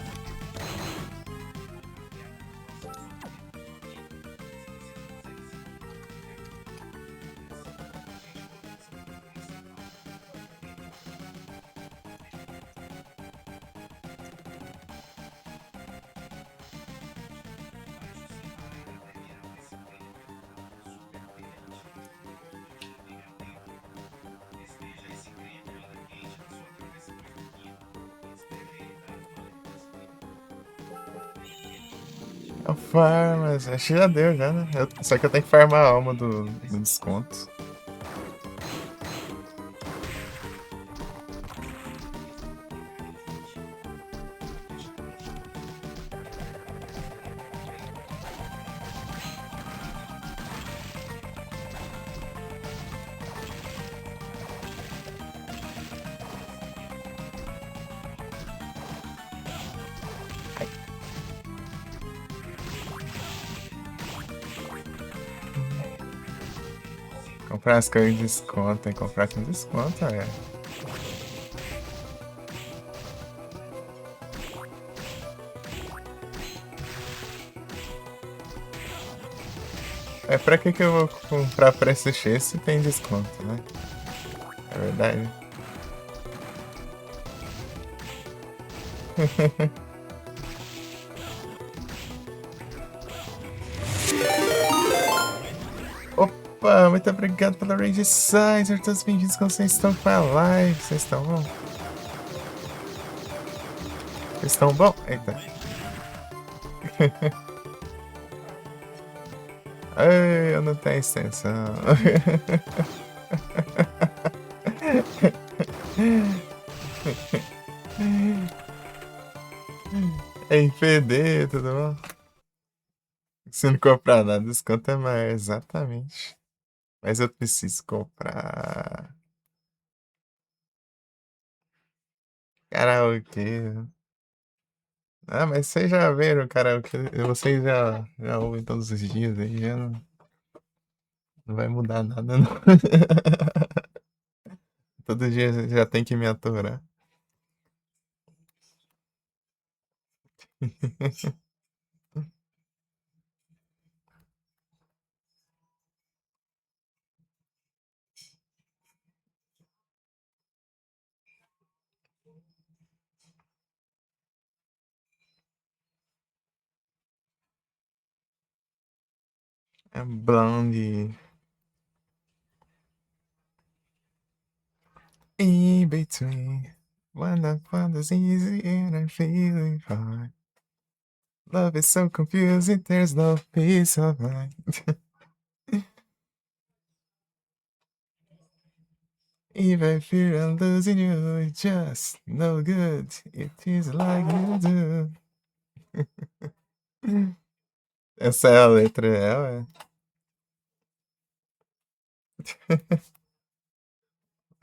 Farmas, acho que já deu já, né? Só que eu tenho que farmar a alma do desconto. Comprar as coisas em desconto, tem que comprar com desconto, é. É pra que eu vou comprar preço X se tem desconto, né? É verdade. Opa, muito obrigado pela Range Sizer, todos bem-vindos como vocês estão com a live. Vocês estão bom? Vocês estão bom? Eita. Ai, eu não tenho extensão. NPD, tudo bom? Se não comprar nada, desconto é mais. Exatamente. Mas eu preciso comprar. Karaokê. Ah, mas vocês já viram karaokê? Vocês já ouvem todos os dias aí, já não vai mudar nada, não. Todo dia já tem que me aturar. É blonde. In between. When the fun is easy and I'm feeling fine. Love is so confusing, there's no peace of mind. If I fear I'm losing you, it's just no good. It is like you do. Essa é a letra, ué.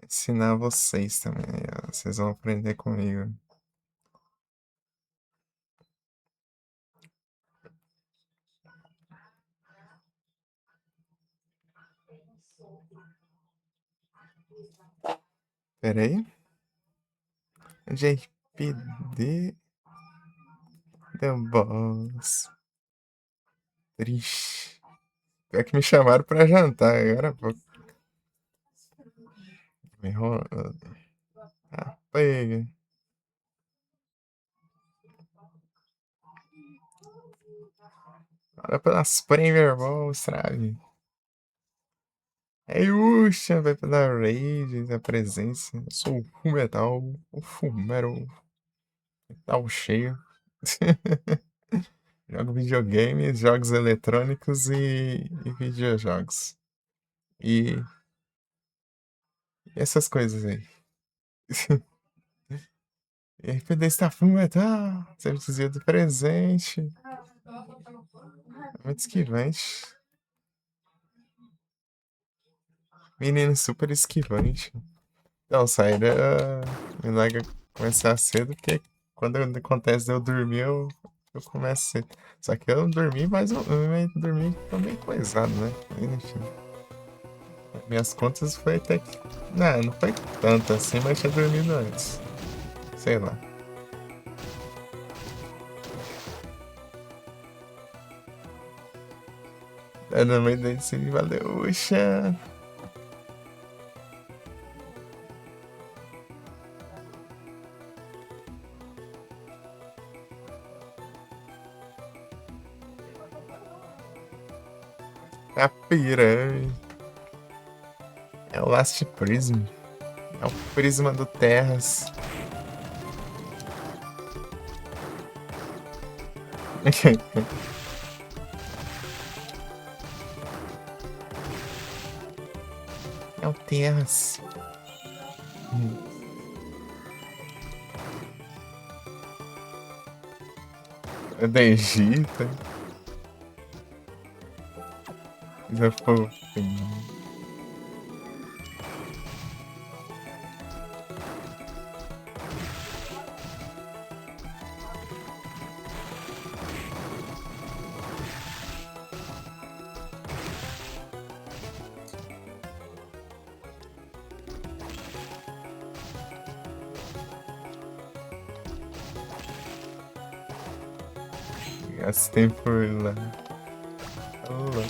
Ensinar vocês também, ó. Vocês vão aprender comigo. Pera aí. JPD The Boss. Triste. Pior que me chamaram pra jantar agora, pô. Me enrolando. Ah, pega. Olha pelas Premier Balls, trave. É Yusha, vai pela Rage, a presença. Eu sou o Fullmetal, o Fumero, metal cheio. Jogo videogames, jogos eletrônicos e videojogos. E essas coisas aí. RPD está Fullmetal, sempre dizia do presente. É muito esquivante. Menino super esquivante. Não, saída me larga começar cedo, porque quando acontece de eu dormir, eu começo cedo. Só que eu dormi, mas eu dormi tô meio coisado, né? Mas, enfim. Minhas contas foi até que. Não foi tanto assim, mas tinha dormido antes. Sei lá. É no meio desse valeu, uxa. A pirâmide. É o Last Prism. É o prisma do Terras. É o Terras. É da Egito. Já foi. Gastei por lá. Alô.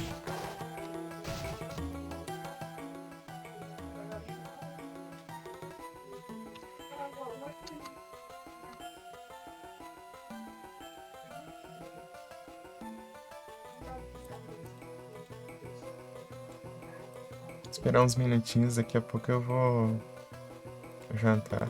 Esperar uns minutinhos, daqui a pouco eu vou jantar.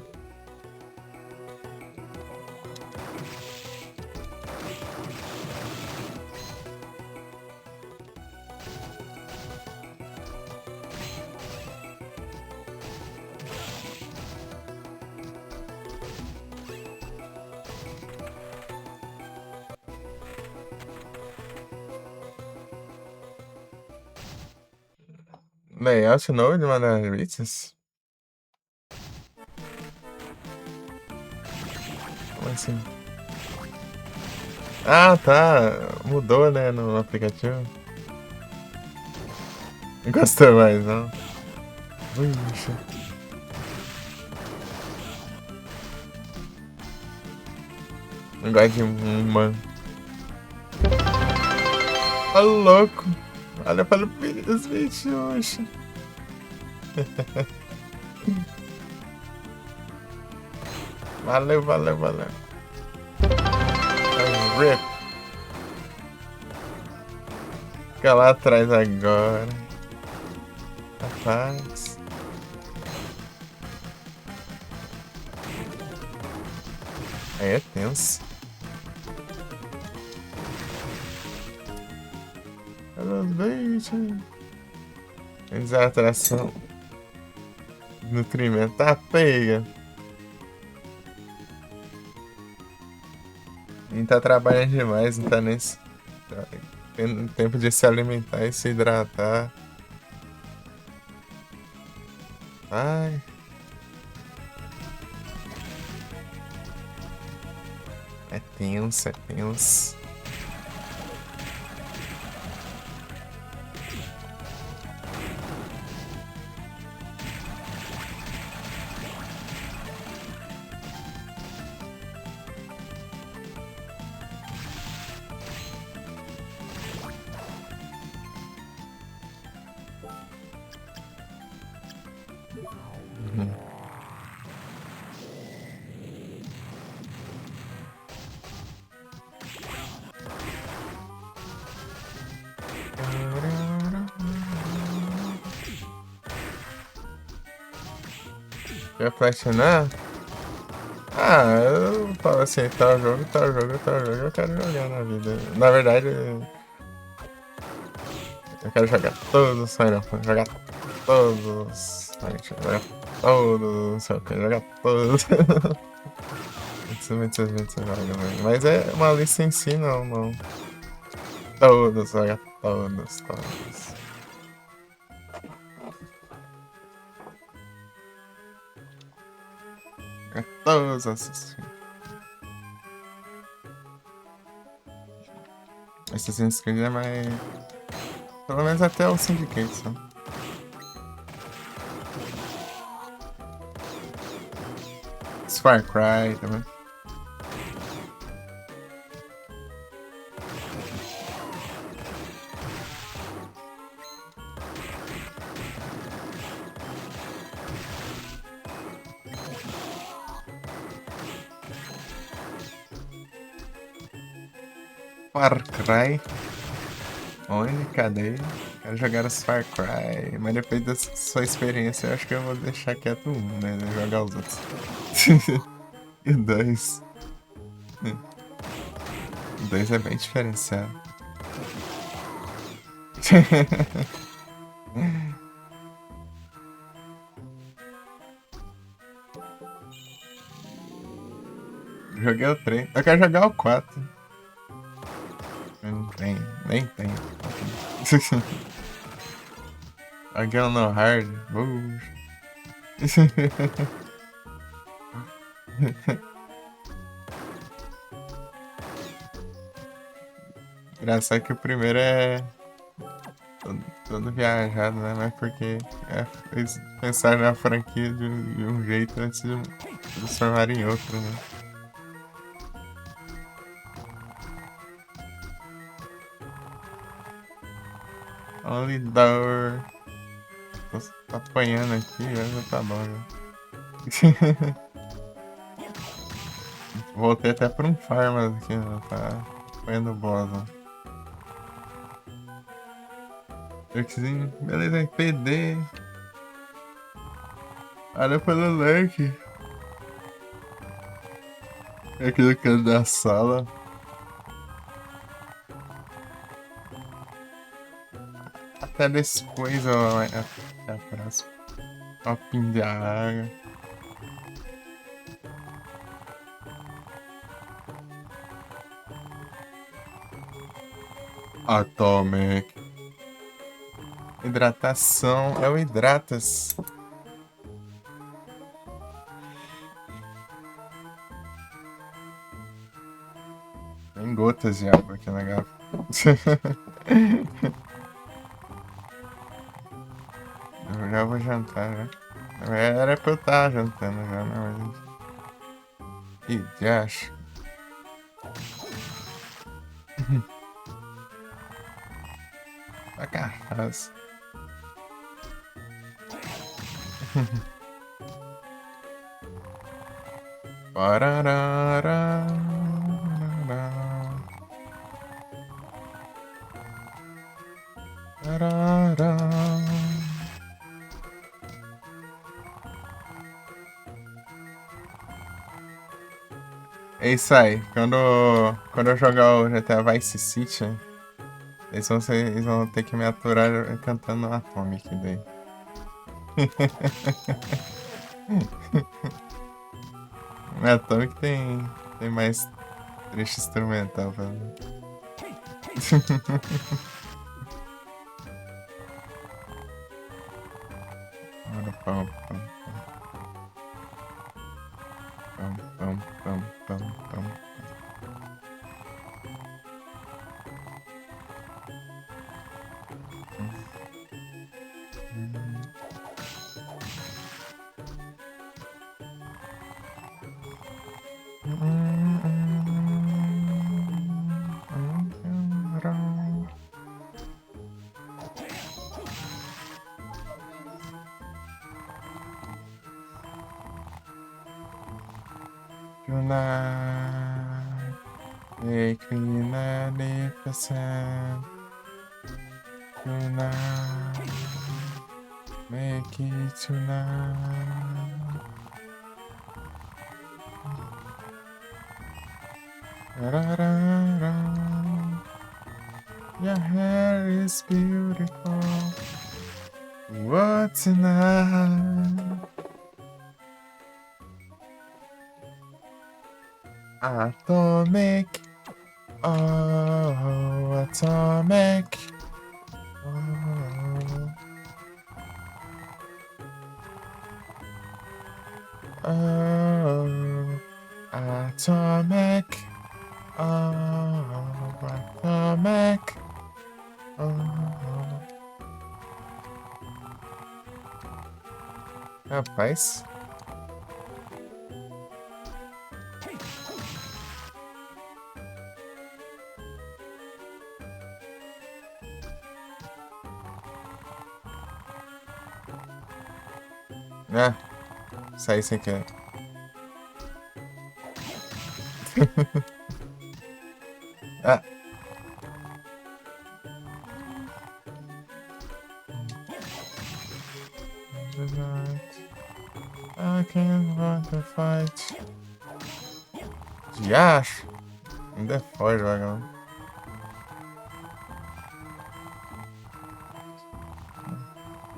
Layout novo de Manaritas? Como assim? Ah, tá. Mudou, né, no aplicativo. Não gostou mais, não. Puxa. Não gosto de uma. Ô, louco. Olha para o filho dos bichos. Valeu. Rip. Fica lá atrás agora. Rapaz. Aí é tenso. Olha os bichos. Desatração. Nutrimento. Tá pega. Nem tá trabalhando demais, não tá nem tendo tempo de se alimentar e se hidratar. Ai. É tenso. Quer platinar? Ah, eu falo assim, tal jogo, tal jogo, tal jogo, eu quero jogar na vida. Na verdade, eu quero jogar todos os Final Fantasy, jogar todos, jogar todos, não sei o que, jogar todos. Muitos jogos, mas é uma lista em si, não, não. Todos, jogar todos. Jogar todos Assassin's Creed é mais... Pelo menos até o Syndicate, só. Far Cry também. Far Cry. Onde? Cadê? Quero jogar os Far Cry. Mas depois da sua experiência, eu acho que eu vou deixar quieto um, né? Jogar os outros. E dois. O dois é bem diferenciado. Joguei o 3. Eu quero jogar o 4. Não tem, nem tem. Joguei no hard. Engraçado que o primeiro é todo viajado, né? Mas porque eles pensaram na franquia de um jeito antes de transformar em outro, né? Only door. Tô apanhando aqui, já tá bom, já. Voltei até pra um farm aqui, né? Tá apanhando o boss, ó. Lurkzinho, beleza, PD. Olha pelo Lurk. Aqui no canto da sala. Até depois, ó. Até a próxima. Copinho de água. Atomic. Hidratação. É o Hidratas. Tem gotas de água aqui na garrafa. Eu já vou jantar, já. Era pra eu estar jantando já, né? Mas... Ih, já acho. Pra carras. Pararara. Parará. É isso aí. Quando eu jogar o GTA Vice City, eles vão ter que me aturar cantando Atomic daí. O Atomic tem mais trecho instrumental pra mim. Pam, pam, pam, pam, pam, pam, pam. Tonight, make me magnificent. tonight. Make it tonight. Ra-ra-ra-ra. Your hair is beautiful. What tonight? Atomic. Oh, atomic. Oh, atomic. Oh, atomic. Oh. Rapaz. Ah, saí sem querer. Ah. I can't want to fight. Diacho. Ainda é forte, vagabundo.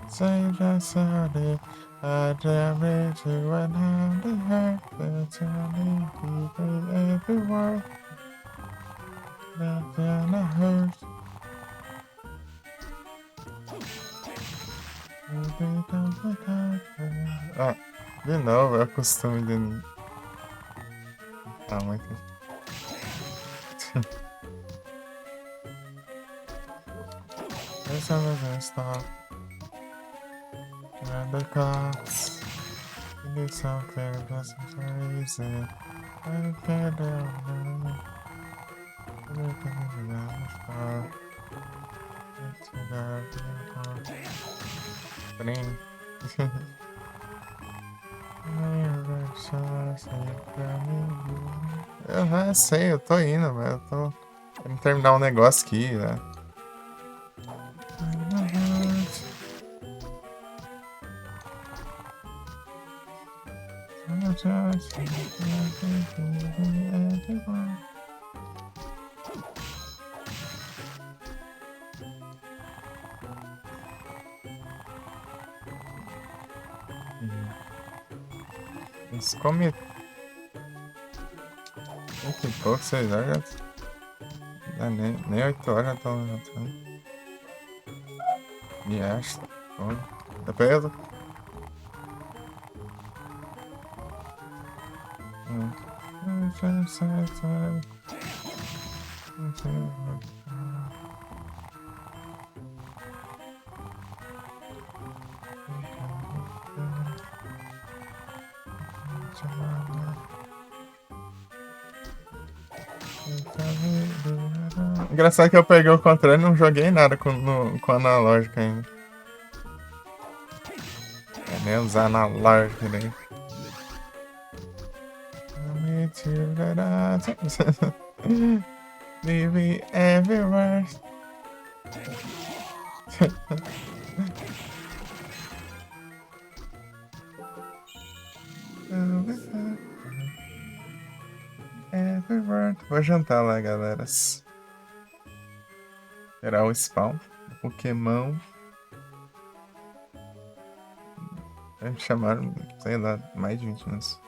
Say that's sorry. I damn it you and how they hurt. But I need people everywhere. That gonna hurt. Ah, de novo, é o costume de. Ah, mas. Essa não stop. And the cops. You need some clear passengers. I can't do it. Trem. Eu já sei, eu tô indo, velho. Eu tô querendo terminar um negócio aqui, né? Mas come. Que pouco, 6 horas. Não, nem 8 horas já estão levantando. E acho. Tá peso? Engraçado que eu peguei o controle e não joguei nada com analógico ainda. É nem usar analógico daí. Leave me everywhere. Everywhere. Vou jantar lá, galera. Esperar o spawn. Pokémon. Me chamaram, sei lá, mais de 20 minutos.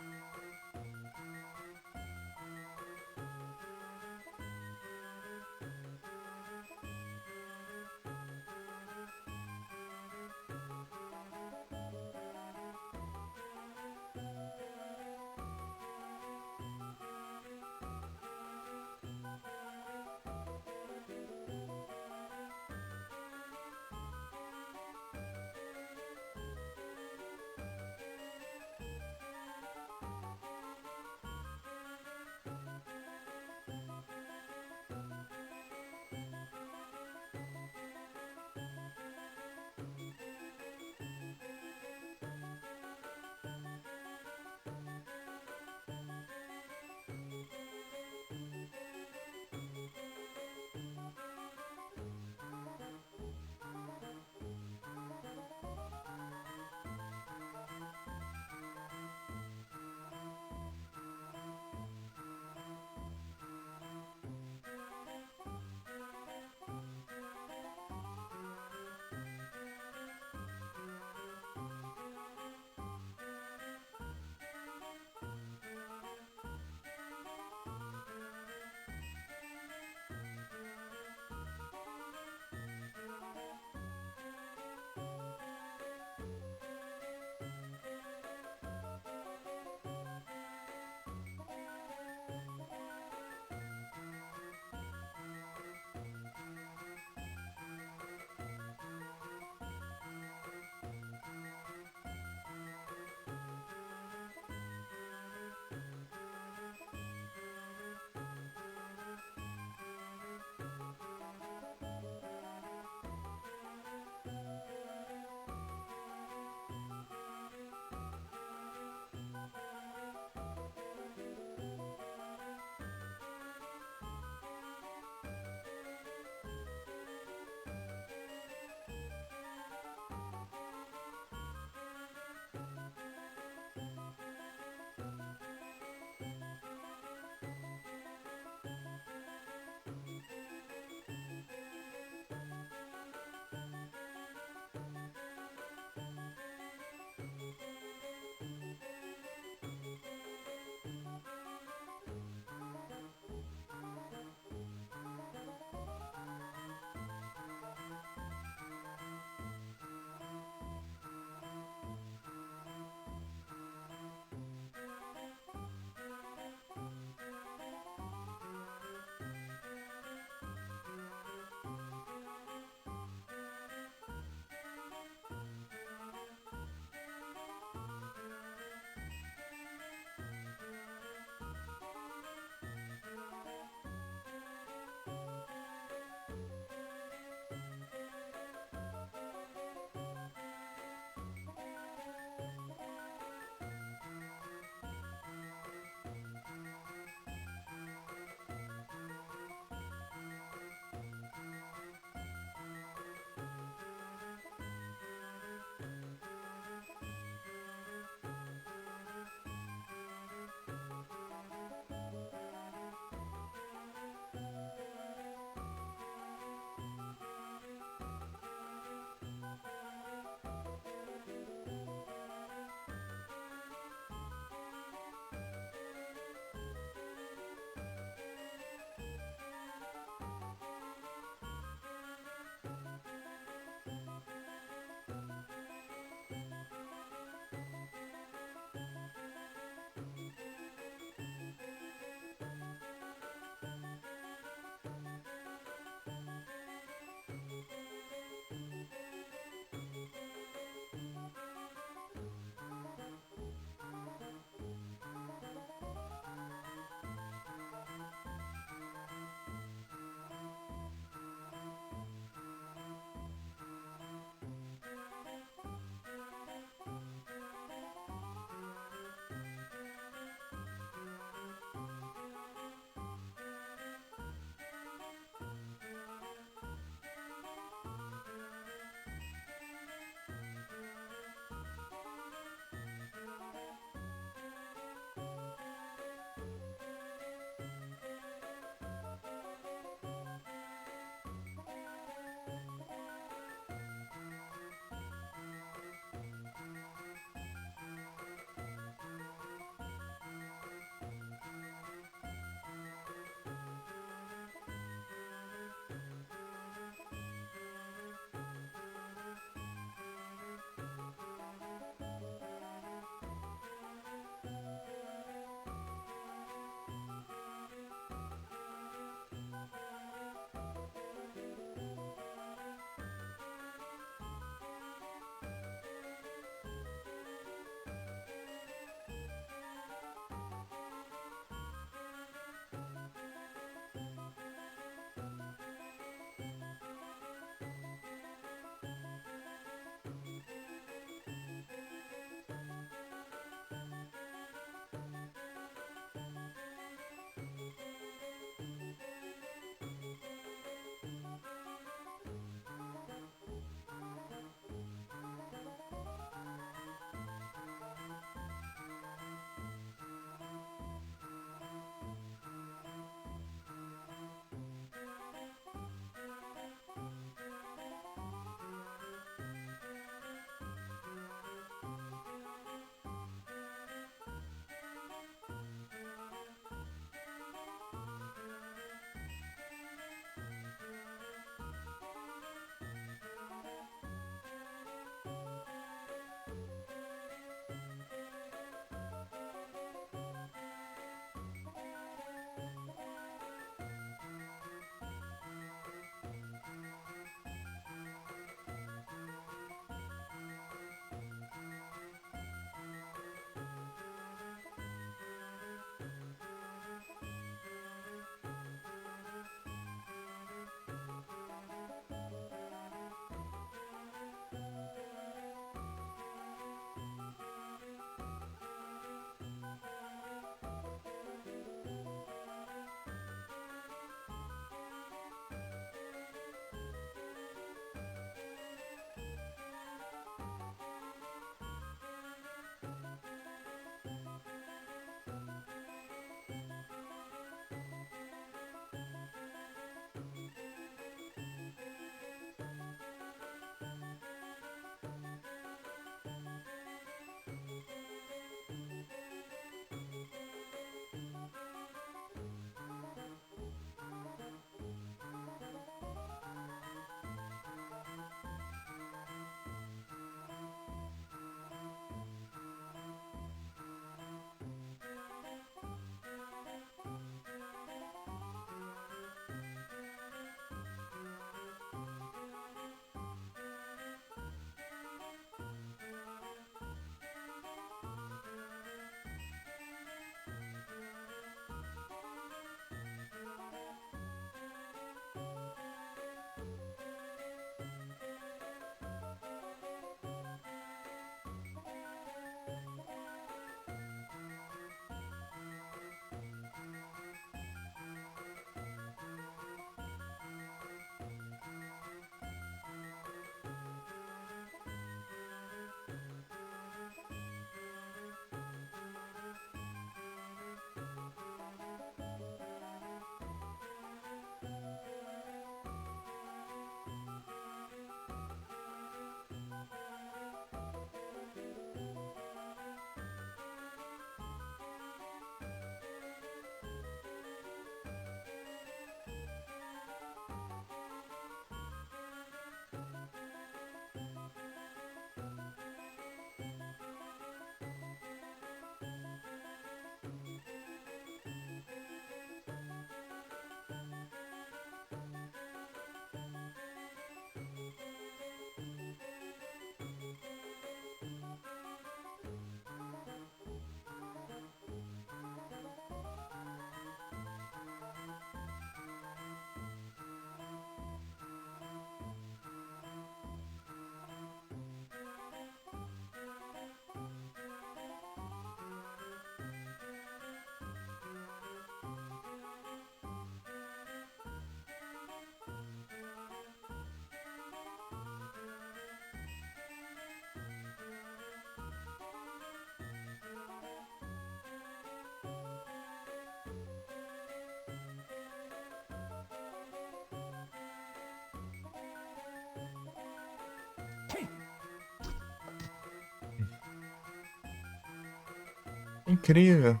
Incrível.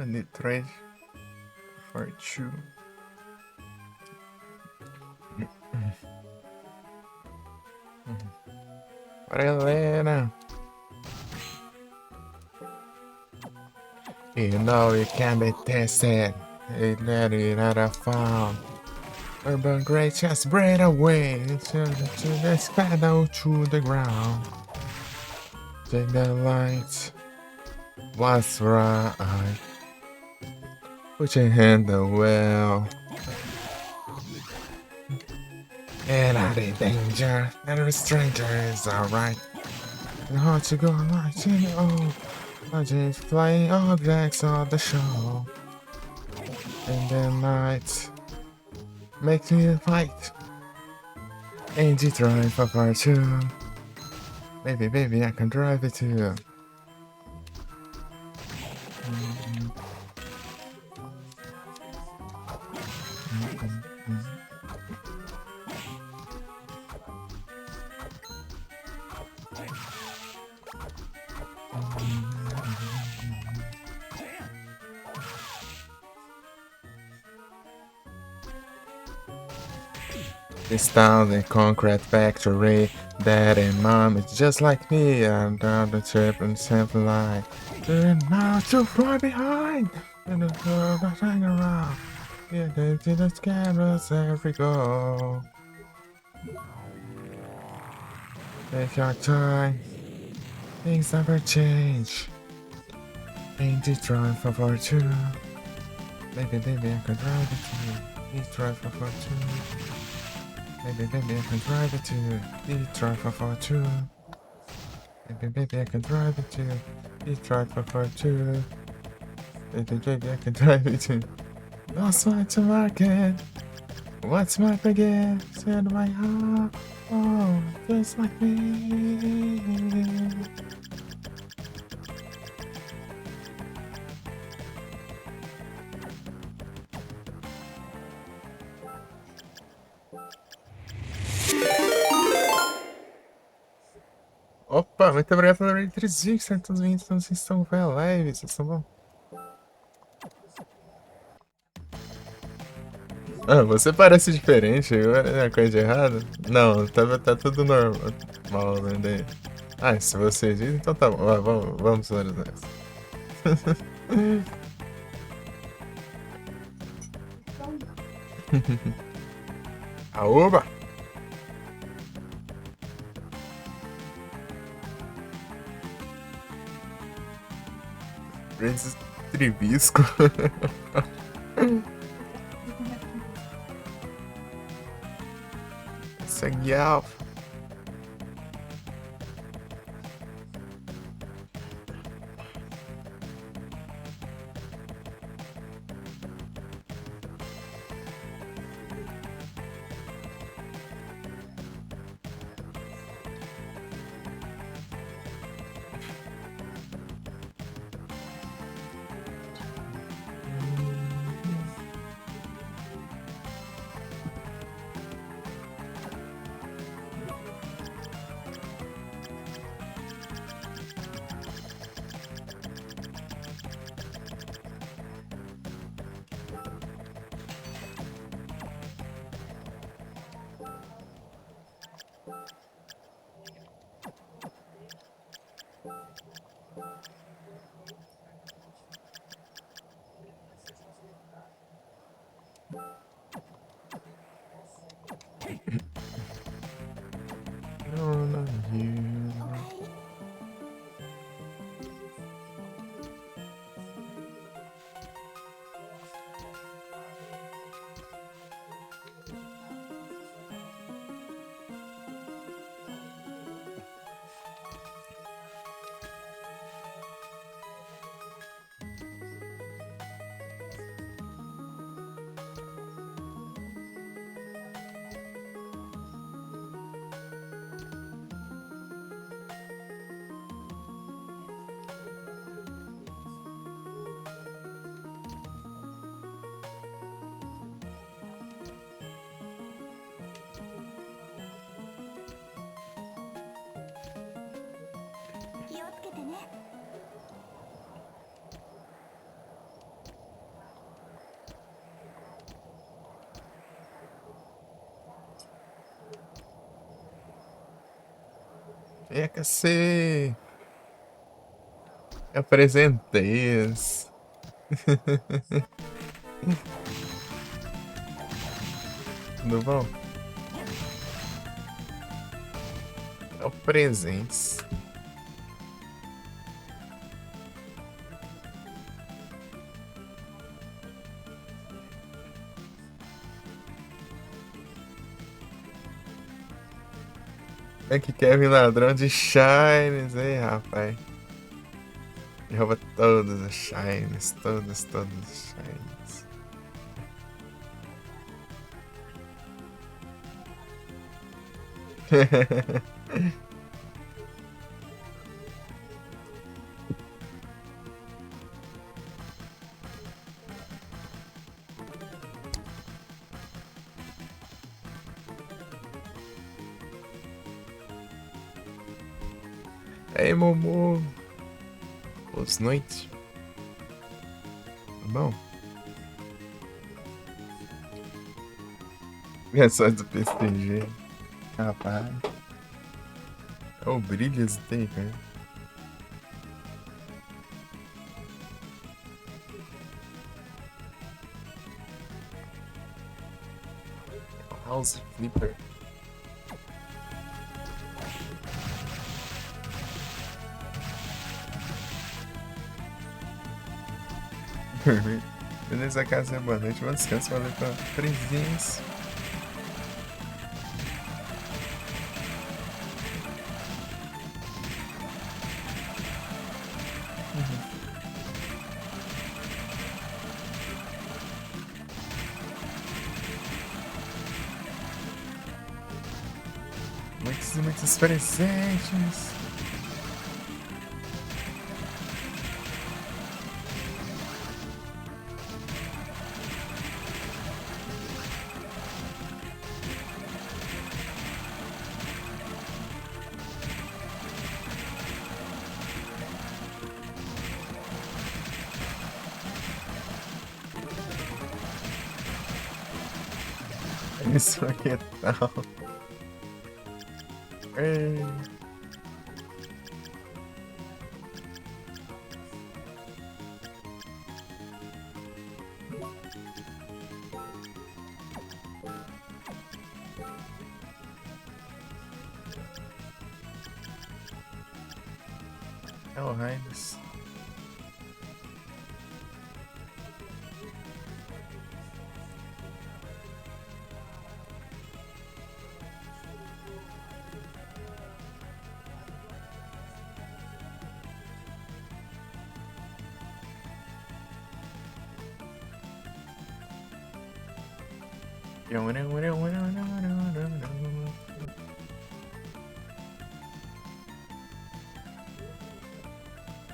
I need trade for 2. Galera. You know it can be tested. It let it out of found. Urban great just spread away to the shadow to the ground. Take the light. What's right? Put your hand on the well. And out in danger. Every stranger is alright. And hard to go right in the old. I just flying objects on the show. And the night makes me fight. Ain't you drive for part 2? Baby, I can drive it too. This town, the concrete factory. Dad and mom is just like me, and down the trip and simple line. They're now too far behind, and the world is hanging around. Yeah, they see the cameras every go. Take your time, things never change. Ain't it drive for part 2? Baby, I can drive it to you. Please drive for part 2. Baby, I can drive it to you. Please drive for part 2. Baby, I can drive it to you. Please drive for part 2. Baby, I can drive it to you. No smart to market. What's my again? Said my heart. Oh, just like me. Opa, muito obrigado pela rede 320, então vocês estão bem live, vocês estão bom? Ah, você parece diferente, é coisa de errado? Não, tá tudo normal, né? Daí. Ah, se você diz, então tá bom, vamos nessa. Aoba! Francis Tribisco. Segue alfa. EKC! Apresentei-os. Tudo bom? É o presentes. É que Kevin ladrão de shines, hein, rapaz? E rouba todos os shines, todos os shines. Ei, Momo! Boas noites. Tá bom? É só do PCG. Rapaz. É o brilho esse tem, cara. House Flipper. Beleza, casa, boa noite, bom descanso, valeu pela presença. Muitos e muitos presentes. Isso aqui é tal. Ei. É o Heinz.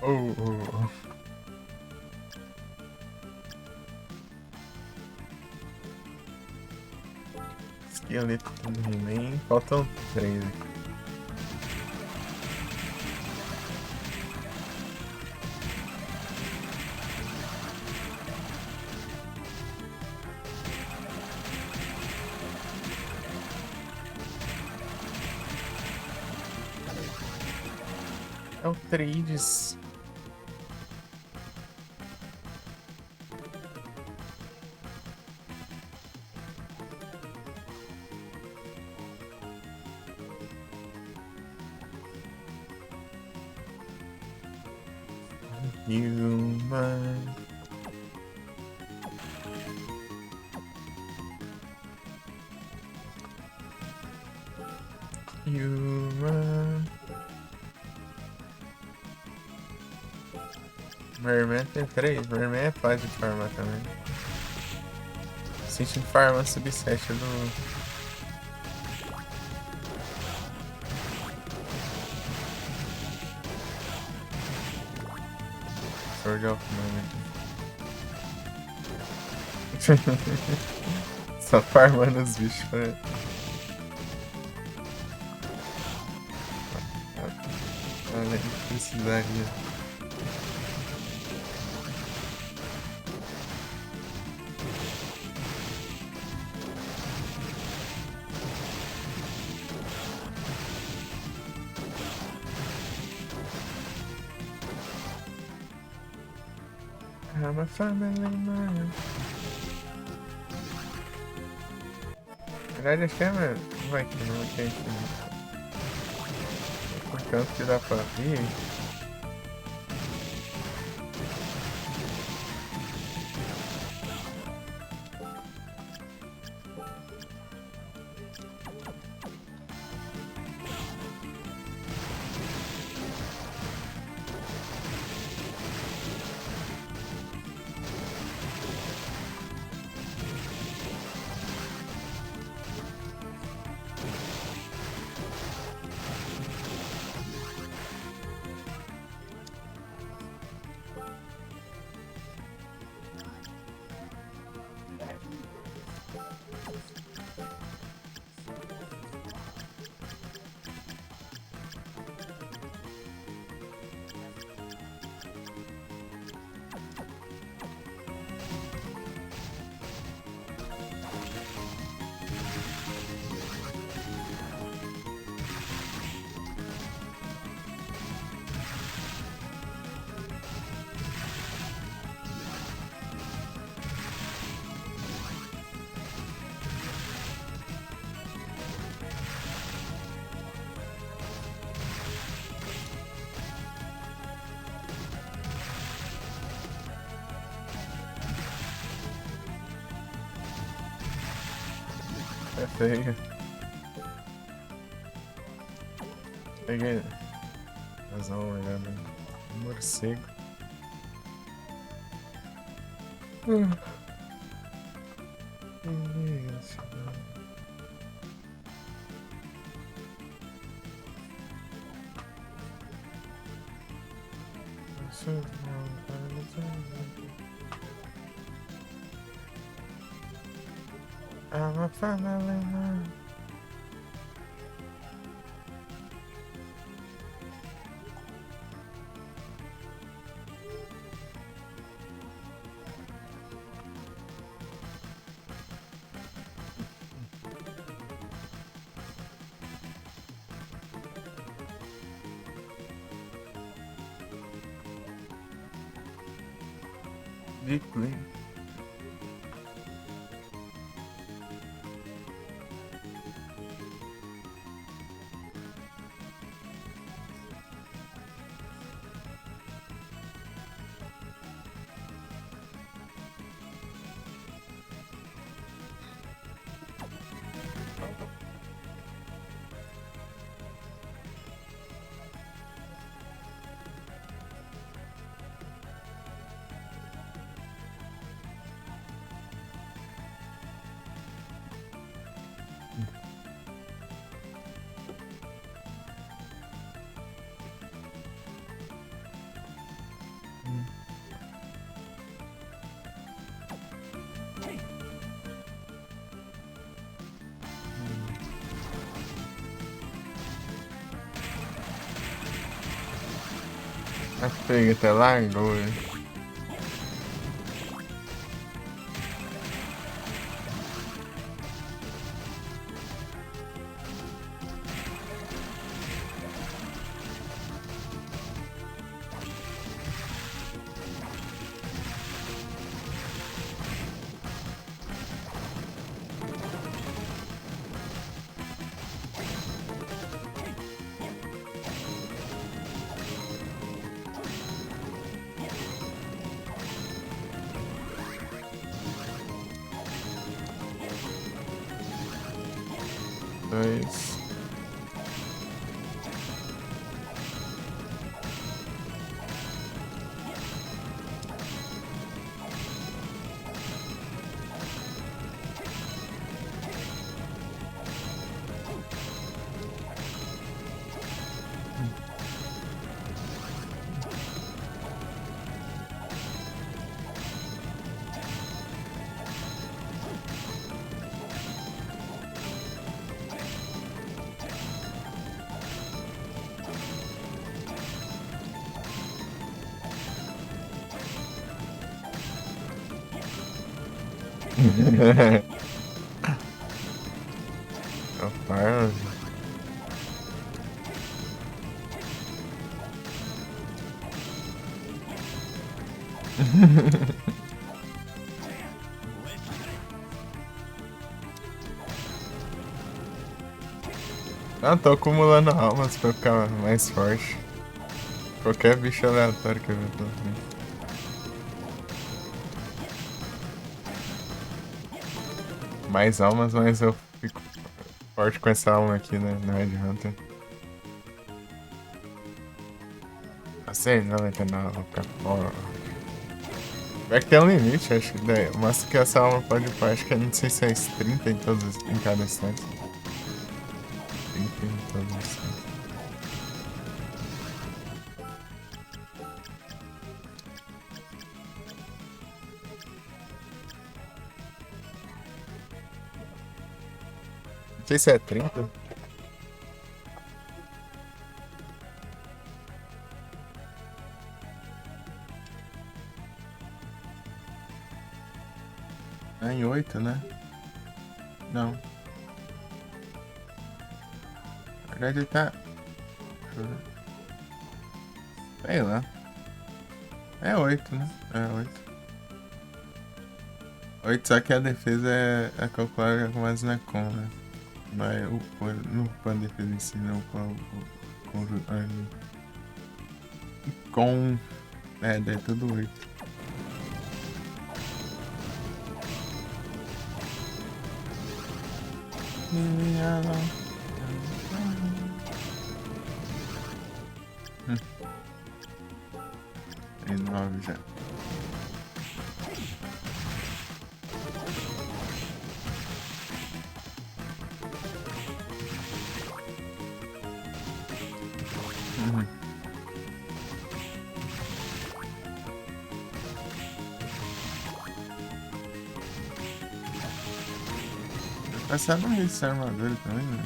Oh. Esqueleto do He-Man. Faltam 3 aqui. É o Trades. Human. Merman tem 3. Merman é fácil de farmar também. Sentindo farmar subset do. Sword of Merman. Só farmando os bichos pra. Olha, precisaria. I'm a family man. Na verdade, a chama vai que não tem por tanto que dá pra vir. É feio. Peguei. Mas não, olhada. Morcego. Isso. I'm a family man. Deeply. I figured the line going. Nice. Rapaz. Ah, tô acumulando almas pra ficar mais forte. Qualquer bicho aleatório que eu ver pela frente. Mais almas, mas eu fico forte com essa alma aqui, né? No Red Hunter. Eu sei, 99, vou ficar fora. Vai que tem um limite, acho que daí. O máximo que essa alma pode ir, acho que não sei se é 30 em cada instante. 30 em todos os instantes. Não sei se é 30. É em 8, né? Não. Na verdade ele tá. Deixa eu ver. Sei lá. É 8, né? É 8. 8, só que a defesa é calculada com base na com, né? Não é não upa a defesa em si, não upa o conjunto. Com. É, daí é tudo 8. Tem 9 já. Uhum. Vai passar no início essa armadura também, né?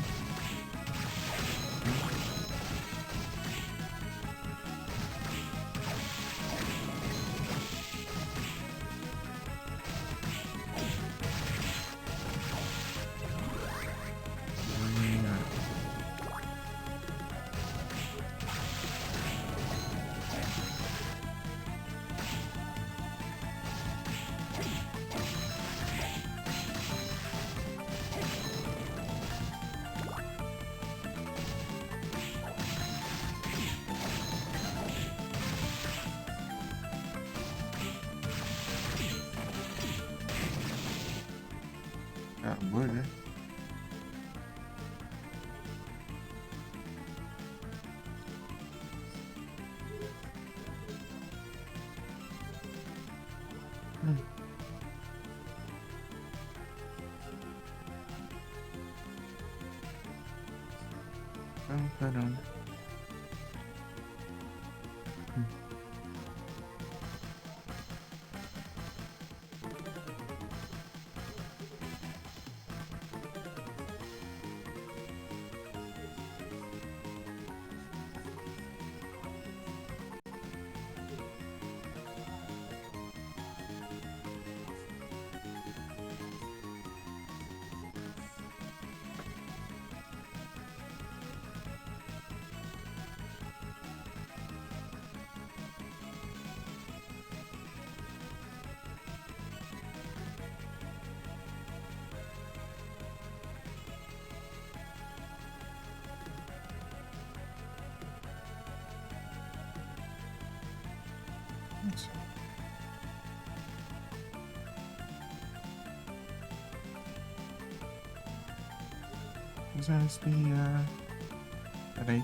Acabou, né? Caramba. Vamos espiar. Peraí.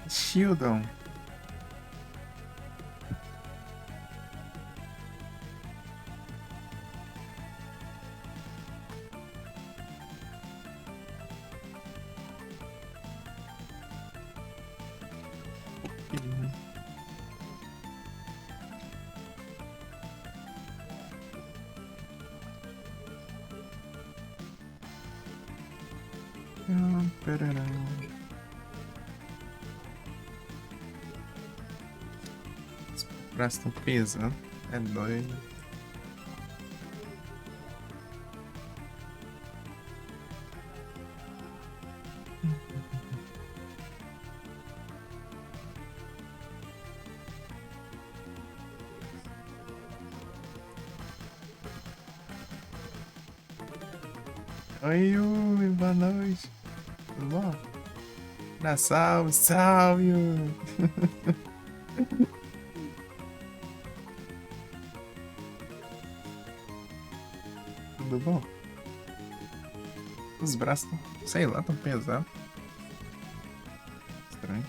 Shieldon. Os braços estão pesando. É doido. Oi, oi, boa noite. Tudo bom? Salve, salve! Tudo bom? Os braços estão, sei lá, tão pesados. Estranho.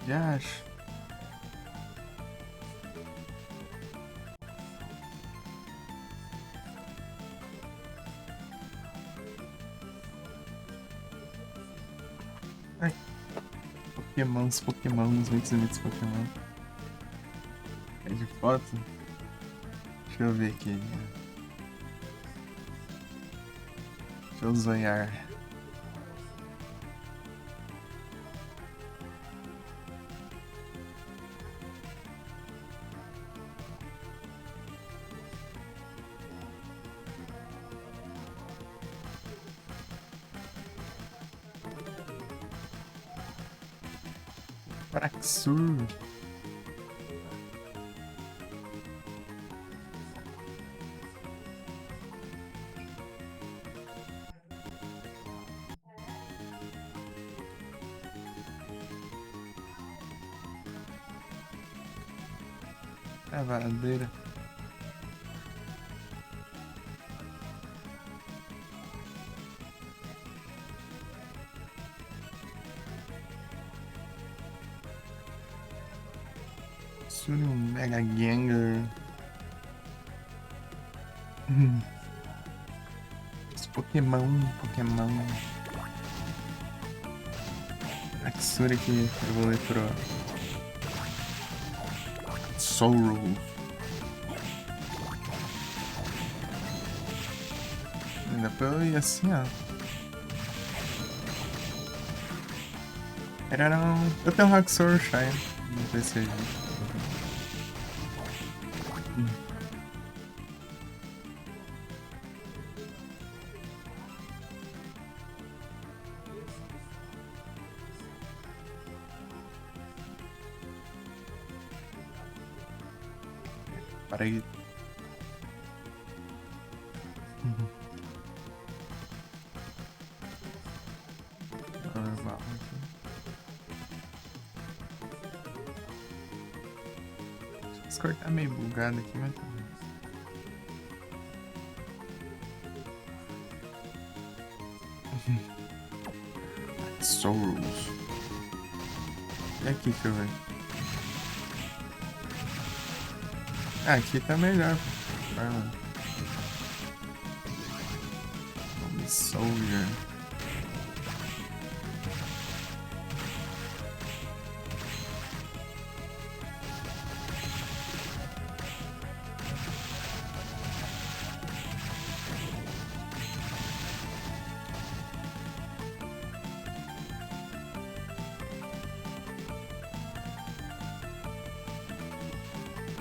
Já acho. Ai. Pokémons, muitos Pokémon. É de foto? Deixa eu ver aqui. Deixa eu zoiar. Praxur. Cavadeira. Sune um Mega Gengar. Os Pokémon. Axuri que evolui pro Sorrow. Ainda pra eu ir assim, ó. Eu tenho um Haxor Shine no PC. Para aí. Normal. O Discord tá meio bugado aqui, mas tá bom. Souls. E aqui, deixa eu ver. Ah, aqui tá melhor. Vai lá. Soldier.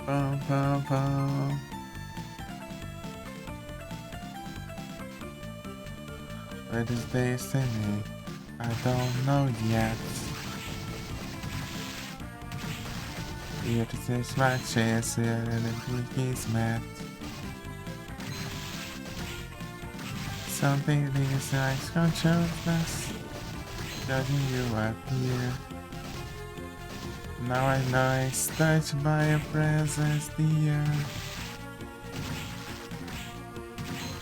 Pam, pam, pam. What is destiny? I don't know yet. Here to take my chance and the is met. Something is nice consciousness, judging you up here. Now I know it's touched by your presence, dear.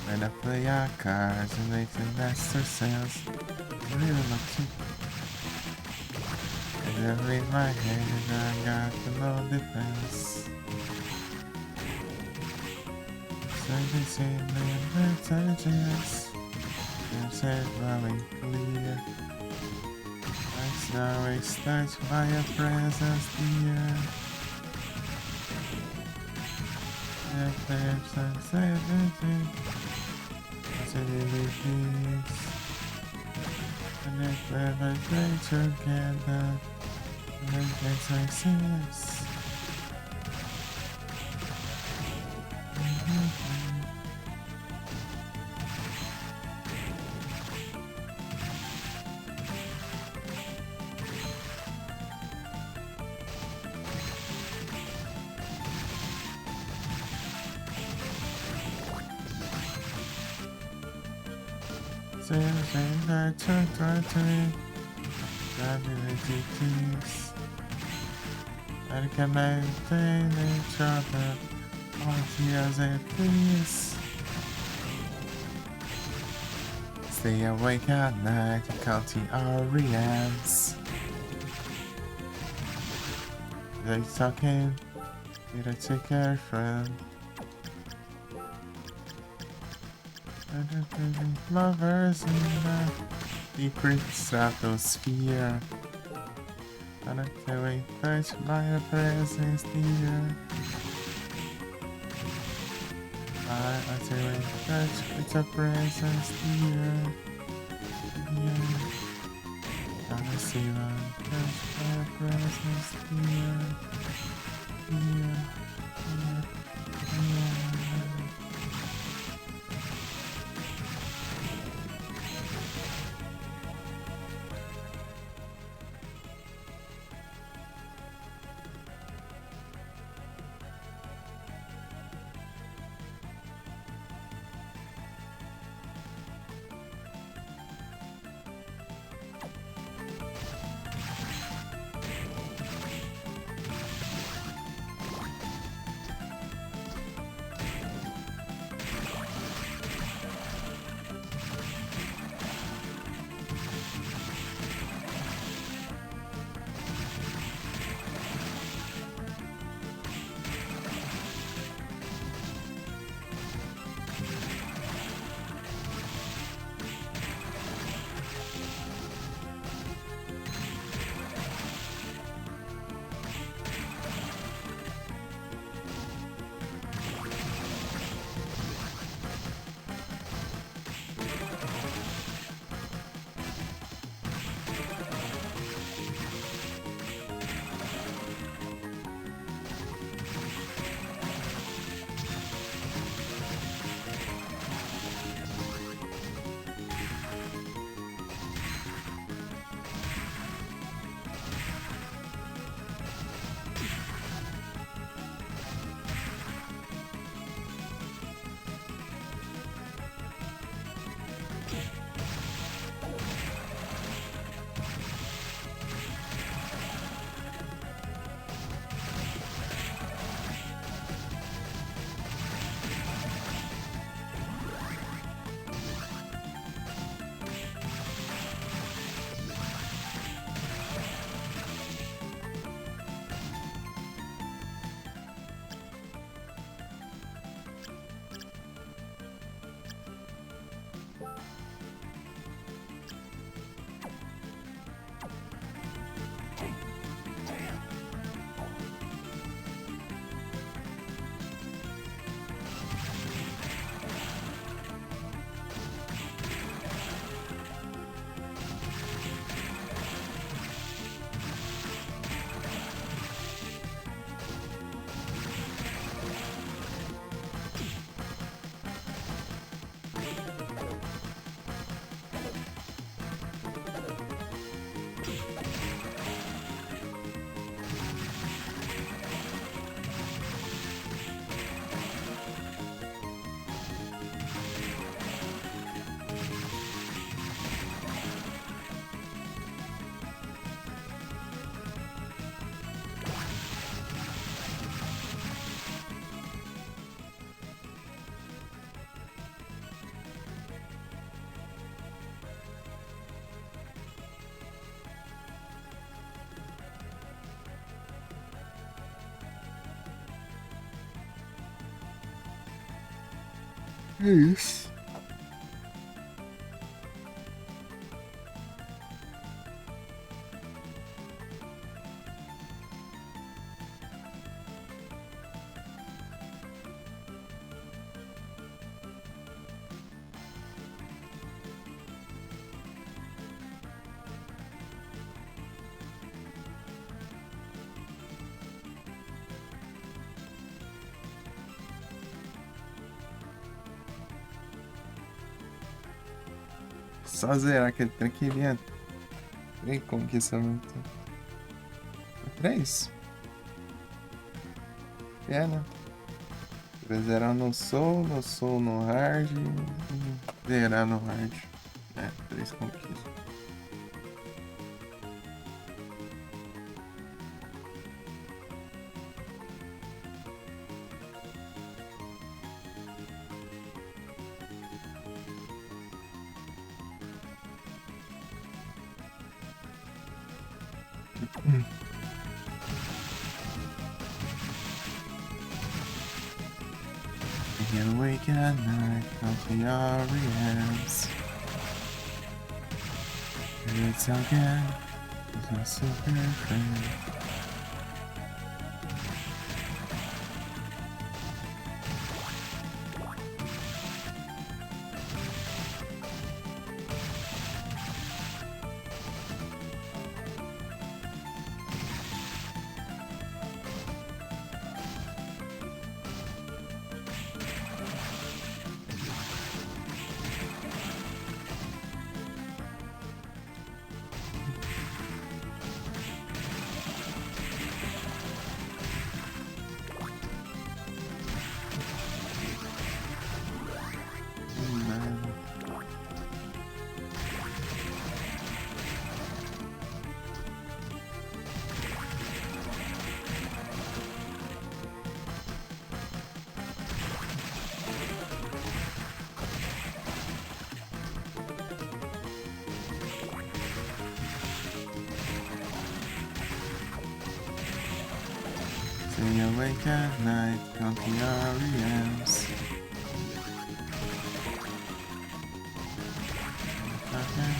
When I play our cards and make the master sense, I really look cheap. And then with my head, I got the no defense. So they say the advantages, they're said very clear. I know it's touched by your presence, dear. If there's a safety, possibilities, and if ever play together, then it makes sense. Saying that to me, abilities, and can maintain each other, quality as they please. Stay awake at night, counting our reams. They talking, we don't take care friend. Lovers in the secret stratosphere. And I'm feeling touched by your presence, dear. I'm feeling touched with your presence, dear. Yeah. I'm feeling touched by your presence, dear. Dear. Dear. Dear. É isso. Só zerar aquele trem que vinha. Vem como que isso é muito. É 3? É, né? Vai zerar no soul no hard e zerar no hard. É, 3 conquistas. You wake at night, count the REMs. It's again, it's a super friend. Stay awake at night, count the REMs. Okay.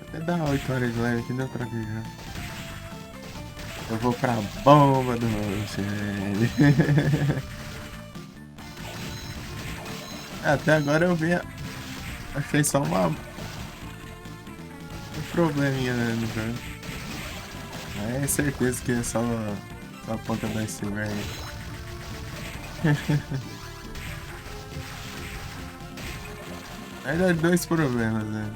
Até dá 8 horas de live aqui, deu pra ver já. Eu vou pra bomba do Rochelle. Até agora eu vi. Achei só um probleminha, né, no jogo. Mas é certeza que é só a ponta da iceberg aí. Na verdade, dois problemas, né?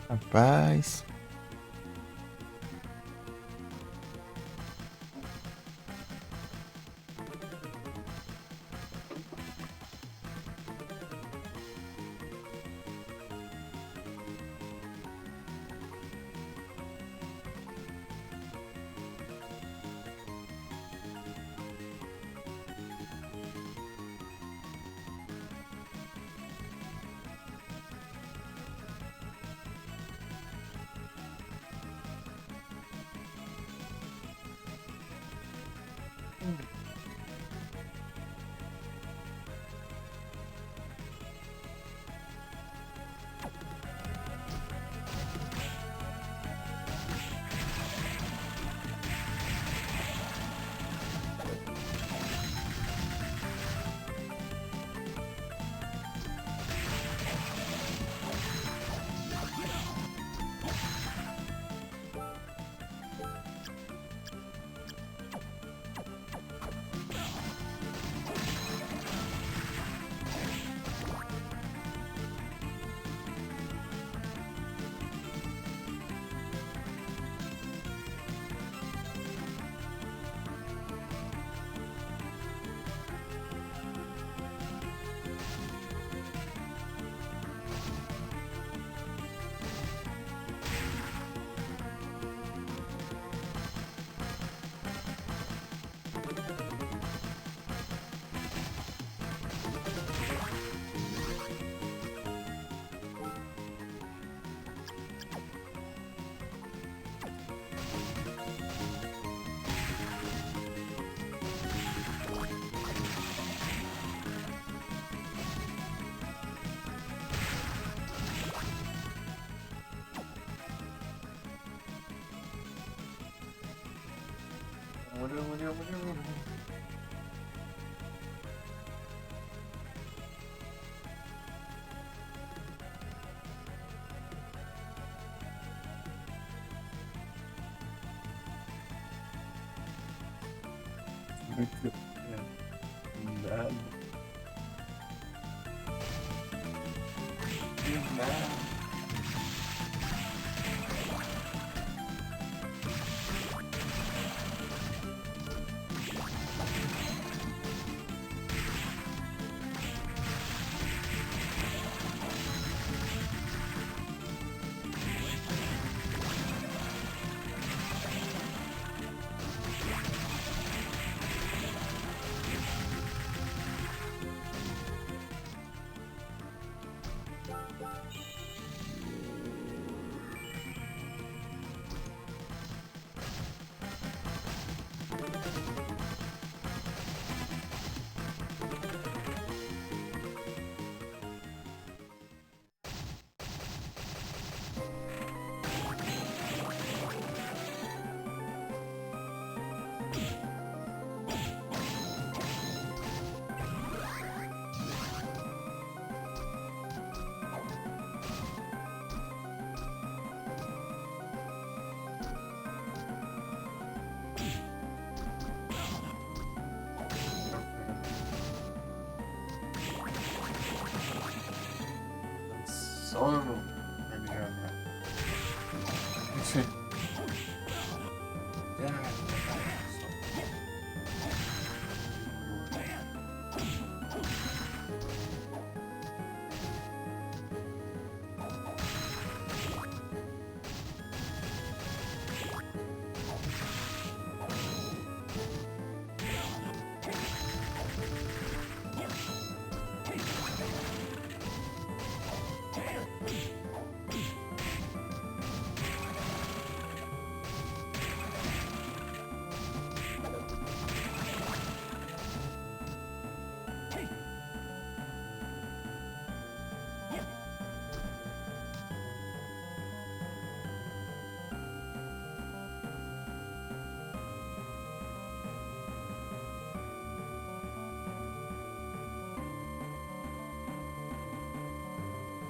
Rapaz.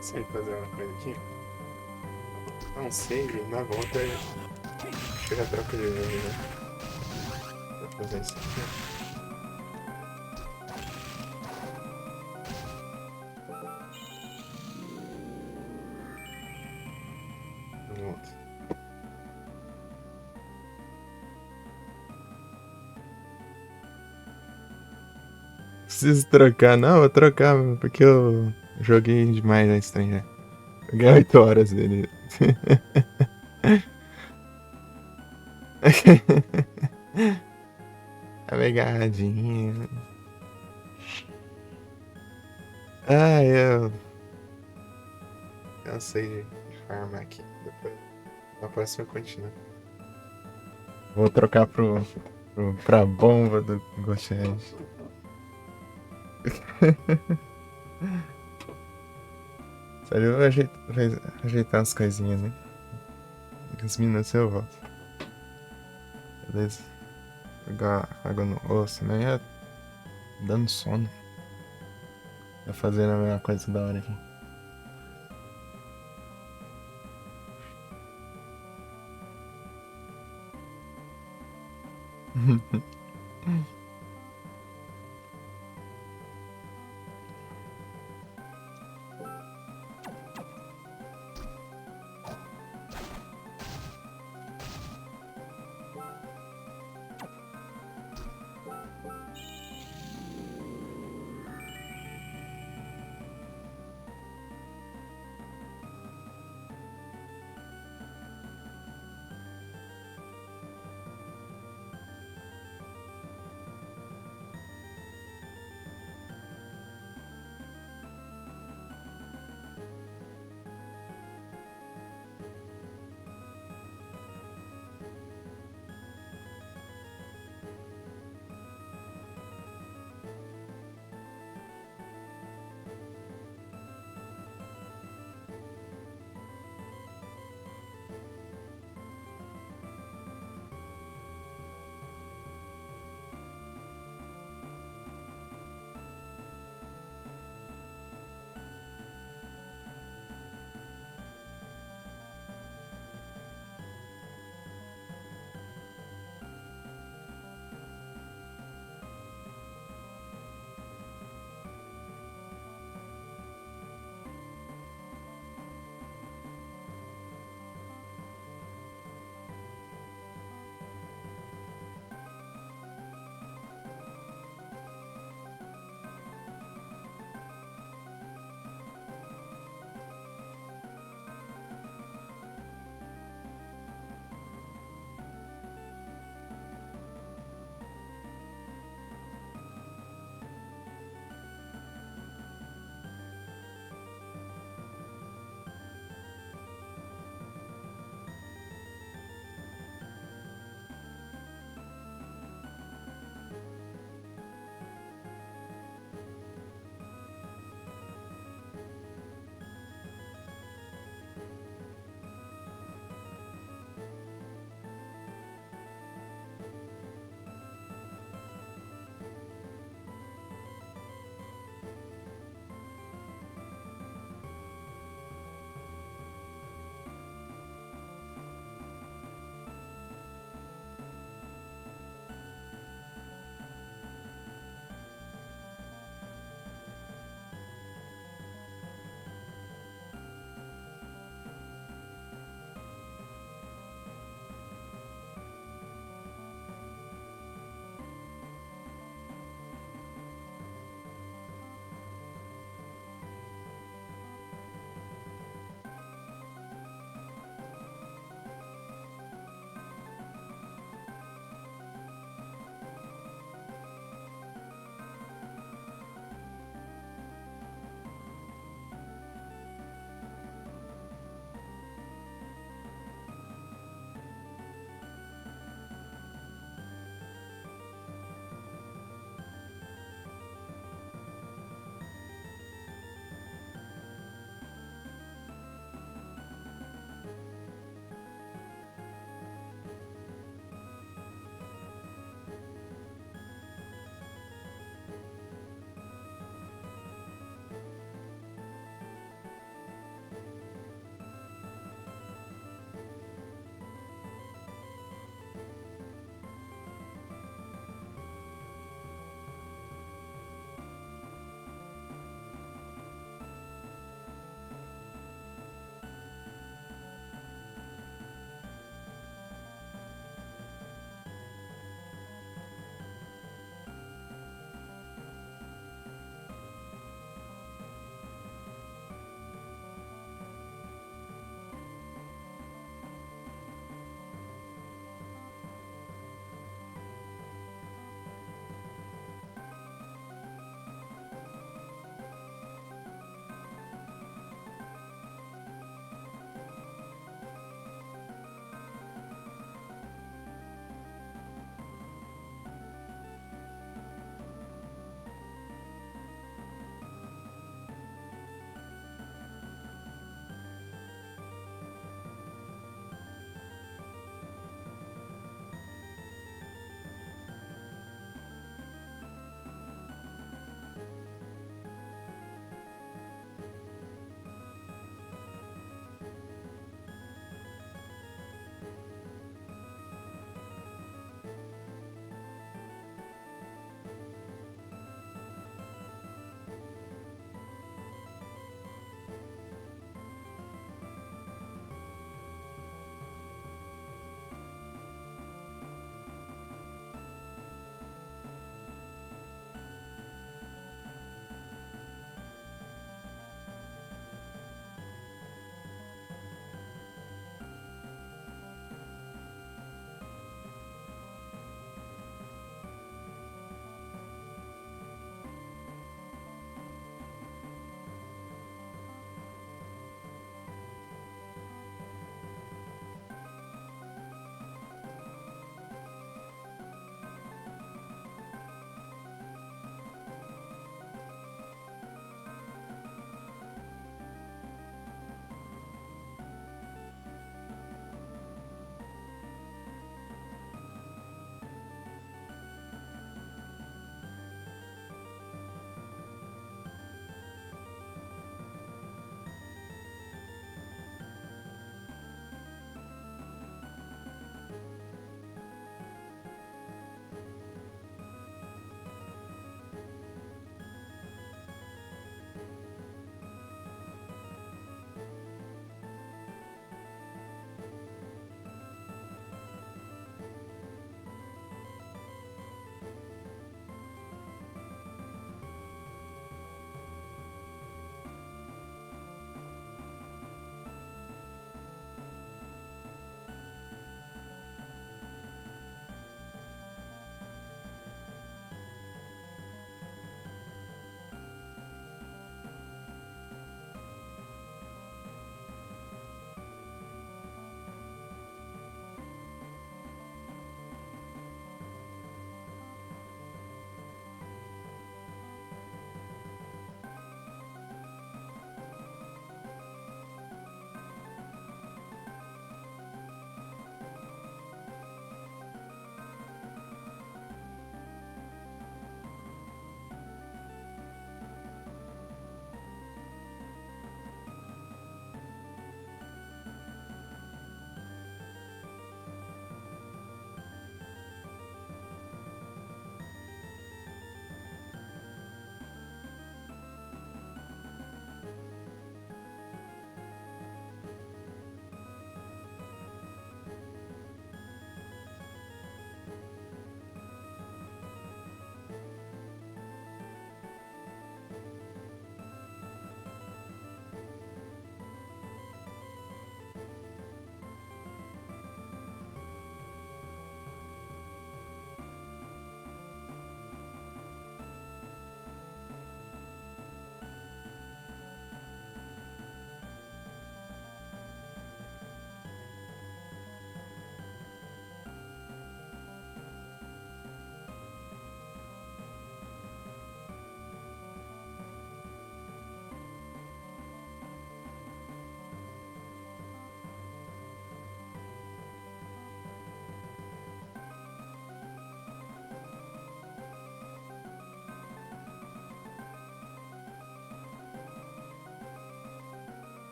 Sei fazer uma coisa aqui. Dá um save, na volta eu já troco de novo, né? Vou fazer isso aqui. Volta. Preciso trocar, não, vou trocar, porque eu joguei demais na estranha. Joguei 8 horas dele. A pegadinha. Ah, eu cansei de farmar aqui. Depois, na próxima eu continuo. Vou trocar pra bomba do Ghost Edge. Só eu vou ajeitar umas coisinhas, né? Uns minutos eu volto. Beleza. Jogar água no osso, né? É dando sono. Tá fazendo a mesma coisa toda hora aqui.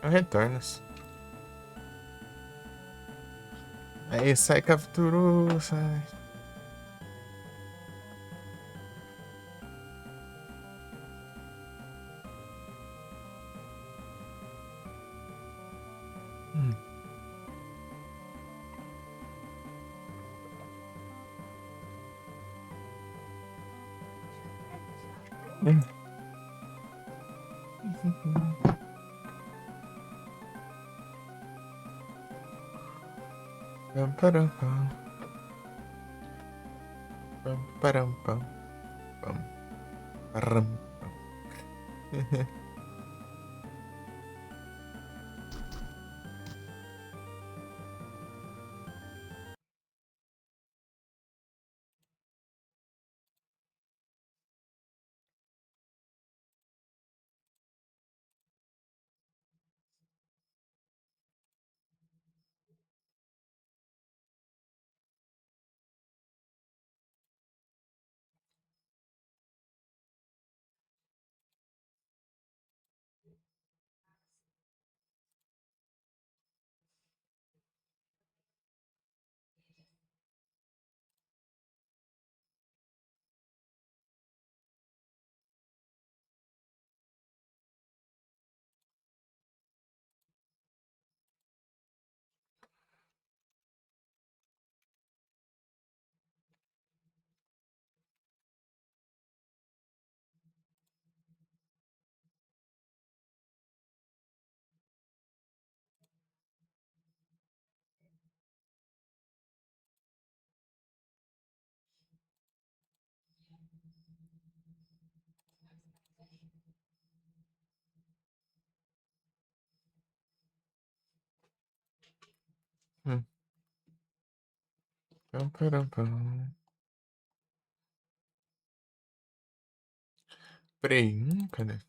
Retornos. Aí, sai, capturou, sai. Hum. Hum. Pam, param, pam. Pam, param, pam. Pam, param, pam. Hum. Pam, param, pam. Peraí, cadê?